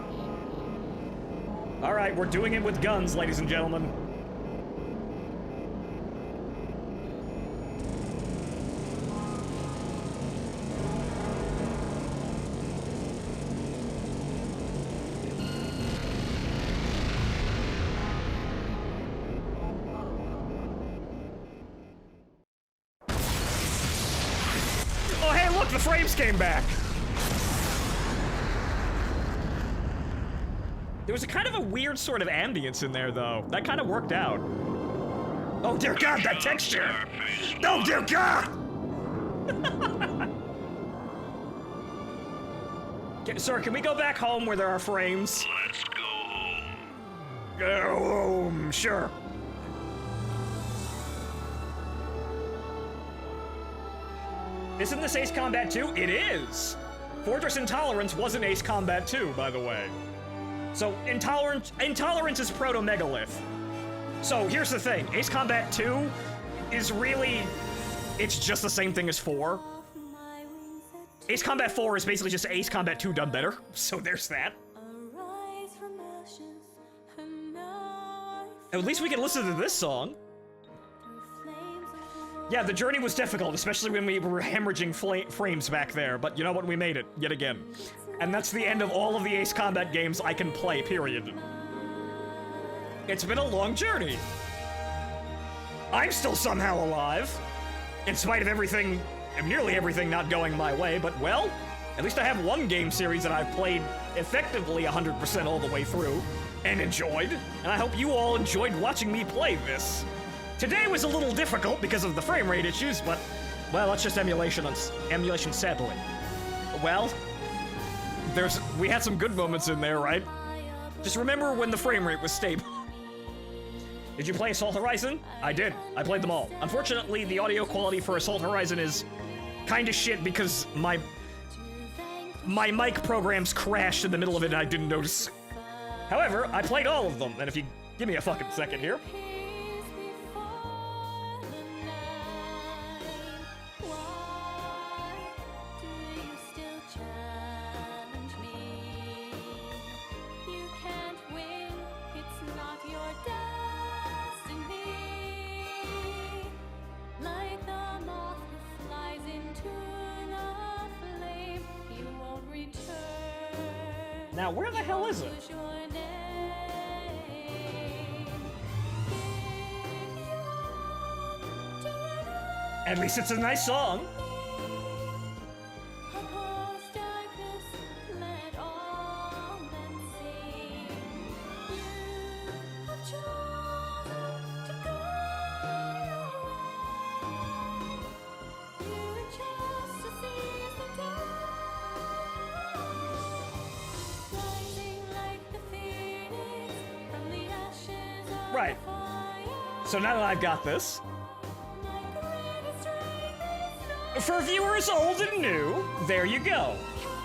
Alright, we're doing it with guns, ladies and gentlemen. Oh, hey, look, the frames came back. There was a kind of a weird sort of ambience in there, though. That kind of worked out. Oh, dear God, that texture! Oh, dear God! Sir, can we go back home where there are frames? Let's go home. Go home, sure. Isn't this Ace Combat 2? It is! Fortress Intolerance wasn't Ace Combat 2, by the way. So, Intolerance is Proto-Megalith. So, here's the thing. Ace Combat 2 is really... It's just the same thing as 4. Ace Combat 4 is basically just Ace Combat 2 done better. So, there's that. At least we can listen to this song. Yeah, the journey was difficult, especially when we were hemorrhaging frames back there, but you know what? We made it, yet again. And that's the end of all of the Ace Combat games I can play, period. It's been a long journey. I'm still somehow alive, in spite of everything, nearly everything not going my way, but well, at least I have one game series that I've played effectively 100% all the way through, and enjoyed, and I hope you all enjoyed watching me play this. Today was a little difficult because of the frame rate issues, but, well, that's just emulation sadly. Well, we had some good moments in there, right? Just remember when the frame rate was stable. Did you play Assault Horizon? I did. I played them all. Unfortunately, the audio quality for Assault Horizon is kinda shit because my mic programs crashed in the middle of it and I didn't notice. However, I played all of them, and if you give me a fucking second here. Now, where the hell is it? At least it's a nice song. Right. So now that I've got this, for viewers old and new, there you go.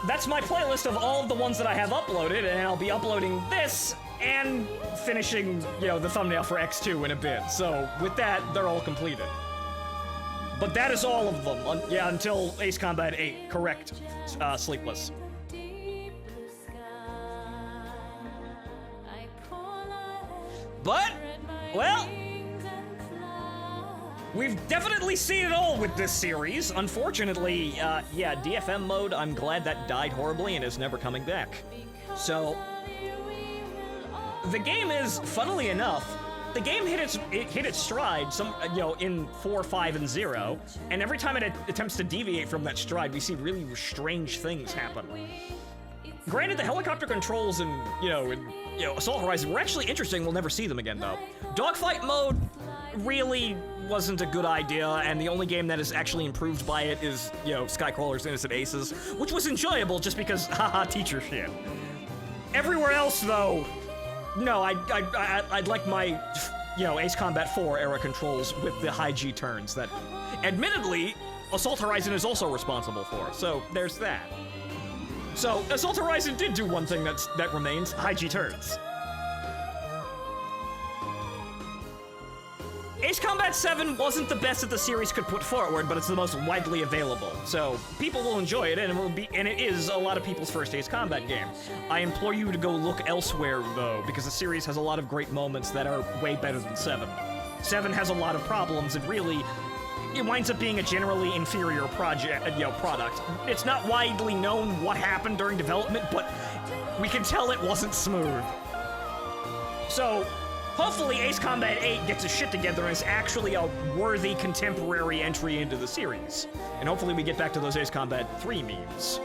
That's my playlist of all of the ones that I have uploaded, and I'll be uploading this and finishing, you know, the thumbnail for X2 in a bit. So with that, they're all completed. But that is all of them. Yeah, until Ace Combat 8. Correct. Sleepless. But, well, we've definitely seen it all with this series. Unfortunately, yeah, DFM mode, I'm glad that died horribly and is never coming back. So, the game is, funnily enough, the game hit its stride, in 4, 5, and 0, and every time it attempts to deviate from that stride, we see really strange things happen. Granted, the helicopter controls in Assault Horizon were actually interesting. We'll never see them again, though. Dogfight mode really wasn't a good idea, and the only game that is actually improved by it is, Skycrawler's Innocent Aces, which was enjoyable just because, haha, teacher shit. Everywhere else, though, no, I'd like my Ace Combat 4 era controls with the high G turns that, admittedly, Assault Horizon is also responsible for. So there's that. So Assault Horizon did do one thing that remains: high G turns. Ace Combat 7 wasn't the best that the series could put forward, but it's the most widely available. So people will enjoy it, and it is a lot of people's first Ace Combat game. I implore you to go look elsewhere, though, because the series has a lot of great moments that are way better than 7. 7 has a lot of problems, and really, it winds up being a generally inferior product. It's not widely known what happened during development, but we can tell it wasn't smooth. So hopefully Ace Combat 8 gets its shit together and is actually a worthy contemporary entry into the series. And hopefully we get back to those Ace Combat 3 memes.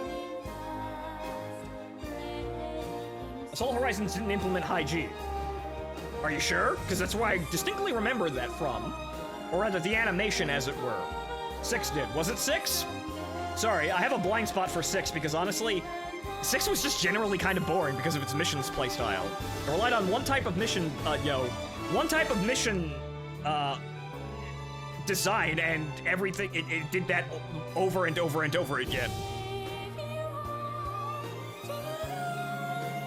Assault Horizons didn't implement high G. Are you sure? Because that's where I distinctly remember that from. Or rather, the animation, as it were. 6 did. Was it 6? Sorry, I have a blind spot for 6 because honestly, 6 was just generally kind of boring because of its missions playstyle. It relied on one type of mission, design, and everything, it did that over and over and over again.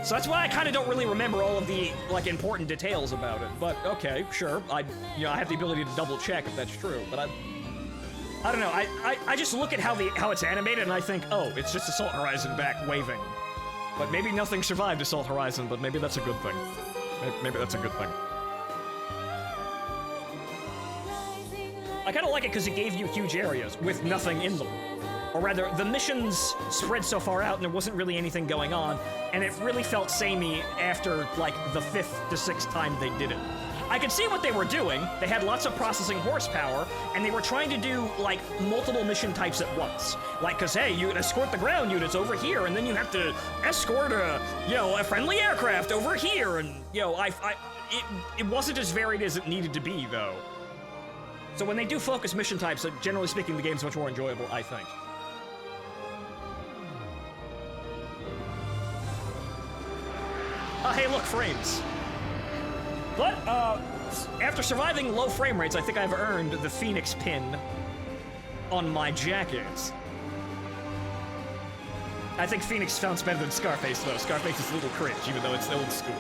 So that's why I kind of don't really remember all of the, important details about it. But, okay, sure, I have the ability to double check if that's true, but I don't know, I just look at how it's animated and I think, oh, it's just Assault Horizon back waving. But maybe nothing survived Assault Horizon, but maybe that's a good thing. Maybe that's a good thing. I kind of like it because it gave you huge areas with nothing in them. Or rather, the missions spread so far out and there wasn't really anything going on, and it really felt samey after, the 5th to 6th time they did it. I could see what they were doing. They had lots of processing horsepower, and they were trying to do, multiple mission types at once. Because, hey, you escort the ground units over here, and then you have to escort a friendly aircraft over here, and, it wasn't as varied as it needed to be, though. So when they do focus mission types, generally speaking, the game's much more enjoyable, I think. Hey, look, frames. But, after surviving low frame rates, I think I've earned the Phoenix pin on my jackets. I think Phoenix sounds better than Scarface, though. Scarface is a little cringe, even though it's old school.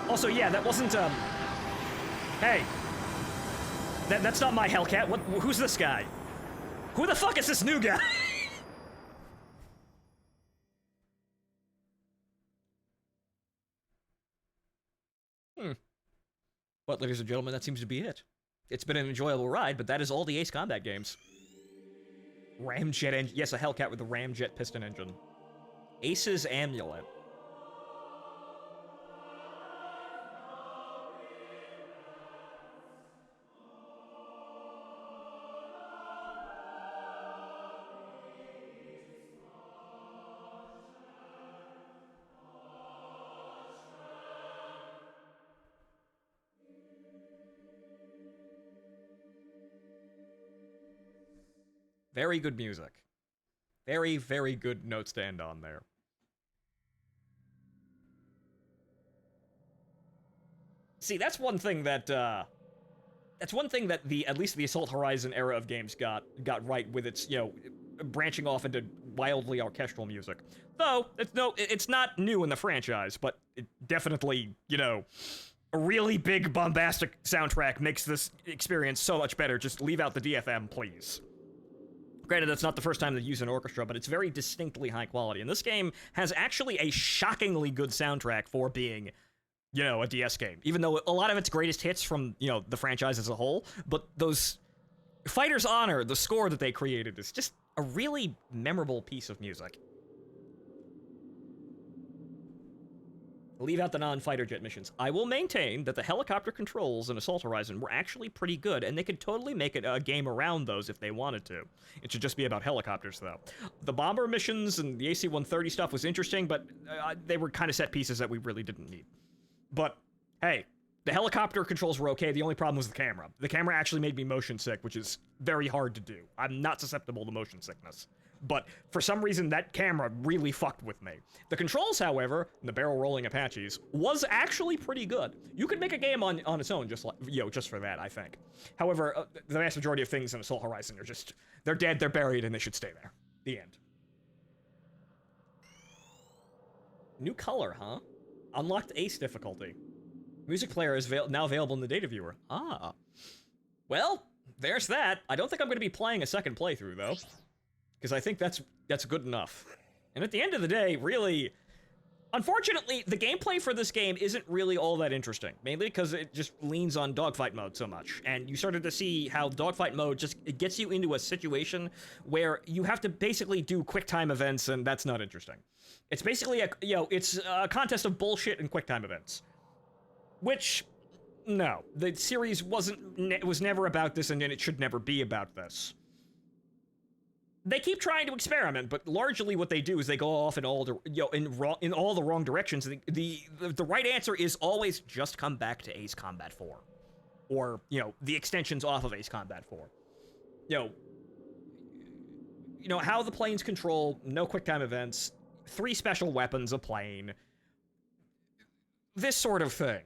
Also, yeah, that wasn't, Hey. That's not my Hellcat. Who's this guy? Who the fuck is this new guy? But, ladies and gentlemen, that seems to be it. It's been an enjoyable ride, but that is all the Ace Combat games. Ramjet engine. Yes, a Hellcat with a ramjet piston engine. Ace's Amulet. Very good music. Very, very good notes to end on there. See, that's one thing that, at least the Assault Horizon era of games got right with its, branching off into wildly orchestral music. Though, it's not new in the franchise, but it definitely, a really big bombastic soundtrack makes this experience so much better. Just leave out the DFM, please. Granted, that's not the first time they've used an orchestra, but it's very distinctly high quality. And this game has actually a shockingly good soundtrack for being, a DS game. Even though a lot of its greatest hits from, the franchise as a whole, but those Fighter's Honor, the score that they created, is just a really memorable piece of music. Leave out the non-fighter jet missions. I will maintain that the helicopter controls in Assault Horizon were actually pretty good, and they could totally make it a game around those if they wanted to. It should just be about helicopters, though. The bomber missions and the AC-130 stuff was interesting, but they were kind of set pieces that we really didn't need. But, hey, the helicopter controls were okay. The only problem was the camera. The camera actually made me motion sick, which is very hard to do. I'm not susceptible to motion sickness. but for some reason that camera really fucked with me. The controls, however, the barrel rolling Apaches, was actually pretty good. You could make a game on its own just like, just for that, I think. However, the vast majority of things in Assault Horizon are just, they're dead, they're buried, and they should stay there. The end. New color, huh? Unlocked Ace difficulty. Music player is now available in the data viewer. Ah. Well, there's that. I don't think I'm going to be playing a second playthrough, though. Because I think that's good enough. And at the end of the day, really... Unfortunately, the gameplay for this game isn't really all that interesting. Mainly because it just leans on dogfight mode so much. And you started to see how dogfight mode it gets you into a situation where you have to basically do quick time events, and that's not interesting. It's basically it's a contest of bullshit and quick time events. Which, no, the series was never about this, and it should never be about this. They keep trying to experiment, but largely what they do is they go off in all in all the wrong directions. The right answer is always just come back to Ace Combat 4, or the extensions off of Ace Combat 4. How the planes control, no quick time events, 3 special weapons a plane, this sort of thing.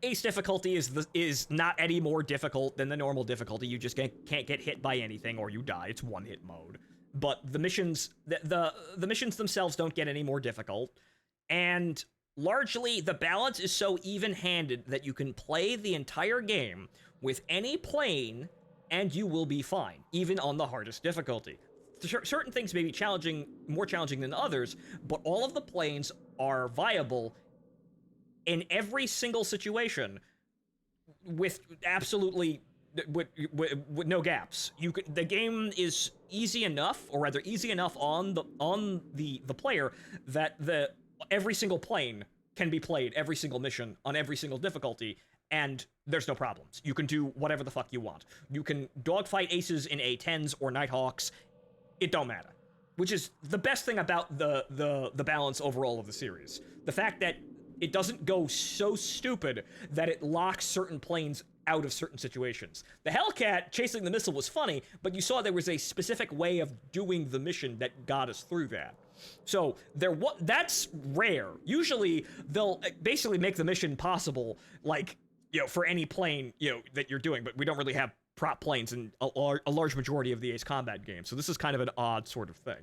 Ace difficulty is not any more difficult than the normal difficulty. You just can't get hit by anything or you die. It's one-hit mode. But the missions, the missions themselves don't get any more difficult. And largely, the balance is so even-handed that you can play the entire game with any plane and you will be fine, even on the hardest difficulty. Certain things may be more challenging than others, but all of the planes are viable in every single situation, with absolutely with no gaps. The game is easy enough, or rather easy enough on the player that every single plane can be played, every single mission on every single difficulty, and there's no problems. You can do whatever the fuck you want. You can dogfight aces in A-10s or Nighthawks. It don't matter. Which is the best thing about the balance overall of the series. The fact that it doesn't go so stupid that it locks certain planes out of certain situations. The Hellcat chasing the missile was funny, but you saw there was a specific way of doing the mission that got us through that. So that's rare. Usually they'll basically make the mission possible, like, for any plane, that you're doing, but we don't really have prop planes in a large majority of the Ace Combat games. So this is kind of an odd sort of thing.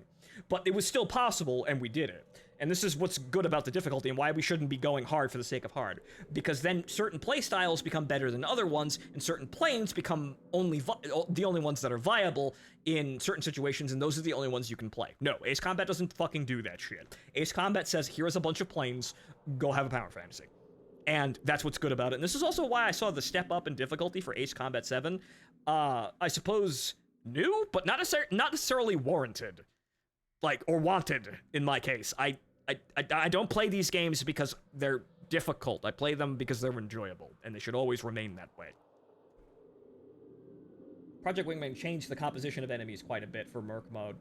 But it was still possible, and we did it. And this is what's good about the difficulty and why we shouldn't be going hard for the sake of hard. Because then certain playstyles become better than other ones, and certain planes become the only ones that are viable in certain situations, and those are the only ones you can play. No, Ace Combat doesn't fucking do that shit. Ace Combat says, here's a bunch of planes, go have a power fantasy. And that's what's good about it. And this is also why I saw the step up in difficulty for Ace Combat 7. I suppose new, but not necessarily warranted. Or wanted, in my case. I don't play these games because they're difficult. I play them because they're enjoyable, and they should always remain that way. Project Wingman changed the composition of enemies quite a bit for Merc mode.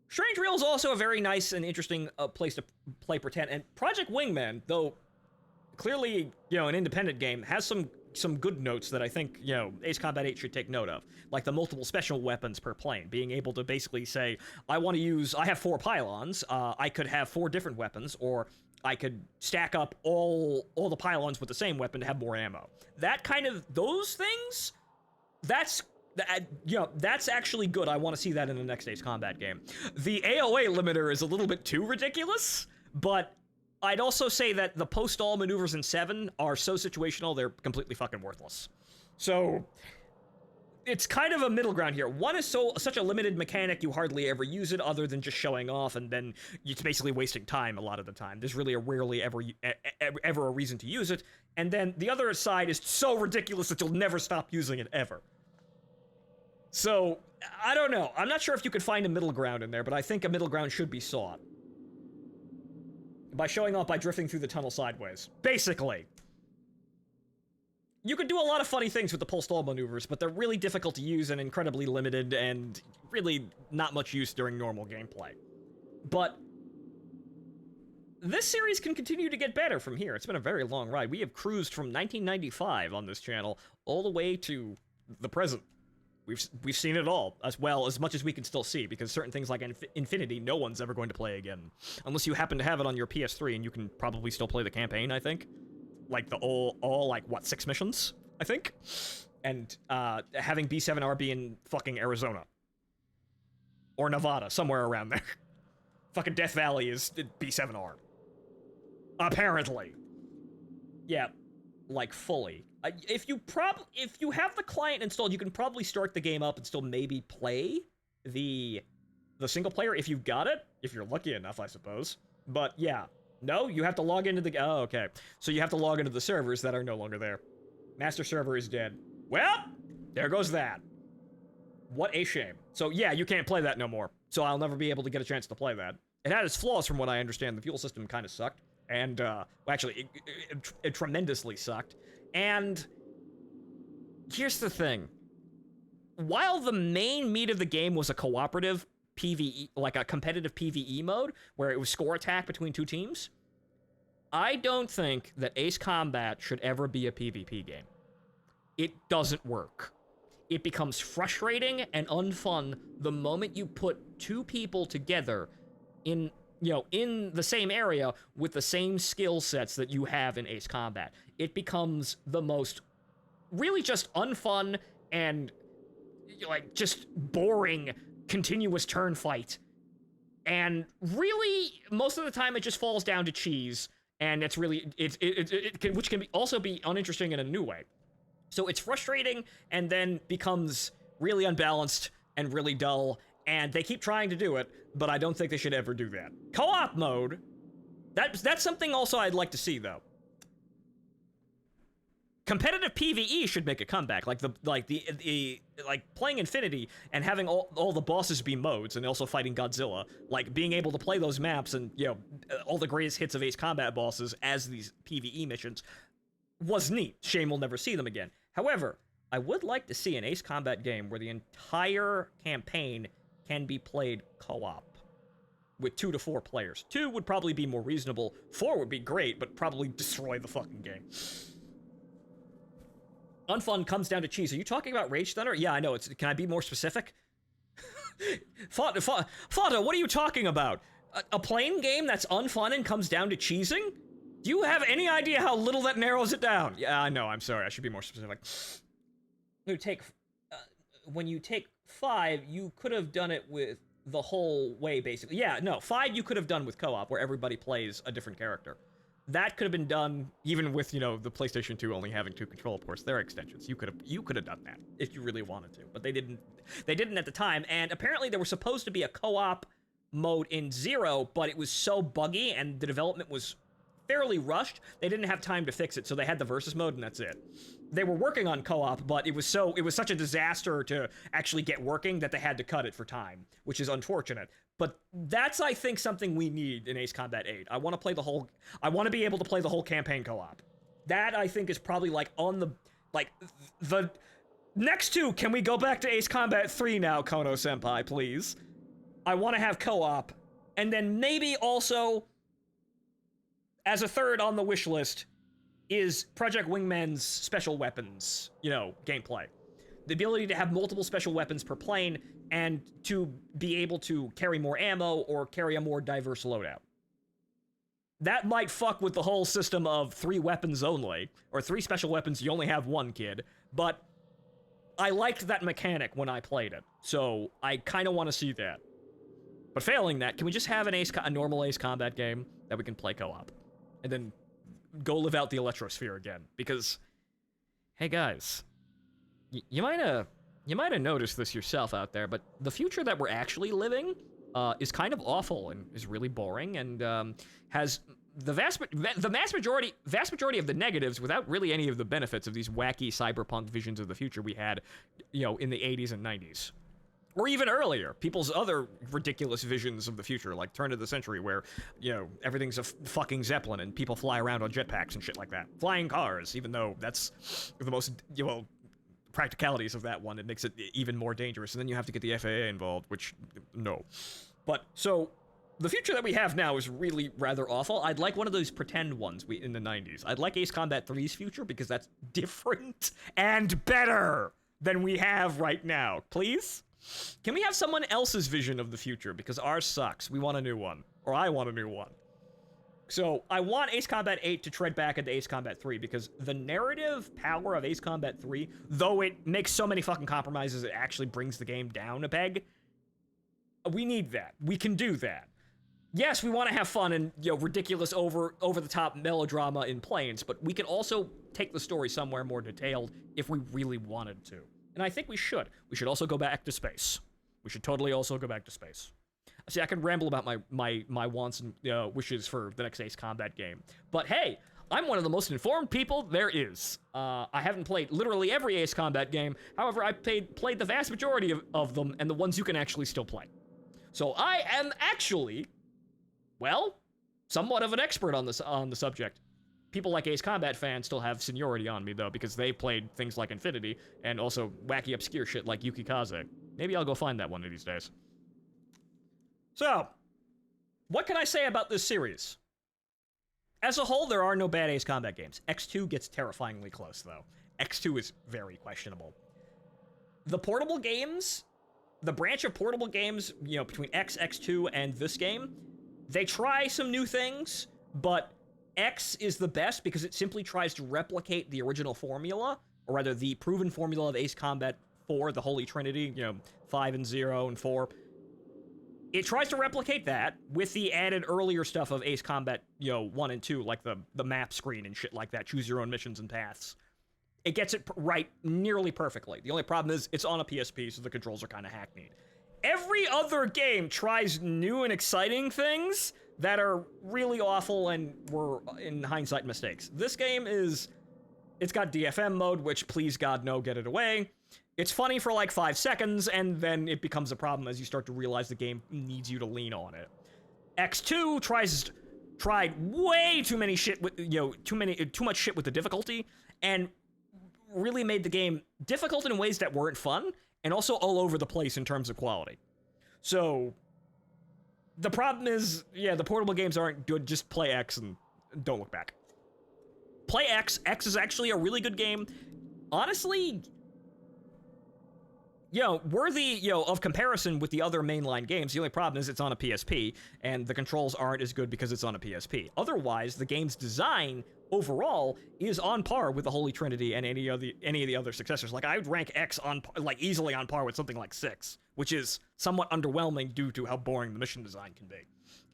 Strange Reel is also a very nice and interesting place to play Pretend, and Project Wingman, though clearly, an independent game, has some good notes that I think, Ace Combat 8 should take note of. Like the multiple special weapons per plane, being able to basically say, I have 4 pylons, I could have 4 different weapons, or I could stack up all the pylons with the same weapon to have more ammo. Those things, that's actually good. I want to see that in the next Ace Combat game. The AOA limiter is a little bit too ridiculous, but I'd also say that the post-all maneuvers in 7 are so situational, they're completely fucking worthless. So, it's kind of a middle ground here. One is such a limited mechanic, you hardly ever use it other than just showing off, and then it's basically wasting time a lot of the time. There's really rarely ever a reason to use it. And then the other side is so ridiculous that you'll never stop using it ever. So, I don't know. I'm not sure if you could find a middle ground in there, but I think a middle ground should be sought. By showing off by drifting through the tunnel sideways. Basically. You could do a lot of funny things with the post-all maneuvers, but they're really difficult to use and incredibly limited and really not much use during normal gameplay. But this series can continue to get better from here. It's been a very long ride. We have cruised from 1995 on this channel all the way to the present. we've seen it all, as well as much as we can still see, because certain things like Infinity, no one's ever going to play again, unless you happen to have it on your PS3, and you can probably still play the campaign. I think, like the all like what 6 missions, I think, and having B7R be in fucking Arizona or Nevada, somewhere around there. Fucking Death Valley is B7R. Apparently. Yeah, like fully. If you have the client installed, you can probably start the game up and still maybe play the single player if you've got it, if you're lucky enough, I suppose. But yeah, no, you have to log into the okay. So you have to log into the servers that are no longer there. Master server is dead. Well, there goes that. What a shame. So yeah, you can't play that no more. So I'll never be able to get a chance to play that. It had its flaws from what I understand. The fuel system kind of sucked. And, well, actually, it tremendously sucked. And here's the thing. While the main meat of the game was a cooperative PvE, like a competitive PvE mode, where it was score attack between 2 teams, I don't think that Ace Combat should ever be a PvP game. It doesn't work. It becomes frustrating and unfun the moment you put 2 people together in the same area with the same skill sets that you have in Ace Combat. It becomes the most really just unfun and like just boring continuous turn fight. And really, most of the time it just falls down to cheese, and it's really which can also be uninteresting in a new way. So it's frustrating and then becomes really unbalanced and really dull, and they keep trying to do it, but I don't think they should ever do that. Co-op mode, that's something also I'd like to see, though. Competitive PvE should make a comeback, like playing Infinity and having all the bosses be modes, and also fighting Godzilla, like being able to play those maps and all the greatest hits of Ace Combat bosses as these PvE missions was neat. Shame we'll never see them again. However, I would like to see an Ace Combat game where the entire campaign can be played co-op with 2 to 4 players. 2 would probably be more reasonable. 4 would be great, but probably destroy the fucking game. Unfun comes down to cheese. Are you talking about Rage Thunder? Yeah, I know. Can I be more specific? Fada, what are you talking about? A plain game that's unfun and comes down to cheesing? Do you have any idea how little that narrows it down? Yeah, I know. I'm sorry. I should be more specific. When you take 5, you could have done it with the whole way, basically. Yeah, no, 5 you could have done with co-op, where everybody plays a different character. That could have been done even with, the PlayStation 2 only having 2 control ports. Their extensions. You could have done that if you really wanted to, but they didn't. They didn't at the time, and apparently there was supposed to be a co-op mode in 0, but it was so buggy and the development was fairly rushed, they didn't have time to fix it, so they had the versus mode, and that's it. They were working on co-op, but it was such a disaster to actually get working that they had to cut it for time, which is unfortunate. But that's, I think, something we need in Ace Combat 8. I want to be able to play the whole campaign co-op. That, I think, is probably, the next to, can we go back to Ace Combat 3 now, Kono-senpai, please? I want to have co-op, and then maybe also, as a third on the wish list, is Project Wingman's special weapons, gameplay. The ability to have multiple special weapons per plane, and to be able to carry more ammo or carry a more diverse loadout. That might fuck with the whole system of 3 weapons only, or 3 special weapons, you only have 1 kid, but I liked that mechanic when I played it, so I kind of want to see that. But failing that, can we just have a normal Ace Combat game that we can play co-op? And then go live out the Electrosphere again, because, hey guys, you might have noticed this yourself out there, but the future that we're actually living is kind of awful and is really boring, and has the vast majority of the negatives without really any of the benefits of these wacky cyberpunk visions of the future we had, in the 80s and 90s. Or even earlier, people's other ridiculous visions of the future, like turn of the century, where, everything's a fucking Zeppelin and people fly around on jetpacks and shit like that. Flying cars, even though that's the most, practicalities of that one. It makes it even more dangerous, and then you have to get the FAA involved, which, no. But, so, the future that we have now is really rather awful. I'd like one of those pretend ones in the 90s. I'd like Ace Combat 3's future, because that's different and better. than we have right now. Please? Can we have someone else's vision of the future? Because ours sucks. We want a new one. Or I want a new one. So, I want Ace Combat 8 to tread back into Ace Combat 3, because the narrative power of Ace Combat 3, though it makes so many fucking compromises, it actually brings the game down a peg. We need that. We can do that. Yes, we want to have fun and, ridiculous over-the-top melodrama in Planes, but we can also take the story somewhere more detailed if we really wanted to. And I think we should. We should also go back to space. We should totally also go back to space. See, I can ramble about my wants and wishes for the next Ace Combat game. But hey, I'm one of the most informed people there is. I haven't played literally every Ace Combat game. However, I've played the vast majority of them, and the ones you can actually still play. So I am actually, well, somewhat of an expert on the subject. People like Ace Combat fans still have seniority on me, though, because they played things like Infinity, and also wacky, obscure shit like Yuki Kaze. Maybe I'll go find that one of these days. So, what can I say about this series? As a whole, there are no bad Ace Combat games. X2 gets terrifyingly close, though. X2 is very questionable. The portable games, the branch of portable games, between X2, and this game, they try some new things, but X is the best because it simply tries to replicate the original formula, or rather the proven formula of Ace Combat 4, the Holy Trinity, 5 and 0 and 4. It tries to replicate that with the added earlier stuff of Ace Combat, 1 and 2, like the map screen and shit like that, choose your own missions and paths. It gets it right nearly perfectly. The only problem is it's on a PSP, so the controls are kind of hackneyed. Every other game tries new and exciting things that are really awful and were, in hindsight, mistakes. This game it's got DFM mode, which, please God, no, get it away. It's funny for like 5 seconds, and then it becomes a problem as you start to realize the game needs you to lean on it. X2 tried way too many shit with, too much shit with the difficulty, and really made the game difficult in ways that weren't fun, and also all over the place in terms of quality. So, the problem is, the portable games aren't good, just play X and don't look back. Play X. X is actually a really good game. Honestly, worthy, of comparison with the other mainline games. The only problem is it's on a PSP, and the controls aren't as good because it's on a PSP. Otherwise, the game's design overall is on par with the Holy Trinity and any of the other successors. Like, I would rank X easily on par with something like 6, which is somewhat underwhelming due to how boring the mission design can be.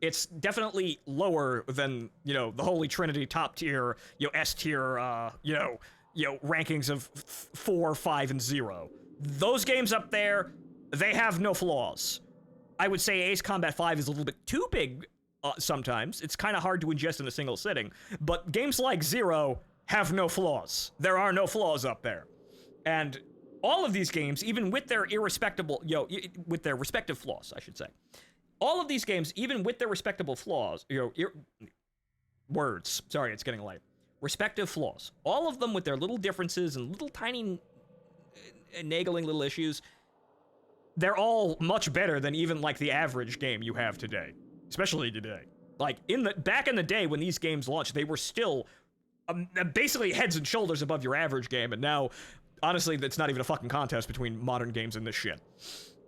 It's definitely lower than, the Holy Trinity top tier, S tier, rankings of 4, 5, and 0. Those games up there, they have no flaws. I would say Ace Combat 5 is a little bit too big sometimes. It's kind of hard to ingest in a single sitting. But games like 0 have no flaws. There are no flaws up there. And all of these games, even with their with their respective flaws, I should say. All of these games, even with their respectable flaws, words. Sorry, it's getting late. Respective flaws. All of them with their little differences and little tiny nagling little issues, they're all much better than even like the average game you have today, especially today. Like back in the day when these games launched, they were still basically heads and shoulders above your average game, and now honestly it's not even a fucking contest between modern games and this shit.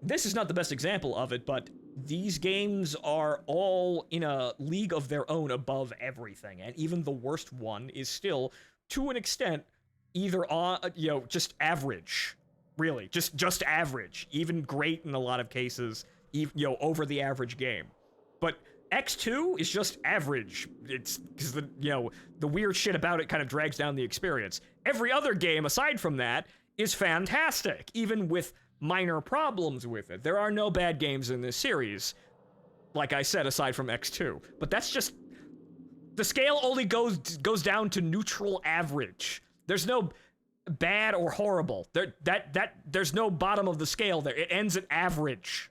This is not the best example of it, but these games are all in a league of their own above everything, and even the worst one is still, to an extent, either on just average. Really, just average, even great in a lot of cases, over the average game. But X2 is just average. It's because the weird shit about it kind of drags down the experience. Every other game aside from that is fantastic, even with minor problems with it. There are no bad games in this series, like I said, aside from X2. But that's just the scale only goes down to neutral average. There's no bad or horrible. There's no bottom of the scale there. It ends at average.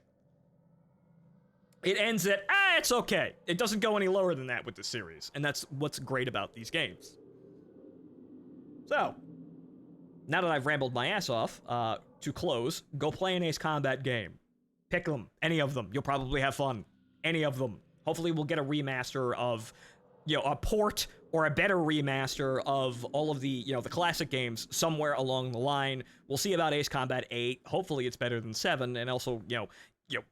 It ends at, it's okay. It doesn't go any lower than that with the series, and that's what's great about these games. So, now that I've rambled my ass off, to close, go play an Ace Combat game. Pick them. Any of them. You'll probably have fun. Any of them. Hopefully we'll get a remaster of, a port or a better remaster of all of the, you know, the classic games somewhere along the line. We'll see about Ace Combat 8. Hopefully it's better than 7, and also, you know,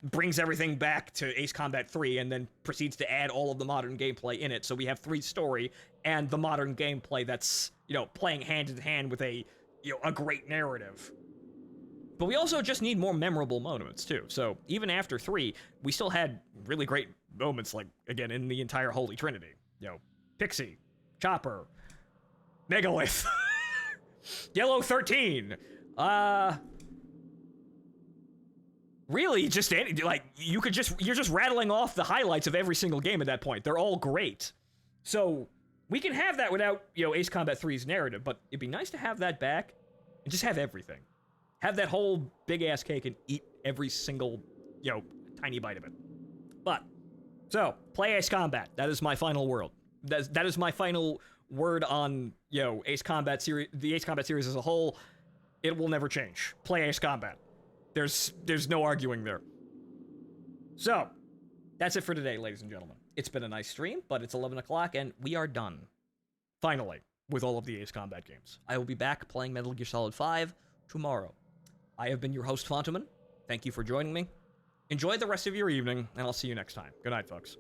brings everything back to Ace Combat 3 and then proceeds to add all of the modern gameplay in it. So we have 3 story and the modern gameplay that's, you know, playing hand in hand with a, you know, a great narrative. But we also just need more memorable moments, too. So even after 3, we still had really great moments, like, again, in the entire Holy Trinity. You know, Pixie, Chopper, Megalith, Yellow 13, really just any, like, you're just rattling off the highlights of every single game at that point. They're all great. So we can have that without, you know, Ace Combat 3's narrative, but it'd be nice to have that back and just have everything. Have that whole big-ass cake and eat every single, you know, tiny bite of it. But, so, play Ace Combat. That is my final word. That is my final word on, you know, Ace Combat series, the Ace Combat series as a whole. It will never change. Play Ace Combat. There's no arguing there. So, that's it for today, ladies and gentlemen. It's been a nice stream, but it's 11 o'clock, and we are done. Finally, with all of the Ace Combat games. I will be back playing Metal Gear Solid 5 tomorrow. I have been your host, Phontomen. Thank you for joining me. Enjoy the rest of your evening, and I'll see you next time. Good night, folks.